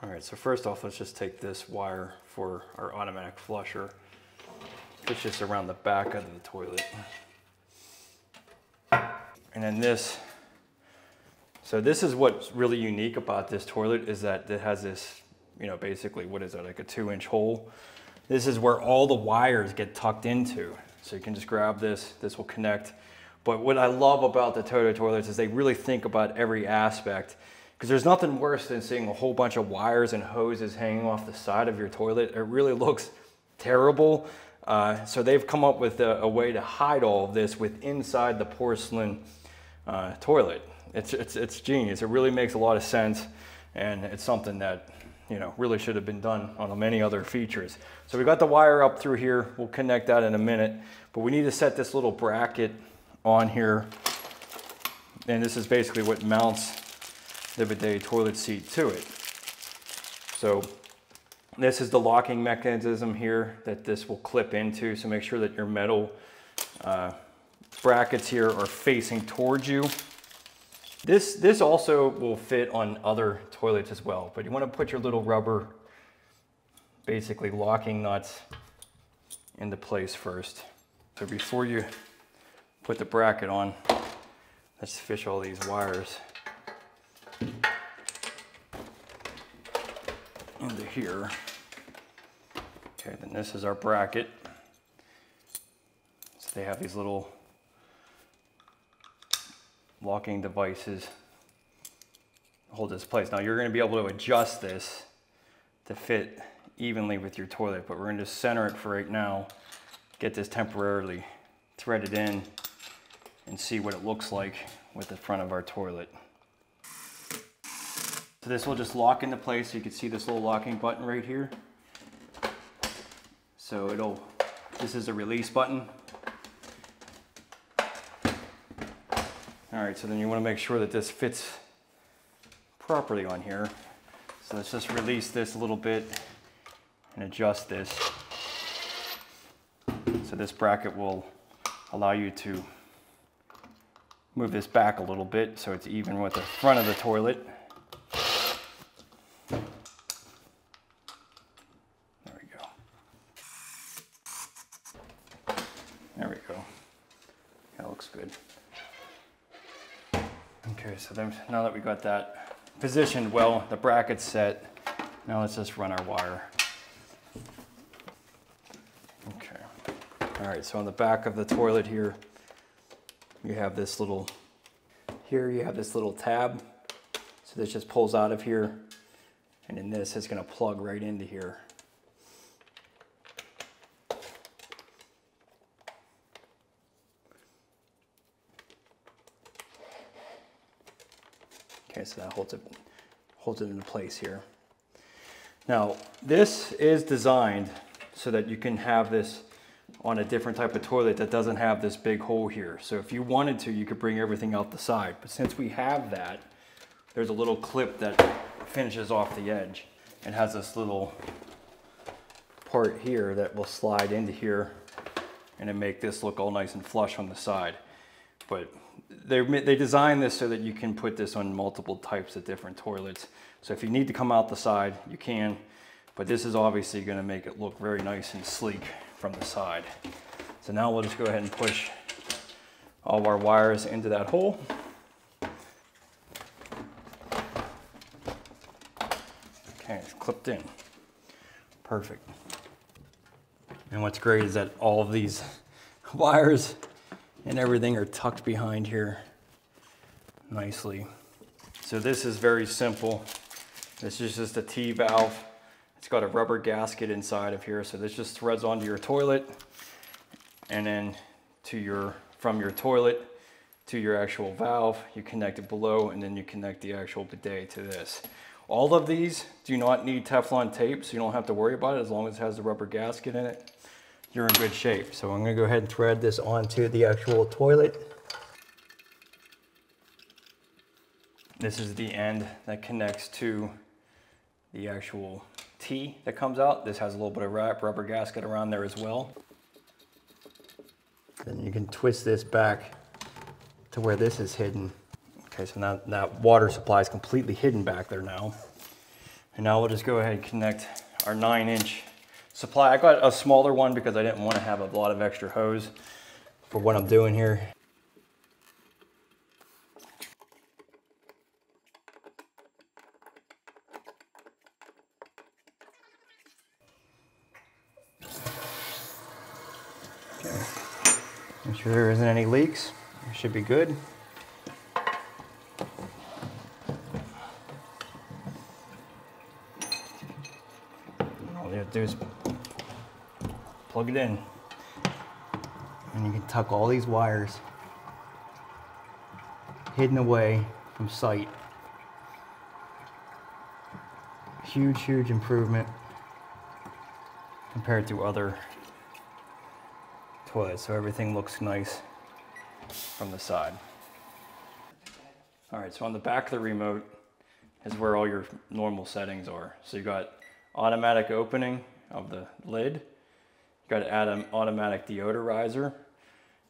All right, so first off, let's just take this wire for our automatic flusher. It's just around the back of the toilet. And then this. So this is what's really unique about this toilet is that it has this, you know, basically, what is it, like a 2-inch hole. This is where all the wires get tucked into. So you can just grab this will connect. But what I love about the TOTO toilets is they really think about every aspect, because there's nothing worse than seeing a whole bunch of wires and hoses hanging off the side of your toilet. It really looks terrible. So they've come up with a way to hide all of this inside the porcelain toilet. It's genius. It really makes a lot of sense, and it's something that, you know, really should have been done on many other features. So we got the wire up through here. We'll connect that in a minute, but we need to set this little bracket on here, and this is basically what mounts the bidet toilet seat to it. So this is the locking mechanism here that this will clip into. So make sure that your metal brackets here are facing towards you. This also will fit on other toilets as well, but you want to put your little rubber, basically locking nuts into place first. So before you put the bracket on, let's fish all these wires into here. Okay, then this is our bracket. So they have these little locking devices to hold this in place. Now you're going to be able to adjust this to fit evenly with your toilet, but we're gonna just center it for right now, get this temporarily threaded in, and see what it looks like with the front of our toilet. So this will just lock into place. You can see this little locking button right here. So this is a release button. All right, so then you want to make sure that this fits properly on here. So let's just release this a little bit and adjust this. So this bracket will allow you to move this back a little bit so it's even with the front of the toilet. There we go. There we go. That looks good. Okay, so then now that we got that positioned well, the bracket's set, now let's just run our wire. Okay. All right, so on the back of the toilet here, you have this little tab. So this just pulls out of here, and then this is gonna plug right into here. Okay, so that holds it into place here. Now, this is designed so that you can have this on a different type of toilet that doesn't have this big hole here. So if you wanted to, you could bring everything out the side. But since we have that, there's a little clip that finishes off the edge and has this little part here that will slide into here and then make this look all nice and flush on the side. But they designed this so that you can put this on multiple types of different toilets. So if you need to come out the side, you can, but this is obviously gonna make it look very nice and sleek from the side. So now we'll just go ahead and push all of our wires into that hole. Okay, it's clipped in. Perfect. And what's great is that all of these wires and everything are tucked behind here nicely. So this is very simple. This is just a T-valve. It's got a rubber gasket inside of here, so this just threads onto your toilet, and then from your toilet to your actual valve, you connect it below, and then you connect the actual bidet to this. All of these do not need Teflon tape, so you don't have to worry about it. As long as it has the rubber gasket in it, you're in good shape. So I'm gonna go ahead and thread this onto the actual toilet. This is the end that connects to the actual T that comes out. This has a little bit of rubber gasket around there as well. Then you can twist this back to where this is hidden. Okay, so now that water supply is completely hidden back there now. And now we'll just go ahead and connect our 9-inch supply. I got a smaller one because I didn't want to have a lot of extra hose for what I'm doing here. Okay. Make sure there isn't any leaks. It should be good. All you have to do is plug it in, and you can tuck all these wires hidden away from sight. Huge, huge improvement compared to other toilets. So everything looks nice from the side. All right, so on the back of the remote is where all your normal settings are. So you got automatic opening of the lid. You got to add an automatic deodorizer.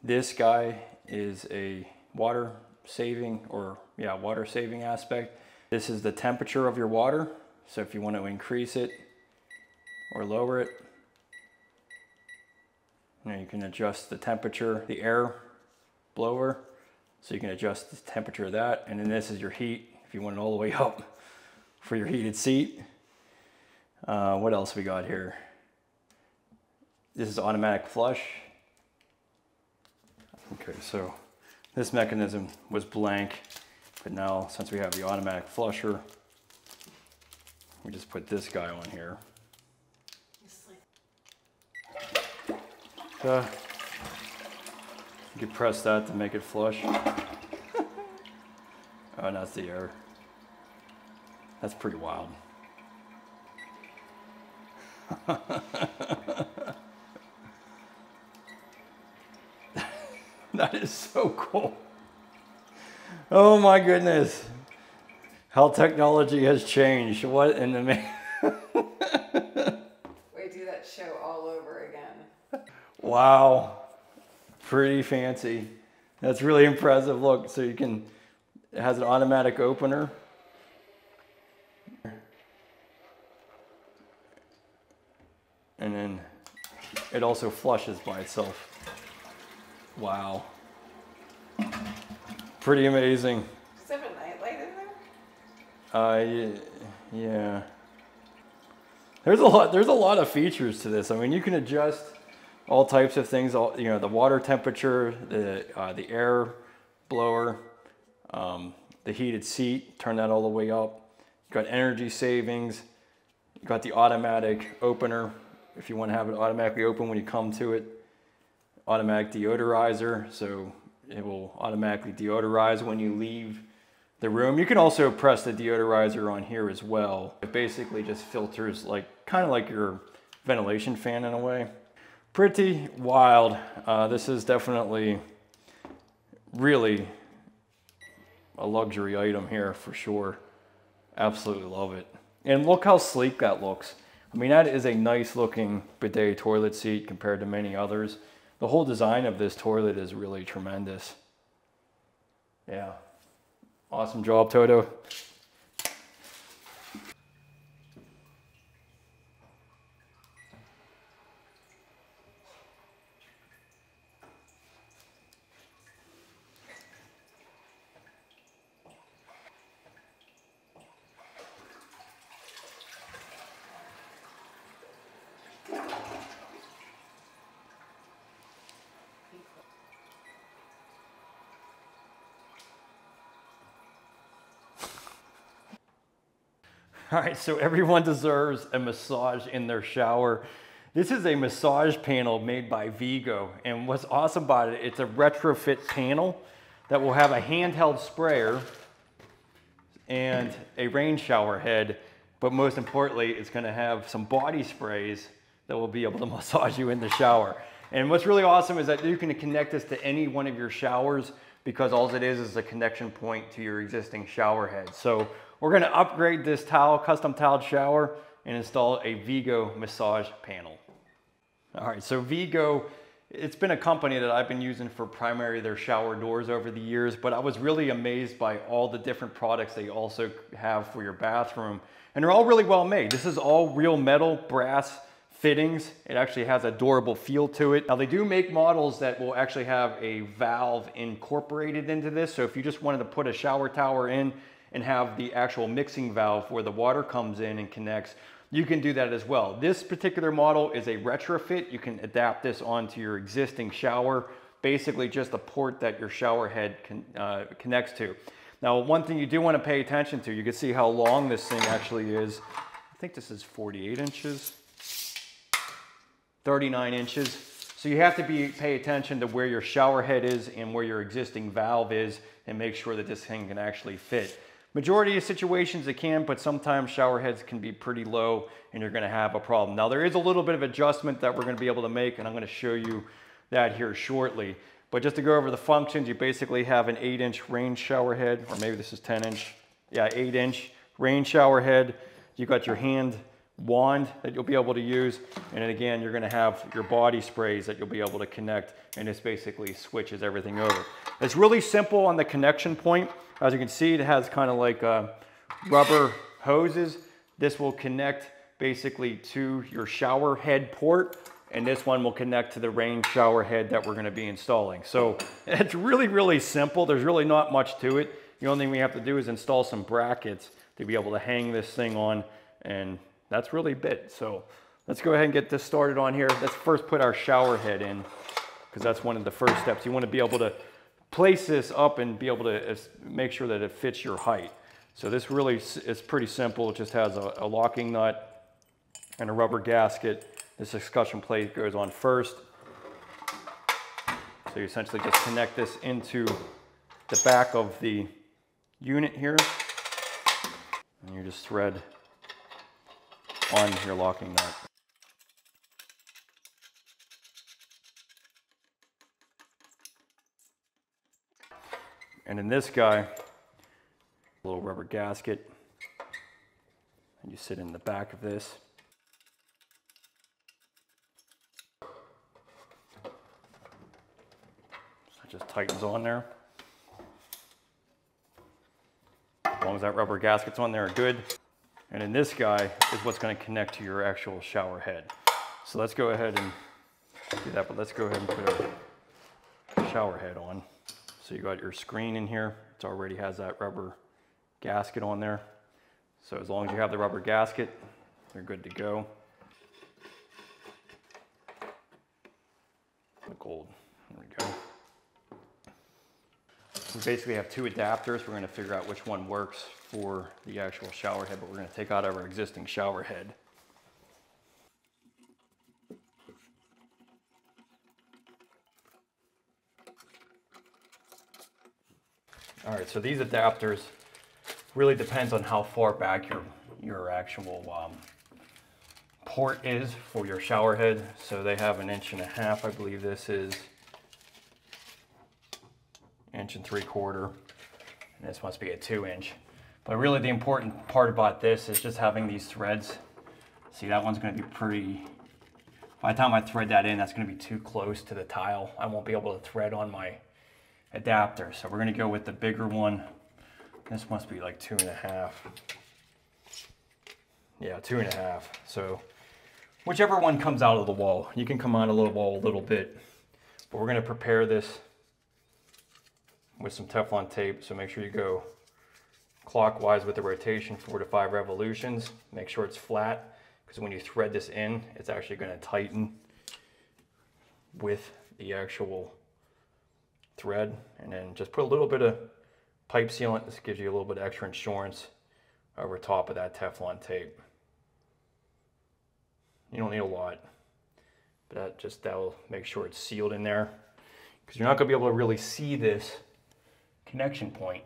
This guy is a water saving aspect. This is the temperature of your water. So if you want to increase it or lower it, you can adjust the temperature, the air blower. So you can adjust the temperature of that. And then this is your heat, if you want it all the way up for your heated seat. What else we got here? This is automatic flush. Okay, so this mechanism was blank, but now since we have the automatic flusher, we just put this guy on here. You could press that to make it flush. Oh, and that's the air. That's pretty wild. That is so cool. Oh my goodness. How technology has changed. What in the We do that show all over again. Wow. Pretty fancy. That's really impressive. Look, so you can, it has an automatic opener. And then it also flushes by itself. Wow. Pretty amazing. Does it have a nightlight in there? Yeah. There's a lot of features to this. I mean, you can adjust all types of things, you know, the water temperature, the air blower, the heated seat, turn that all the way up. You've got energy savings. You've got the automatic opener if you want to have it automatically open when you come to it. Automatic deodorizer, so it will automatically deodorize when you leave the room. You can also press the deodorizer on here as well. It basically just filters like kind of like your ventilation fan in a way. Pretty wild. This is definitely really a luxury item here for sure. Absolutely love it. And look how sleek that looks. I mean, that is a nice looking bidet toilet seat compared to many others. The whole design of this toilet is really tremendous. Yeah. Awesome job, Toto. All right, so everyone deserves a massage in their shower. This is a massage panel made by Vigo, and what's awesome about it, it's a retrofit panel that will have a handheld sprayer and a rain shower head, but most importantly, it's gonna have some body sprays that will be able to massage you in the shower. And what's really awesome is that you can connect this to any one of your showers because all it is a connection point to your existing shower head. So we're gonna upgrade this towel, custom tiled shower, and install a Vigo massage panel. All right, so Vigo, it's been a company that I've been using for primarily their shower doors over the years, but I was really amazed by all the different products they also have for your bathroom. And they're all really well made. This is all real metal, brass fittings. It actually has a durable feel to it. Now they do make models that will actually have a valve incorporated into this. So if you just wanted to put a shower tower in and have the actual mixing valve where the water comes in and connects, you can do that as well. This particular model is a retrofit. You can adapt this onto your existing shower, basically just a port that your shower head connects to. Now, one thing you do want to pay attention to, you can see how long this thing actually is. I think this is 48 inches, 39 inches. So you have to pay attention to where your shower head is and where your existing valve is and make sure that this thing can actually fit. Majority of situations it can, but sometimes shower heads can be pretty low and you're gonna have a problem. Now there is a little bit of adjustment that we're gonna be able to make, and I'm gonna show you that here shortly. But just to go over the functions, you basically have an 8-inch rain shower head, or maybe this is 10-inch. Yeah, 8-inch rain shower head. You got your hand wand that you'll be able to use. And then again, you're gonna have your body sprays that you'll be able to connect, and this basically switches everything over. It's really simple on the connection point. As you can see, it has kind of like rubber hoses. This will connect basically to your shower head port, and this one will connect to the rain shower head that we're gonna be installing. So it's really, really simple. There's really not much to it. The only thing we have to do is install some brackets to be able to hang this thing on, and that's really it. So let's go ahead and get this started on here. Let's first put our shower head in, because that's one of the first steps. You want to be able to place this up and be able to make sure that it fits your height. So this really is pretty simple. It just has a locking nut and a rubber gasket. This suction plate goes on first. So you essentially just connect this into the back of the unit here, and you just thread on your locking nut. And in this guy, a little rubber gasket, and you sit in the back of this. So it just tightens on there. As long as that rubber gasket's on there, good. And in this guy is what's going to connect to your actual shower head. So let's go ahead and do that, but let's go ahead and put a shower head on. So you got your screen in here. It already has that rubber gasket on there. So as long as you have the rubber gasket, you're good to go. The gold, there we go. We basically have two adapters. We're going to figure out which one works for the actual shower head, but we're going to take out our existing shower head. All right, so these adapters really depends on how far back your actual port is for your shower head. So they have 1.5 inches. I believe this is 1.75 inches, and this must be a 2-inch. But really the important part about this is just having these threads. See, that one's going to be pretty, by the time I thread that in, that's going to be too close to the tile. I won't be able to thread on my adapter. So we're going to go with the bigger one. This must be like 2.5. Yeah, 2.5. So whichever one comes out of the wall. You can come out of the wall a little bit, but we're going to prepare this with some Teflon tape. So make sure you go clockwise with the rotation, 4 to 5 revolutions. Make sure it's flat, because when you thread this in, it's actually going to tighten with the actual thread. And then just put a little bit of pipe sealant. This gives you a little bit of extra insurance over top of that Teflon tape. You don't need a lot, but that'll make sure it's sealed in there, because you're not going to be able to really see this connection point.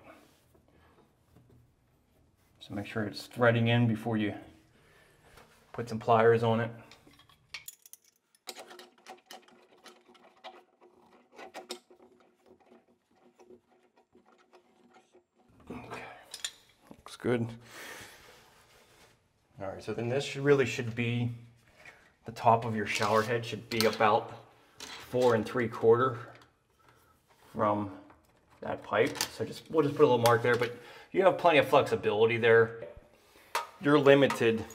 So make sure it's threading in before you put some pliers on it. Okay, looks good. All right, so then this should be, the top of your shower head should be about 4 3/4 from that pipe. So we'll just put a little mark there, but you have plenty of flexibility there. You're limited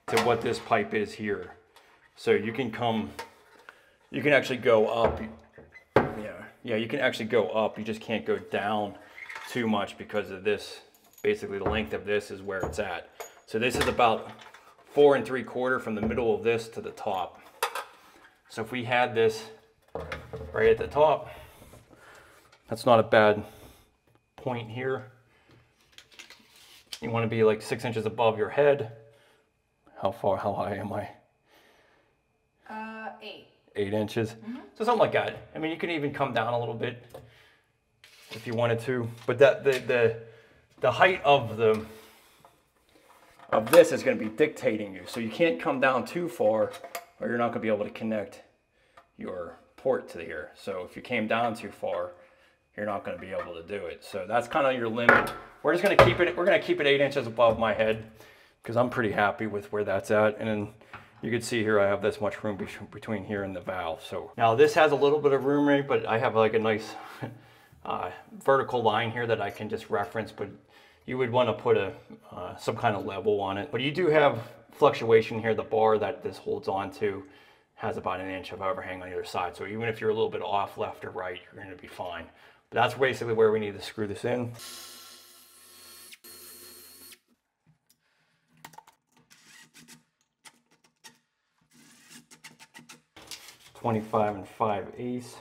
to what this pipe is here. So you can actually go up. Yeah, you can actually go up. You just can't go down too much because of this. Basically the length of this is where it's at. So this is about 4 3/4 from the middle of this to the top. So if we had this right at the top, that's not a bad point here. You want to be like 6 inches above your head. How high am I? 8. 8 inches. Mm-hmm. So something like that. I mean, you can even come down a little bit if you wanted to, but that the height of this is going to be dictating you. So you can't come down too far, or you're not going to be able to connect your port to here. So if you came down too far, you're not going to be able to do it. So that's kind of your limit. We're just going to keep it. We're going to keep it 8 inches above my head, because I'm pretty happy with where that's at. And then you can see here I have this much room between here and the valve. So now this has a little bit of room, right? But I have like a nice vertical line here that I can just reference. But you would want to put some kind of level on it. But you do have fluctuation here. The bar that this holds on to has about 1 inch of overhang on either side. So even if you're a little bit off left or right, you're going to be fine. But that's basically where we need to screw this in. .25 5/8.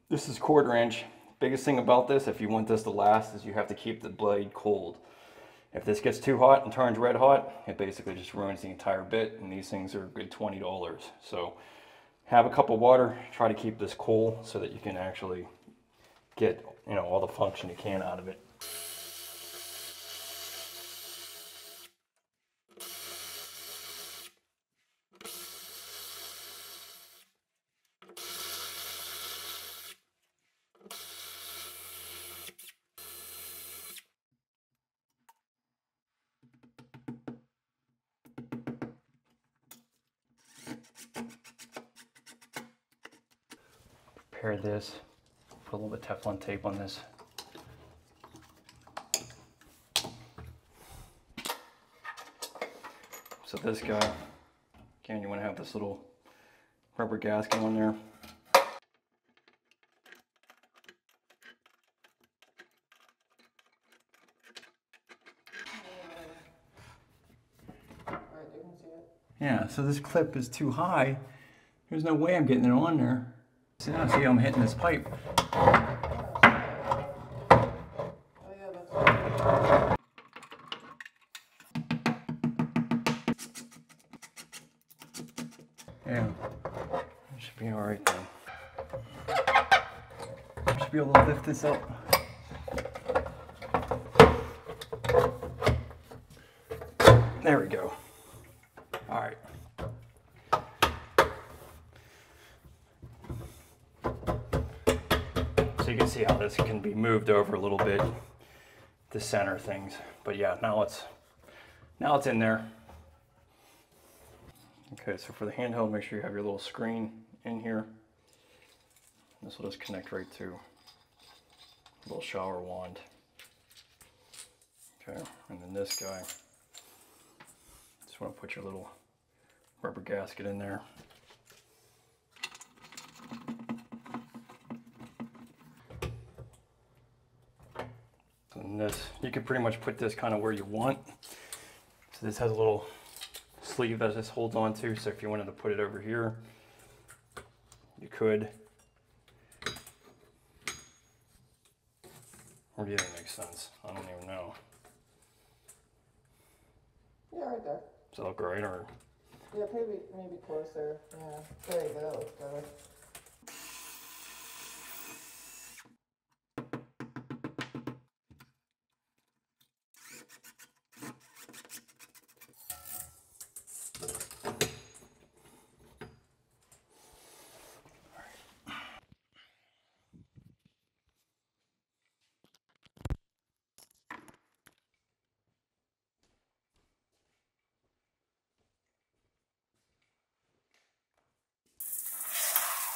This is 1/4 inch. Biggest thing about this, if you want this to last, is you have to keep the blade cold. If this gets too hot and turns red hot, it basically just ruins the entire bit, and these things are a good $20. So have a cup of water, try to keep this cool so that you can actually get, you know, all the function you can out of it. Prepare this, put a little bit of Teflon tape on this. So this guy, again, you want to have this little rubber gasket on there. Yeah, so this clip is too high. There's no way I'm getting it on there. So now see how I'm hitting this pipe. Yeah, it should be all right then. Should be able to lift this up. There we go. All right. So you can see how this can be moved over a little bit, the center things. But yeah, now it's in there. Okay, so for the handheld, make sure you have your little screen in here. This will just connect right to a little shower wand. Okay, and then this guy, just want to put your little rubber gasket in there. And this, you can pretty much put this kind of where you want. So this has a little sleeve that this holds on to, so if you wanted to put it over here, you could. Or do you think it makes sense? I don't even know. Yeah, right there. Does that look right, or? Yeah, maybe closer. Yeah, there you go, that looks better.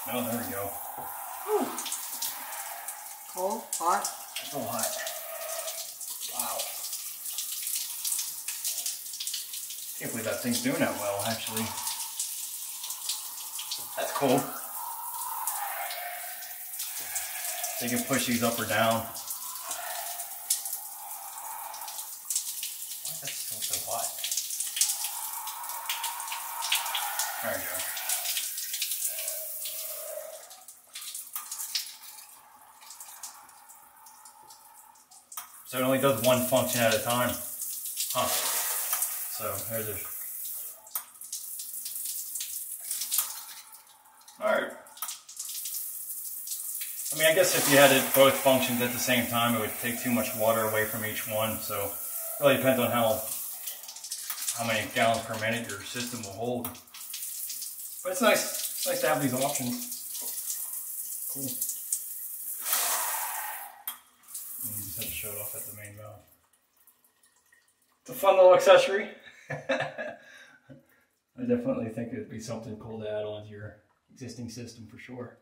Oh, there we go. Ooh. Cold? Hot? So hot. Wow. Can't believe that thing's doing that well, actually. That's cool. So you can push these up or down. Why is that still so hot? There we go. So it only does one function at a time. Huh. So there's a... Alright. I mean, I guess if you had it both functions at the same time, it would take too much water away from each one. So it really depends on how many gallons per minute your system will hold. But it's nice. It's nice to have these options. Cool. You just have to show it off at the main valve. It's a fun little accessory. I definitely think it'd be something cool to add on to your existing system for sure.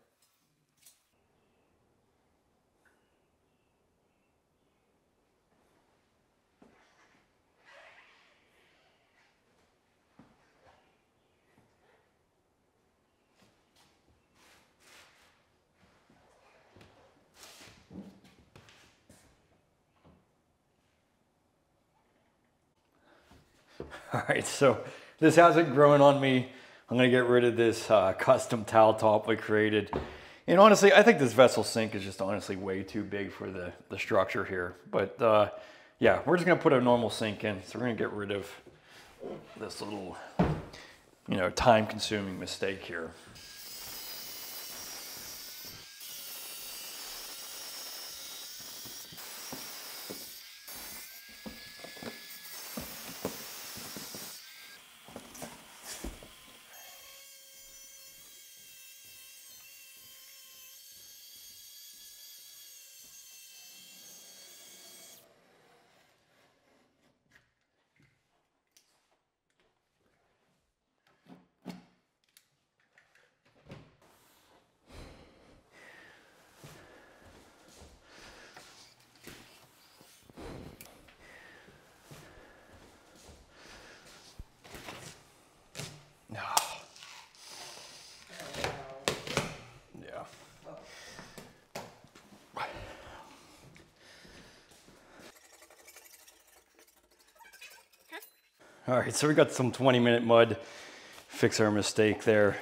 All right, so this hasn't grown on me. I'm gonna get rid of this custom towel top we created. And honestly, I think this vessel sink is just honestly way too big for the structure here. But yeah, we're just gonna put a normal sink in. So we're gonna get rid of this little, you know, time consuming mistake here. All right, so we got some 20-minute mud. Fix our mistake there.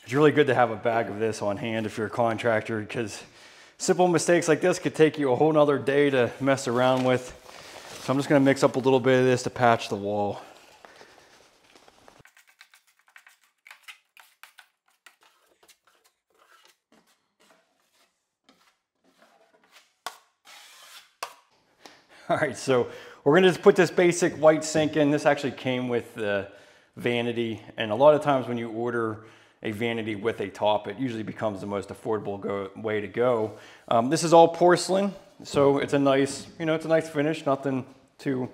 It's really good to have a bag of this on hand if you're a contractor, because simple mistakes like this could take you a whole nother day to mess around with. So I'm just gonna mix up a little bit of this to patch the wall. All right, so we're gonna just put this basic white sink in. This actually came with the vanity, and a lot of times when you order a vanity with a top, it usually becomes the most affordable way to go. This is all porcelain, so it's a nice, it's a nice finish, nothing too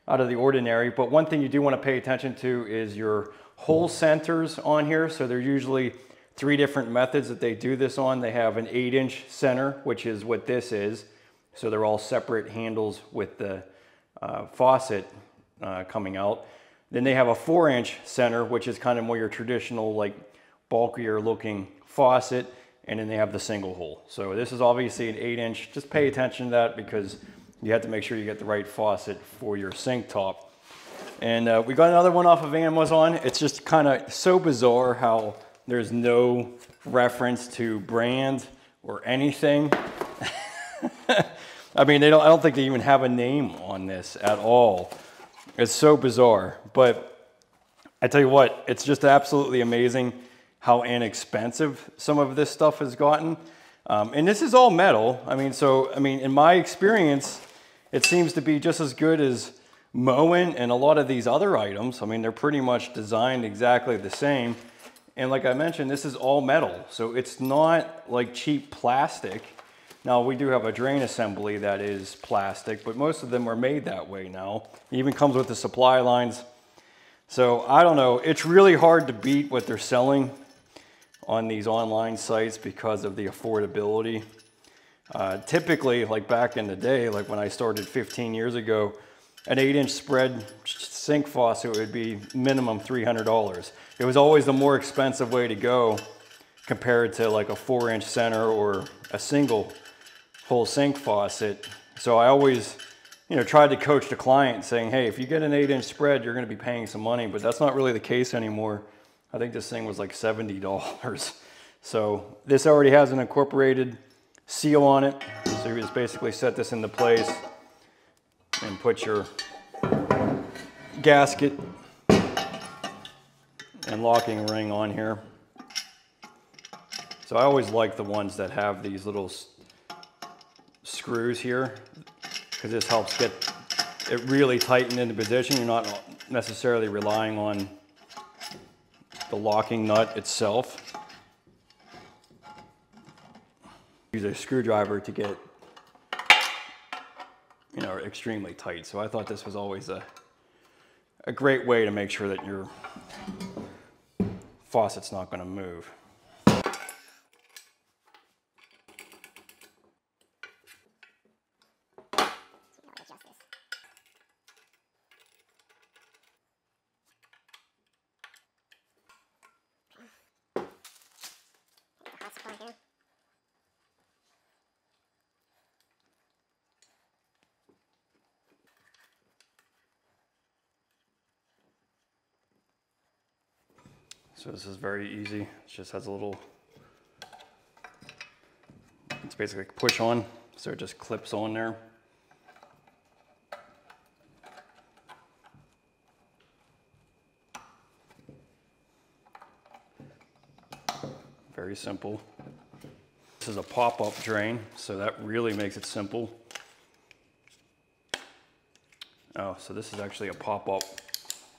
out of the ordinary. But one thing you do want to pay attention to is your hole centers on here. So there's usually 3 different methods that they do this on. They have an 8-inch center, which is what this is. So they're all separate handles with the faucet coming out. Then they have a 4-inch center, which is kind of more your traditional, like bulkier looking faucet. And then they have the single hole. So this is obviously an 8-inch. Just pay attention to that because you have to make sure you get the right faucet for your sink top. And we got another one off of Amazon. It's just kind of so bizarre how there's no reference to brand or anything. I mean, I don't think they even have a name on this at all. It's so bizarre. But I tell you what, it's just absolutely amazing how inexpensive some of this stuff has gotten. And this is all metal. I mean, in my experience, it seems to be just as good as Moen and a lot of these other items. I mean, they're pretty much designed exactly the same. And like I mentioned, this is all metal. So it's not like cheap plastic. Now, we do have a drain assembly that is plastic, but most of them are made that way now. It even comes with the supply lines. So I don't know, it's really hard to beat what they're selling on these online sites because of the affordability. Typically, like back in the day, like when I started 15 years ago, an 8-inch spread sink faucet would be minimum $300. It was always the more expensive way to go compared to like a 4-inch center or a single whole sink faucet. So I always, tried to coach the client saying, hey, if you get an 8-inch spread, you're gonna be paying some money, but that's not really the case anymore. I think this thing was like $70. So this already has an incorporated seal on it. So you just basically set this into place and put your gasket and locking ring on here. So I always like the ones that have these little screws here because this helps get it really tightened into position. You're not necessarily relying on the locking nut itself. Use a screwdriver to get, extremely tight. So I thought this was always a great way to make sure that your faucet's not going to move. So this is very easy. It just has a little, it's basically push on, so it just clips on there. Very simple. This is a pop-up drain, so that really makes it simple. Oh, so this is actually a pop-up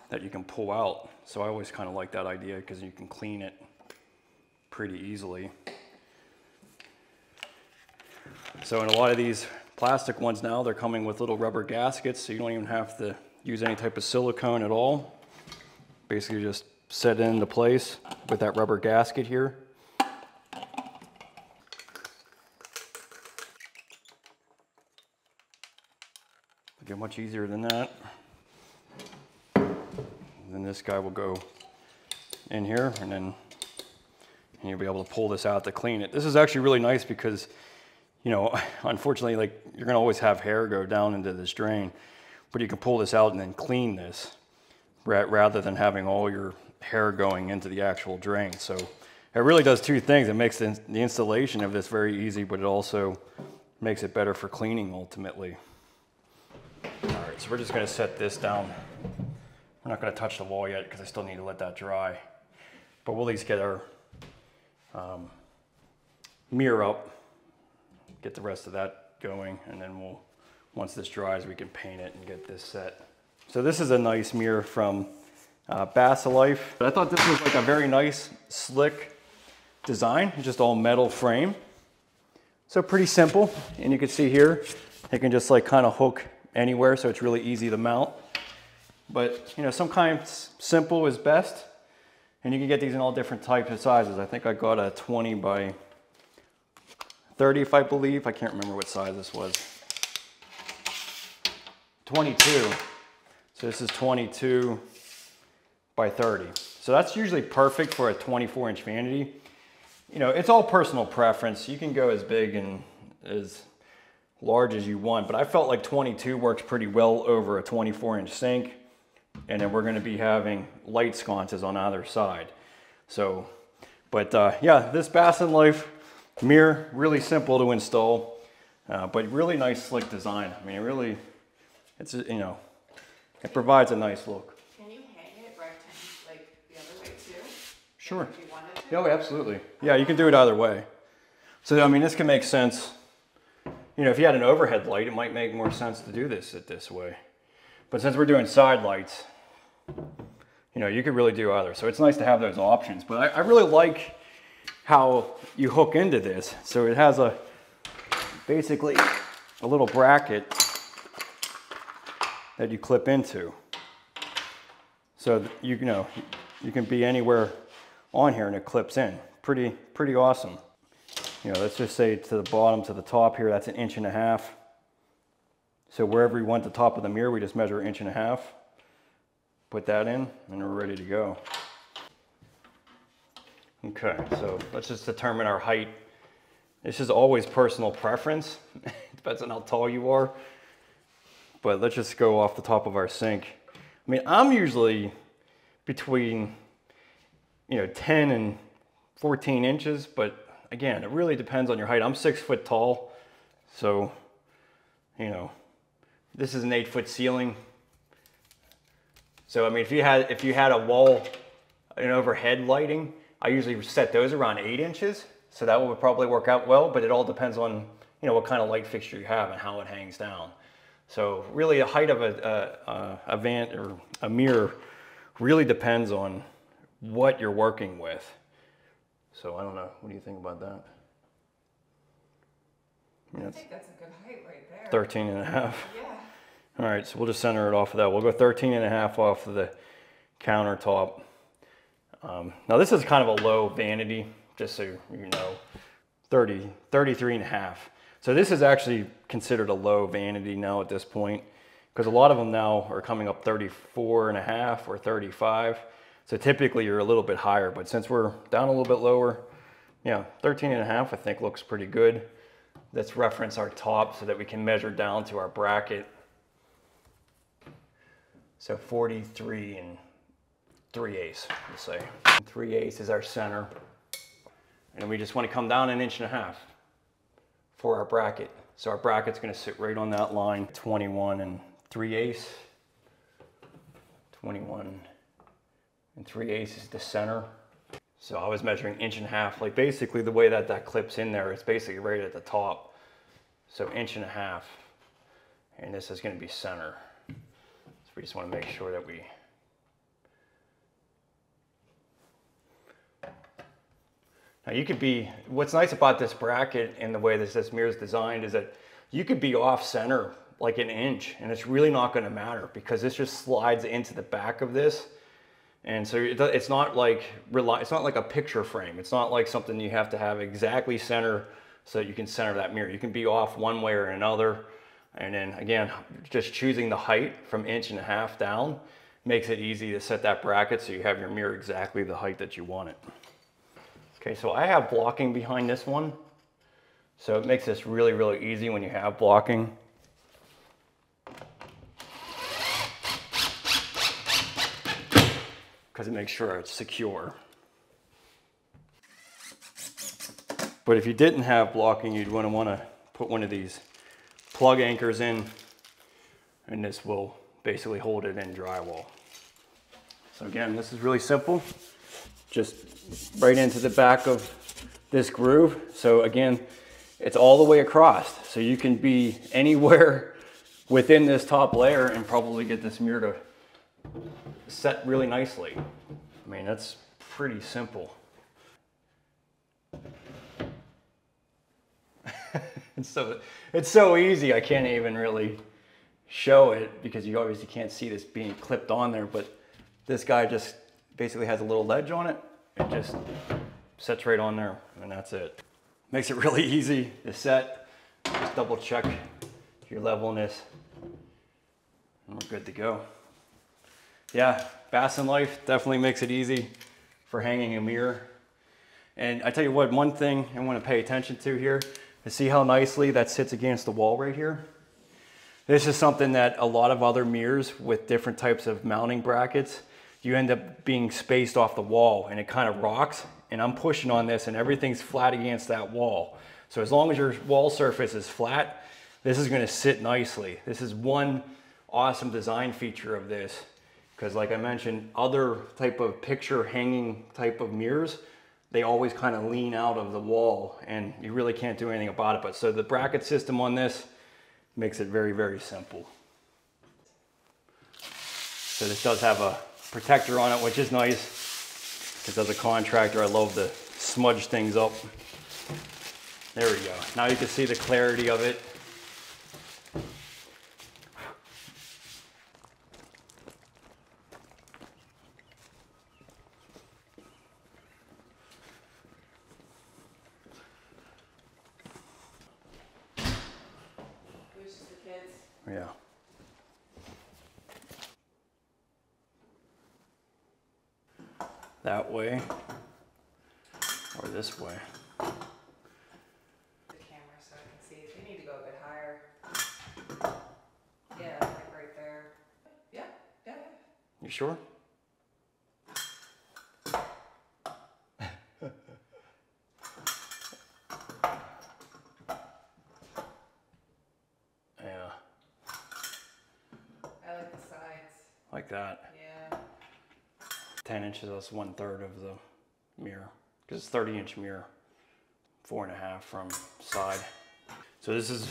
that you can pull out. So I always kind of like that idea because you can clean it pretty easily. So in a lot of these plastic ones now, they're coming with little rubber gaskets, so you don't even have to use any type of silicone at all. Basically just set it into place with that rubber gasket here. Get much easier than that. Then this guy will go in here, and then you'll be able to pull this out to clean it. This is actually really nice because, unfortunately, like you're gonna always have hair go down into this drain, but you can pull this out and then clean this. rather than having all your hair going into the actual drain. So it really does two things. It makes the installation of this very easy, but it also makes it better for cleaning ultimately. All right, so we're just gonna set this down. We're not gonna touch the wall yet because I still need to let that dry. But we'll at least get our mirror up, get the rest of that going, and then we'll, once this dries, we can paint it and get this set. So this is a nice mirror from Basilife. But I thought this was like a very nice, slick design, just all metal frame. So pretty simple, and you can see here, it can just like kind of hook anywhere, so it's really easy to mount. But you know, sometimes simple is best, and you can get these in all different types of sizes. I think I got a 20 by 30, if I believe. I can't remember what size this was. 22. So this is 22 by 30. So that's usually perfect for a 24-inch vanity. You know, it's all personal preference. You can go as big and as large as you want, but I felt like 22 works pretty well over a 24-inch sink. And then we're gonna be having light sconces on either side. So, but yeah, this Basilife mirror, really simple to install, but really nice, slick design. I mean, it really, it's, you know, it provides a nice look. Can you hang it like the other way too? Sure. If you wanted to? Oh, absolutely. Yeah, you can do it either way. So, I mean, this can make sense. You know, if you had an overhead light, it might make more sense to do this way. But since we're doing side lights, you know, you could really do either. So it's nice to have those options. But I really like how you hook into this. So it has basically a little bracket that you clip into. So you know, you can be anywhere on here and it clips in. Pretty awesome. You know, let's just say to the bottom to the top here, that's 1.5 inches. So wherever we want the top of the mirror, we just measure 1.5 inches, put that in, and we're ready to go. Okay, so let's just determine our height. This is always personal preference. It depends on how tall you are. But let's just go off the top of our sink. I mean, I'm usually between, you know, 10 and 14 inches, but again, it really depends on your height. I'm 6 foot tall, so, you know, this is an 8-foot ceiling. So, I mean, if you had a wall, an overhead lighting, I usually set those around 8 inches. So that would probably work out well, but it all depends on, you know, what kind of light fixture you have and how it hangs down. So really the height of a vent or a mirror really depends on what you're working with. So I don't know, what do you think about that? I think that's a good height right there. 13 and a half. Yeah. All right, so we'll just center it off of that. We'll go 13 and a half off of the countertop. Now this is kind of a low vanity, just so you know, 33 and a half. So this is actually considered a low vanity now at this point, because a lot of them now are coming up 34 and a half or 35. So typically you're a little bit higher, but since we're down a little bit lower, yeah, 13 and a half I think looks pretty good. Let's reference our top so that we can measure down to our bracket. So 43 and 3/8, we'll say. 3/8 is our center. And we just want to come down 1.5 inches for our bracket. So our bracket's going to sit right on that line. 21 and 3/8. 21 and 3/8 is the center. So I was measuring 1.5 inches. Like basically the way that clips in there, it's basically right at the top. So 1.5 inches. And this is going to be center. So we just want to make sure that we... Now you could be, what's nice about this bracket and the way this mirror is designed is that you could be off center like 1 inch and it's really not going to matter because this just slides into the back of this. And so it's not like a picture frame. It's not like something you have to have exactly center so that you can center that mirror. You can be off one way or another. And then again, just choosing the height from 1.5 inches down makes it easy to set that bracket so you have your mirror exactly the height that you want it. Okay, so I have blocking behind this one. So it makes this really, really easy when you have blocking. because it makes sure it's secure. But if you didn't have blocking, you'd want to put one of these plug anchors in, and this will basically hold it in drywall. So again, this is really simple. Just right into the back of this groove. So again, it's all the way across. So you can be anywhere within this top layer and probably get this mirror to set really nicely. I mean, that's pretty simple. It's so easy, I can't even really show it because you obviously can't see this being clipped on there, but this guy just basically has a little ledge on it. It just sets right on there, and that's it. Makes it really easy to set. Just double check your levelness, and we're good to go. Yeah, Bassin Life definitely makes it easy for hanging a mirror. And I tell you what, one thing I want to pay attention to here is see how nicely that sits against the wall right here. This is something that a lot of other mirrors with different types of mounting brackets, you end up being spaced off the wall and it kind of rocks. And I'm pushing on this and everything's flat against that wall. So as long as your wall surface is flat, this is going to sit nicely. This is one awesome design feature of this, because like I mentioned, other type of picture hanging type of mirrors, they always kind of lean out of the wall and you really can't do anything about it. But so the bracket system on this makes it very, very simple. So this does have a protector on it, which is nice, because as a contractor, I love to smudge things up. There we go. Now you can see the clarity of it. Yeah. That way, or this way. The camera so I can see if you need to go a bit higher. Yeah, like right there. Yeah, yeah. You sure? Yeah. I like the sides. Like that. Yeah. 10 inches, that's 1/3 of the mirror. Because it's 30-inch mirror, 4.5 from side. So this is,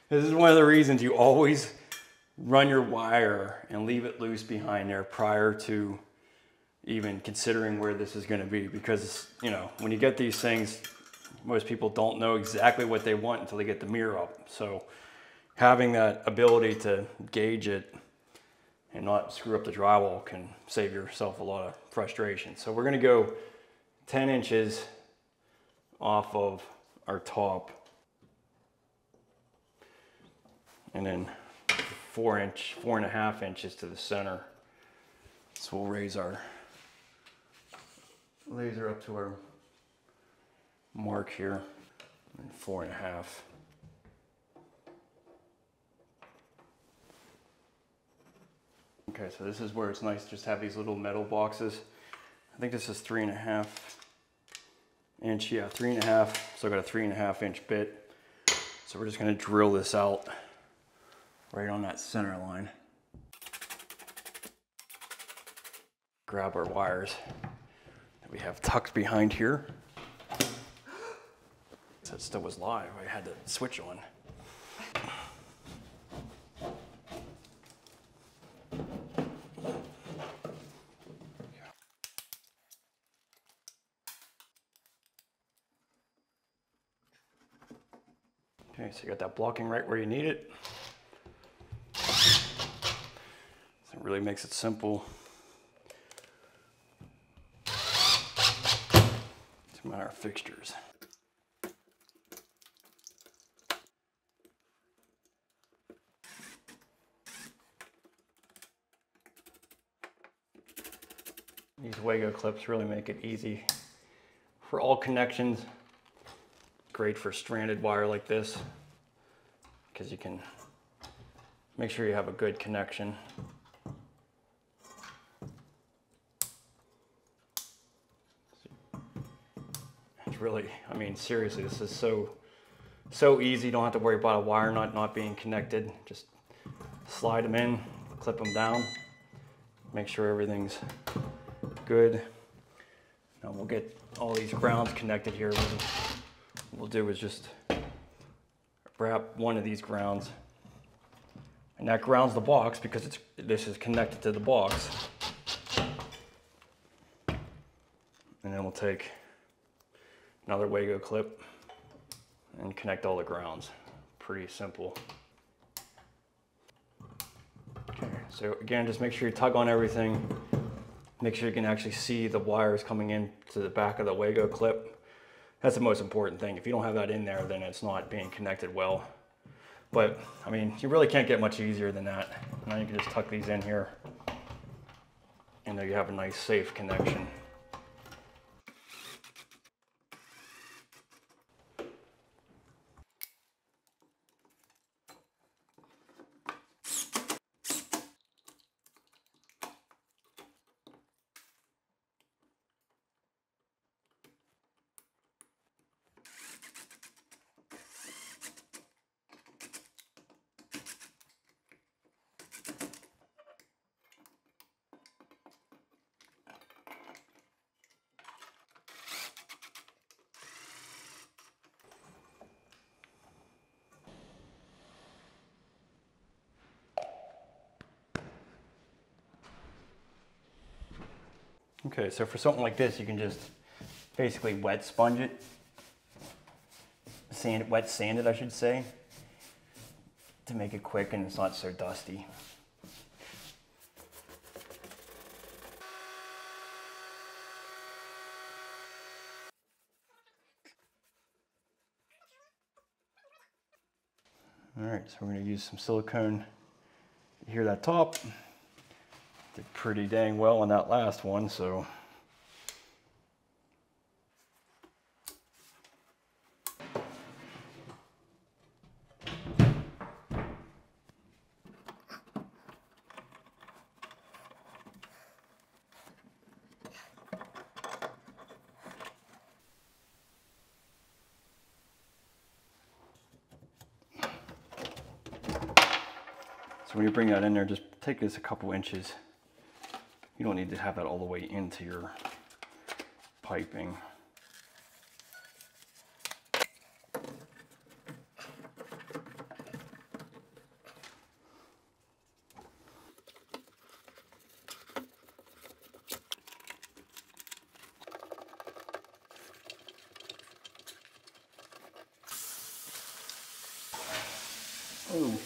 this is one of the reasons you always run your wire and leave it loose behind there prior to even considering where this is going to be. Because, you know, when you get these things, most people don't know exactly what they want until they get the mirror up. So having that ability to gauge it and not screw up the drywall can save yourself a lot of frustration. So we're gonna go 10 inches off of our top, and then 4.5 inches to the center. So we'll raise our laser up to our mark here, and 4.5. Okay, so this is where it's nice just to have these little metal boxes. I think this is 3.5 inch, yeah, 3.5. So I got a 3.5 inch bit. So we're just gonna drill this out right on that center line. Grab our wires that we have tucked behind here. So it still was live, I had the switch on. Okay, so you got that blocking right where you need it. So it really makes it simple. To mount our fixtures. These Vigo clips really make it easy for all connections. Great for stranded wire like this, because you can make sure you have a good connection. really, I mean, seriously, this is so easy. You don't have to worry about a wire nut not being connected. Just slide them in, clip them down, make sure everything's good. Now we'll get all these grounds connected here. What we'll do is just wrap one of these grounds, and that grounds the box because this is connected to the box. And then we'll take another Wago clip and connect all the grounds. Pretty simple. Okay, so again, just make sure you tug on everything. Make sure you can actually see the wires coming in to the back of the Wago clip. That's the most important thing. If you don't have that in there, then it's not being connected well. But I mean, you really can't get much easier than that. Now you can just tuck these in here, and there you have a nice safe connection. Okay, so for something like this, you can just basically wet sponge it, wet sand it, I should say, to make it quick and it's not so dusty. All right, so we're going to use some silicone. You hear that top? Did pretty dang well on that last one, so. So when you bring that in there, just take this a couple inches. You don't need to have that all the way into your piping. Ooh.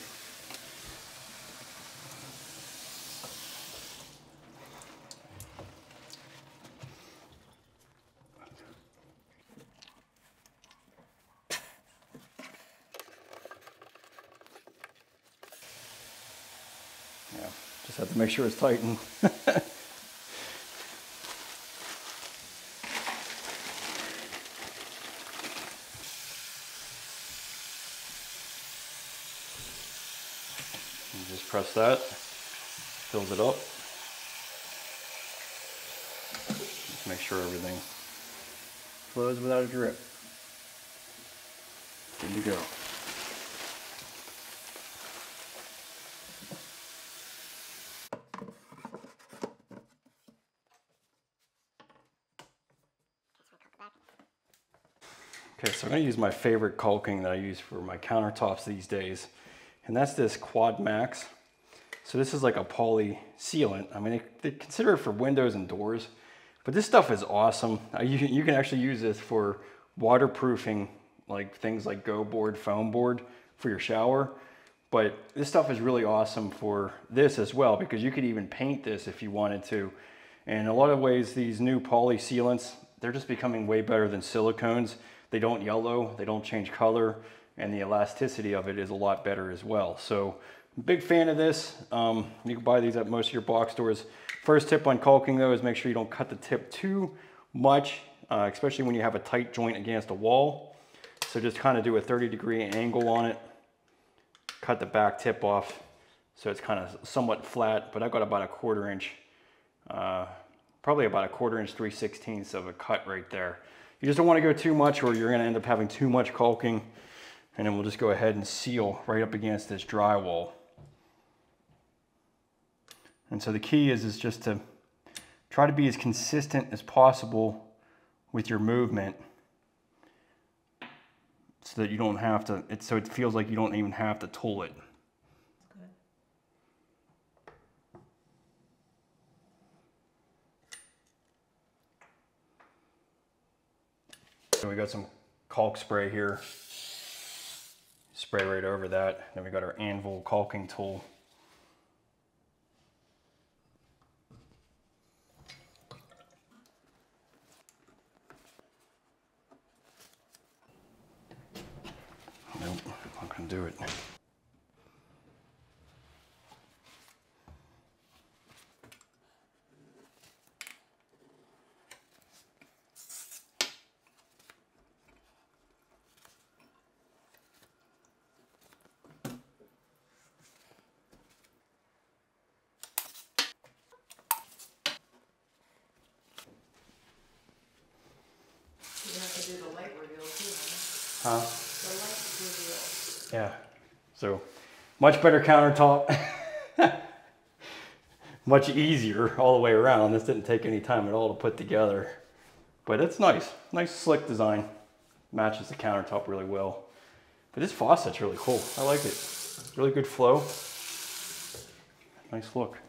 Yeah, just have to make sure it's tightened. And just press that, fills it up. Just make sure everything flows without a drip. Good to go. Okay, so I'm going to use my favorite caulking that I use for my countertops these days, and that's this Quad Max. So this is like a poly sealant. I mean, they consider it for windows and doors, but this stuff is awesome. You can actually use this for waterproofing, like things like Go board, foam board for your shower. But this stuff is really awesome for this as well, because you could even paint this if you wanted to. And in a lot of ways, these new poly sealants, they're just becoming way better than silicones. They don't yellow, they don't change color, and the elasticity of it is a lot better as well. So, big fan of this. You can buy these at most of your box stores. First tip on caulking though is make sure you don't cut the tip too much, especially when you have a tight joint against a wall. So just kind of do a 30-degree angle on it. Cut the back tip off so it's kind of somewhat flat, but I've got about a 1/4 inch, probably about a 1/4 inch 3/16 of a cut right there. You just don't want to go too much or you're going to end up having too much caulking. And then we'll just go ahead and seal right up against this drywall. And so the key is just to try to be as consistent as possible with your movement so that you don't have to, so it feels like you don't even have to tool it. So we got some caulk spray here. Spray right over that. Then we got our anvil caulking tool. Nope, not gonna do it. Do the light reveal too, huh? Huh? The light reveal. Yeah. So much better countertop. Much easier all the way around. This didn't take any time at all to put together. But it's nice. Nice slick design. Matches the countertop really well. But this faucet's really cool. I like it. Really good flow. Nice look.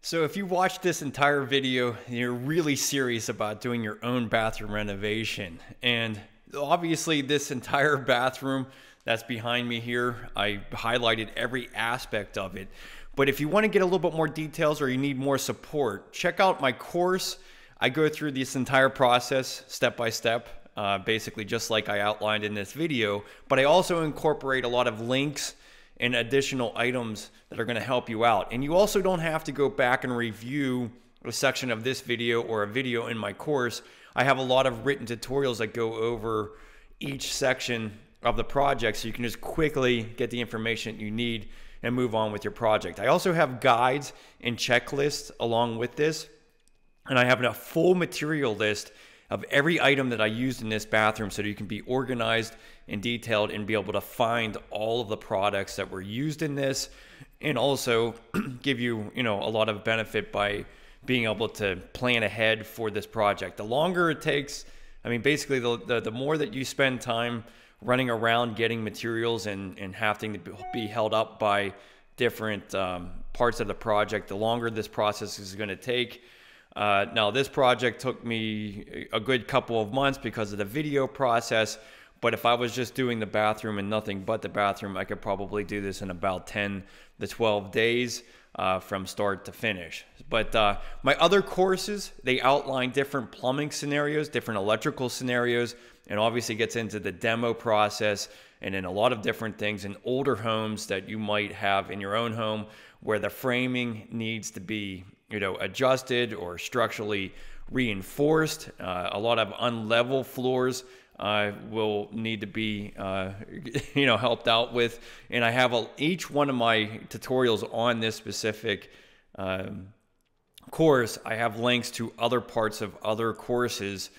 So if you watched this entire video, you're really serious about doing your own bathroom renovation. And obviously this entire bathroom that's behind me here, I highlighted every aspect of it. But if you want to get a little bit more details or you need more support, check out my course. I go through this entire process step by step, basically just like I outlined in this video. But I also incorporate a lot of links and additional items that are going to help you out. And you also don't have to go back and review a section of this video or a video in my course. I have a lot of written tutorials that go over each section of the project, so you can just quickly get the information you need and move on with your project. I also have guides and checklists along with this, and I have a full material list of every item that I used in this bathroom so that you can be organized and detailed and be able to find all of the products that were used in this, and also give you, a lot of benefit by being able to plan ahead for this project. The longer it takes, basically the more that you spend time running around getting materials and having to be held up by different parts of the project, the longer this process is going to take. Now this project took me a good couple of months because of the video process, but if I was just doing the bathroom and nothing but the bathroom, I could probably do this in about 10 to 12 days from start to finish. But my other courses, they outline different plumbing scenarios, different electrical scenarios, and obviously gets into the demo process and in a lot of different things in older homes that you might have in your own home where the framing needs to be adjusted or structurally reinforced. A lot of unlevel floors will need to be helped out with, and I have each one of my tutorials on this specific course. I have links to other parts of other courses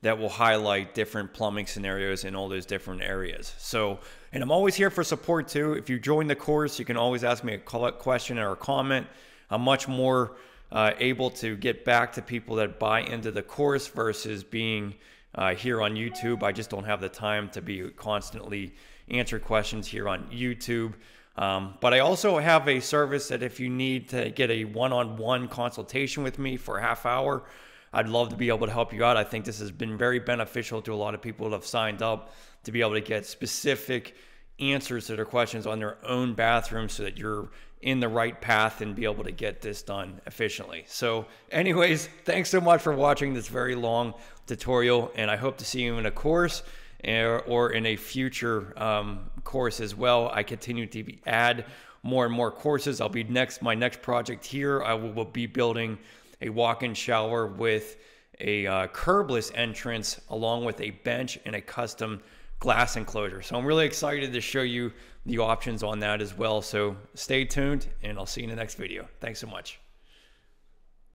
that will highlight different plumbing scenarios in all those different areas. So, and I'm always here for support too. If you join the course, you can always ask me a question or a comment. I'm much more able to get back to people that buy into the course versus being here on YouTube. I just don't have the time to be constantly answer questions here on YouTube. But I also have a service that if you need to get a one-on-one consultation with me for a half hour, I'd love to be able to help you out. I think this has been very beneficial to a lot of people that have signed up to be able to get specific answers to their questions on their own bathroom so that you're in the right path and be able to get this done efficiently. So anyways, thanks so much for watching this very long tutorial, and I hope to see you in a course or in a future course as well. I continue to add more and more courses. I'll be my next project here. I will be building a walk-in shower with a curbless entrance along with a bench and a custom glass enclosure. So I'm really excited to show you the options on that as well. So stay tuned, and I'll see you in the next video. Thanks so much.